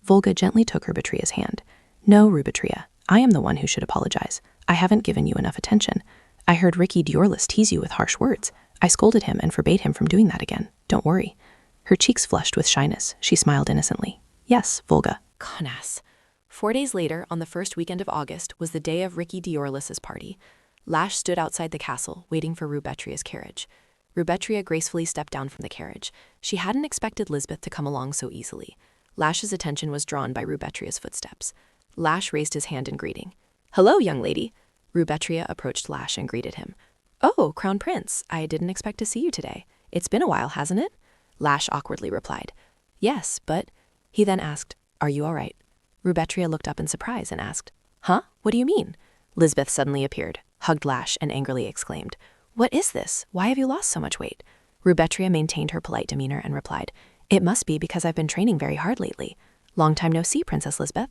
Volga gently took Rubetria's hand. No, Rubetria, I am the one who should apologize. I haven't given you enough attention. I heard Ricky Diorlis tease you with harsh words. I scolded him and forbade him from doing that again. Don't worry. Her cheeks flushed with shyness. She smiled innocently. Yes, Volga. Connasse. 4 days later, on the first weekend of August, was the day of Ricky Diorlis's party. Lash stood outside the castle, waiting for Rubetria's carriage. Rubetria gracefully stepped down from the carriage. She hadn't expected Lisbeth to come along so easily. Lash's attention was drawn by Rubetria's footsteps. Lash raised his hand in greeting. Hello, young lady. Rubetria approached Lash and greeted him. Oh, Crown Prince, I didn't expect to see you today. It's been a while, hasn't it? Lash awkwardly replied. Yes, but... He then asked, Are you all right? Rubetria looked up in surprise and asked, Huh? What do you mean? Lisbeth suddenly appeared, hugged Lash, and angrily exclaimed, What is this? Why have you lost so much weight? Rubetria maintained her polite demeanor and replied, It must be because I've been training very hard lately. Long time no see, Princess Lisbeth.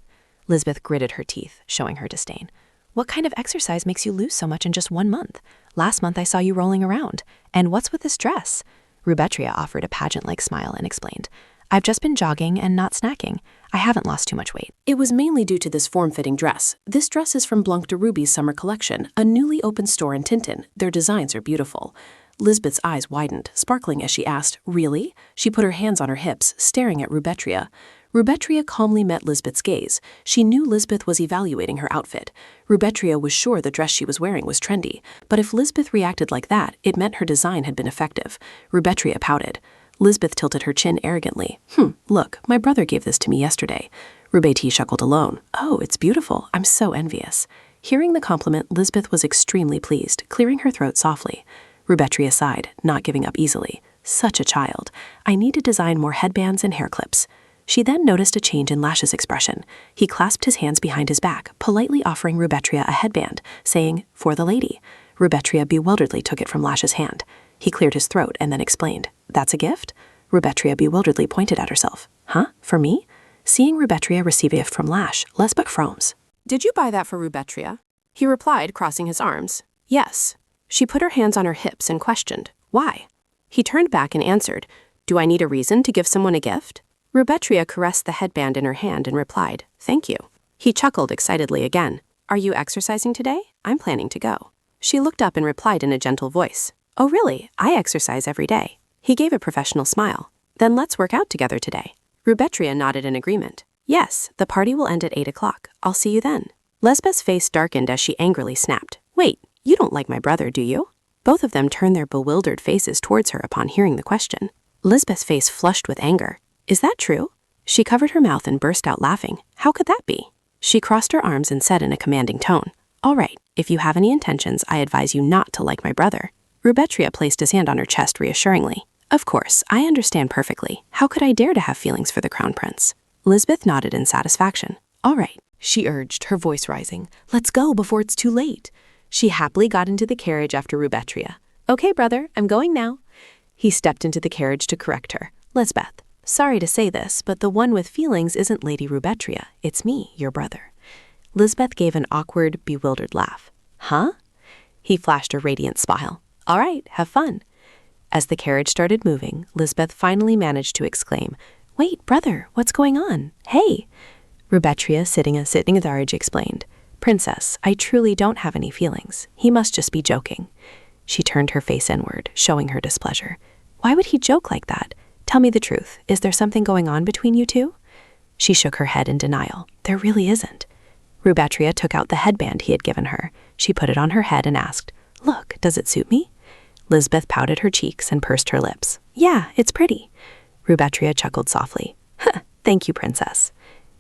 Lisbeth gritted her teeth, showing her disdain. What kind of exercise makes you lose so much in just 1 month? Last month I saw you rolling around. And what's with this dress? Rubetria offered a pageant-like smile and explained, I've just been jogging and not snacking. I haven't lost too much weight. It was mainly due to this form-fitting dress. This dress is from Blanc de Ruby's summer collection, a newly opened store in Tintin. Their designs are beautiful. Lisbeth's eyes widened, sparkling as she asked, Really? She put her hands on her hips, staring at Rubetria. Rubetria calmly met Lisbeth's gaze. She knew Lisbeth was evaluating her outfit. Rubetria was sure the dress she was wearing was trendy, but if Lisbeth reacted like that, it meant her design had been effective. Rubetria pouted. Lisbeth tilted her chin arrogantly. Look, my brother gave this to me yesterday. Rubeti chuckled alone. Oh, it's beautiful. I'm so envious. Hearing the compliment, Lisbeth was extremely pleased, clearing her throat softly. Rubetria sighed, not giving up easily. Such a child. I need to design more headbands and hair clips. She then noticed a change in Lash's expression. He clasped his hands behind his back, politely offering Rubetria a headband, saying, For the lady. Rubetria bewilderedly took it from Lash's hand. He cleared his throat and then explained, That's a gift? Rubetria bewilderedly pointed at herself. Huh? For me? Seeing Rubetria receive a gift from Lash, Lesbeth froze. Did you buy that for Rubetria? He replied, crossing his arms. Yes. She put her hands on her hips and questioned, Why? He turned back and answered, Do I need a reason to give someone a gift? Rubetria caressed the headband in her hand and replied, Thank you. He chuckled excitedly again. Are you exercising today? I'm planning to go. She looked up and replied in a gentle voice, Oh really? I exercise every day. He gave a professional smile. Then let's work out together today. Rubetria nodded in agreement. Yes, the party will end at 8 o'clock. I'll see you then. Lesbeth's face darkened as she angrily snapped. Wait, you don't like my brother, do you? Both of them turned their bewildered faces towards her upon hearing the question. Lisbeth's face flushed with anger. Is that true? She covered her mouth and burst out laughing. How could that be? She crossed her arms and said in a commanding tone, All right, if you have any intentions, I advise you not to like my brother. Rubetria placed his hand on her chest reassuringly. Of course, I understand perfectly. How could I dare to have feelings for the Crown Prince? Lisbeth nodded in satisfaction. All right, she urged, her voice rising. Let's go before it's too late. She happily got into the carriage after Rubetria. Okay, brother, I'm going now. He stepped into the carriage to correct her. Lisbeth, sorry to say this, but the one with feelings isn't Lady Rubetria. It's me, your brother. Lisbeth gave an awkward, bewildered laugh. Huh? He flashed a radiant smile. All right, have fun. As the carriage started moving, Lisbeth finally managed to exclaim, Wait, brother, what's going on? Hey! Rubetria, sitting at Tharge, explained, Princess, I truly don't have any feelings. He must just be joking. She turned her face inward, showing her displeasure. Why would he joke like that? Tell me the truth. Is there something going on between you two? She shook her head in denial. There really isn't. Rubetria took out the headband he had given her. She put it on her head and asked, Look, does it suit me? Lisbeth pouted her cheeks and pursed her lips. Yeah, it's pretty. Rubetria chuckled softly. Thank you, Princess.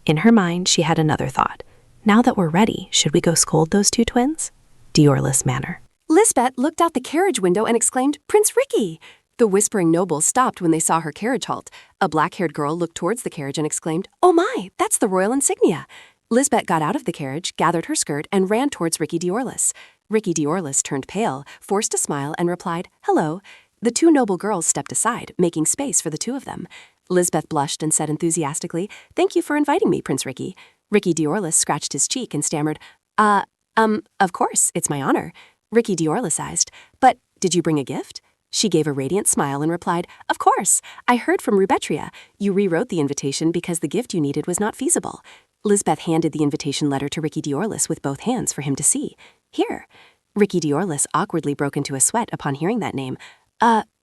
In her mind, she had another thought. Now that we're ready, should we go scold those two twins? Diorless manner. Lisbeth looked out the carriage window and exclaimed, "Prince Ricky!" The whispering nobles stopped when they saw her carriage halt. A black-haired girl looked towards the carriage and exclaimed, "Oh my, that's the royal insignia!" Lisbeth got out of the carriage, gathered her skirt, and ran towards Ricky Diorless. Ricky Diorless turned pale, forced a smile, and replied, "Hello." The two noble girls stepped aside, making space for the two of them. Lisbeth blushed and said enthusiastically, "Thank you for inviting me, Prince Ricky." Ricky Diorless scratched his cheek and stammered, of course, it's my honor." Ricky Diorless-ized, "But did you bring a gift?" She gave a radiant smile and replied, "Of course. I heard from Rubetria. You rewrote the invitation because the gift you needed was not feasible." Lisbeth handed the invitation letter to Ricky Diorless with both hands for him to see. "Here." Ricky Diorless awkwardly broke into a sweat upon hearing that name.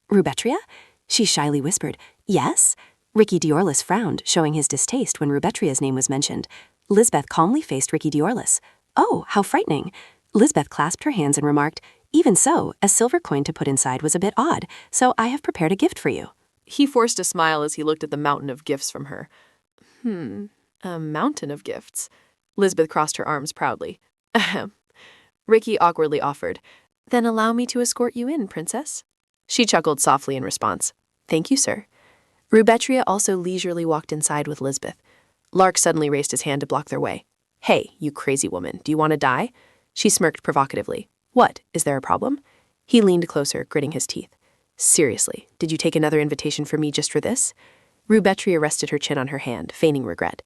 Rubetria?" She shyly whispered, "Yes?" Ricky Diorless frowned, showing his distaste when Rubetria's name was mentioned. Lisbeth calmly faced Ricky Diorless. "Oh, how frightening." Lisbeth clasped her hands and remarked, "Even so, a silver coin to put inside was a bit odd, so I have prepared a gift for you." He forced a smile as he looked at the mountain of gifts from her. A mountain of gifts. Lisbeth crossed her arms proudly. Ahem. Ricky awkwardly offered, "Then allow me to escort you in, Princess." She chuckled softly in response. "Thank you, sir." Rubetria also leisurely walked inside with Lisbeth. Lark suddenly raised his hand to block their way. "Hey, you crazy woman, do you want to die?" She smirked provocatively. "What, is there a problem?" He leaned closer, gritting his teeth. "Seriously, did you take another invitation from me just for this?" Rubetria rested her chin on her hand, feigning regret.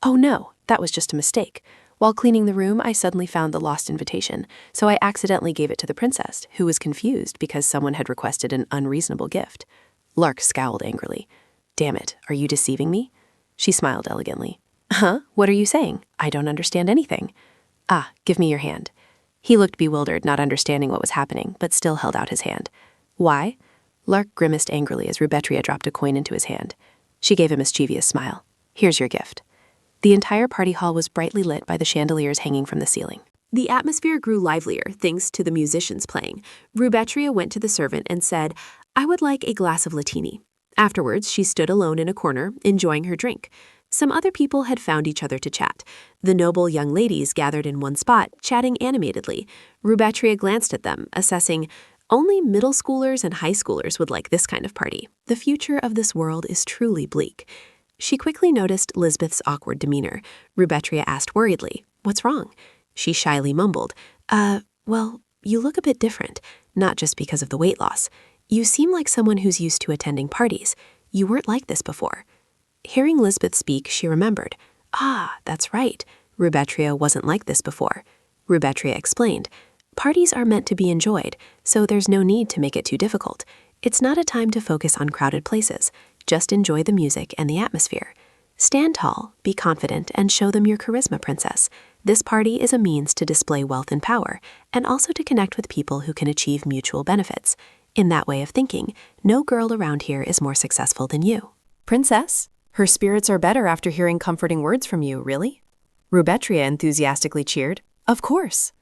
"Oh no, that was just a mistake. While cleaning the room, I suddenly found the lost invitation, so I accidentally gave it to the princess, who was confused because someone had requested an unreasonable gift." Lark scowled angrily. "Damn it, are you deceiving me?" She smiled elegantly. "Huh? What are you saying? I don't understand anything." "Ah, give me your hand." He looked bewildered, not understanding what was happening, but still held out his hand. "Why?" Lark grimaced angrily as Rubetria dropped a coin into his hand. She gave a mischievous smile. "Here's your gift." The entire party hall was brightly lit by the chandeliers hanging from the ceiling. The atmosphere grew livelier thanks to the musicians playing. Rubetria went to the servant and said, "I would like a glass of Latini." Afterwards, she stood alone in a corner, enjoying her drink. Some other people had found each other to chat. The noble young ladies gathered in one spot, chatting animatedly. Rubetria glanced at them, assessing, "Only middle schoolers and high schoolers would like this kind of party. The future of this world is truly bleak." She quickly noticed Lisbeth's awkward demeanor. Rubetria asked worriedly, "What's wrong?" She shyly mumbled, well, you look a bit different, not just because of the weight loss. You seem like someone who's used to attending parties. You weren't like this before." Hearing Lisbeth speak, she remembered. That's right. Rubetria wasn't like this before. Rubetria explained, "Parties are meant to be enjoyed, so there's no need to make it too difficult. It's not a time to focus on crowded places. Just enjoy the music and the atmosphere. Stand tall, be confident, and show them your charisma, Princess. This party is a means to display wealth and power, and also to connect with people who can achieve mutual benefits. In that way of thinking, no girl around here is more successful than you." "Princess, her spirits are better after hearing comforting words from you, really?" Rubetria enthusiastically cheered. "Of course."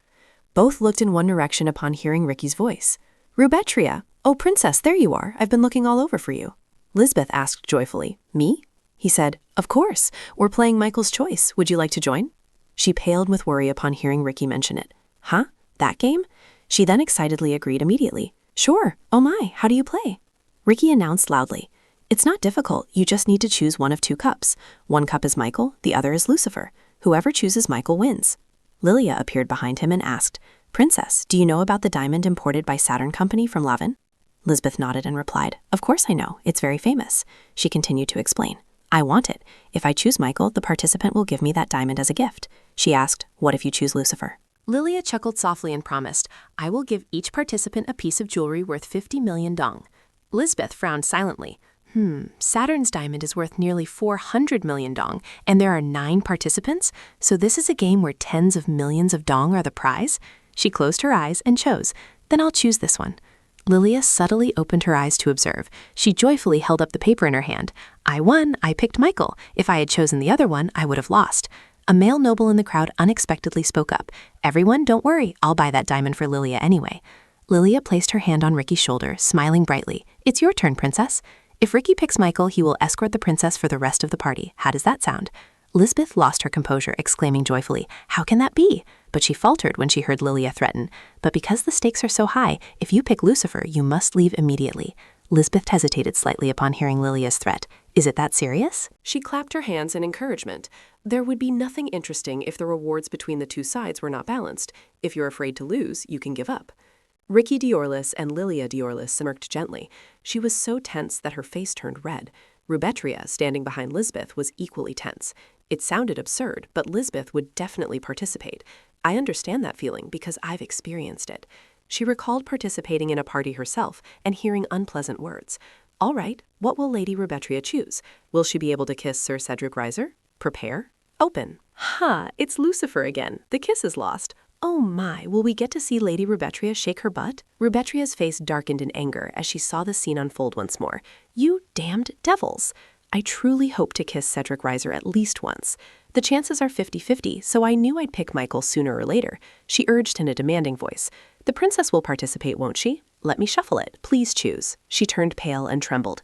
Both looked in one direction upon hearing Ricky's voice. "Rubetria, oh Princess, there you are. I've been looking all over for you." Lisbeth asked joyfully, "Me?" He said, "Of course. We're playing Michael's Choice. Would you like to join?" She paled with worry upon hearing Ricky mention it. "Huh? That game?" She then excitedly agreed immediately. "Sure. Oh my, how do you play?" Ricky announced loudly, "It's not difficult. You just need to choose one of two cups. One cup is Michael, the other is Lucifer. Whoever chooses Michael wins." Lilia appeared behind him and asked, "Princess, do you know about the diamond imported by Saturn Company from Lavin?" Lisbeth nodded and replied, "Of course I know. It's very famous." She continued to explain, "I want it. If I choose Michael, the participant will give me that diamond as a gift." She asked, "What if you choose Lucifer?" Lilia chuckled softly and promised, "I will give each participant a piece of jewelry worth 50 million dong." Lisbeth frowned silently. Saturn's diamond is worth nearly 400 million dong, and there are 9 participants, so this is a game where tens of millions of dong are the prize? She closed her eyes and chose, "Then I'll choose this one." Lilia subtly opened her eyes to observe. She joyfully held up the paper in her hand. "I won. I picked Michael. If I had chosen the other one, I would have lost." A male noble in the crowd unexpectedly spoke up. "Everyone, don't worry. I'll buy that diamond for Lilia anyway." Lilia placed her hand on Ricky's shoulder, smiling brightly. "It's your turn, Princess." If Ricky picks Michael, he will escort the princess for the rest of the party. How does that sound? Lisbeth lost her composure, exclaiming joyfully, "How can that be?" But she faltered when she heard Lilia threaten. "But because the stakes are so high, if you pick Lucifer, you must leave immediately." Lisbeth hesitated slightly upon hearing Lilia's threat. "Is it that serious?" She clapped her hands in encouragement. There would be nothing interesting if the rewards between the two sides were not balanced. If you're afraid to lose, you can give up. Ricky Diorlis and Lilia Diorlis smirked gently. She was so tense that her face turned red. Rubetria, standing behind Lisbeth, was equally tense. It sounded absurd, but Lisbeth would definitely participate. I understand that feeling because I've experienced it. She recalled participating in a party herself and hearing unpleasant words. All right, what will Lady Rubetria choose? Will she be able to kiss Sir Cedric Riser? Prepare? Open. It's Lucifer again. The kiss is lost. Oh my, will we get to see Lady Rubetria shake her butt? Rubetria's face darkened in anger as she saw the scene unfold once more. You damned devils! I truly hope to kiss Cedric Riser at least once. The chances are 50-50, so I knew I'd pick Michael sooner or later. She urged in a demanding voice. The princess will participate, won't she? Let me shuffle it. Please choose. She turned pale and trembled.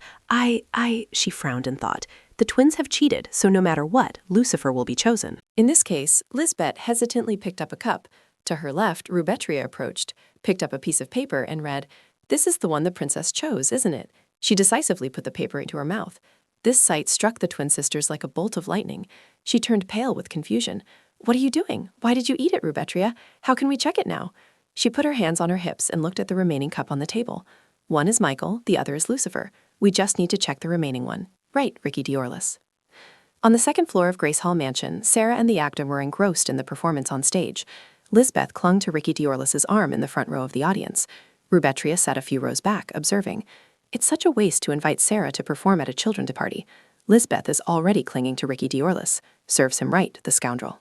She frowned and thought. The twins have cheated, so no matter what, Lucifer will be chosen. In this case, Lisbeth hesitantly picked up a cup. To her left, Rubetria approached, picked up a piece of paper and read, "This is the one the princess chose, isn't it?" She decisively put the paper into her mouth. This sight struck the twin sisters like a bolt of lightning. She turned pale with confusion. "What are you doing? Why did you eat it, Rubetria? How can we check it now?" She put her hands on her hips and looked at the remaining cup on the table. One is Michael, the other is Lucifer. We just need to check the remaining one. Right, Ricky Diorlis. On the second floor of Grace Hall Mansion, Sarah and the actor were engrossed in the performance on stage. Lisbeth clung to Ricky Diorlis's arm in the front row of the audience. Rubetria sat a few rows back, observing. It's such a waste to invite Sarah to perform at a children's party. Lisbeth is already clinging to Ricky Diorlis. Serves him right, the scoundrel.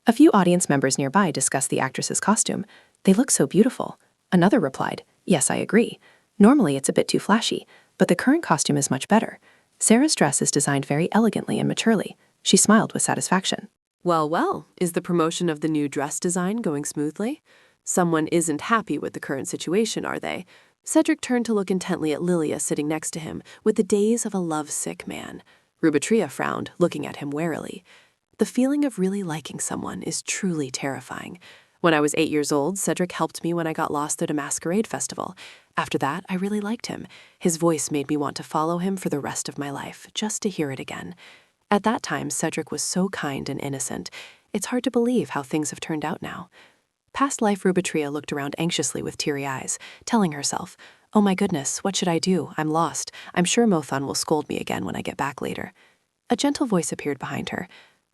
A few audience members nearby discussed the actress's costume. They look so beautiful. Another replied, "Yes, I agree. Normally it's a bit too flashy, but the current costume is much better. Sarah's dress is designed very elegantly and maturely." She smiled with satisfaction. Well, is the promotion of the new dress design going smoothly? Someone isn't happy with the current situation, are they? Cedric turned to look intently at Lilia sitting next to him, with the daze of a lovesick man. Rubetria frowned, looking at him warily. The feeling of really liking someone is truly terrifying. When I was 8 years old, Cedric helped me when I got lost at a masquerade festival. After that, I really liked him. His voice made me want to follow him for the rest of my life, just to hear it again. At that time, Cedric was so kind and innocent. It's hard to believe how things have turned out now. Past life Rubetria looked around anxiously with teary eyes, telling herself, "Oh my goodness, what should I do? I'm lost. I'm sure Mothan will scold me again when I get back later." A gentle voice appeared behind her.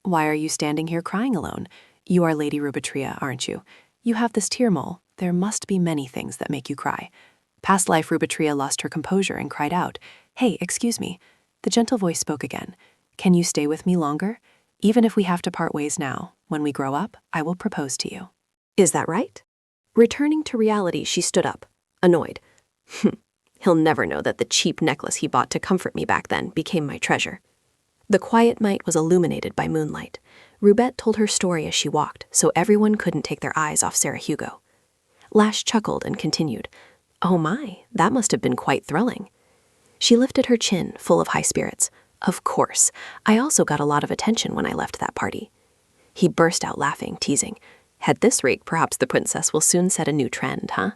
"Why are you standing here crying alone? You are Lady Rubetria, aren't you? You have this tear mole. There must be many things that make you cry." Past life Rubetria lost her composure and cried out, "Hey, excuse me." The gentle voice spoke again. "Can you stay with me longer? Even if we have to part ways now, when we grow up, I will propose to you." Is that right? Returning to reality, she stood up, annoyed. He'll never know that the cheap necklace he bought to comfort me back then became my treasure. The quiet night was illuminated by moonlight. Rubet told her story as she walked, so everyone couldn't take their eyes off Sarah Hugo. Lash chuckled and continued, "Oh my, that must have been quite thrilling." She lifted her chin, full of high spirits. "Of course, I also got a lot of attention when I left that party." He burst out laughing, teasing, "At this rate, perhaps the princess will soon set a new trend, huh?"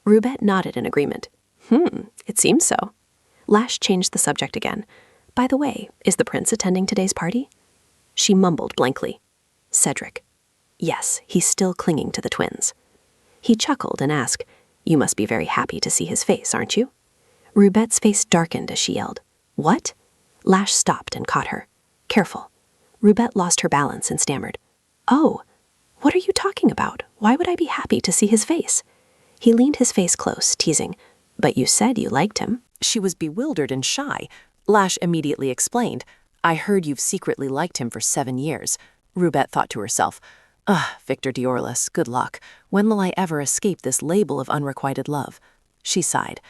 Rubet nodded in agreement. It seems so." Lash changed the subject again. "By the way, is the prince attending today's party?" She mumbled blankly. "Cedric." "Yes, he's still clinging to the twins." He chuckled and asked, "You must be very happy to see his face, aren't you?" Rubet's face darkened as she yelled, "What?" Lash stopped and caught her. "Careful." Rubet lost her balance and stammered, "Oh, what are you talking about? Why would I be happy to see his face?" He leaned his face close, teasing, "But you said you liked him." She was bewildered and shy. Lash immediately explained, "I heard you've secretly liked him for 7 years. Rubet thought to herself, Victor Diorlis, good luck. When will I ever escape this label of unrequited love? She sighed.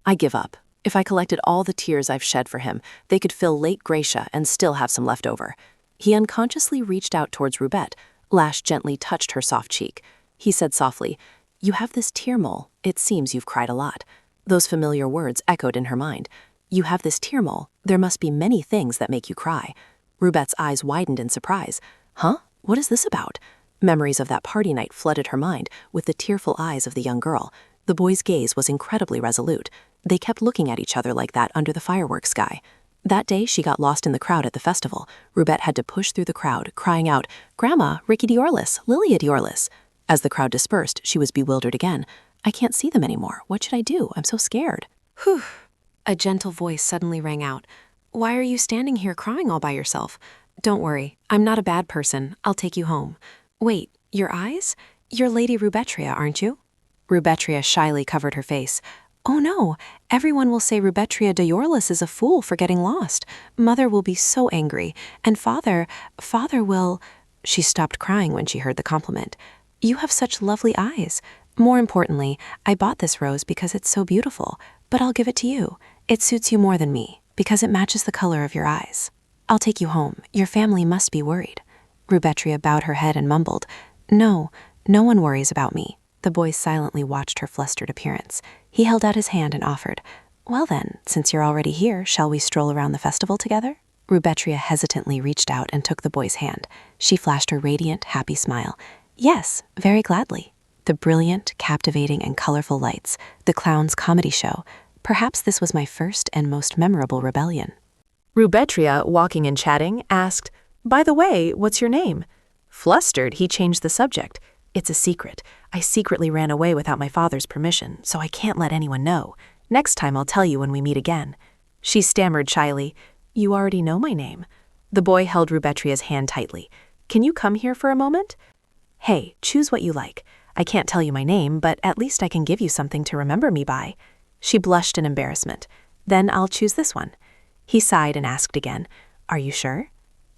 I give up. If I collected all the tears I've shed for him, they could fill Lake Gracia and still have some left over. He unconsciously reached out towards Rubet. Lash gently touched her soft cheek. He said softly, You have this tear mole. It seems you've cried a lot. Those familiar words echoed in her mind. You have this tear mole. There must be many things that make you cry. Rubette's eyes widened in surprise. Huh? What is this about? Memories of that party night flooded her mind with the tearful eyes of the young girl. The boy's gaze was incredibly resolute. They kept looking at each other like that under the fireworks sky. That day, she got lost in the crowd at the festival. Rubette had to push through the crowd, crying out, "Grandma, Ricky Diorlis, Lilia Diorlis." As the crowd dispersed, she was bewildered again. I can't see them anymore. What should I do? I'm so scared. Whew. A gentle voice suddenly rang out. Why are you standing here crying all by yourself? Don't worry, I'm not a bad person. I'll take you home. Wait, your eyes? You're Lady Rubetria, aren't you? Rubetria shyly covered her face. Oh no, everyone will say Rubetria Diorlis is a fool for getting lost. Mother will be so angry, and father will... She stopped crying when she heard the compliment. You have such lovely eyes. More importantly, I bought this rose because it's so beautiful, but I'll give it to you. It suits you more than me, because it matches the color of your eyes. I'll take you home. Your family must be worried. Rubetria bowed her head and mumbled, No, no one worries about me. The boy silently watched her flustered appearance. He held out his hand and offered, Well then, since you're already here, shall we stroll around the festival together? Rubetria hesitantly reached out and took the boy's hand. She flashed a radiant, happy smile. Yes, very gladly. The brilliant, captivating, and colorful lights, the clown's comedy show. Perhaps this was my first and most memorable rebellion. Rubetria, walking and chatting, asked, By the way, what's your name? Flustered, he changed the subject. It's a secret. I secretly ran away without my father's permission, so I can't let anyone know. Next time I'll tell you when we meet again. She stammered shyly, You already know my name. The boy held Rubetria's hand tightly. Can you come here for a moment? Hey, choose what you like. I can't tell you my name, but at least I can give you something to remember me by. She blushed in embarrassment. Then I'll choose this one. He sighed and asked again, Are you sure?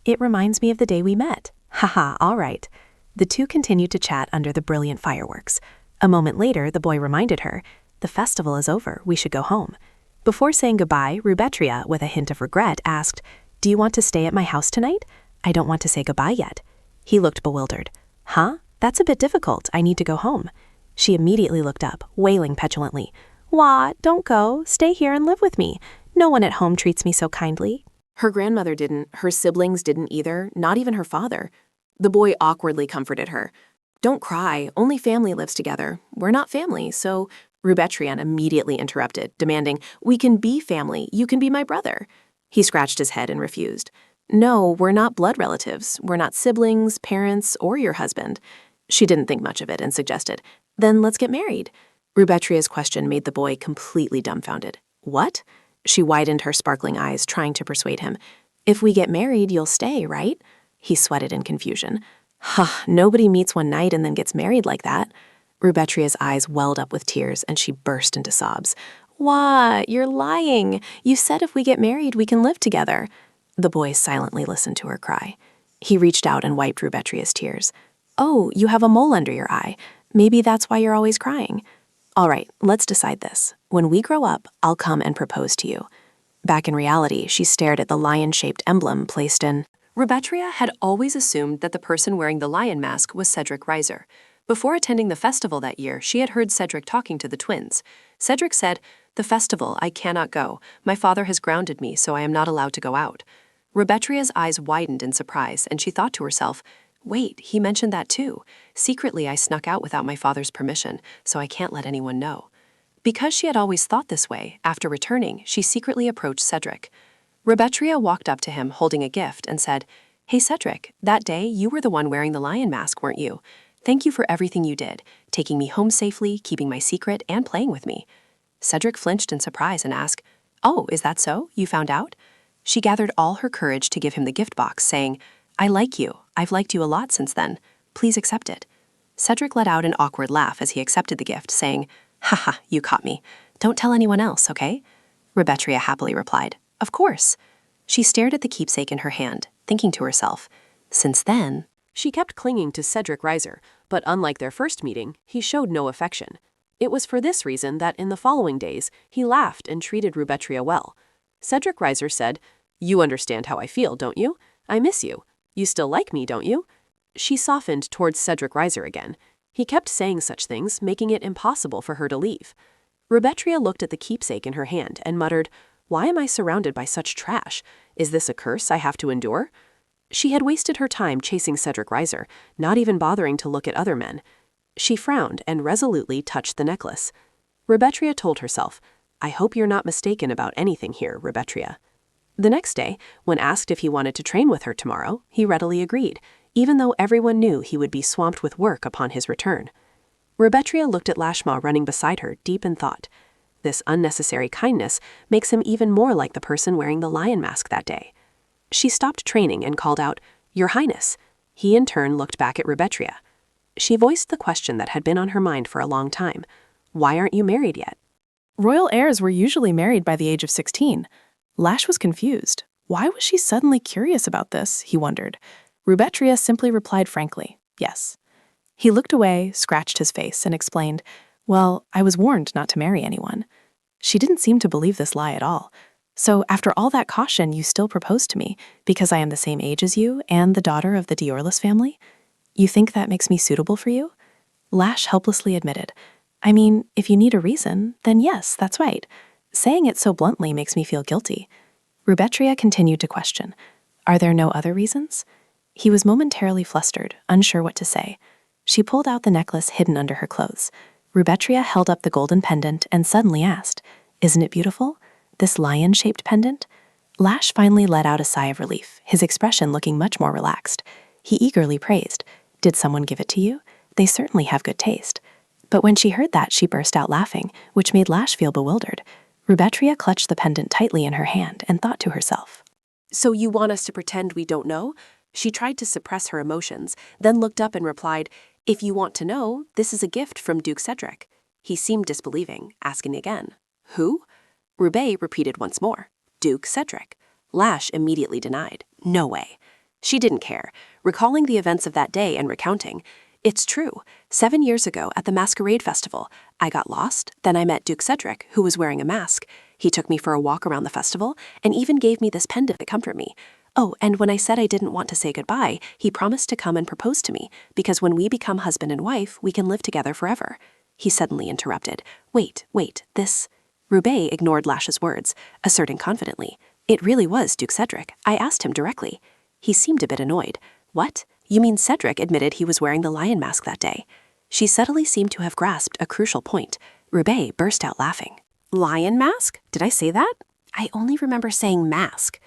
It reminds me of the day we met. Haha, all right. The two continued to chat under the brilliant fireworks. A moment later, the boy reminded her, The festival is over, we should go home. Before saying goodbye, Rubetria, with a hint of regret, asked, Do you want to stay at my house tonight? I don't want to say goodbye yet. He looked bewildered. Huh? That's a bit difficult. I need to go home. She immediately looked up, wailing petulantly. Wah, don't go. Stay here and live with me. No one at home treats me so kindly. Her grandmother didn't, her siblings didn't either, not even her father. The boy awkwardly comforted her. Don't cry, only family lives together. We're not family, so... Rubetria immediately interrupted, demanding, We can be family, you can be my brother. He scratched his head and refused. No, we're not blood relatives. We're not siblings, parents, or your husband. She didn't think much of it and suggested, Then let's get married. Rubetria's question made the boy completely dumbfounded. What? She widened her sparkling eyes, trying to persuade him. If we get married, you'll stay, right? He sweated in confusion. Huh, nobody meets one night and then gets married like that. Rubetria's eyes welled up with tears and she burst into sobs. Why, you're lying. You said if we get married, we can live together. The boy silently listened to her cry. He reached out and wiped Rubetria's tears. Oh, you have a mole under your eye. Maybe that's why you're always crying. All right, let's decide this. When we grow up, I'll come and propose to you. Back in reality, she stared at the lion-shaped emblem placed in... Rubetria had always assumed that the person wearing the lion mask was Cedric Reiser. Before attending the festival that year, she had heard Cedric talking to the twins. Cedric said, The festival, I cannot go. My father has grounded me, so I am not allowed to go out. Rubetria's eyes widened in surprise, and she thought to herself, Wait, he mentioned that too. Secretly, I snuck out without my father's permission, so I can't let anyone know. Because she had always thought this way, after returning, she secretly approached Cedric. Rubetria walked up to him holding a gift and said, Hey Cedric, that day you were the one wearing the lion mask, weren't you? Thank you for everything you did, taking me home safely, keeping my secret, and playing with me. Cedric flinched in surprise and asked, Oh, is that so? You found out? She gathered all her courage to give him the gift box, saying, I like you. I've liked you a lot since then. Please accept it. Cedric let out an awkward laugh as he accepted the gift, saying, Haha, you caught me. Don't tell anyone else, okay? Rubetria happily replied, Of course. She stared at the keepsake in her hand, thinking to herself, Since then... She kept clinging to Cedric Reiser, but unlike their first meeting, he showed no affection. It was for this reason that in the following days, he laughed and treated Rubetria well. Cedric Reiser said, You understand how I feel, don't you? I miss you. You still like me, don't you? She softened towards Cedric Reiser again. He kept saying such things, making it impossible for her to leave. Rubetria looked at the keepsake in her hand and muttered, Why am I surrounded by such trash? Is this a curse I have to endure? She had wasted her time chasing Cedric Reiser, not even bothering to look at other men. She frowned and resolutely touched the necklace. Rubetria told herself, I hope you're not mistaken about anything here, Rubetria. The next day, when asked if he wanted to train with her tomorrow, he readily agreed, even though everyone knew he would be swamped with work upon his return. Rubetria looked at Lashma running beside her, deep in thought. This unnecessary kindness makes him even more like the person wearing the lion mask that day. She stopped training and called out, Your Highness. He in turn looked back at Rubetria. She voiced the question that had been on her mind for a long time. Why aren't you married yet? Royal heirs were usually married by the age of 16. Lash was confused. Why was she suddenly curious about this, he wondered. Rubetria simply replied frankly, yes. He looked away, scratched his face, and explained, Well, I was warned not to marry anyone. She didn't seem to believe this lie at all. So after all that caution, you still proposed to me, because I am the same age as you and the daughter of the Diorlis family? You think that makes me suitable for you? Lash helplessly admitted, I mean, if you need a reason, then yes, that's right. Saying it so bluntly makes me feel guilty. Rubetria continued to question, Are there no other reasons? He was momentarily flustered, unsure what to say. She pulled out the necklace hidden under her clothes. Rubetria held up the golden pendant and suddenly asked, Isn't it beautiful? This lion-shaped pendant? Lash finally let out a sigh of relief, his expression looking much more relaxed. He eagerly praised, Did someone give it to you? They certainly have good taste. But when she heard that, she burst out laughing, which made Lash feel bewildered. Rubetria clutched the pendant tightly in her hand and thought to herself, So you want us to pretend we don't know? She tried to suppress her emotions, then looked up and replied, If you want to know, this is a gift from Duke Cedric. He seemed disbelieving, asking again, Who? Roubaix repeated once more, Duke Cedric. Lash immediately denied, No way. She didn't care, recalling the events of that day and recounting, It's true. 7 years ago at the Masquerade Festival, I got lost, then I met Duke Cedric, who was wearing a mask. He took me for a walk around the festival and even gave me this pendant to comfort me. Oh, and when I said I didn't want to say goodbye, he promised to come and propose to me, because when we become husband and wife, we can live together forever. He suddenly interrupted. Wait, this... Roubaix ignored Lash's words, asserting confidently, It really was Duke Cedric. I asked him directly. He seemed a bit annoyed. What? You mean Cedric admitted he was wearing the lion mask that day? She subtly seemed to have grasped a crucial point. Roubaix burst out laughing. Lion mask? Did I say that? I only remember saying mask.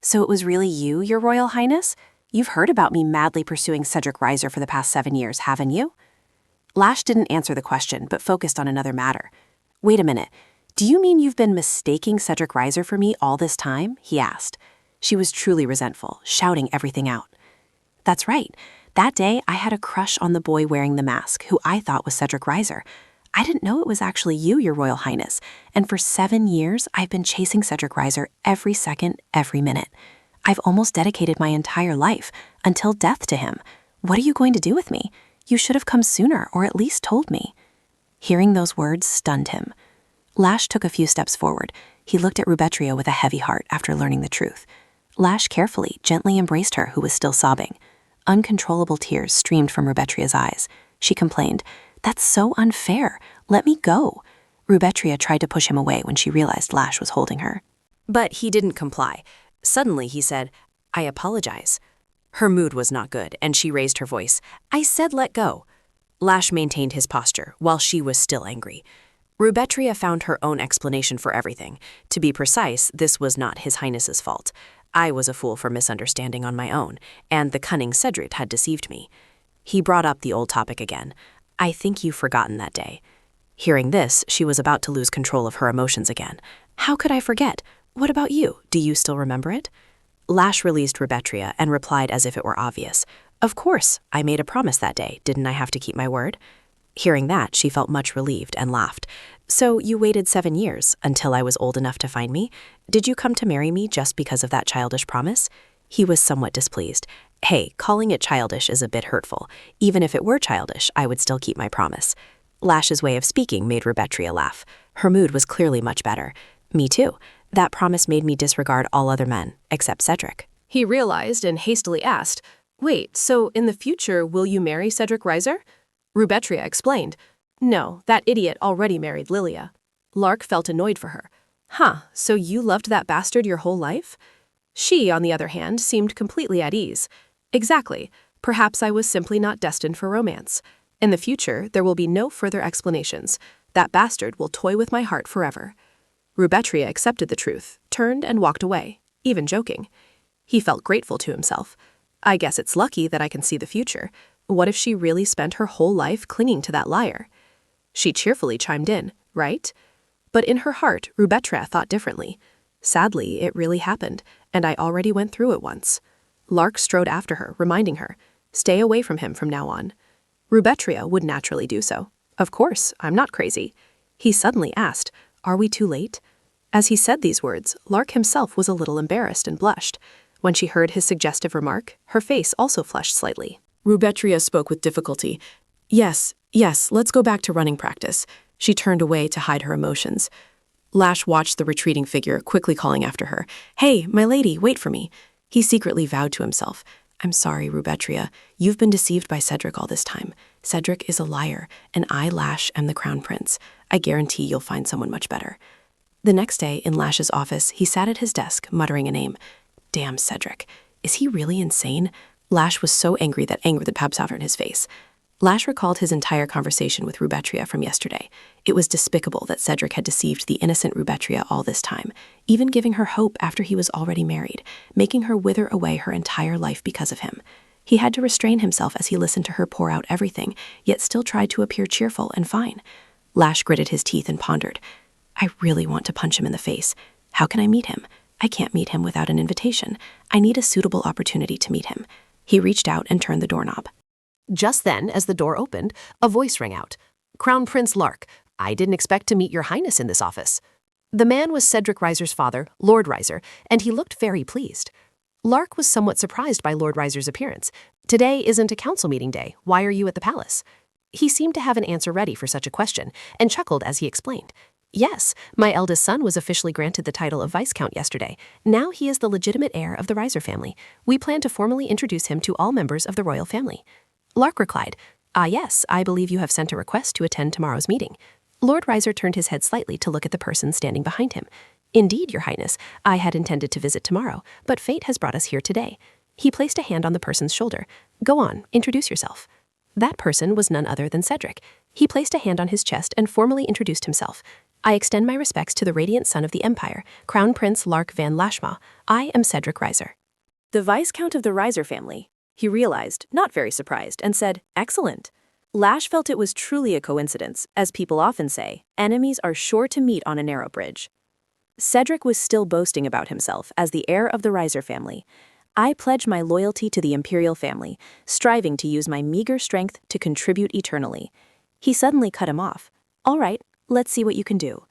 So it was really you, Your Royal Highness? You've heard about me madly pursuing Cedric Reiser for the past 7 years, haven't you? Lash didn't answer the question, but focused on another matter. Wait a minute. Do you mean you've been mistaking Cedric Reiser for me all this time? He asked. She was truly resentful, shouting everything out. That's right. That day, I had a crush on the boy wearing the mask, who I thought was Cedric Reiser. I didn't know it was actually you, Your Royal Highness, and for 7 years, I've been chasing Cedric Reiser every second, every minute. I've almost dedicated my entire life, until death, to him. What are you going to do with me? You should have come sooner, or at least told me. Hearing those words stunned him. Lash took a few steps forward. He looked at Rubetria with a heavy heart after learning the truth. Lash carefully, gently embraced her, who was still sobbing. Uncontrollable tears streamed from Rubetria's eyes. She complained, That's so unfair. Let me go. Rubetria tried to push him away when she realized Lash was holding her. But he didn't comply. Suddenly he said, I apologize. Her mood was not good, and she raised her voice. I said let go. Lash maintained his posture, while she was still angry. Rubetria found her own explanation for everything. To be precise, this was not His Highness's fault. I was a fool for misunderstanding on my own, and the cunning Cedric had deceived me. He brought up the old topic again. I think you've forgotten that day. Hearing this, she was about to lose control of her emotions again. How could I forget? What about you? Do you still remember it? Lash released Rubetria and replied as if it were obvious. Of course, I made a promise that day. Didn't I have to keep my word? Hearing that, she felt much relieved and laughed. So you waited 7 years, until I was old enough to find me? Did you come to marry me just because of that childish promise? He was somewhat displeased. Hey, calling it childish is a bit hurtful. Even if it were childish, I would still keep my promise. Lash's way of speaking made Rubetria laugh. Her mood was clearly much better. Me too. That promise made me disregard all other men, except Cedric. He realized and hastily asked, Wait, so in the future, will you marry Cedric Reiser? Rubetria explained, No, that idiot already married Lilia. Lark felt annoyed for her. So you loved that bastard your whole life? She, on the other hand, seemed completely at ease. Exactly. Perhaps I was simply not destined for romance. In the future, there will be no further explanations. That bastard will toy with my heart forever. Rubetria accepted the truth, turned and walked away, even joking. He felt grateful to himself. I guess it's lucky that I can see the future. What if she really spent her whole life clinging to that liar? She cheerfully chimed in, right? But in her heart, Rubetria thought differently. Sadly, it really happened, and I already went through it once. Lark strode after her, reminding her, stay away from him from now on. Rubetria would naturally do so. Of course, I'm not crazy. He suddenly asked, are we too late? As he said these words, Lark himself was a little embarrassed and blushed. When she heard his suggestive remark, her face also flushed slightly. Rubetria spoke with difficulty. Yes, let's go back to running practice. She turned away to hide her emotions. Lash watched the retreating figure, quickly calling after her. Hey, my lady, wait for me. He secretly vowed to himself. I'm sorry, Rubetria. You've been deceived by Cedric all this time. Cedric is a liar, and I, Lash, am the crown prince. I guarantee you'll find someone much better. The next day, in Lash's office, he sat at his desk, muttering a name. Damn Cedric. Is he really insane? Lash was so angry that anger popped out in his face. Lash recalled his entire conversation with Rubetria from yesterday. It was despicable that Cedric had deceived the innocent Rubetria all this time, even giving her hope after he was already married, making her wither away her entire life because of him. He had to restrain himself as he listened to her pour out everything, yet still tried to appear cheerful and fine. Lash gritted his teeth and pondered. I really want to punch him in the face. How can I meet him? I can't meet him without an invitation. I need a suitable opportunity to meet him. He reached out and turned the doorknob. Just then, as the door opened, a voice rang out. Crown Prince Lark, I didn't expect to meet your highness in this office. The man was Cedric Riser's father, Lord Riser, and he looked very pleased. Lark was somewhat surprised by Lord Riser's appearance. Today isn't a council meeting day. Why are you at the palace? He seemed to have an answer ready for such a question, and chuckled as he explained. Yes, my eldest son was officially granted the title of Viscount yesterday. Now he is the legitimate heir of the Riser family. We plan to formally introduce him to all members of the royal family. Lark replied, yes, I believe you have sent a request to attend tomorrow's meeting. Lord Riser turned his head slightly to look at the person standing behind him. Indeed, your highness, I had intended to visit tomorrow, but fate has brought us here today. He placed a hand on the person's shoulder. Go on, introduce yourself. That person was none other than Cedric. He placed a hand on his chest and formally introduced himself. I extend my respects to the radiant son of the Empire, Crown Prince Lark van Lashma. I am Cedric Riser. The Viscount of the Riser family. He realized, not very surprised, and said, excellent. Lash felt it was truly a coincidence. As people often say, enemies are sure to meet on a narrow bridge. Cedric was still boasting about himself as the heir of the Riser family. I pledge my loyalty to the imperial family, striving to use my meager strength to contribute eternally. He suddenly cut him off. All right, let's see what you can do.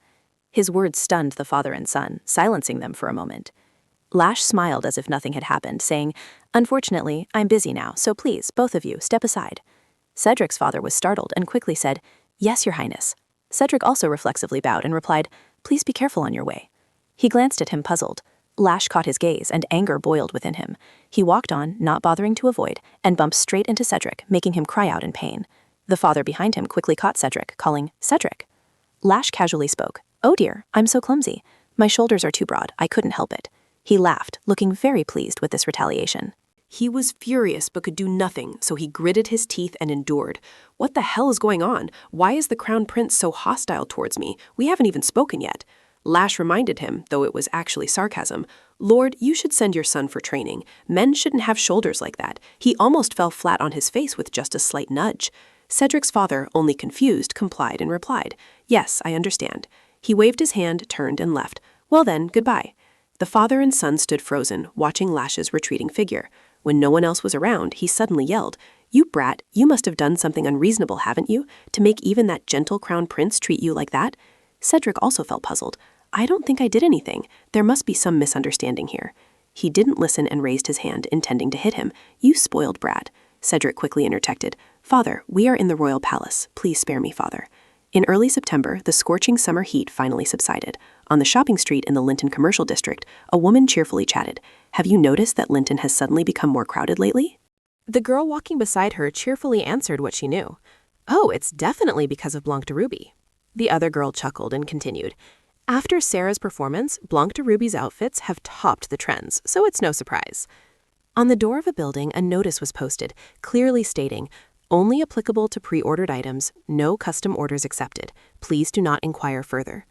His words stunned the father and son, silencing them for a moment. Lash smiled as if nothing had happened, saying, unfortunately, I'm busy now, so please, both of you, step aside. Cedric's father was startled and quickly said, yes, your highness. Cedric also reflexively bowed and replied, please be careful on your way. He glanced at him puzzled. Lash caught his gaze and anger boiled within him. He walked on, not bothering to avoid, and bumped straight into Cedric, making him cry out in pain. The father behind him quickly caught Cedric, calling, Cedric. Lash casually spoke, oh dear, I'm so clumsy. My shoulders are too broad, I couldn't help it. He laughed, looking very pleased with this retaliation. He was furious but could do nothing, so he gritted his teeth and endured. What the hell is going on? Why is the crown prince so hostile towards me? We haven't even spoken yet. Lash reminded him, though it was actually sarcasm, Lord, you should send your son for training. Men shouldn't have shoulders like that. He almost fell flat on his face with just a slight nudge. Cedric's father, only confused, complied and replied, yes, I understand. He waved his hand, turned and left. Well then, goodbye. The father and son stood frozen, watching Lash's retreating figure. When no one else was around, he suddenly yelled, you brat, you must have done something unreasonable, haven't you, to make even that gentle crown prince treat you like that? Cedric also felt puzzled. I don't think I did anything. There must be some misunderstanding here. He didn't listen and raised his hand, intending to hit him. You spoiled brat. Cedric quickly interjected, Father, we are in the royal palace. Please spare me, father. In early September, the scorching summer heat finally subsided. On the shopping street in the Linton commercial district, a woman cheerfully chatted. Have you noticed that Linton has suddenly become more crowded lately? The girl walking beside her cheerfully answered what she knew. Oh, it's definitely because of Blanc de Ruby. The other girl chuckled and continued. After Sarah's performance, Blanc de Ruby's outfits have topped the trends, so it's no surprise. On the door of a building, a notice was posted, clearly stating, "Only applicable to pre-ordered items, no custom orders accepted. Please do not inquire further."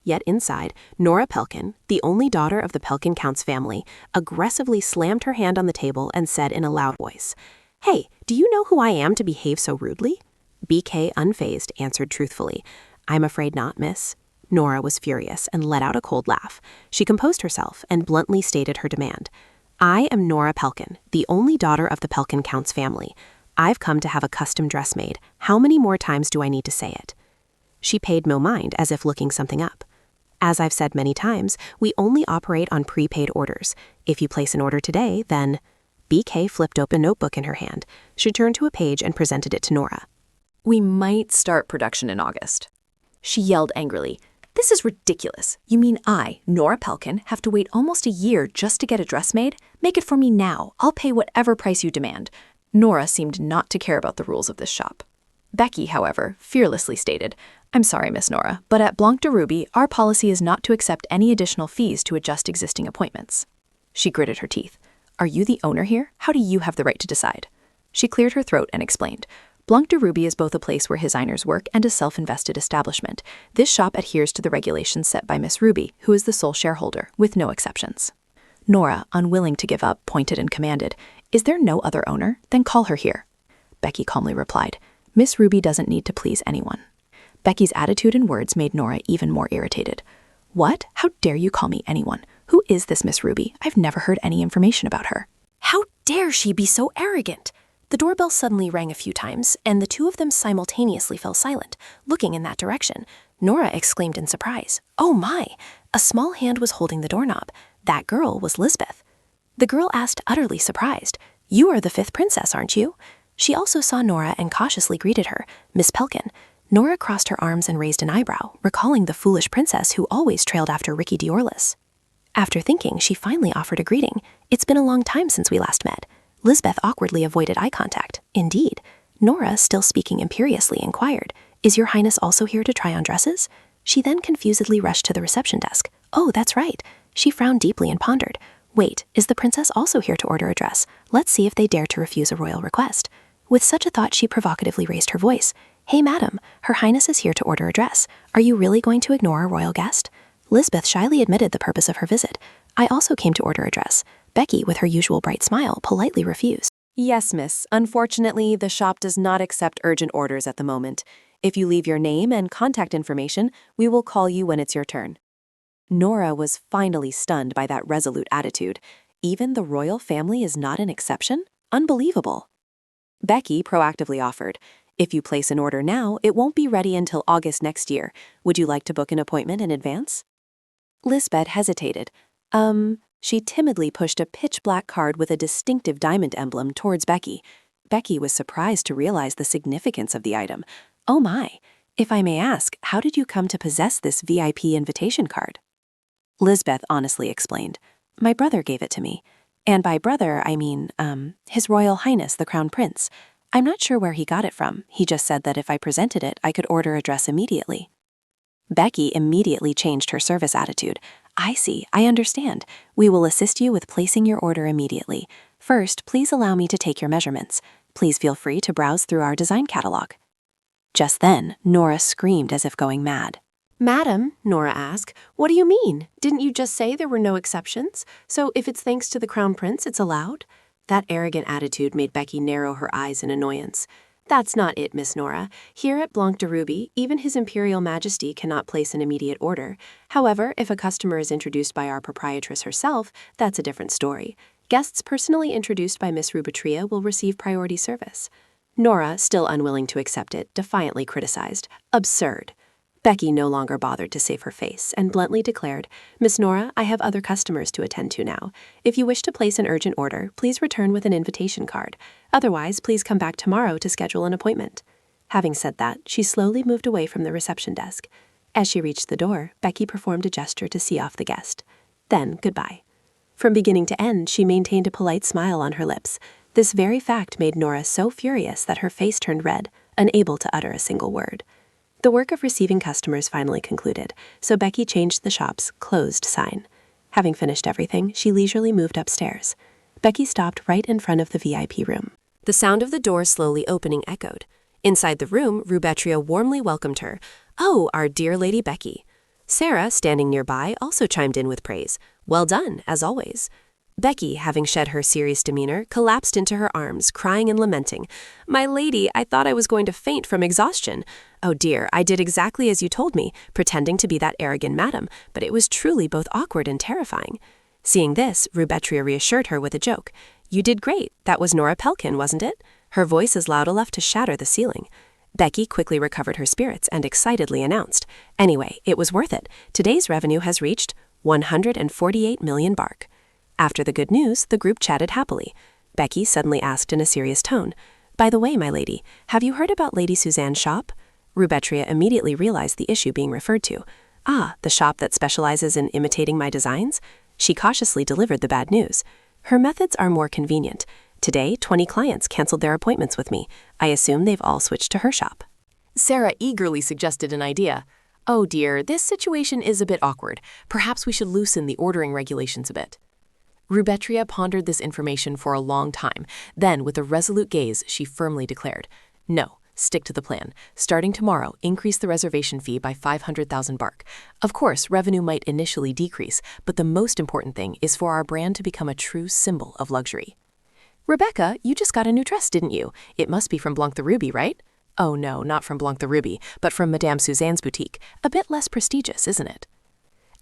Yet inside, Nora Pelkin, the only daughter of the Pelkin Counts family, aggressively slammed her hand on the table and said in a loud voice, "Hey, do you know who I am to behave so rudely?" BK, unfazed, answered truthfully, "I'm afraid not, miss." Nora was furious and let out a cold laugh. She composed herself and bluntly stated her demand. "I am Nora Pelkin, the only daughter of the Pelkin Counts family. I've come to have a custom dress made. How many more times do I need to say it?" She paid no mind, as if looking something up. "As I've said many times, we only operate on prepaid orders. If you place an order today, then—" BK flipped open a notebook in her hand. She turned to a page and presented it to Nora. "We might start production in August." She yelled angrily. "This is ridiculous. You mean I, Nora Pelkin, have to wait almost a year just to get a dress made? Make it for me now. I'll pay whatever price you demand." Nora seemed not to care about the rules of this shop. Becky, however, fearlessly stated, "I'm sorry, Miss Nora, but at Blanc de Ruby, our policy is not to accept any additional fees to adjust existing appointments." She gritted her teeth. "Are you the owner here? How do you have the right to decide?" She cleared her throat and explained, "Blanc de Ruby is both a place where designers work and a self-invested establishment. This shop adheres to the regulations set by Miss Ruby, who is the sole shareholder, with no exceptions." Nora, unwilling to give up, pointed and commanded, "Is there no other owner? Then call her here." Becky calmly replied, "Miss Ruby doesn't need to please anyone." Becky's attitude and words made Nora even more irritated. "What? How dare you call me anyone? Who is this Miss Ruby? I've never heard any information about her." How dare she be so arrogant? The doorbell suddenly rang a few times, and the two of them simultaneously fell silent, looking in that direction. Nora exclaimed in surprise, "Oh my!" A small hand was holding the doorknob. That girl was Lisbeth. The girl asked, utterly surprised, "You are the fifth princess, aren't you?" She also saw Nora and cautiously greeted her, "Miss Pelkin." Nora crossed her arms and raised an eyebrow, recalling the foolish princess who always trailed after Ricky Diorlis. After thinking, she finally offered a greeting. "It's been a long time since we last met." Lisbeth awkwardly avoided eye contact. Indeed. Nora, still speaking imperiously, inquired, "Is your highness also here to try on dresses?" She then confusedly rushed to the reception desk. "Oh, that's right." She frowned deeply and pondered. "Wait, is the princess also here to order a dress? Let's see if they dare to refuse a royal request." With such a thought, she provocatively raised her voice. "Hey, madam, her highness is here to order a dress. Are you really going to ignore a royal guest?" Lisbeth shyly admitted the purpose of her visit. "I also came to order a dress." Becky, with her usual bright smile, politely refused. "Yes, miss. Unfortunately, the shop does not accept urgent orders at the moment. If you leave your name and contact information, we will call you when it's your turn." Nora was finally stunned by that resolute attitude. Even the royal family is not an exception? Unbelievable. Becky proactively offered, "If you place an order now, it won't be ready until August next year. Would you like to book an appointment in advance?" Lisbeth hesitated. She timidly pushed a pitch-black card with a distinctive diamond emblem towards Becky. Becky was surprised to realize the significance of the item. "Oh my! If I may ask, how did you come to possess this VIP invitation card?" Lisbeth honestly explained, "My brother gave it to me. And by brother, I mean, His Royal Highness the Crown Prince. I'm not sure where he got it from. He just said that if I presented it, I could order a dress immediately." Becky immediately changed her service attitude. "I see, I understand. We will assist you with placing your order immediately. First, please allow me to take your measurements. Please feel free to browse through our design catalog." Just then, Nora screamed as if going mad. "Madam," Nora asked, "what do you mean? Didn't you just say there were no exceptions? So if it's thanks to the Crown Prince, it's allowed?" That arrogant attitude made Becky narrow her eyes in annoyance. "That's not it, Miss Nora. Here at Blanc de Ruby, even His Imperial Majesty cannot place an immediate order. However, if a customer is introduced by our proprietress herself, that's a different story. Guests personally introduced by Miss Rubetria will receive priority service." Nora, still unwilling to accept it, defiantly criticized, "Absurd." Becky no longer bothered to save her face and bluntly declared, "Miss Nora, I have other customers to attend to now. If you wish to place an urgent order, please return with an invitation card. Otherwise, please come back tomorrow to schedule an appointment." Having said that, she slowly moved away from the reception desk. As she reached the door, Becky performed a gesture to see off the guest. Then, goodbye. From beginning to end, she maintained a polite smile on her lips. This very fact made Nora so furious that her face turned red, unable to utter a single word. The work of receiving customers finally concluded, so Becky changed the shop's closed sign. Having finished everything, she leisurely moved upstairs. Becky stopped right in front of the VIP room. The sound of the door slowly opening echoed. Inside the room, Rubetria warmly welcomed her. "Oh, our dear Lady Becky." Sarah, standing nearby, also chimed in with praise. "Well done, as always." Becky, having shed her serious demeanor, collapsed into her arms, crying and lamenting. "My lady, I thought I was going to faint from exhaustion. Oh dear, I did exactly as you told me, pretending to be that arrogant madam, but it was truly both awkward and terrifying." Seeing this, Rubetria reassured her with a joke. "You did great. That was Nora Pelkin, wasn't it?" Her voice is loud enough to shatter the ceiling. Becky quickly recovered her spirits and excitedly announced, "Anyway, it was worth it. Today's revenue has reached 148 million bark." After the good news, the group chatted happily. Becky suddenly asked in a serious tone, "By the way, my lady, have you heard about Lady Suzanne's shop?" Rubetria immediately realized the issue being referred to. "Ah, the shop that specializes in imitating my designs?" She cautiously delivered the bad news. "Her methods are more convenient. Today, 20 clients canceled their appointments with me. I assume they've all switched to her shop." Sarah eagerly suggested an idea. "Oh dear, this situation is a bit awkward. Perhaps we should loosen the ordering regulations a bit." Rubetria pondered this information for a long time. Then, with a resolute gaze, she firmly declared, "No, stick to the plan. Starting tomorrow, increase the reservation fee by 500,000 bark. Of course, revenue might initially decrease, but the most important thing is for our brand to become a true symbol of luxury." "Rebecca, you just got a new dress, didn't you? It must be from Blanc the Ruby, right?" "Oh no, not from Blanc the Ruby, but from Madame Suzanne's boutique. A bit less prestigious, isn't it?"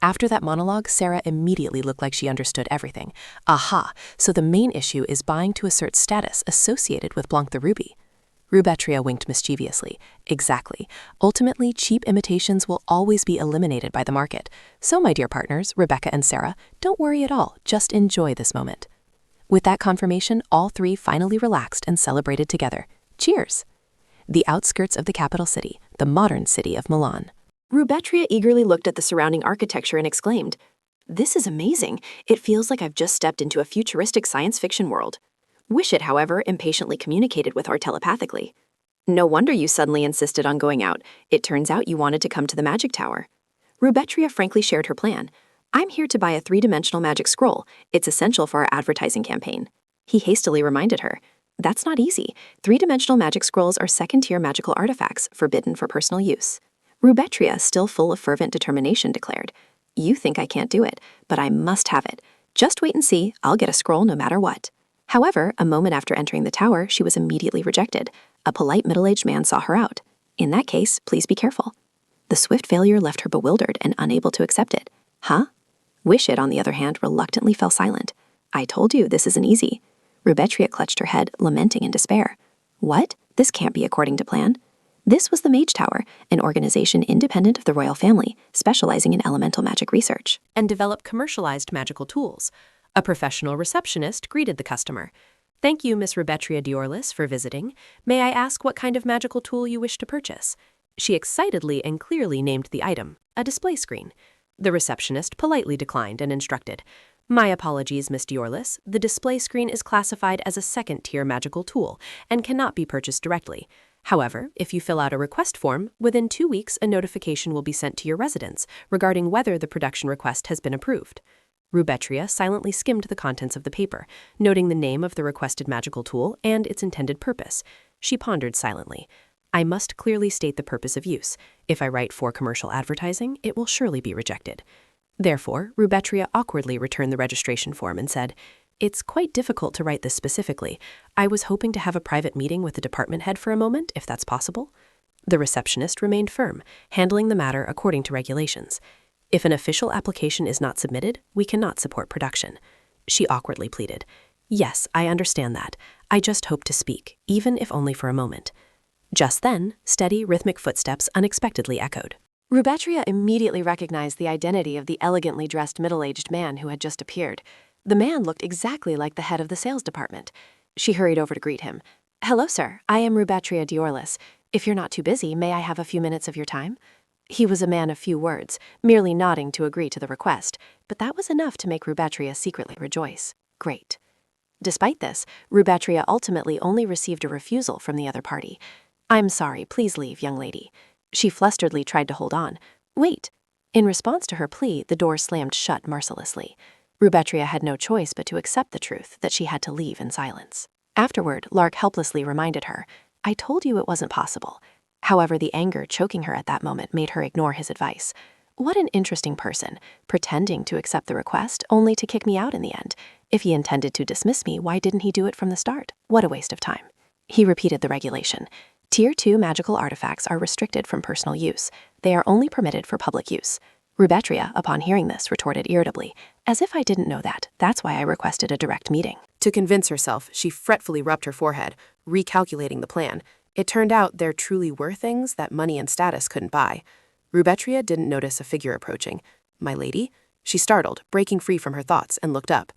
After that monologue, Sarah immediately looked like she understood everything. Aha, so the main issue is buying to assert status associated with Blanc the Ruby. Rubetria winked mischievously. "Exactly. Ultimately, cheap imitations will always be eliminated by the market. So, my dear partners, Rebecca and Sarah, don't worry at all. Just enjoy this moment." With that confirmation, all three finally relaxed and celebrated together. Cheers! The outskirts of the capital city, the modern city of Milan. Rubetria eagerly looked at the surrounding architecture and exclaimed, "This is amazing. It feels like I've just stepped into a futuristic science fiction world." Wish it, however, impatiently communicated with her telepathically. "No wonder you suddenly insisted on going out. It turns out you wanted to come to the magic tower." Rubetria frankly shared her plan. "I'm here to buy a three-dimensional magic scroll. It's essential for our advertising campaign." He hastily reminded her, "That's not easy. Three-dimensional magic scrolls are second-tier magical artifacts forbidden for personal use." Rubetria, still full of fervent determination, declared, "You think I can't do it, but I must have it. Just wait and see. I'll get a scroll no matter what." However, a moment after entering the tower, she was immediately rejected. A polite middle-aged man saw her out. "In that case, please be careful." The swift failure left her bewildered and unable to accept it. "Huh?" Wish it, on the other hand, reluctantly fell silent. "I told you this isn't easy." Rubetria clutched her head, lamenting in despair. "What? This can't be according to plan." This was the Mage Tower, an organization independent of the royal family, specializing in elemental magic research. And develop commercialized magical tools. A professional receptionist greeted the customer. "Thank you, Miss Rubetria Diorlis, for visiting. May I ask what kind of magical tool you wish to purchase?" She excitedly and clearly named the item, a display screen. The receptionist politely declined and instructed, "My apologies, Miss Diorlis. The display screen is classified as a second-tier magical tool and cannot be purchased directly. However, if you fill out a request form, within 2 weeks a notification will be sent to your residence regarding whether the production request has been approved." Rubetria silently skimmed the contents of the paper, noting the name of the requested magical tool and its intended purpose. She pondered silently. "I must clearly state the purpose of use. If I write for commercial advertising, it will surely be rejected." Therefore, Rubetria awkwardly returned the registration form and said, "It's quite difficult to write this specifically. I was hoping to have a private meeting with the department head for a moment, if that's possible." The receptionist remained firm, handling the matter according to regulations. "If an official application is not submitted, we cannot support production." She awkwardly pleaded, "Yes, I understand that. I just hope to speak, even if only for a moment." Just then, steady, rhythmic footsteps unexpectedly echoed. Rubetria immediately recognized the identity of the elegantly dressed middle-aged man who had just appeared. The man looked exactly like the head of the sales department. She hurried over to greet him. "Hello, sir. I am Rubetria Diorlis. If you're not too busy, may I have a few minutes of your time?" He was a man of few words, merely nodding to agree to the request, but that was enough to make Rubetria secretly rejoice. Great. Despite this, Rubetria ultimately only received a refusal from the other party. "I'm sorry, please leave, young lady." She flusteredly tried to hold on. Wait. In response to her plea, the door slammed shut mercilessly. Rubetria had no choice but to accept the truth that she had to leave in silence. Afterward, Lark helplessly reminded her, I told you it wasn't possible. However, the anger choking her at that moment made her ignore his advice. What an interesting person, pretending to accept the request only to kick me out in the end. If he intended to dismiss me, why didn't he do it from the start? What a waste of time. He repeated the regulation. Tier 2 magical artifacts are restricted from personal use. They are only permitted for public use. Rubetria, upon hearing this, retorted irritably, as if I didn't know that. That's why I requested a direct meeting. To convince herself, she fretfully rubbed her forehead, recalculating the plan. It turned out there truly were things that money and status couldn't buy. Rubetria didn't notice a figure approaching. My lady? She startled, breaking free from her thoughts, and looked up.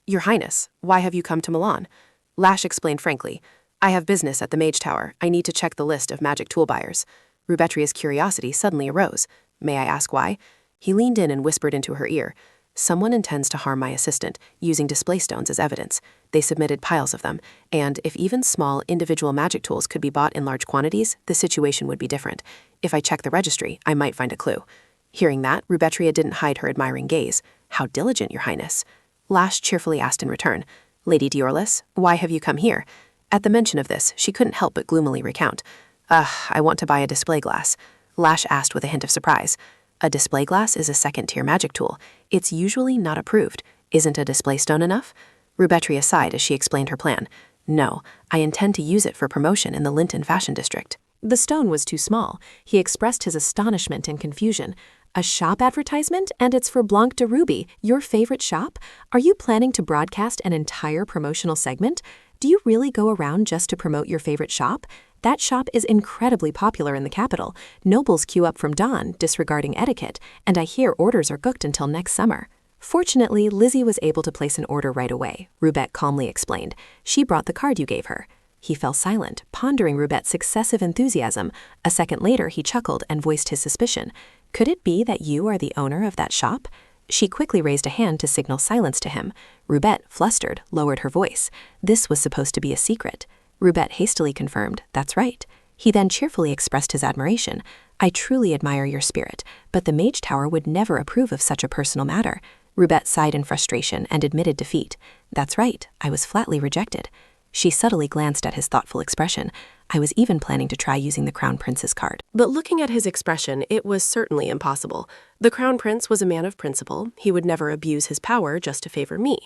Your Highness, why have you come to Milan? Lash explained frankly. I have business at the Mage Tower. I need to check the list of magic tool buyers. Rubetria's curiosity suddenly arose. May I ask why? He leaned in and whispered into her ear. Someone intends to harm my assistant, using display stones as evidence. They submitted piles of them, and if even small individual magic tools could be bought in large quantities, the situation would be different. If I check the registry, I might find a clue. Hearing that, Rubetria didn't hide her admiring gaze. How diligent, Your Highness. Lash cheerfully asked in return, Lady Diorlis, why have you come here? At the mention of this, she couldn't help but gloomily recount. I want to buy a display glass. Lash asked with a hint of surprise. A display glass is a second-tier magic tool. It's usually not approved. Isn't a display stone enough? Rubetria sighed as she explained her plan. No, I intend to use it for promotion in the Linton fashion district. The stone was too small. He expressed his astonishment and confusion. A shop advertisement, and it's for Blanc de Ruby, your favorite shop? Are you planning to broadcast an entire promotional segment? Do you really go around just to promote your favorite shop? That shop is incredibly popular in the capital. Nobles queue up from dawn, disregarding etiquette, and I hear orders are booked until next summer. Fortunately, Lizzie was able to place an order right away, Rubet calmly explained. She brought the card you gave her. He fell silent, pondering Rubet's excessive enthusiasm. A second later, he chuckled and voiced his suspicion. Could it be that you are the owner of that shop? She quickly raised a hand to signal silence to him. Rubet, flustered, lowered her voice. This was supposed to be a secret. Rubet hastily confirmed, that's right. He then cheerfully expressed his admiration. I truly admire your spirit, but the Mage Tower would never approve of such a personal matter. Rubet sighed in frustration and admitted defeat. That's right, I was flatly rejected. She subtly glanced at his thoughtful expression. I was even planning to try using the Crown Prince's card. But looking at his expression, it was certainly impossible. The Crown Prince was a man of principle. He would never abuse his power just to favor me.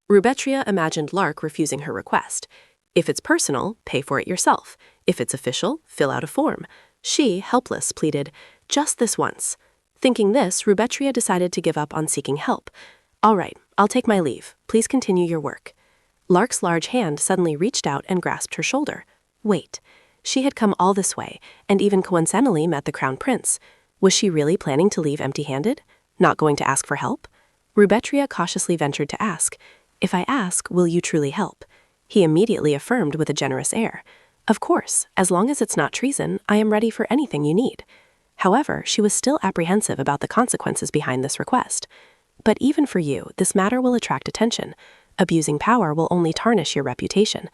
Rubetria imagined Lark refusing her request. If it's personal, pay for it yourself. If it's official, fill out a form. She, helpless, pleaded, just this once. Thinking this, Rubetria decided to give up on seeking help. All right, I'll take my leave. Please continue your work. Lark's large hand suddenly reached out and grasped her shoulder. Wait, she had come all this way, and even coincidentally met the Crown Prince. Was she really planning to leave empty-handed? Not going to ask for help? Rubetria cautiously ventured to ask, if I ask, will you truly help? He immediately affirmed with a generous air. Of course, as long as it's not treason, I am ready for anything you need. However, she was still apprehensive about the consequences behind this request. But even for you, this matter will attract attention. Abusing power will only tarnish your reputation.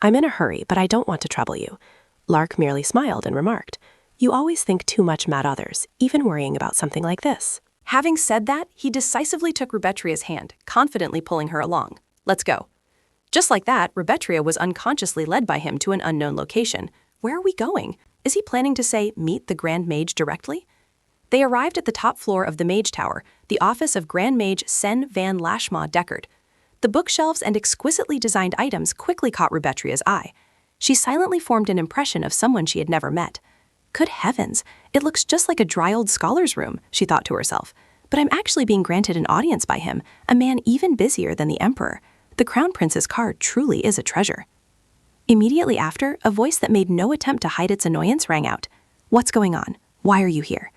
I'm in a hurry, but I don't want to trouble you. Lark merely smiled and remarked, you always think too much mad others, even worrying about something like this. Having said that, he decisively took Rubetria's hand, confidently pulling her along. Let's go. Just like that, Rubetria was unconsciously led by him to an unknown location. Where are we going? Is he planning to say, meet the Grand Mage directly? They arrived at the top floor of the Mage Tower, the office of Grand Mage Sen van Lashma Deckard. The bookshelves and exquisitely designed items quickly caught Rubetria's eye. She silently formed an impression of someone she had never met. Good heavens, it looks just like a dry old scholar's room, she thought to herself. But I'm actually being granted an audience by him, a man even busier than the Emperor. The Crown Prince's card truly is a treasure. Immediately after, a voice that made no attempt to hide its annoyance rang out. What's going on? Why are you here?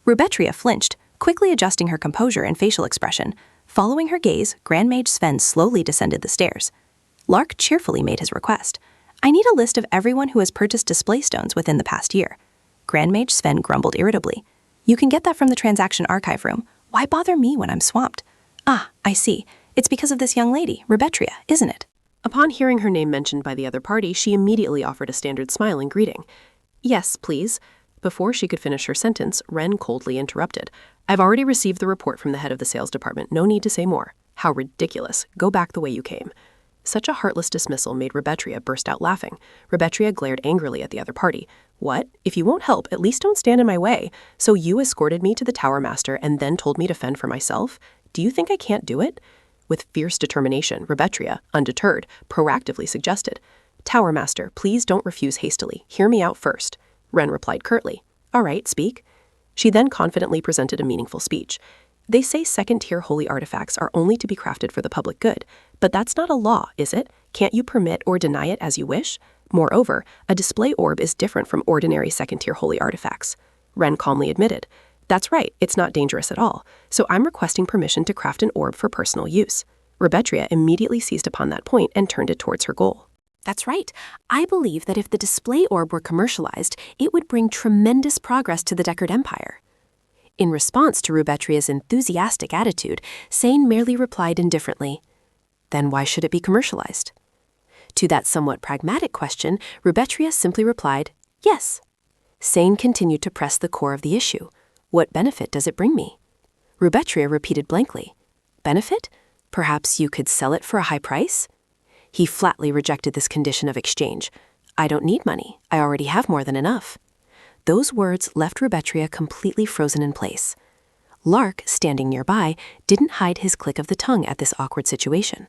Rubetria flinched, quickly adjusting her composure and facial expression. Following her gaze, Grand Mage Sven slowly descended the stairs. Lark cheerfully made his request. I need a list of everyone who has purchased display stones within the past year. Grand Mage Sven grumbled irritably. You can get that from the transaction archive room. Why bother me when I'm swamped? Ah, I see. It's because of this young lady, Rubetria, isn't it? Upon hearing her name mentioned by the other party, she immediately offered a standard smile in greeting. Yes, please. Before she could finish her sentence, Ren coldly interrupted. I've already received the report from the head of the sales department. No need to say more. How ridiculous. Go back the way you came. Such a heartless dismissal made Rubetria burst out laughing. Rubetria glared angrily at the other party. What? If you won't help, at least don't stand in my way. So you escorted me to the Tower Master and then told me to fend for myself? Do you think I can't do it? With fierce determination, Rubetria, undeterred, proactively suggested. Tower Master, please don't refuse hastily. Hear me out first. Ren replied curtly. All right, speak. She then confidently presented a meaningful speech. They say second-tier holy artifacts are only to be crafted for the public good, but that's not a law, is it? Can't you permit or deny it as you wish? Moreover, a display orb is different from ordinary second-tier holy artifacts. Ren calmly admitted. That's right, it's not dangerous at all, so I'm requesting permission to craft an orb for personal use. Rubetria immediately seized upon that point and turned it towards her goal. That's right. I believe that if the display orb were commercialized, it would bring tremendous progress to the Deckard Empire. In response to Rubetria's enthusiastic attitude, Sane merely replied indifferently, Then why should it be commercialized? To that somewhat pragmatic question, Rubetria simply replied, Yes. Sane continued to press the core of the issue. What benefit does it bring me? Rubetria repeated blankly, Benefit? Perhaps you could sell it for a high price? He flatly rejected this condition of exchange. I don't need money. I already have more than enough. Those words left Rubetria completely frozen in place. Lark, standing nearby, didn't hide his click of the tongue at this awkward situation.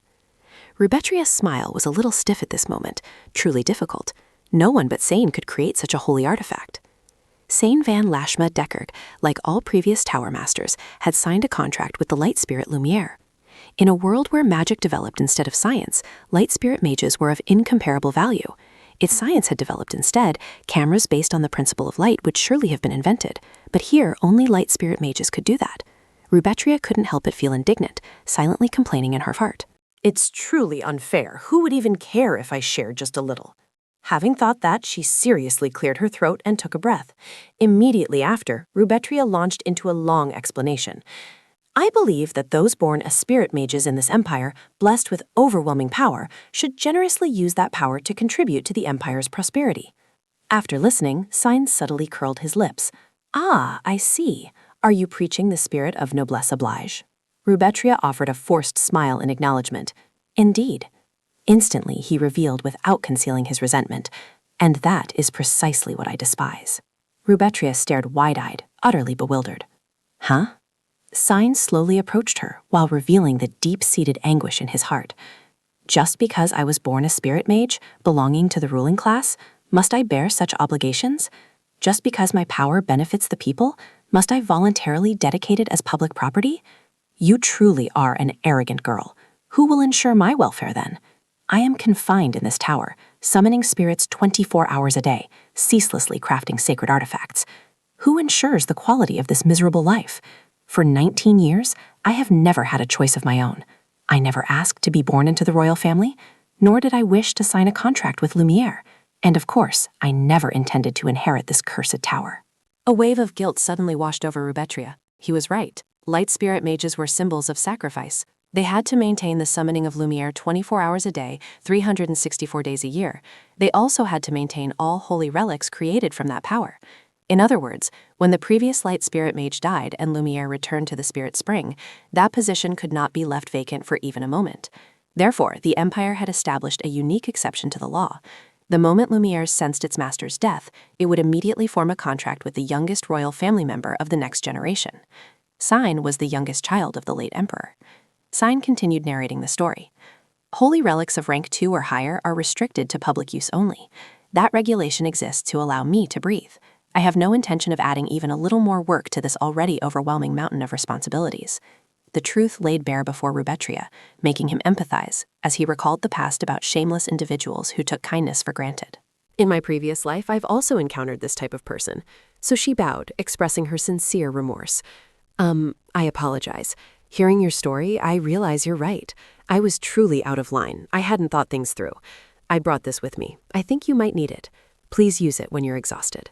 Rubetria's smile was a little stiff at this moment, truly difficult. No one but Sane could create such a holy artifact. Sane van Lashma Deckard, like all previous Tower Masters, had signed a contract with the light spirit Lumiere. In a world where magic developed instead of science, light spirit mages were of incomparable value. If science had developed instead, cameras based on the principle of light would surely have been invented, but here only light spirit mages could do that. Rubetria couldn't help but feel indignant, silently complaining in her heart. It's truly unfair. Who would even care if I shared just a little? Having thought that, she seriously cleared her throat and took a breath. Immediately after, Rubetria launched into a long explanation. I believe that those born as spirit mages in this empire, blessed with overwhelming power, should generously use that power to contribute to the empire's prosperity. After listening, Sine subtly curled his lips. Ah, I see. Are you preaching the spirit of noblesse oblige? Rubetria offered a forced smile in acknowledgement. Indeed. Instantly, he revealed without concealing his resentment. And that is precisely what I despise. Rubetria stared wide-eyed, utterly bewildered. Huh? Sine slowly approached her while revealing the deep-seated anguish in his heart. Just because I was born a spirit mage, belonging to the ruling class, must I bear such obligations? Just because my power benefits the people, must I voluntarily dedicate it as public property? You truly are an arrogant girl. Who will ensure my welfare then? I am confined in this tower, summoning spirits 24 hours a day, ceaselessly crafting sacred artifacts. Who ensures the quality of this miserable life? For 19 years, I have never had a choice of my own. I never asked to be born into the royal family, nor did I wish to sign a contract with Lumiere. And of course, I never intended to inherit this cursed tower. A wave of guilt suddenly washed over Rubetria. He was right. Light spirit mages were symbols of sacrifice. They had to maintain the summoning of Lumiere 24 hours a day, 364 days a year. They also had to maintain all holy relics created from that power. In other words, when the previous light spirit mage died and Lumiere returned to the spirit spring, that position could not be left vacant for even a moment. Therefore, the Empire had established a unique exception to the law. The moment Lumiere sensed its master's death, it would immediately form a contract with the youngest royal family member of the next generation. Sine was the youngest child of the late emperor. Sine continued narrating the story. Holy relics of rank 2 or higher are restricted to public use only. That regulation exists to allow me to breathe. I have no intention of adding even a little more work to this already overwhelming mountain of responsibilities. The truth laid bare before Rubetria, making him empathize, as he recalled the past about shameless individuals who took kindness for granted. In my previous life, I've also encountered this type of person. So she bowed, expressing her sincere remorse. I apologize. Hearing your story, I realize you're right. I was truly out of line. I hadn't thought things through. I brought this with me. I think you might need it. Please use it when you're exhausted.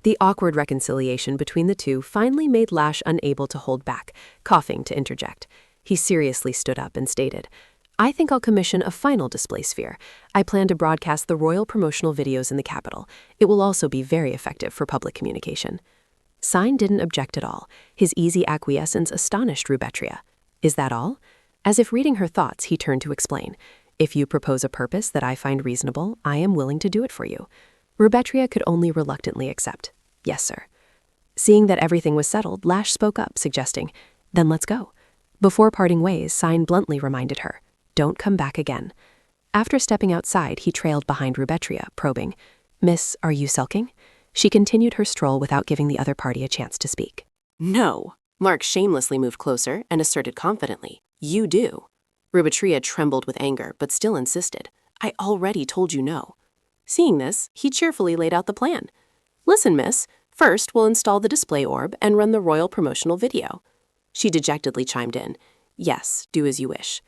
The awkward reconciliation between the two finally made Lash unable to hold back, coughing to interject. He seriously stood up and stated, I think I'll commission a final display sphere. I plan to broadcast the royal promotional videos in the capital. It will also be very effective for public communication. Sign didn't object at all. His easy acquiescence astonished Rubetria. Is that all? As if reading her thoughts, he turned to explain. If you propose a purpose that I find reasonable, I am willing to do it for you. Rubetria could only reluctantly accept. Yes, sir. Seeing that everything was settled, Lash spoke up, suggesting, then let's go. Before parting ways, Sign bluntly reminded her, don't come back again. After stepping outside, he trailed behind Rubetria, probing, Miss, are you sulking? She continued her stroll without giving the other party a chance to speak. No. Lark shamelessly moved closer and asserted confidently, you do. Rubetria trembled with anger, but still insisted, I already told you no. Seeing this, he cheerfully laid out the plan. Listen, miss, first we'll install the display orb and run the royal promotional video. She dejectedly chimed in, yes, do as you wish.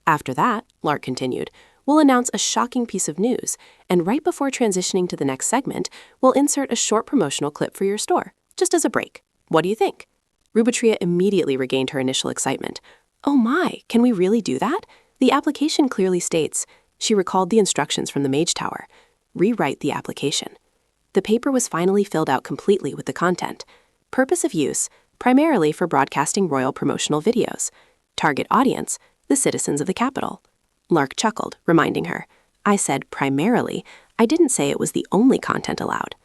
After that, Lark continued, we'll announce a shocking piece of news, and right before transitioning to the next segment, we'll insert a short promotional clip for your store, just as a break. What do you think? Rubetria immediately regained her initial excitement. Oh my, can we really do that? The application clearly states, she recalled the instructions from the Mage Tower. Rewrite the application. The paper was finally filled out completely with the content. Purpose of use, primarily for broadcasting royal promotional videos. Target audience, the citizens of the capital. Lark chuckled, reminding her, I said primarily, I didn't say it was the only content allowed.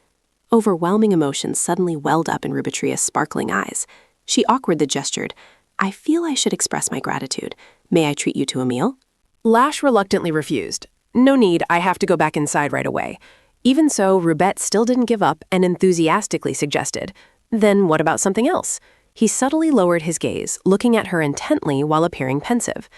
Overwhelming emotions suddenly welled up in Rubetria's sparkling eyes. She awkwardly gestured, I feel I should express my gratitude. May I treat you to a meal? Lash reluctantly refused. No need, I have to go back inside right away. Even so, Rubet still didn't give up and enthusiastically suggested, then what about something else? He subtly lowered his gaze, looking at her intently while appearing pensive.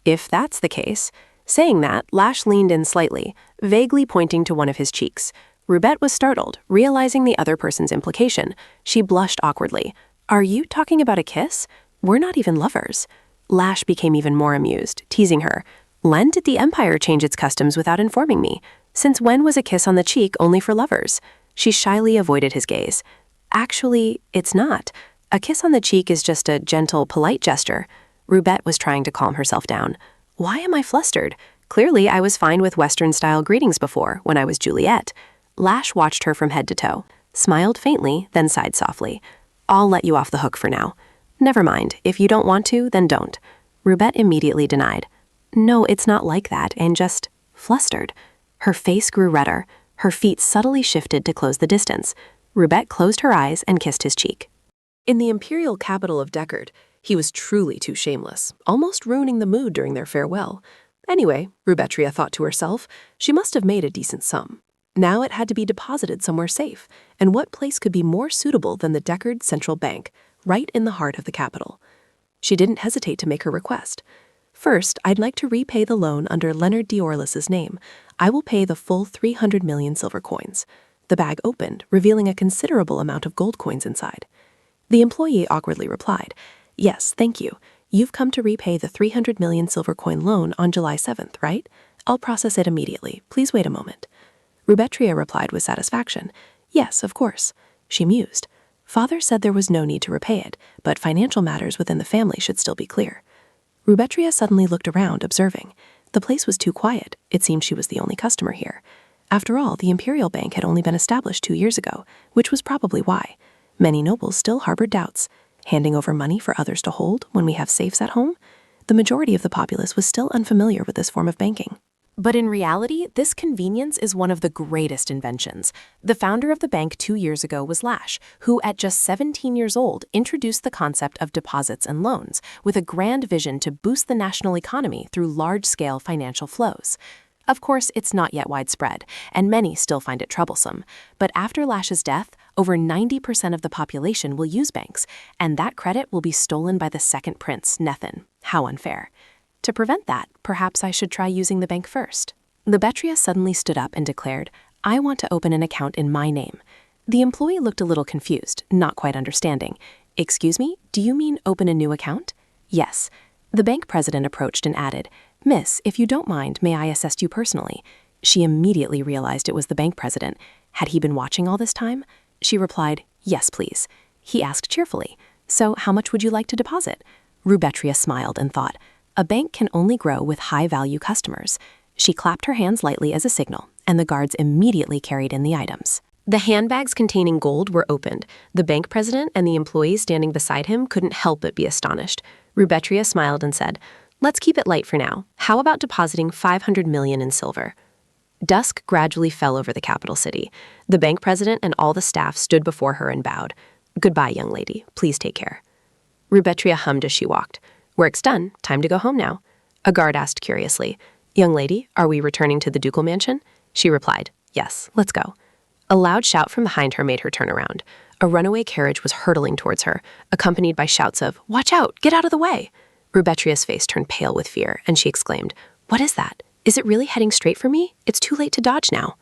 If that's the case. Saying that, Lash leaned in slightly, vaguely pointing to one of his cheeks. Rubet was startled, realizing the other person's implication. She blushed awkwardly. Are you talking about a kiss? We're not even lovers. Lash became even more amused, teasing her. When did the Empire change its customs without informing me? Since when was a kiss on the cheek only for lovers? She shyly avoided his gaze. Actually, it's not. A kiss on the cheek is just a gentle, polite gesture. Rubet was trying to calm herself down. Why am I flustered? Clearly, I was fine with Western-style greetings before, when I was Juliet. Lash watched her from head to toe, smiled faintly, then sighed softly. I'll let you off the hook for now. Never mind. If you don't want to, then don't. Rubet immediately denied. No, it's not like that, and just flustered. Her face grew redder. Her feet subtly shifted to close the distance. Rubet closed her eyes and kissed his cheek. In the imperial capital of Deckard, he was truly too shameless, almost ruining the mood during their farewell. Anyway, Rubetria thought to herself, she must have made a decent sum. Now it had to be deposited somewhere safe, and what place could be more suitable than the Deckard Central Bank, right in the heart of the capital? She didn't hesitate to make her request. First, I'd like to repay the loan under Leonard d'Orlis's name. I will pay the full 300 million silver coins. The bag opened, revealing a considerable amount of gold coins inside. The employee awkwardly replied, Yes, thank you. You've come to repay the 300 million silver coin loan on July 7th, right? I'll process it immediately. Please wait a moment. Rubetria replied with satisfaction. Yes, of course. She mused. Father said there was no need to repay it, but financial matters within the family should still be clear. Rubetria suddenly looked around, observing. The place was too quiet. It seemed she was the only customer here. After all, the Imperial Bank had only been established 2 years ago, which was probably why. Many nobles still harbored doubts. Handing over money for others to hold when we have safes at home? The majority of the populace was still unfamiliar with this form of banking. But in reality, this convenience is one of the greatest inventions. The founder of the bank 2 years ago was Lash, who at just 17 years old introduced the concept of deposits and loans, with a grand vision to boost the national economy through large-scale financial flows. Of course, it's not yet widespread, and many still find it troublesome. But after Lash's death, over 90% of the population will use banks, and that credit will be stolen by the second prince, Nethin. How unfair. To prevent that, perhaps I should try using the bank first. Rubetria suddenly stood up and declared, I want to open an account in my name. The employee looked a little confused, not quite understanding. Excuse me, do you mean open a new account? Yes. The bank president approached and added, Miss, if you don't mind, may I assist you personally? She immediately realized it was the bank president. Had he been watching all this time? She replied, Yes, please. He asked cheerfully, So how much would you like to deposit? Rubetria smiled and thought, A bank can only grow with high-value customers. She clapped her hands lightly as a signal, and the guards immediately carried in the items. The handbags containing gold were opened. The bank president and the employees standing beside him couldn't help but be astonished. Rubetria smiled and said, "Let's keep it light for now. How about depositing 500 million in silver?" Dusk gradually fell over the capital city. The bank president and all the staff stood before her and bowed. "Goodbye, young lady. Please take care." Rubetria hummed as she walked. "Work's done. Time to go home now." A guard asked curiously, "Young lady, are we returning to the ducal mansion?" She replied, "Yes, let's go." A loud shout from behind her made her turn around. A runaway carriage was hurtling towards her, accompanied by shouts of, "Watch out! Get out of the way!" Rubetria's face turned pale with fear, and she exclaimed, "What is that? Is it really heading straight for me? It's too late to dodge now."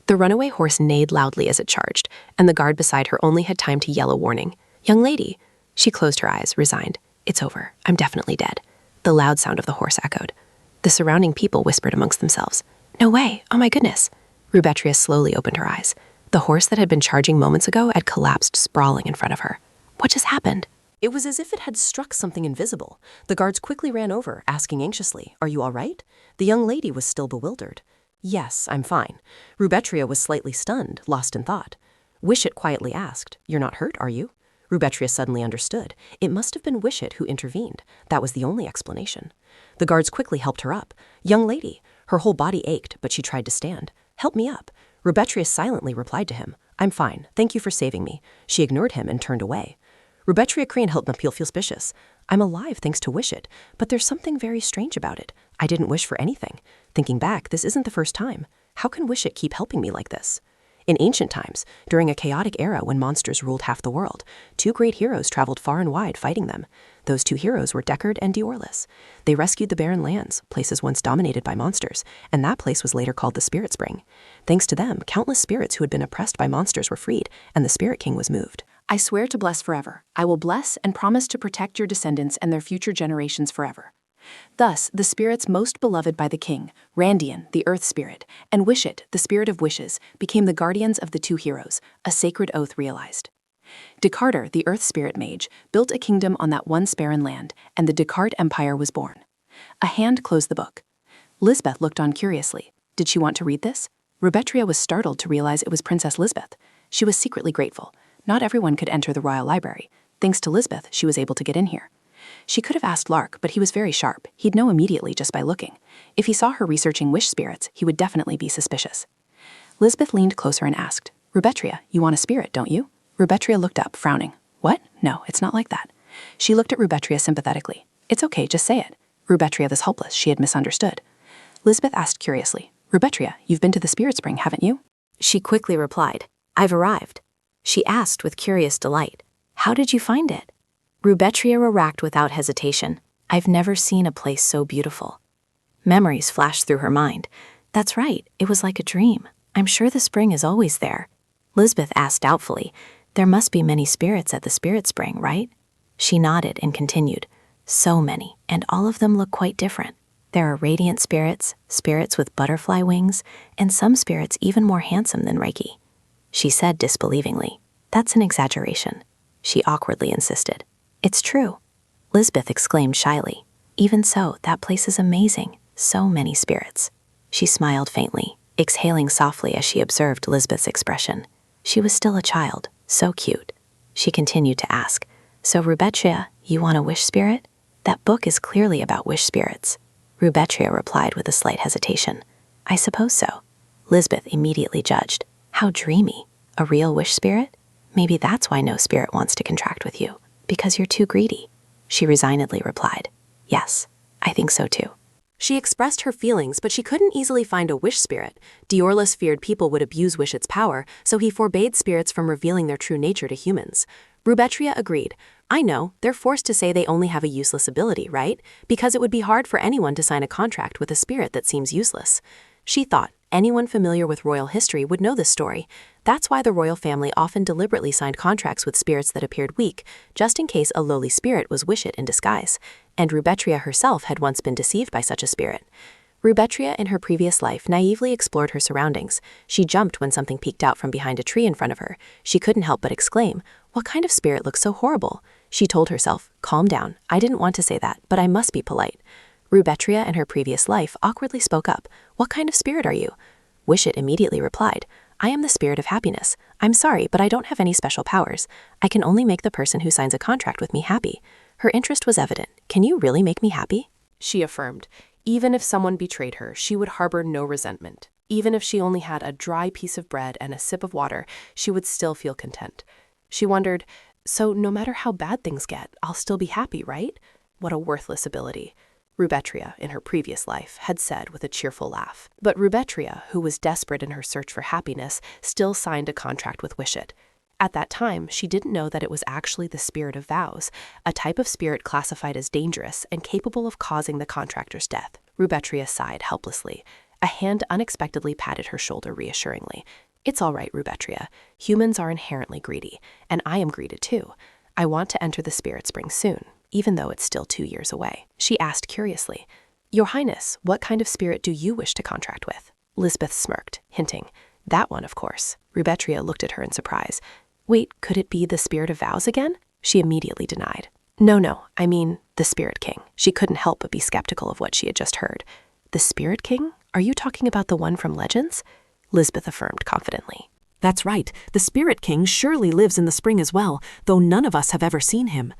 The runaway horse neighed loudly as it charged, and the guard beside her only had time to yell a warning. "Young lady!" She closed her eyes, resigned. "It's over. I'm definitely dead." The loud sound of the horse echoed. The surrounding people whispered amongst themselves, "No way! Oh my goodness!" Rubetria slowly opened her eyes. The horse that had been charging moments ago had collapsed sprawling in front of her. What just happened? It was as if it had struck something invisible. The guards quickly ran over, asking anxiously, "Are you all right?" The young lady was still bewildered. "Yes, I'm fine." Rubetria was slightly stunned, lost in thought. Wishit quietly asked, "You're not hurt, are you?" Rubetria suddenly understood. It must have been Wishit who intervened. That was the only explanation. The guards quickly helped her up. "Young lady." Her whole body ached, but she tried to stand. "Help me up." Rubetria silently replied to him, "I'm fine. Thank you for saving me." She ignored him and turned away. Rubetria Crane helped Napil feel suspicious. "I'm alive thanks to Wishit, but there's something very strange about it. I didn't wish for anything. Thinking back, this isn't the first time. How can Wishit keep helping me like this?" In ancient times, during a chaotic era when monsters ruled half the world, two great heroes traveled far and wide fighting them. Those two heroes were Deckard and Diorlus. They rescued the barren lands, places once dominated by monsters, and that place was later called the Spirit Spring. Thanks to them, countless spirits who had been oppressed by monsters were freed, and the Spirit King was moved. I swear to bless forever. I will bless and promise to protect your descendants and their future generations forever. Thus, the spirits most beloved by the king, Randian, the earth spirit, and Wishit, the spirit of wishes, became the guardians of the two heroes, a sacred oath realized. Decarter, the earth spirit mage, built a kingdom on that once barren land, and the Descartes Empire was born. A hand closed the book. Lisbeth looked on curiously. Did she want to read this? Rubetria was startled to realize it was Princess Lisbeth. She was secretly grateful. Not everyone could enter the royal library. Thanks to Lisbeth, she was able to get in here. She could have asked Lark, but he was very sharp. He'd know immediately just by looking. If he saw her researching wish spirits, he would definitely be suspicious. Lisbeth leaned closer and asked, "Rubetria, you want a spirit, don't you?" Rubetria looked up, frowning. "What? No, it's not like that." She looked at Rubetria sympathetically. "It's okay, just say it." Rubetria was hopeless. She had misunderstood. Lisbeth asked curiously, "Rubetria, you've been to the Spirit Spring, haven't you?" She quickly replied, "I've arrived." She asked with curious delight, "How did you find it?" Rubetria racked without hesitation. "I've never seen a place so beautiful." Memories flashed through her mind. "That's right, it was like a dream. I'm sure the spring is always there." Lisbeth asked doubtfully, "There must be many spirits at the Spirit Spring, right?" She nodded and continued, "So many, and all of them look quite different. There are radiant spirits, spirits with butterfly wings, and some spirits even more handsome than Reiki." She said disbelievingly, "That's an exaggeration." She awkwardly insisted, "It's true." Lisbeth exclaimed shyly, "Even so, that place is amazing. So many spirits." She smiled faintly, exhaling softly as she observed Lisbeth's expression. She was still a child, so cute. She continued to ask, "So Rubetria, you want a wish spirit? That book is clearly about wish spirits." Rubetria replied with a slight hesitation, "I suppose so." Lisbeth immediately judged, "How dreamy. A real wish spirit? Maybe that's why no spirit wants to contract with you, because you're too greedy." She resignedly replied, "Yes, I think so too." She expressed her feelings, but she couldn't easily find a wish spirit. Diorlus feared people would abuse Wishit's power, so he forbade spirits from revealing their true nature to humans. Rubetria agreed. "I know, they're forced to say they only have a useless ability, right? Because it would be hard for anyone to sign a contract with a spirit that seems useless." She thought anyone familiar with royal history would know this story. That's why the royal family often deliberately signed contracts with spirits that appeared weak, just in case a lowly spirit was Wishit in disguise. And Rubetria herself had once been deceived by such a spirit. Rubetria in her previous life naively explored her surroundings. She jumped when something peeked out from behind a tree in front of her. She couldn't help but exclaim, "What kind of spirit looks so horrible?" She told herself, "Calm down. I didn't want to say that, but I must be polite." Rubetria, in her previous life, awkwardly spoke up. What kind of spirit are you? Wishit immediately replied, I am the spirit of happiness. I'm sorry, but I don't have any special powers. I can only make the person who signs a contract with me happy. Her interest was evident. Can you really make me happy? She affirmed. Even if someone betrayed her, she would harbor no resentment. Even if she only had a dry piece of bread and a sip of water, she would still feel content. She wondered, so no matter how bad things get, I'll still be happy, right? What a worthless ability. Rubetria, in her previous life, had said with a cheerful laugh. But Rubetria, who was desperate in her search for happiness, still signed a contract with Wishit. At that time, she didn't know that it was actually the spirit of vows, a type of spirit classified as dangerous and capable of causing the contractor's death. Rubetria sighed helplessly. A hand unexpectedly patted her shoulder reassuringly. It's all right, Rubetria. Humans are inherently greedy, and I am greedy too. I want to enter the spirit spring soon, even though it's still 2 years away. She asked curiously, Your Highness, what kind of spirit do you wish to contract with? Lisbeth smirked, hinting, That one, of course. Rubetria looked at her in surprise. Wait, could it be the spirit of vows again? She immediately denied. No, I mean the Spirit King. She couldn't help but be skeptical of what she had just heard. The Spirit King? Are you talking about the one from Legends? Lisbeth affirmed confidently. That's right, the Spirit King surely lives in the spring as well, though none of us have ever seen him.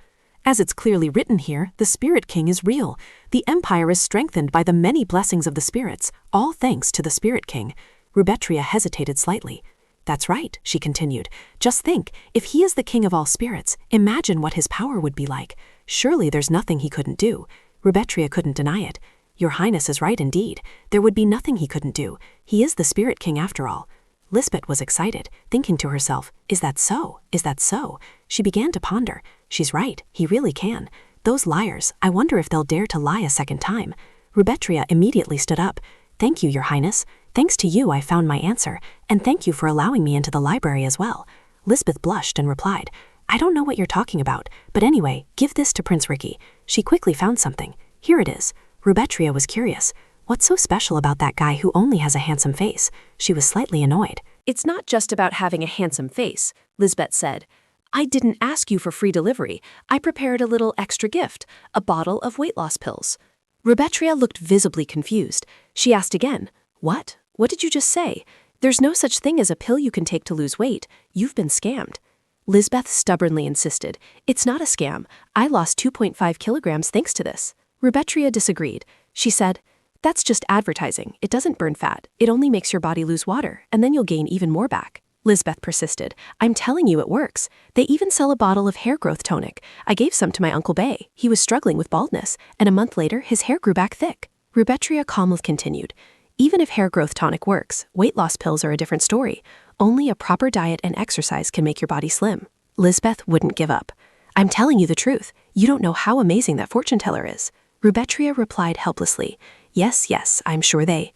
As it's clearly written here, the Spirit King is real. The Empire is strengthened by the many blessings of the spirits, all thanks to the Spirit King. Rubetria hesitated slightly. That's right, she continued. Just think, if he is the king of all spirits, imagine what his power would be like. Surely there's nothing he couldn't do. Rubetria couldn't deny it. Your Highness is right indeed. There would be nothing he couldn't do. He is the Spirit King after all. Lisbeth was excited, thinking to herself, Is that so? Is that so? She began to ponder. She's right, he really can. Those liars, I wonder if they'll dare to lie a second time. Rubetria immediately stood up. Thank you, Your Highness. Thanks to you I found my answer, and thank you for allowing me into the library as well. Lisbeth blushed and replied, I don't know what you're talking about, but anyway, give this to Prince Ricky. She quickly found something. Here it is. Rubetria was curious. What's so special about that guy who only has a handsome face? She was slightly annoyed. It's not just about having a handsome face, Lisbeth said. I didn't ask you for free delivery. I prepared a little extra gift, a bottle of weight loss pills. Rubetria looked visibly confused. She asked again, What? What did you just say? There's no such thing as a pill you can take to lose weight. You've been scammed. Lisbeth stubbornly insisted. It's not a scam. I lost 2.5 kilograms thanks to this. Rubetria disagreed. She said, That's just advertising. It doesn't burn fat. It only makes your body lose water, and then you'll gain even more back. Lisbeth persisted. I'm telling you it works. They even sell a bottle of hair growth tonic. I gave some to my Uncle Bay. He was struggling with baldness, and a month later his hair grew back thick. Rubetria calmly continued. Even if hair growth tonic works, weight loss pills are a different story. Only a proper diet and exercise can make your body slim. Lisbeth wouldn't give up. I'm telling you the truth. You don't know how amazing that fortune teller is. Rubetria replied helplessly. Yes, I'm sure they.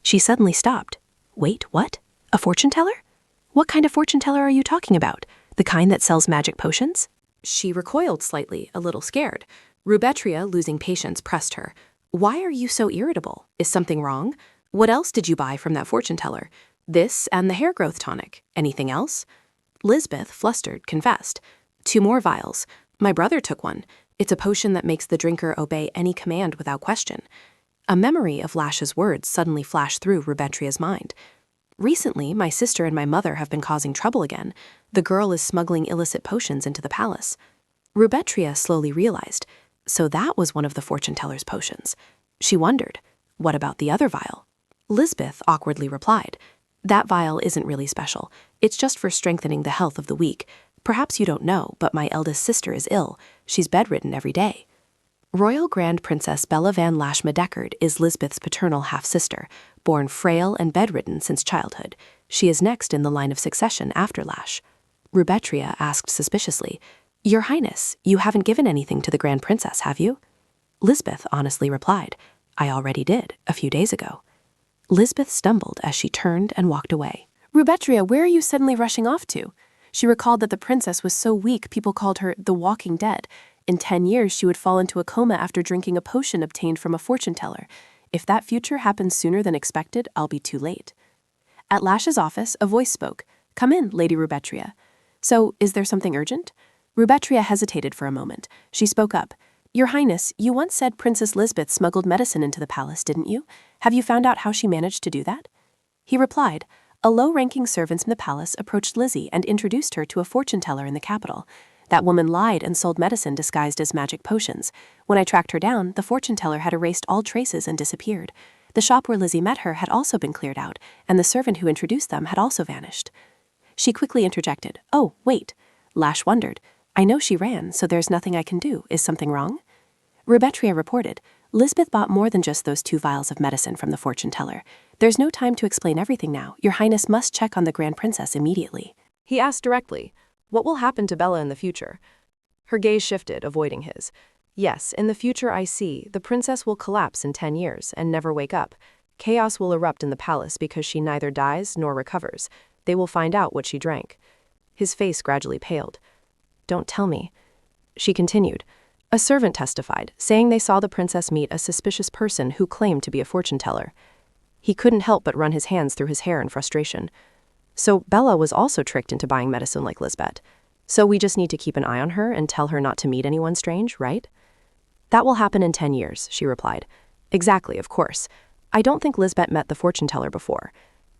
She suddenly stopped. Wait, what? A fortune teller? What kind of fortune teller are you talking about? The kind that sells magic potions? She recoiled slightly, a little scared. Rubetria, losing patience, pressed her. Why are you so irritable? Is something wrong? What else did you buy from that fortune teller? This and the hair growth tonic. Anything else? Lisbeth, flustered, confessed. 2 more vials. My brother took one. It's a potion that makes the drinker obey any command without question. A memory of Lash's words suddenly flashed through Rubetria's mind. Recently, my sister and my mother have been causing trouble again. The girl is smuggling illicit potions into the palace. Rubetria slowly realized. So that was one of the fortune teller's potions. She wondered, what about the other vial? Lisbeth awkwardly replied, That vial isn't really special. It's just for strengthening the health of the weak. Perhaps you don't know, but my eldest sister is ill. She's bedridden every day. Royal Grand Princess Bella van Lashme-Deckard is Lisbeth's paternal half-sister, born frail and bedridden since childhood. She is next in the line of succession after Lash. Rubetria asked suspiciously, Your Highness, you haven't given anything to the Grand Princess, have you? Lisbeth honestly replied, I already did, a few days ago. Lisbeth stumbled as she turned and walked away. Rubetria, where are you suddenly rushing off to? She recalled that the princess was so weak people called her the Walking Dead. In 10 years, she would fall into a coma after drinking a potion obtained from a fortune teller. If that future happens sooner than expected, I'll be too late. At Lash's office, a voice spoke. Come in, Lady Rubetria. So, is there something urgent? Rubetria hesitated for a moment. She spoke up. Your Highness, you once said Princess Lisbeth smuggled medicine into the palace, didn't you? Have you found out how she managed to do that? He replied, a low-ranking servant in the palace approached Lizzie and introduced her to a fortune teller in the capital. That woman lied and sold medicine disguised as magic potions. When I tracked her down, the fortune teller had erased all traces and disappeared. The shop where Lizzie met her had also been cleared out, and the servant who introduced them had also vanished. She quickly interjected, oh, wait. Lash wondered, I know she ran, so there's nothing I can do. Is something wrong? Rubetria reported, Lisbeth bought more than just those 2 vials of medicine from the fortune teller. There's no time to explain everything now. Your Highness must check on the Grand Princess immediately. He asked directly, what will happen to Bella in the future? Her gaze shifted, avoiding his. Yes, in the future I see, the princess will collapse in 10 years and never wake up. Chaos will erupt in the palace because she neither dies nor recovers. They will find out what she drank. His face gradually paled. Don't tell me. She continued. A servant testified, saying they saw the princess meet a suspicious person who claimed to be a fortune teller. He couldn't help but run his hands through his hair in frustration. So Bella was also tricked into buying medicine like Lisbeth. So we just need to keep an eye on her and tell her not to meet anyone strange, right? That will happen in 10 years, she replied. Exactly, of course. I don't think Lisbeth met the fortune teller before.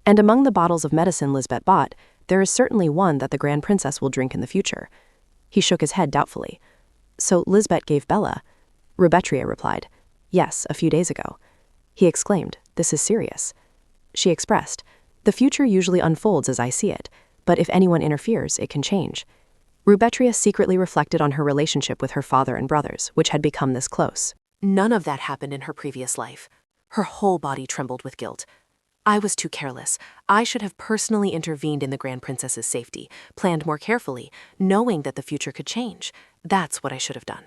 And among the bottles of medicine Lisbeth bought, there is certainly one that the Grand Princess will drink in the future. He shook his head doubtfully. So Lisbeth gave Bella? Rubetria replied, yes, a few days ago. He exclaimed, this is serious. She expressed, the future usually unfolds as I see it, but if anyone interferes, it can change. Rubetria secretly reflected on her relationship with her father and brothers, which had become this close. None of that happened in her previous life. Her whole body trembled with guilt. I was too careless. I should have personally intervened in the Grand Princess's safety, planned more carefully, knowing that the future could change. That's what I should have done.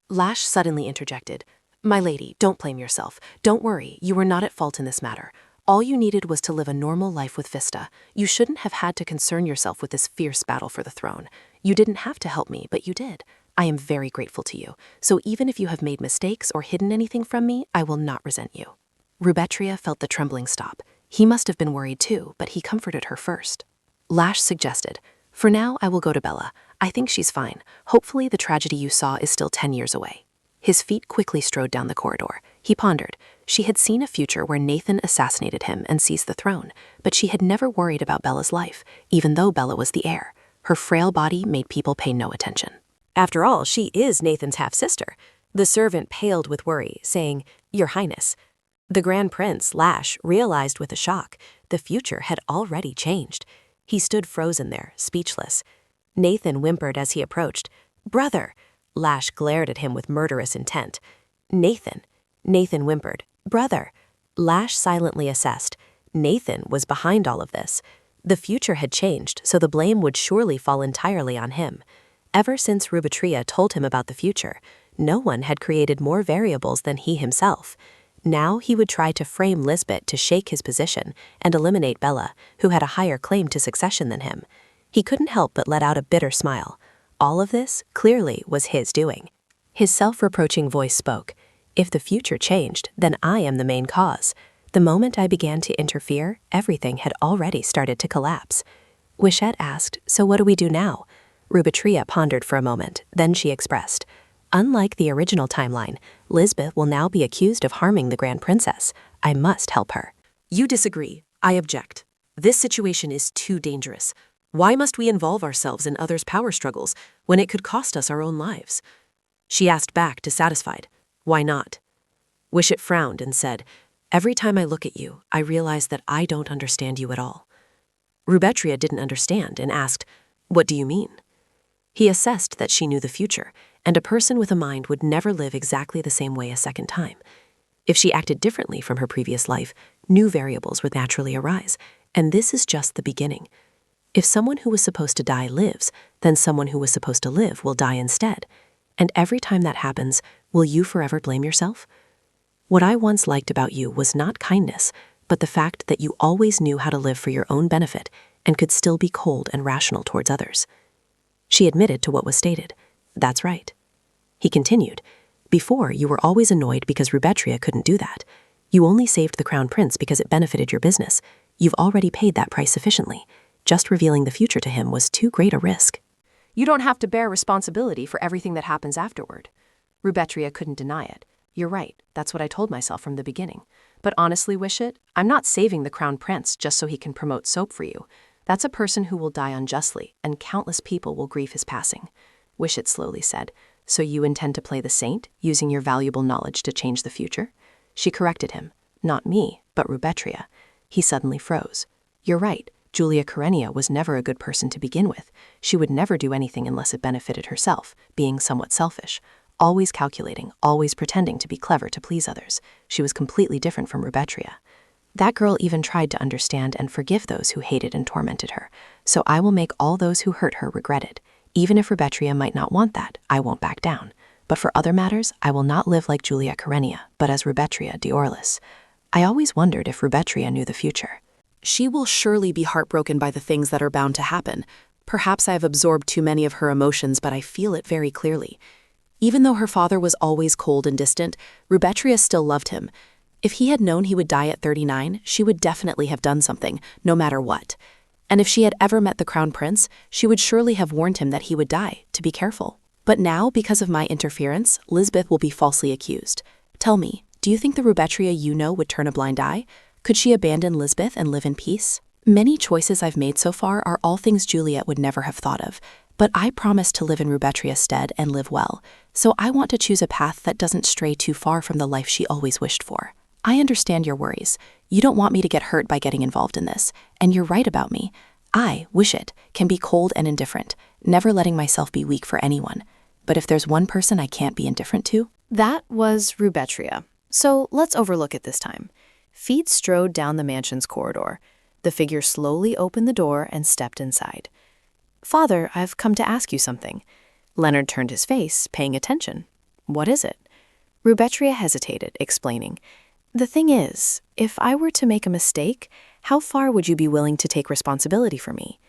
Lash suddenly interjected. My lady, don't blame yourself. Don't worry, you were not at fault in this matter. All you needed was to live a normal life with Vista. You shouldn't have had to concern yourself with this fierce battle for the throne. You didn't have to help me, but you did. I am very grateful to you. So even if you have made mistakes or hidden anything from me, I will not resent you. Rubetria felt the trembling stop. He must have been worried too, but he comforted her first. Lash suggested, for now, I will go to Bella. I think she's fine. Hopefully the tragedy you saw is still 10 years away. His feet quickly strode down the corridor. He pondered. She had seen a future where Nathan assassinated him and seized the throne, but she had never worried about Bella's life, even though Bella was the heir. Her frail body made people pay no attention. After all, she is Nathan's half-sister. The servant paled with worry, saying, Your Highness. The Grand Prince, Lash, realized with a shock the future had already changed. He stood frozen there, speechless. Nathan whimpered as he approached. Brother! Lash glared at him with murderous intent. Nathan! Nathan whimpered. Brother! Lash silently assessed. Nathan was behind all of this. The future had changed, so the blame would surely fall entirely on him. Ever since Rubetria told him about the future, no one had created more variables than he himself. Now he would try to frame Lisbeth to shake his position and eliminate Bella, who had a higher claim to succession than him. He couldn't help but let out a bitter smile. All of this, clearly, was his doing. His self-reproaching voice spoke. If the future changed, then I am the main cause. The moment I began to interfere, everything had already started to collapse. Wishette asked, so what do we do now? Rubetria pondered for a moment, then she expressed, unlike the original timeline, Lisbeth will now be accused of harming the Grand Princess. I must help her. You disagree. I object. This situation is too dangerous. Why must we involve ourselves in others' power struggles when it could cost us our own lives? She asked back, dissatisfied. Why not? Wishette frowned and said, every time I look at you, I realize that I don't understand you at all. Rubetria didn't understand and asked, what do you mean? He assessed that she knew the future, and a person with a mind would never live exactly the same way a second time. If she acted differently from her previous life, new variables would naturally arise, and this is just the beginning. If someone who was supposed to die lives, then someone who was supposed to live will die instead. And every time that happens, will you forever blame yourself? What I once liked about you was not kindness, but the fact that you always knew how to live for your own benefit and could still be cold and rational towards others. She admitted to what was stated. That's right. He continued, before you were always annoyed because Rubetria couldn't do that. You only saved the Crown Prince because it benefited your business. You've already paid that price sufficiently. Just revealing the future to him was too great a risk. You don't have to bear responsibility for everything that happens afterward. Rubetria couldn't deny it. You're right, that's what I told myself from the beginning. But honestly, Wishit, I'm not saving the Crown Prince just so he can promote soap for you. That's a person who will die unjustly, and countless people will grieve his passing. Wishit slowly said, So you intend to play the saint, using your valuable knowledge to change the future? She corrected him. Not me, but Rubetria. He suddenly froze. You're right, Julia Karenia was never a good person to begin with. She would never do anything unless it benefited herself, being somewhat selfish. Always calculating, always pretending to be clever to please others. She was completely different from Rubetria. That girl even tried to understand and forgive those who hated and tormented her. So I will make all those who hurt her regret it. Even if Rubetria might not want that, I won't back down. But for other matters, I will not live like Julia Karenia, but as Rubetria d'Orlis. I always wondered if Rubetria knew the future. She will surely be heartbroken by the things that are bound to happen. Perhaps I have absorbed too many of her emotions, but I feel it very clearly. Even though her father was always cold and distant, Rubetria still loved him. If he had known he would die at 39, she would definitely have done something, no matter what. And if she had ever met the Crown Prince, she would surely have warned him that he would die, to be careful. But now, because of my interference, Lisbeth will be falsely accused. Tell me, do you think the Rubetria you know would turn a blind eye? Could she abandon Lisbeth and live in peace? Many choices I've made so far are all things Juliet would never have thought of. But I promised to live in Rubetria's stead and live well, so I want to choose a path that doesn't stray too far from the life she always wished for. I understand your worries. You don't want me to get hurt by getting involved in this, and you're right about me. I, Wishit, can be cold and indifferent, never letting myself be weak for anyone. But if there's one person I can't be indifferent to... That was Rubetria. So let's overlook it this time. Feet strode down the mansion's corridor. The figure slowly opened the door and stepped inside. Father, I've come to ask you something. Leonard turned his face, paying attention. What is it? Rubetria hesitated, explaining. The thing is, if I were to make a mistake, how far would you be willing to take responsibility for me?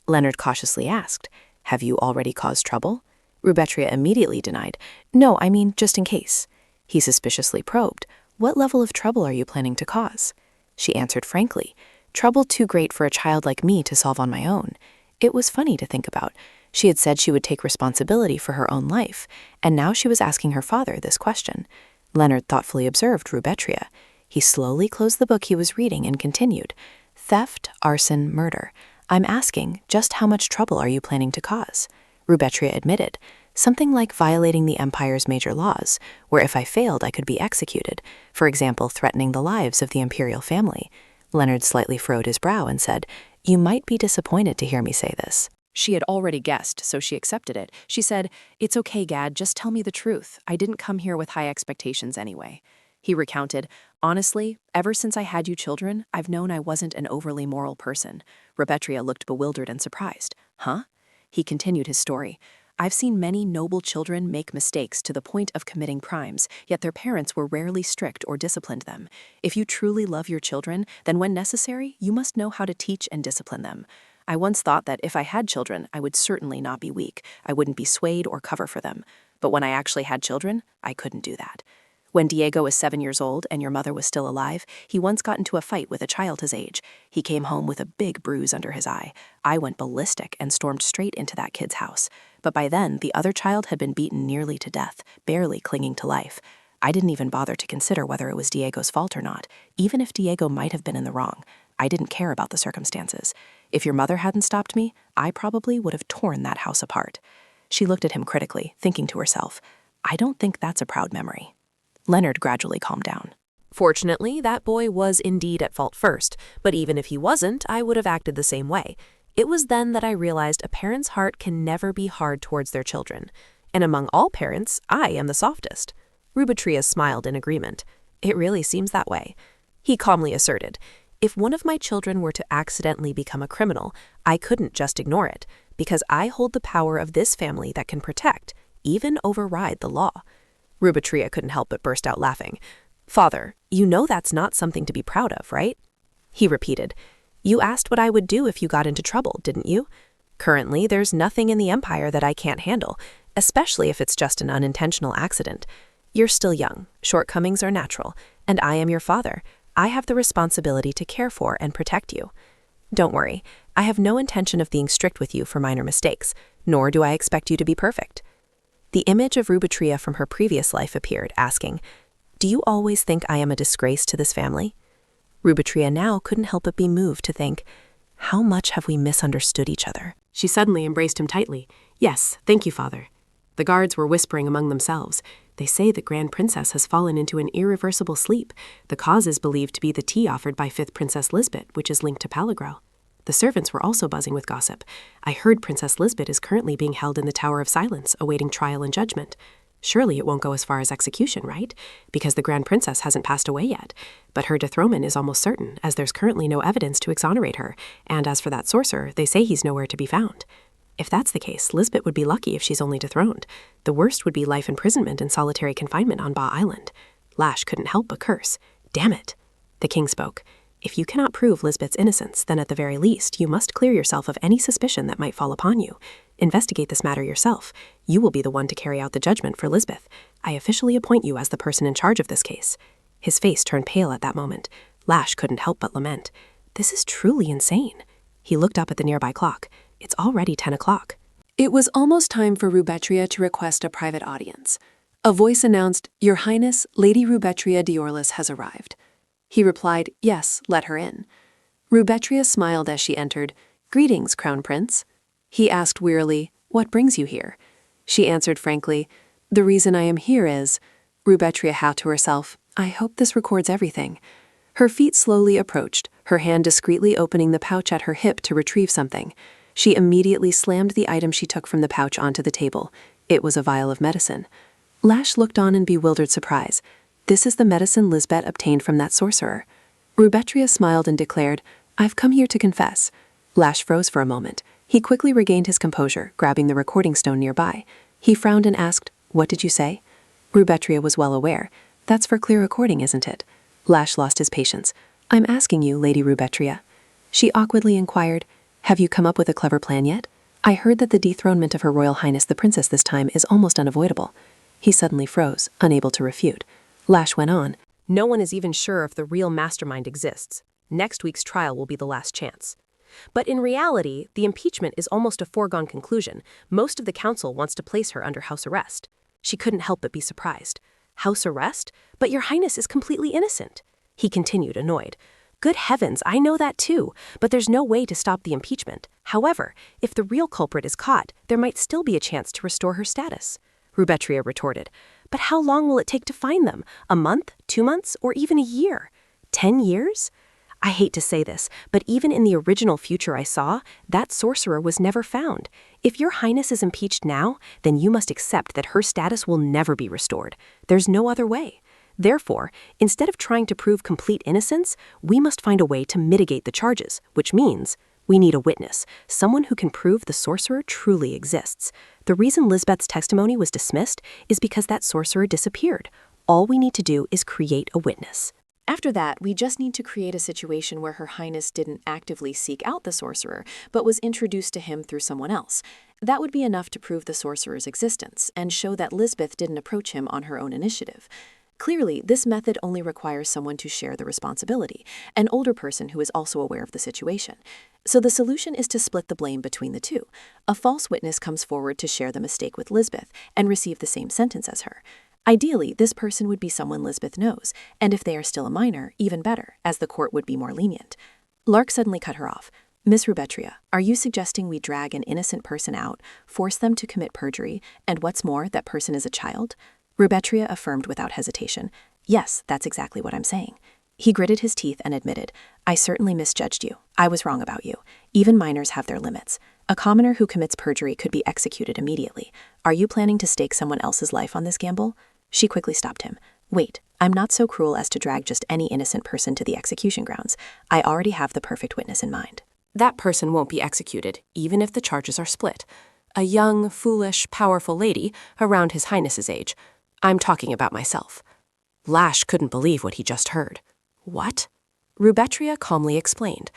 Leonard cautiously asked. Have you already caused trouble? Rubetria immediately denied. No, I mean, just in case. He suspiciously probed. What level of trouble are you planning to cause? She answered frankly. Trouble too great for a child like me to solve on my own. It was funny to think about. She had said she would take responsibility for her own life, and now she was asking her father this question. Leonard thoughtfully observed Rubetria. He slowly closed the book he was reading and continued. Theft, arson, murder. I'm asking, just how much trouble are you planning to cause? Rubetria admitted. Something like violating the Empire's major laws, where if I failed I could be executed, for example threatening the lives of the imperial family. Leonard slightly furrowed his brow and said, You might be disappointed to hear me say this. She had already guessed, so she accepted it. She said, It's okay, Gad, just tell me the truth. I didn't come here with high expectations anyway. He recounted, Honestly, ever since I had you children, I've known I wasn't an overly moral person. Rubetria looked bewildered and surprised. Huh? He continued his story. I've seen many noble children make mistakes to the point of committing crimes, yet their parents were rarely strict or disciplined them. If you truly love your children, then when necessary, you must know how to teach and discipline them. I once thought that if I had children, I would certainly not be weak. I wouldn't be swayed or cover for them. But when I actually had children, I couldn't do that. When Diego was 7 years old and your mother was still alive, he once got into a fight with a child his age. He came home with a big bruise under his eye. I went ballistic and stormed straight into that kid's house. But by then, the other child had been beaten nearly to death, barely clinging to life. I didn't even bother to consider whether it was Diego's fault or not. Even if Diego might have been in the wrong, I didn't care about the circumstances. If your mother hadn't stopped me, I probably would have torn that house apart. She looked at him critically, thinking to herself, I don't think that's a proud memory. Leonard gradually calmed down. Fortunately, that boy was indeed at fault first, but even if he wasn't, I would have acted the same way. It was then that I realized a parent's heart can never be hard towards their children. And among all parents, I am the softest. Rubetria smiled in agreement. It really seems that way. He calmly asserted, if one of my children were to accidentally become a criminal, I couldn't just ignore it, because I hold the power of this family that can protect, even override the law. Rubetria couldn't help but burst out laughing. Father, you know that's not something to be proud of, right? He repeated, You asked what I would do if you got into trouble, didn't you? Currently, there's nothing in the Empire that I can't handle, especially if it's just an unintentional accident. You're still young, shortcomings are natural, and I am your father. I have the responsibility to care for and protect you. Don't worry, I have no intention of being strict with you for minor mistakes, nor do I expect you to be perfect. The image of Rubetria from her previous life appeared, asking, "Do you always think I am a disgrace to this family?" Rubetria now couldn't help but be moved to think, how much have we misunderstood each other? She suddenly embraced him tightly. "Yes, thank you, father." The guards were whispering among themselves. "They say the Grand Princess has fallen into an irreversible sleep. The cause is believed to be the tea offered by 5th Princess Lisbeth, which is linked to Palagro." The servants were also buzzing with gossip. "I heard Princess Lisbeth is currently being held in the Tower of Silence, awaiting trial and judgment. Surely it won't go as far as execution, right? Because the Grand Princess hasn't passed away yet. But her dethronement is almost certain, as there's currently no evidence to exonerate her, and as for that sorcerer, they say he's nowhere to be found." If that's the case, Lisbeth would be lucky if she's only dethroned. The worst would be life imprisonment and solitary confinement on Ba Island. Lash couldn't help but curse. "Damn it." The king spoke. "If you cannot prove Lisbeth's innocence, then at the very least, you must clear yourself of any suspicion that might fall upon you. Investigate this matter yourself. You will be the one to carry out the judgment for Lisbeth. I officially appoint you as the person in charge of this case." His face turned pale at that moment. Lash couldn't help but lament. This is truly insane. He looked up at the nearby clock. It's already 10 o'clock. It was almost time for Rubetria to request a private audience. A voice announced, "Your Highness, Lady Rubetria d'Orlis has arrived." He replied, "Yes, let her in." Rubetria smiled as she entered. "Greetings, Crown Prince." He asked wearily, "What brings you here?" She answered frankly, "The reason I am here is—" Rubetria howled to herself, "I hope this records everything." Her feet slowly approached, her hand discreetly opening the pouch at her hip to retrieve something. She immediately slammed the item she took from the pouch onto the table. It was a vial of medicine. Lash looked on in bewildered surprise. "This is the medicine Lisbeth obtained from that sorcerer." Rubetria smiled and declared, "I've come here to confess." Lash froze for a moment. He quickly regained his composure, grabbing the recording stone nearby. He frowned and asked, "What did you say?" Rubetria was well aware. "That's for clear recording, isn't it?" Lash lost his patience. "I'm asking you, Lady Rubetria." She awkwardly inquired, "Have you come up with a clever plan yet? I heard that the dethronement of Her Royal Highness the Princess this time is almost unavoidable." He suddenly froze, unable to refute. Lash went on, No one is even sure if the real mastermind exists. Next week's trial will be the last chance. But in reality, the impeachment is almost a foregone conclusion. Most of the council wants to place her under house arrest. She couldn't help but be surprised. House arrest? But your highness is completely innocent. He continued, annoyed. Good heavens, I know that too, but there's no way to stop the impeachment. However, if the real culprit is caught, there might still be a chance to restore her status. Rubetria retorted. But how long will it take to find them? A month, 2 months, or even a year? 10 years? I hate to say this, but even in the original future I saw, that sorcerer was never found. If your highness is impeached now, then you must accept that her status will never be restored. There's no other way. Therefore, instead of trying to prove complete innocence, we must find a way to mitigate the charges, which means we need a witness, someone who can prove the sorcerer truly exists. The reason Lisbeth's testimony was dismissed is because that sorcerer disappeared. All we need to do is create a witness. After that, we just need to create a situation where Her Highness didn't actively seek out the sorcerer, but was introduced to him through someone else. That would be enough to prove the sorcerer's existence and show that Lisbeth didn't approach him on her own initiative. Clearly, this method only requires someone to share the responsibility, an older person who is also aware of the situation. So the solution is to split the blame between the two. A false witness comes forward to share the mistake with Lisbeth and receive the same sentence as her. Ideally, this person would be someone Lisbeth knows, and if they are still a minor, even better, as the court would be more lenient. Lark suddenly cut her off. "Miss Rubetria, are you suggesting we drag an innocent person out, force them to commit perjury, and what's more, that person is a child?" Rubetria affirmed without hesitation. "Yes, that's exactly what I'm saying." He gritted his teeth and admitted, "I certainly misjudged you. I was wrong about you. Even minors have their limits. A commoner who commits perjury could be executed immediately. Are you planning to stake someone else's life on this gamble?" She quickly stopped him. "Wait, I'm not so cruel as to drag just any innocent person to the execution grounds. I already have the perfect witness in mind." That person won't be executed, even if the charges are split. A young, foolish, powerful lady around His Highness's age. I'm talking about myself. Lash couldn't believe what he just heard. What? Rubetria calmly explained.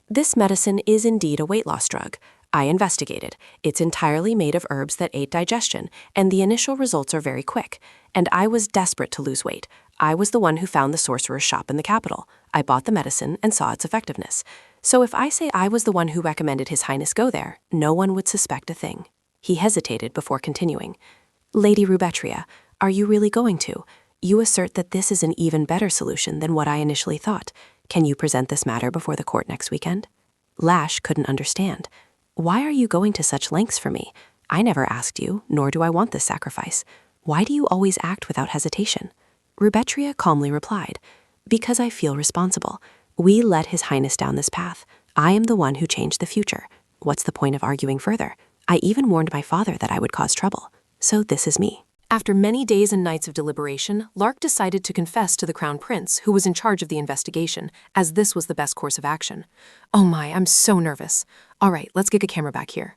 This medicine is indeed a weight loss drug. I investigated. It's entirely made of herbs that aid digestion, and the initial results are very quick. And I was desperate to lose weight. I was the one who found the sorcerer's shop in the capital. I bought the medicine and saw its effectiveness. So if I say I was the one who recommended His Highness go there, no one would suspect a thing. He hesitated before continuing. Lady Rubetria, are you really going to? You assert that this is an even better solution than what I initially thought. Can you present this matter before the court next weekend? Lash couldn't understand. Why are you going to such lengths for me? I never asked you, nor do I want this sacrifice. Why do you always act without hesitation? Rubetria calmly replied, Because I feel responsible. We led His Highness down this path. I am the one who changed the future. What's the point of arguing further? I even warned my father that I would cause trouble. So this is me. After many days and nights of deliberation, Lark decided to confess to the Crown Prince, who was in charge of the investigation, as this was the best course of action. Oh my, I'm so nervous. All right, let's get a camera back here.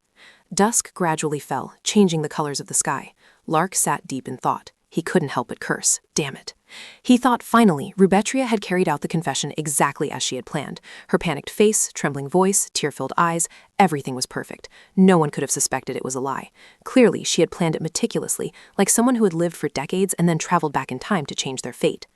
Dusk gradually fell, changing the colors of the sky. Lark sat deep in thought. He couldn't help but curse. Damn it. He thought finally Rubetria had carried out the confession exactly as she had planned. Her panicked face, trembling voice, tear-filled eyes, everything was perfect. No one could have suspected it was a lie. Clearly, she had planned it meticulously, like someone who had lived for decades and then traveled back in time to change their fate.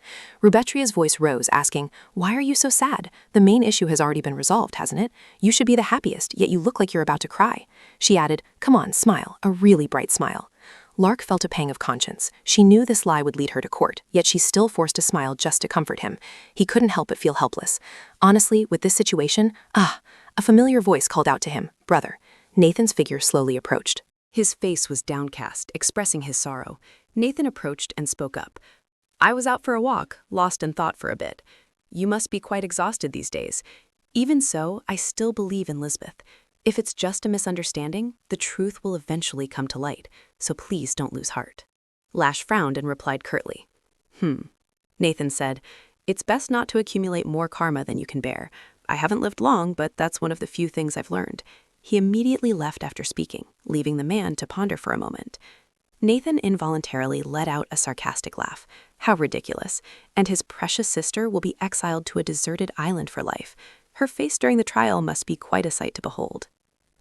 Rubetria's voice rose, asking, Why are you so sad? The main issue has already been resolved, hasn't it? You should be the happiest, yet you look like you're about to cry. She added, Come on, smile, a really bright smile. Lark felt a pang of conscience. She knew this lie would lead her to court, yet she still forced a smile just to comfort him. He couldn't help but feel helpless. Honestly, with this situation, a familiar voice called out to him, Brother. Nathan's figure slowly approached. His face was downcast, expressing his sorrow. Nathan approached and spoke up. I was out for a walk, lost in thought for a bit. You must be quite exhausted these days. Even so, I still believe in Lisbeth. If it's just a misunderstanding, the truth will eventually come to light, so please don't lose heart. Lash frowned and replied curtly. Nathan said, It's best not to accumulate more karma than you can bear. I haven't lived long, but that's one of the few things I've learned. He immediately left after speaking, leaving the man to ponder for a moment. Nathan involuntarily let out a sarcastic laugh. How ridiculous. And his precious sister will be exiled to a deserted island for life. Her face during the trial must be quite a sight to behold.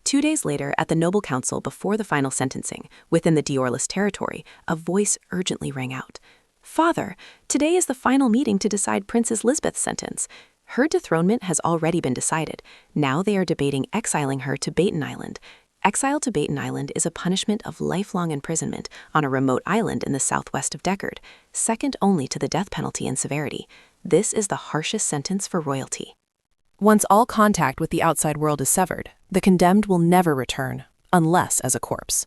2 days later, at the Noble Council before the final sentencing, within the Diorless territory, a voice urgently rang out. Father, today is the final meeting to decide Princess Lisbeth's sentence. Her dethronement has already been decided. Now they are debating exiling her to Baton Island. Exile to Baton Island is a punishment of lifelong imprisonment on a remote island in the southwest of Deckard, second only to the death penalty in severity. This is the harshest sentence for royalty. Once all contact with the outside world is severed, the condemned will never return, unless as a corpse.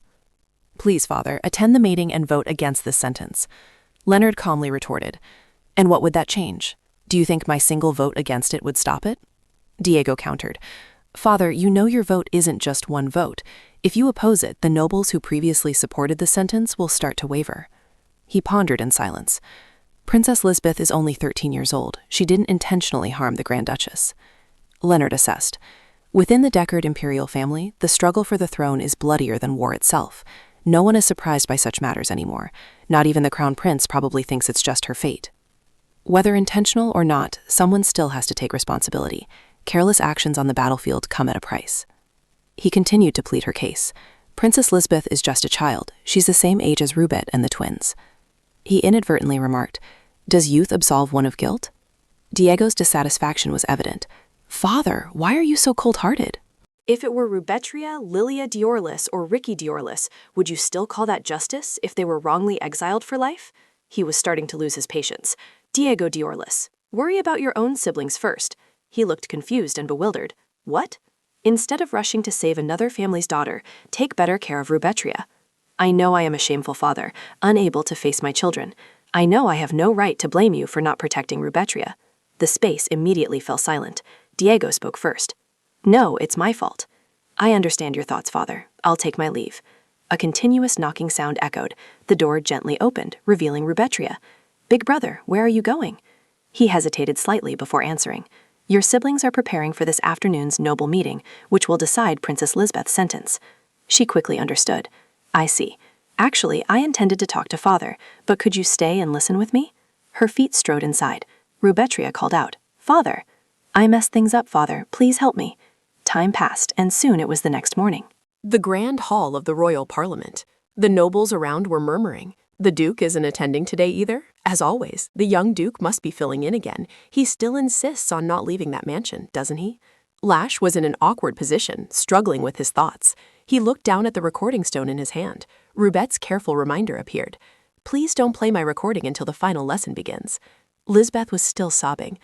Please, Father, attend the meeting and vote against this sentence. Leonard calmly retorted, And what would that change? Do you think my single vote against it would stop it? Diego countered, Father, you know your vote isn't just one vote. If you oppose it, the nobles who previously supported the sentence will start to waver. He pondered in silence. Princess Lisbeth is only 13 years old. She didn't intentionally harm the Grand Duchess. Leonard assessed. Within the Deckard imperial family, the struggle for the throne is bloodier than war itself. No one is surprised by such matters anymore. Not even the Crown Prince probably thinks it's just her fate. Whether intentional or not, someone still has to take responsibility. Careless actions on the battlefield come at a price. He continued to plead her case. Princess Lisbeth is just a child. She's the same age as Rubet and the twins. He inadvertently remarked, Does youth absolve one of guilt? Diego's dissatisfaction was evident. Father, why are you so cold-hearted? If it were Rubetria, Lilia Diorless, or Ricky Diorless, would you still call that justice if they were wrongly exiled for life? He was starting to lose his patience. Diego Diorless, worry about your own siblings first. He looked confused and bewildered. What? Instead of rushing to save another family's daughter, take better care of Rubetria. I know I am a shameful father, unable to face my children. I know I have no right to blame you for not protecting Rubetria. The space immediately fell silent. Diego spoke first. No, it's my fault. I understand your thoughts, Father. I'll take my leave. A continuous knocking sound echoed. The door gently opened, revealing Rubetria. Big brother, where are you going? He hesitated slightly before answering. Your siblings are preparing for this afternoon's noble meeting, which will decide Princess Lisbeth's sentence. She quickly understood. I see. Actually, I intended to talk to Father, but could you stay and listen with me? Her feet strode inside. Rubetria called out, Father! I messed things up, Father. Please help me. Time passed, and soon it was the next morning. The grand hall of the royal parliament. The nobles around were murmuring. The Duke isn't attending today either. As always, the young Duke must be filling in again. He still insists on not leaving that mansion, doesn't he? Lash was in an awkward position, struggling with his thoughts. He looked down at the recording stone in his hand. Rubette's careful reminder appeared. Please don't play my recording until the final lesson begins. Lisbeth was still sobbing.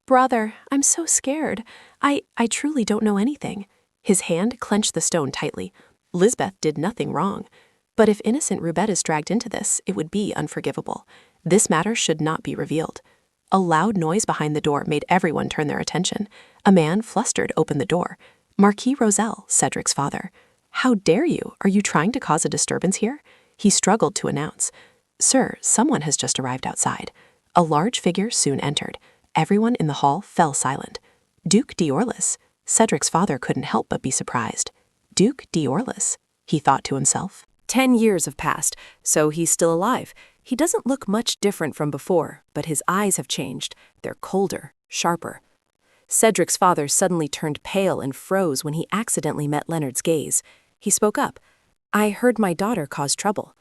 Brother, I'm so scared. I truly don't know anything. His hand clenched the stone tightly. Lisbeth did nothing wrong. But if innocent Rubette is dragged into this, it would be unforgivable. This matter should not be revealed. A loud noise behind the door made everyone turn their attention. A man, flustered, opened the door. Marquis Roselle, Cedric's father. How dare you? Are you trying to cause a disturbance here? He struggled to announce. Sir, someone has just arrived outside. A large figure soon entered. Everyone in the hall fell silent. Duke d'Orleans. Cedric's father couldn't help but be surprised. Duke d'Orleans, he thought to himself. 10 years have passed, so he's still alive. He doesn't look much different from before, but his eyes have changed. They're colder, sharper. Cedric's father suddenly turned pale and froze when he accidentally met Leonard's gaze. He spoke up. I heard my daughter cause trouble.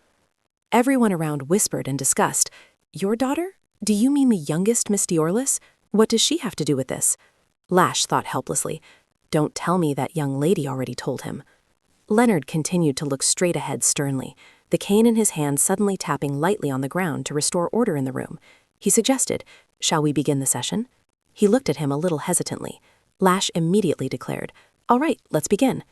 Everyone around whispered in disgust. Your daughter? Do you mean the youngest Miss d'Orleans? What does she have to do with this? Lash thought helplessly. Don't tell me that young lady already told him. Leonard continued to look straight ahead sternly, the cane in his hand suddenly tapping lightly on the ground to restore order in the room. He suggested, Shall we begin the session? He looked at him a little hesitantly. Lash immediately declared, All right, let's begin.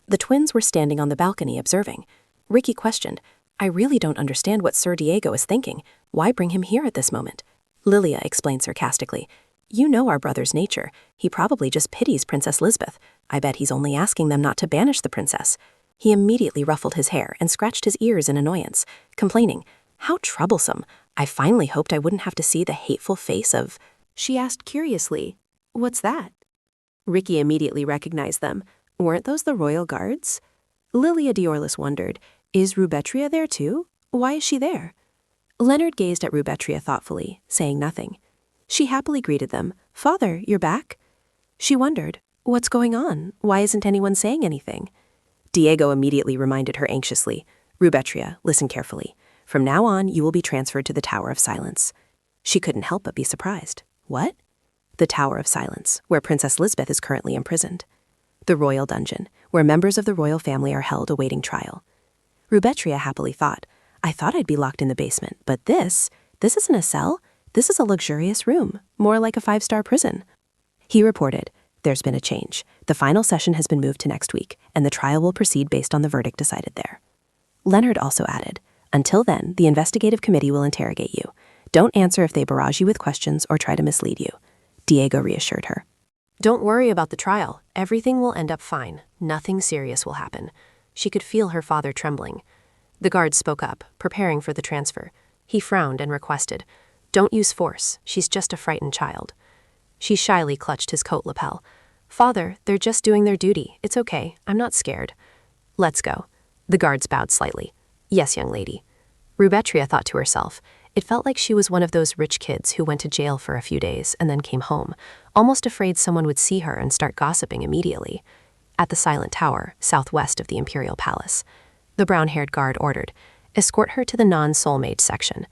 The twins were standing on the balcony observing. Ricky questioned, I really don't understand what Sir Diego is thinking. Why bring him here at this moment? Lilia explained sarcastically, You know our brother's nature. He probably just pities Princess Lisbeth. I bet he's only asking them not to banish the princess. He immediately ruffled his hair and scratched his ears in annoyance, complaining, How troublesome. I finally hoped I wouldn't have to see the hateful face of... She asked curiously, What's that? Ricky immediately recognized them. Weren't those the royal guards? Lilia d'Orleans wondered, Is Rubetria there too? Why is she there? Leonard gazed at Rubetria thoughtfully, saying nothing. She happily greeted them. Father, you're back? She wondered, What's going on? Why isn't anyone saying anything? Diego immediately reminded her anxiously, Rubetria, listen carefully. From now on, you will be transferred to the Tower of Silence. She couldn't help but be surprised. What? The Tower of Silence, where Princess Lisbeth is currently imprisoned. The royal dungeon, where members of the royal family are held awaiting trial. Rubetria happily thought, I thought I'd be locked in the basement, but this isn't a cell. This is a luxurious room, more like a 5-star prison. He reported, There's been a change. The final session has been moved to next week, and the trial will proceed based on the verdict decided there. Leonard also added, Until then, the investigative committee will interrogate you. Don't answer if they barrage you with questions or try to mislead you. Diego reassured her. Don't worry about the trial. Everything will end up fine. Nothing serious will happen. She could feel her father trembling. The guard spoke up, preparing for the transfer. He frowned and requested, Don't use force. She's just a frightened child. She shyly clutched his coat lapel. Father, they're just doing their duty. It's okay. I'm not scared. Let's go. The guards bowed slightly. Yes, young lady. Rubetria thought to herself. It felt like she was one of those rich kids who went to jail for a few days and then came home, almost afraid someone would see her and start gossiping immediately. At the Silent Tower, southwest of the Imperial Palace, the brown-haired guard ordered, Escort her to the non-soul mage section.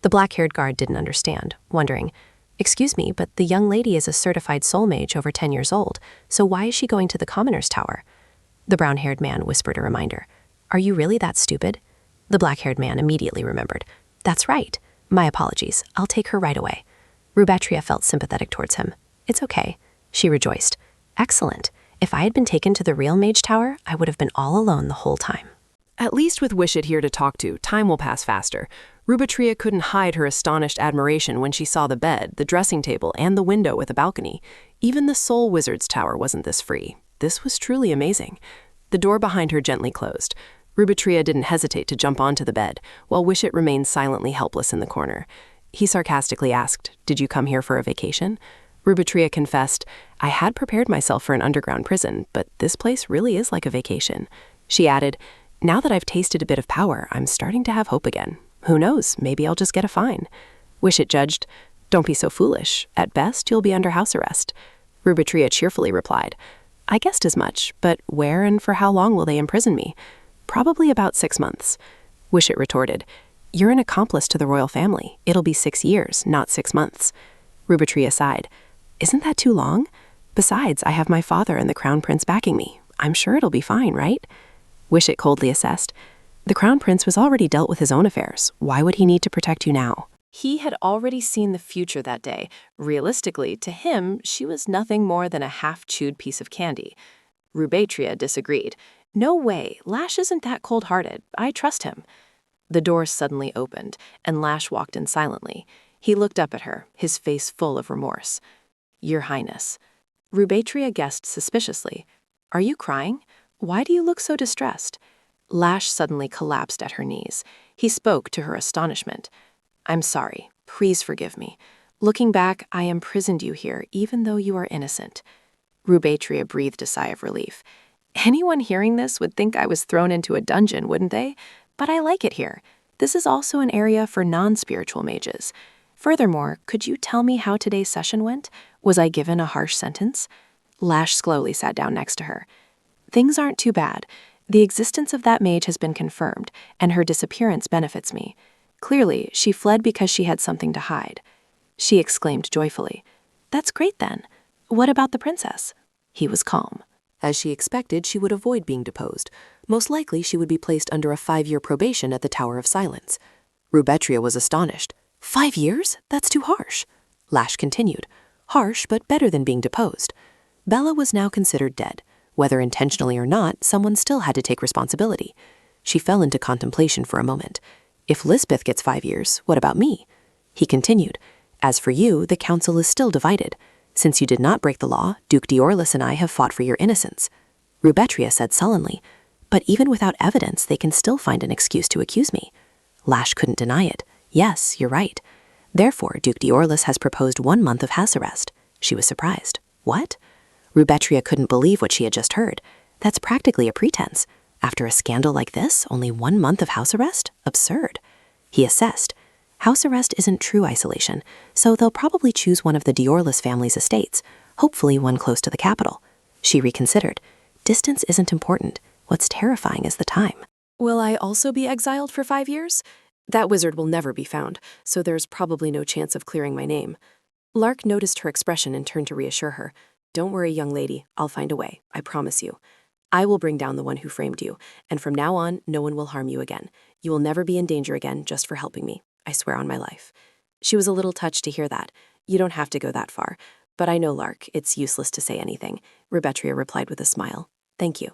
The black-haired guard didn't understand, wondering, Excuse me, but the young lady is a certified soul mage over 10 years old, so why is she going to the commoner's tower? The brown-haired man whispered a reminder. Are you really that stupid? The black-haired man immediately remembered. That's right. My apologies. I'll take her right away. Rubetria felt sympathetic towards him. It's okay. She rejoiced. Excellent. If I had been taken to the real mage tower, I would have been all alone the whole time. At least with Wishit here to talk to, time will pass faster. Rubetria couldn't hide her astonished admiration when she saw the bed, the dressing table, and the window with a balcony. Even the Soul Wizard's tower wasn't this free. This was truly amazing. The door behind her gently closed. Rubetria didn't hesitate to jump onto the bed, while Wishit remained silently helpless in the corner. He sarcastically asked, Did you come here for a vacation? Rubetria confessed, I had prepared myself for an underground prison, but this place really is like a vacation. She added, Now that I've tasted a bit of power, I'm starting to have hope again. Who knows, maybe I'll just get a fine. Wishit judged, Don't be so foolish. At best, you'll be under house arrest. Rubetria cheerfully replied, I guessed as much, but where and for how long will they imprison me? Probably about 6 months. Wishit retorted, You're an accomplice to the royal family. It'll be 6 years, not 6 months. Rubetria sighed, Isn't that too long? Besides, I have my father and the crown prince backing me. I'm sure it'll be fine, right? Wishet coldly assessed. The Crown Prince was already dealt with his own affairs. Why would he need to protect you now? He had already seen the future that day. Realistically, to him, she was nothing more than a half-chewed piece of candy. Rubatria disagreed. No way, Lash isn't that cold-hearted. I trust him. The door suddenly opened, and Lash walked in silently. He looked up at her, his face full of remorse. Your Highness. Rubatria guessed suspiciously. Are you crying? Why do you look so distressed? Lash suddenly collapsed at her knees. He spoke to her astonishment. I'm sorry. Please forgive me. Looking back, I imprisoned you here, even though you are innocent. Rubatria breathed a sigh of relief. Anyone hearing this would think I was thrown into a dungeon, wouldn't they? But I like it here. This is also an area for non-spiritual mages. Furthermore, could you tell me how today's session went? Was I given a harsh sentence? Lash slowly sat down next to her. Things aren't too bad. The existence of that mage has been confirmed, and her disappearance benefits me. Clearly, she fled because she had something to hide. She exclaimed joyfully. That's great then. What about the princess? He was calm. As she expected, she would avoid being deposed. Most likely, she would be placed under a 5-year probation at the Tower of Silence. Rubatria was astonished. 5 years? That's too harsh. Lash continued. Harsh, but better than being deposed. Bella was now considered dead. Whether intentionally or not, someone still had to take responsibility. She fell into contemplation for a moment. If Lisbeth gets 5 years, what about me? He continued. As for you, the council is still divided. Since you did not break the law, Duke d'Orleans and I have fought for your innocence. Rubatria said sullenly. But even without evidence, they can still find an excuse to accuse me. Lash couldn't deny it. Yes, you're right. Therefore, Duke d'Orleans has proposed 1 month of house arrest. She was surprised. What? Rubatria couldn't believe what she had just heard. That's practically a pretense. After a scandal like this, only 1 month of house arrest? Absurd. He assessed. House arrest isn't true isolation, so they'll probably choose one of the d'Orleans family's estates, hopefully one close to the capital. She reconsidered. Distance isn't important. What's terrifying is the time. Will I also be exiled for 5 years? That wizard will never be found, so there's probably no chance of clearing my name. Lark noticed her expression and turned to reassure her. Don't worry, young lady. I'll find a way. I promise you. I will bring down the one who framed you, and from now on, no one will harm you again. You will never be in danger again just for helping me. I swear on my life. She was a little touched to hear that. You don't have to go that far. But I know, Lark, it's useless to say anything. Rubatria replied with a smile. Thank you.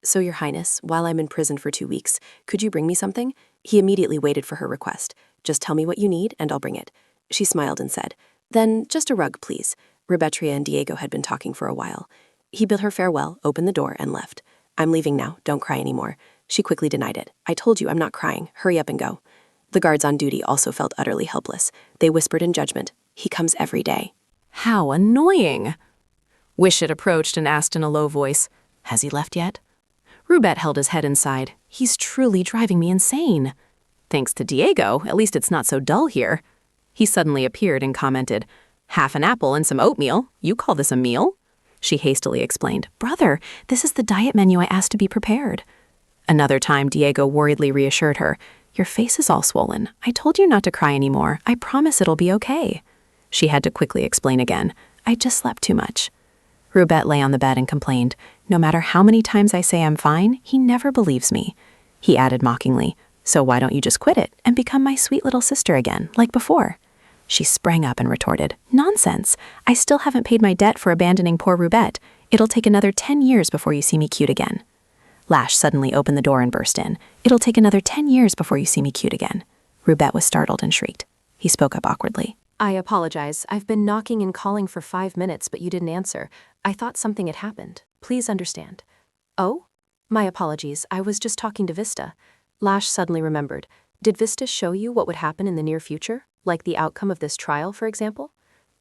So, Your Highness, while I'm in prison for 2 weeks, could you bring me something? He immediately waited for her request. Just tell me what you need, and I'll bring it. She smiled and said, Then just a rug, please. Rubatria and Diego had been talking for a while. He bid her farewell, opened the door, and left. I'm leaving now. Don't cry anymore. She quickly denied it. I told you I'm not crying. Hurry up and go. The guards on duty also felt utterly helpless. They whispered in judgment, He comes every day. How annoying. Wishet approached and asked in a low voice, Has he left yet? Rubet held his head and sighed. He's truly driving me insane. Thanks to Diego, at least it's not so dull here. He suddenly appeared and commented, Half an apple and some oatmeal. You call this a meal? She hastily explained, Brother, this is the diet menu I asked to be prepared. Another time, Diego worriedly reassured her, Your face is all swollen. I told you not to cry anymore. I promise it'll be okay. She had to quickly explain again, I just slept too much. Rubet lay on the bed and complained, No matter how many times I say I'm fine, he never believes me. He added mockingly, So why don't you just quit it and become my sweet little sister again, like before? She sprang up and retorted, Nonsense. I still haven't paid my debt for abandoning poor Rubet. It'll take another 10 years before you see me cute again. Lash suddenly opened the door and burst in. It'll take another 10 years before you see me cute again. Rubet was startled and shrieked. He spoke up awkwardly. I apologize. I've been knocking and calling for 5 minutes, but you didn't answer. I thought something had happened. Please understand. Oh? My apologies. I was just talking to Vista. Lash suddenly remembered. Did Vista show you what would happen in the near future? Like the outcome of this trial, for example?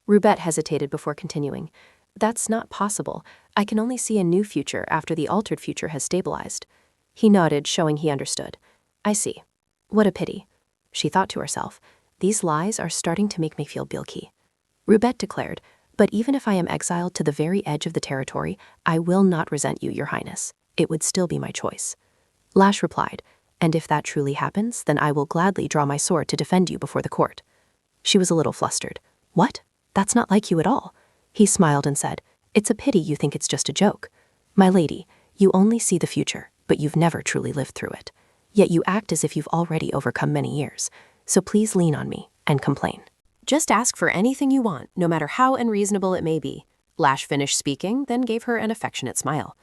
Rubet hesitated before continuing. That's not possible. I can only see a new future after the altered future has stabilized. He nodded, showing he understood. I see. What a pity. She thought to herself, These lies are starting to make me feel guilty. Rubet declared, But even if I am exiled to the very edge of the territory, I will not resent you, Your Highness. It would still be my choice. Lash replied, And if that truly happens, then I will gladly draw my sword to defend you before the court. She was a little flustered. What? That's not like you at all. He smiled and said, It's a pity you think it's just a joke. My lady, you only see the future. but you've never truly lived through it. Yet you act as if you've already overcome many years. So please lean on me and complain. Just ask for anything you want, no matter how unreasonable it may be. Lash finished speaking, then gave her an affectionate smile.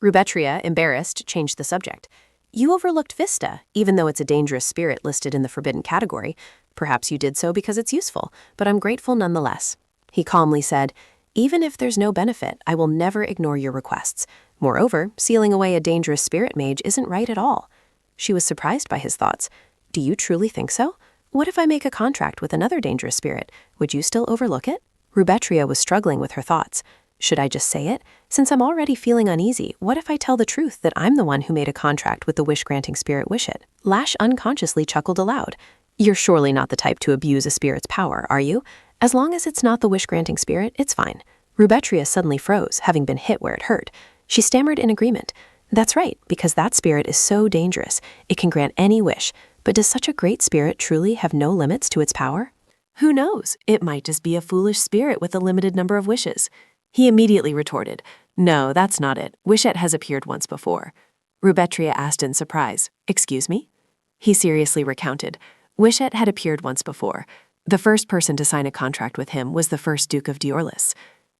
Rubetria, embarrassed, changed the subject. You overlooked Vista, even though it's a dangerous spirit listed in the forbidden category. Perhaps you did so because it's useful, but I'm grateful nonetheless. He calmly said, even if there's no benefit, I will never ignore your requests. Moreover, sealing away a dangerous spirit mage isn't right at all. She was surprised by his thoughts. Do you truly think so? What if I make a contract with another dangerous spirit? Would you still overlook it? Rubetria was struggling with her thoughts. Should I just say it? Since I'm already feeling uneasy, what if I tell the truth that I'm the one who made a contract with the wish-granting spirit Wish-It? Lash unconsciously chuckled aloud. You're surely not the type to abuse a spirit's power, are you? As long as it's not the wish-granting spirit, it's fine. Rubetria suddenly froze, having been hit where it hurt. She stammered in agreement. That's right, because that spirit is so dangerous. It can grant any wish. But does such a great spirit truly have no limits to its power? Who knows? It might just be a foolish spirit with a limited number of wishes. He immediately retorted, No, that's not it. Wish-It has appeared once before. Rubetria asked in surprise, Excuse me? He seriously recounted, Wish-It had appeared once before. The first person to sign a contract with him was the first Duke of Diorlis.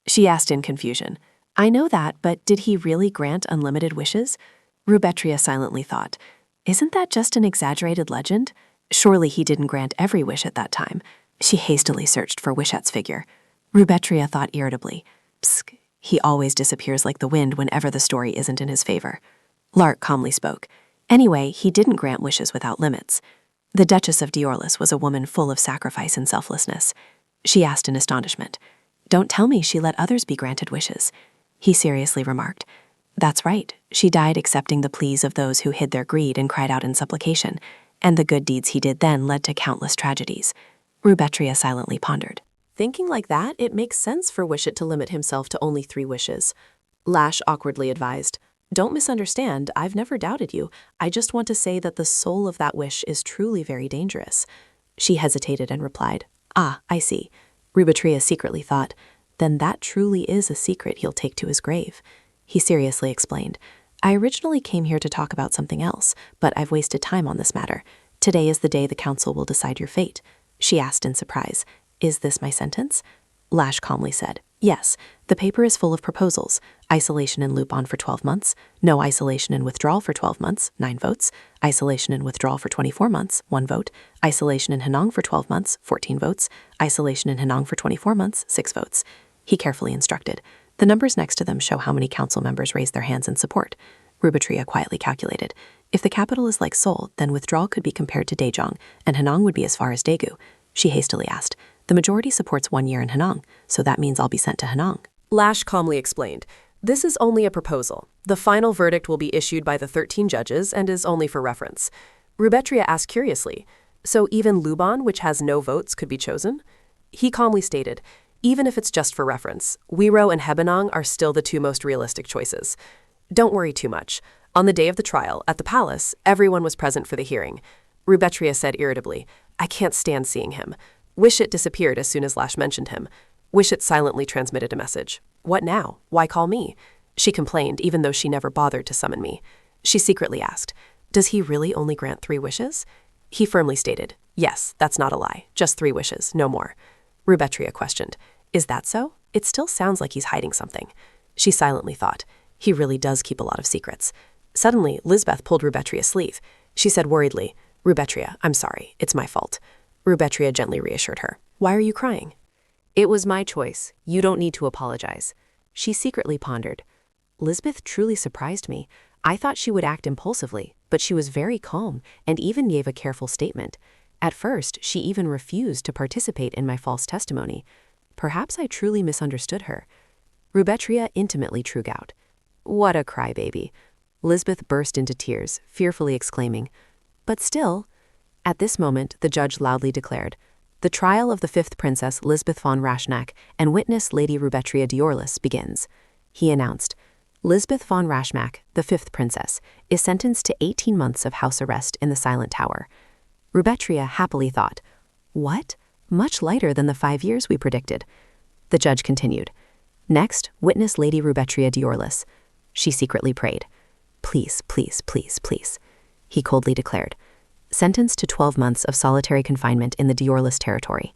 She asked in confusion, I know that, but did he really grant unlimited wishes? Rubetria silently thought, Isn't that just an exaggerated legend? Surely he didn't grant every wish at that time. She hastily searched for Wish-At's figure. Rubetria thought irritably, Psst, he always disappears like the wind whenever the story isn't in his favor. Lark calmly spoke. Anyway, he didn't grant wishes without limits. The Duchess of Diorlis was a woman full of sacrifice and selflessness. She asked in astonishment, Don't tell me she let others be granted wishes. He seriously remarked, That's right. She died accepting the pleas of those who hid their greed and cried out in supplication, and the good deeds he did then led to countless tragedies. Rubetria silently pondered. Thinking like that, it makes sense for Wish-It to limit himself to only 3 wishes. Lash awkwardly advised, Don't misunderstand, I've never doubted you. I just want to say that the soul of that wish is truly very dangerous. She hesitated and replied, Ah, I see. Rubetria secretly thought, Then that truly is a secret he'll take to his grave. He seriously explained, I originally came here to talk about something else, but I've wasted time on this matter. Today is the day the council will decide your fate. She asked in surprise, Is this my sentence? Lash calmly said, Yes, the paper is full of proposals. Isolation and loop on for 12 months, no isolation and withdrawal for 12 months, 9 votes, isolation and withdrawal for 24 months, 1 vote, isolation in Hanong for 12 months, 14 votes, isolation in Hanong for 24 months, 6 votes. He carefully instructed. The numbers next to them show how many council members raised their hands in support. Rubetria quietly calculated. If the capital is like Seoul, then withdrawal could be compared to Daejeong, and Hanong would be as far as Daegu. She hastily asked, The majority supports 1 year in Hanong, so that means I'll be sent to Hanong. Lash calmly explained, This is only a proposal. The final verdict will be issued by the 13 judges and is only for reference. Rubetria asked curiously, So even Luban, which has no votes, could be chosen? He calmly stated, Even if it's just for reference, Wiro and Hebanong are still the 2 most realistic choices. Don't worry too much. On the day of the trial, at the palace, everyone was present for the hearing. Rubetria said irritably, I can't stand seeing him. Wish-It disappeared as soon as Lash mentioned him. Wish-It silently transmitted a message. What now? Why call me? She complained, even though she never bothered to summon me. She secretly asked, Does he really only grant 3 wishes? He firmly stated, Yes, that's not a lie. Just 3 wishes, no more. Rubetria questioned, Is that so? It still sounds like he's hiding something. She silently thought, He really does keep a lot of secrets. Suddenly, Lisbeth pulled Rubetria's sleeve. She said worriedly, Rubetria, I'm sorry. It's my fault. Rubetria gently reassured her. Why are you crying? It was my choice. You don't need to apologize. She secretly pondered. Lisbeth truly surprised me. I thought she would act impulsively, but she was very calm and even gave a careful statement. At first, she even refused to participate in my false testimony. Perhaps I truly misunderstood her. Rubetria intimately true out. What a crybaby. Lisbeth burst into tears, fearfully exclaiming, But still. At this moment, the judge loudly declared, The trial of the 5th Princess Lisbeth von Raschnack and witness Lady Rubetria Diorlis begins. He announced, Lisbeth von Raschnack, the 5th Princess, is sentenced to 18 months of house arrest in the Silent Tower. Rubetria happily thought, What? Much lighter than the 5 years we predicted. The judge continued, Next, witness Lady Rubetria Diorlis. She secretly prayed, please, please, please, please," he coldly declared. Sentenced to 12 months of solitary confinement in the Diorless territory.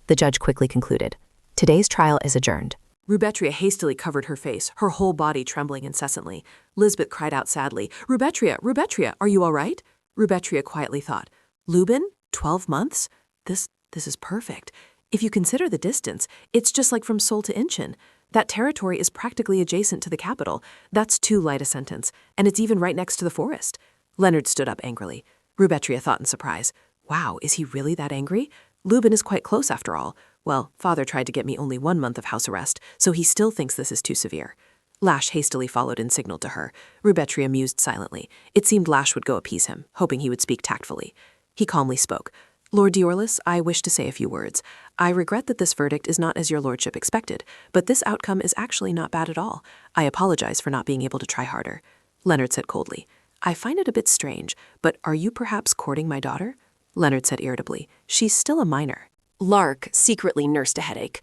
The judge quickly concluded, "Today's trial is adjourned." Rubetria hastily covered her face, her whole body trembling incessantly. Lisbeth cried out sadly, Rubetria, Rubetria, are you all right? Rubetria quietly thought, Lubin? 12 months? This is perfect. If you consider the distance, it's just like from Seoul to Incheon. That territory is practically adjacent to the capital. That's too light a sentence, and it's even right next to the forest. Leonard stood up angrily. Rubetria thought in surprise, wow, is he really that angry? Lubin is quite close after all. Well, father tried to get me only 1 month of house arrest, so he still thinks this is too severe. Lash hastily followed and signaled to her. Rubetria mused silently. It seemed Lash would go appease him, hoping he would speak tactfully. He calmly spoke. Lord Diorless, I wish to say a few words. I regret that this verdict is not as your lordship expected, but this outcome is actually not bad at all. I apologize for not being able to try harder. Leonard said coldly, I find it a bit strange, but are you perhaps courting my daughter? Leonard said irritably, she's still a minor. Lark secretly nursed a headache.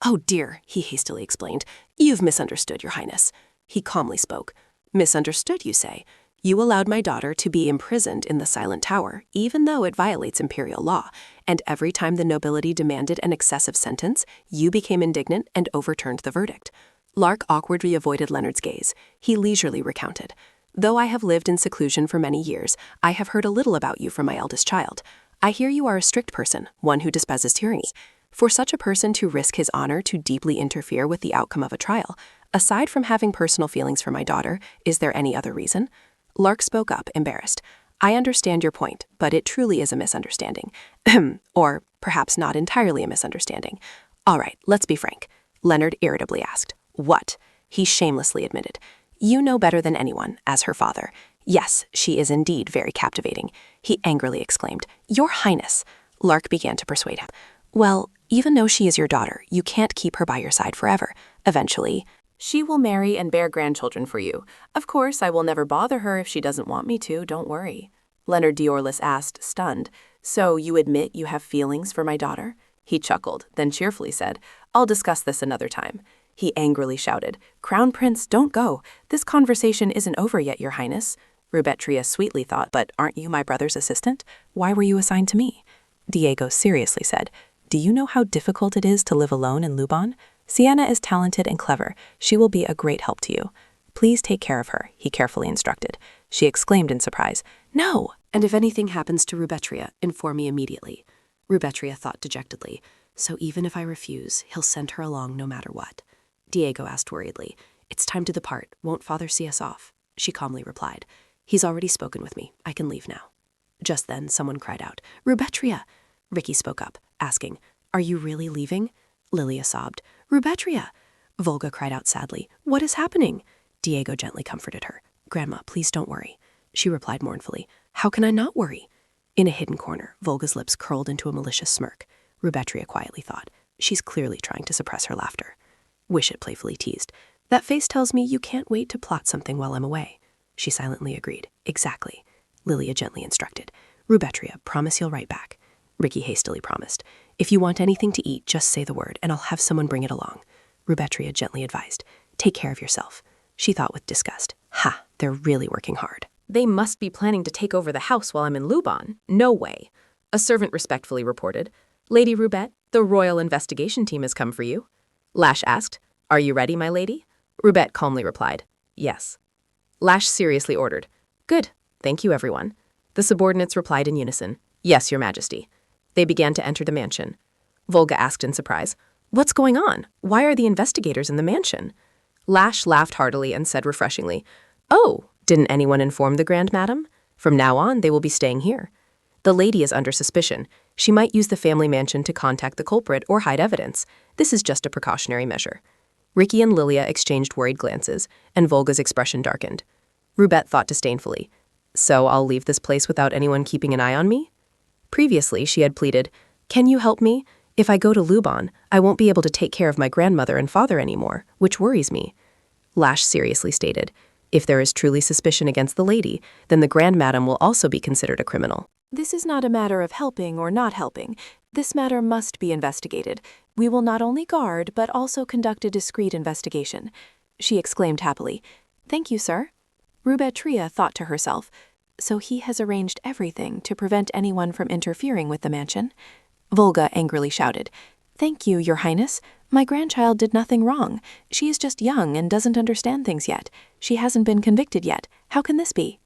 Oh dear, he hastily explained. You've misunderstood, your highness. He calmly spoke. Misunderstood, you say? You allowed my daughter to be imprisoned in the Silent Tower, even though it violates imperial law, and every time the nobility demanded an excessive sentence, you became indignant and overturned the verdict. Lark awkwardly avoided Leonard's gaze. He leisurely recounted. Though I have lived in seclusion for many years, I have heard a little about you from my eldest child. I hear you are a strict person, one who despises tyranny. For such a person to risk his honor to deeply interfere with the outcome of a trial, aside from having personal feelings for my daughter, is there any other reason? Lark spoke up, embarrassed. I understand your point, but it truly is a misunderstanding. Or perhaps not entirely a misunderstanding. All right, let's be frank. Leonard irritably asked. What? He shamelessly admitted. You know better than anyone, as her father. Yes, she is indeed very captivating. He angrily exclaimed, Your Highness. Lark began to persuade him. Well, even though she is your daughter, you can't keep her by your side forever. Eventually, she will marry and bear grandchildren for you. Of course, I will never bother her if she doesn't want me to, don't worry. Leonard Diorless asked, stunned, So you admit you have feelings for my daughter? He chuckled, then cheerfully said, I'll discuss this another time. He angrily shouted, Crown Prince, don't go. This conversation isn't over yet, your highness. Rubetria sweetly thought, but aren't you my brother's assistant? Why were you assigned to me? Diego seriously said, Do you know how difficult it is to live alone in Luban? Sienna is talented and clever. She will be a great help to you. Please take care of her, he carefully instructed. She exclaimed in surprise, No! And if anything happens to Rubetria, inform me immediately. Rubetria thought dejectedly, So even if I refuse, he'll send her along no matter what. Diego asked worriedly, It's time to depart. Won't father see us off? She calmly replied, He's already spoken with me. I can leave now. Just then, someone cried out, Rubetria! Ricky spoke up, asking, Are you really leaving? Lilia sobbed, Rubetria! Volga cried out sadly, What is happening? Diego gently comforted her. Grandma, please don't worry. She replied mournfully, How can I not worry? In a hidden corner, Volga's lips curled into a malicious smirk. Rubetria quietly thought, She's clearly trying to suppress her laughter. Wishit playfully teased, That face tells me you can't wait to plot something while I'm away. She silently agreed. Exactly. Lilia gently instructed. Rubetria, promise you'll write back. Ricky hastily promised. If you want anything to eat, just say the word, and I'll have someone bring it along. Rubetria gently advised. Take care of yourself. She thought with disgust. Ha, they're really working hard. They must be planning to take over the house while I'm in Luban. No way. A servant respectfully reported. Lady Rubet, the royal investigation team has come for you. Lash asked, Are you ready, my lady? Rubet calmly replied, Yes. Lash seriously ordered, Good. Thank you, everyone. The subordinates replied in unison, Yes, your majesty. They began to enter the mansion. Volga asked in surprise, What's going on? Why are the investigators in the mansion? Lash laughed heartily and said refreshingly, Oh, didn't anyone inform the Grand Madam? From now on, they will be staying here. The lady is under suspicion. She might use the family mansion to contact the culprit or hide evidence. This is just a precautionary measure. Ricky and Lilia exchanged worried glances, and Volga's expression darkened. Rubet thought disdainfully, So I'll leave this place without anyone keeping an eye on me? Previously, she had pleaded, Can you help me? If I go to Luban, I won't be able to take care of my grandmother and father anymore, which worries me. Lash seriously stated, If there is truly suspicion against the lady, then the Grand Madam will also be considered a criminal. This is not a matter of helping or not helping. This matter must be investigated. We will not only guard, but also conduct a discreet investigation. She exclaimed happily, Thank you, sir. Rubetria thought to herself, so he has arranged everything to prevent anyone from interfering with the mansion? Volga angrily shouted, "Thank you, Your Highness. My grandchild did nothing wrong. She is just young and doesn't understand things yet. She hasn't been convicted yet. How can this be?"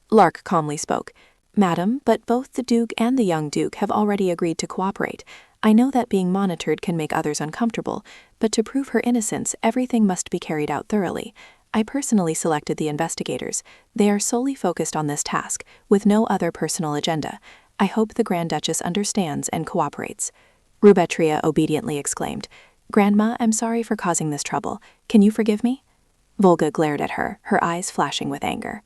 Lark calmly spoke, "Madam, but both the Duke and the young Duke have already agreed to cooperate. I know that being monitored can make others uncomfortable, but to prove her innocence, everything must be carried out thoroughly. I personally selected the investigators. They are solely focused on this task, with no other personal agenda. I hope the Grand Duchess understands and cooperates." Rubetria obediently exclaimed, "Grandma, I'm sorry for causing this trouble. Can you forgive me?" Volga glared at her, her eyes flashing with anger.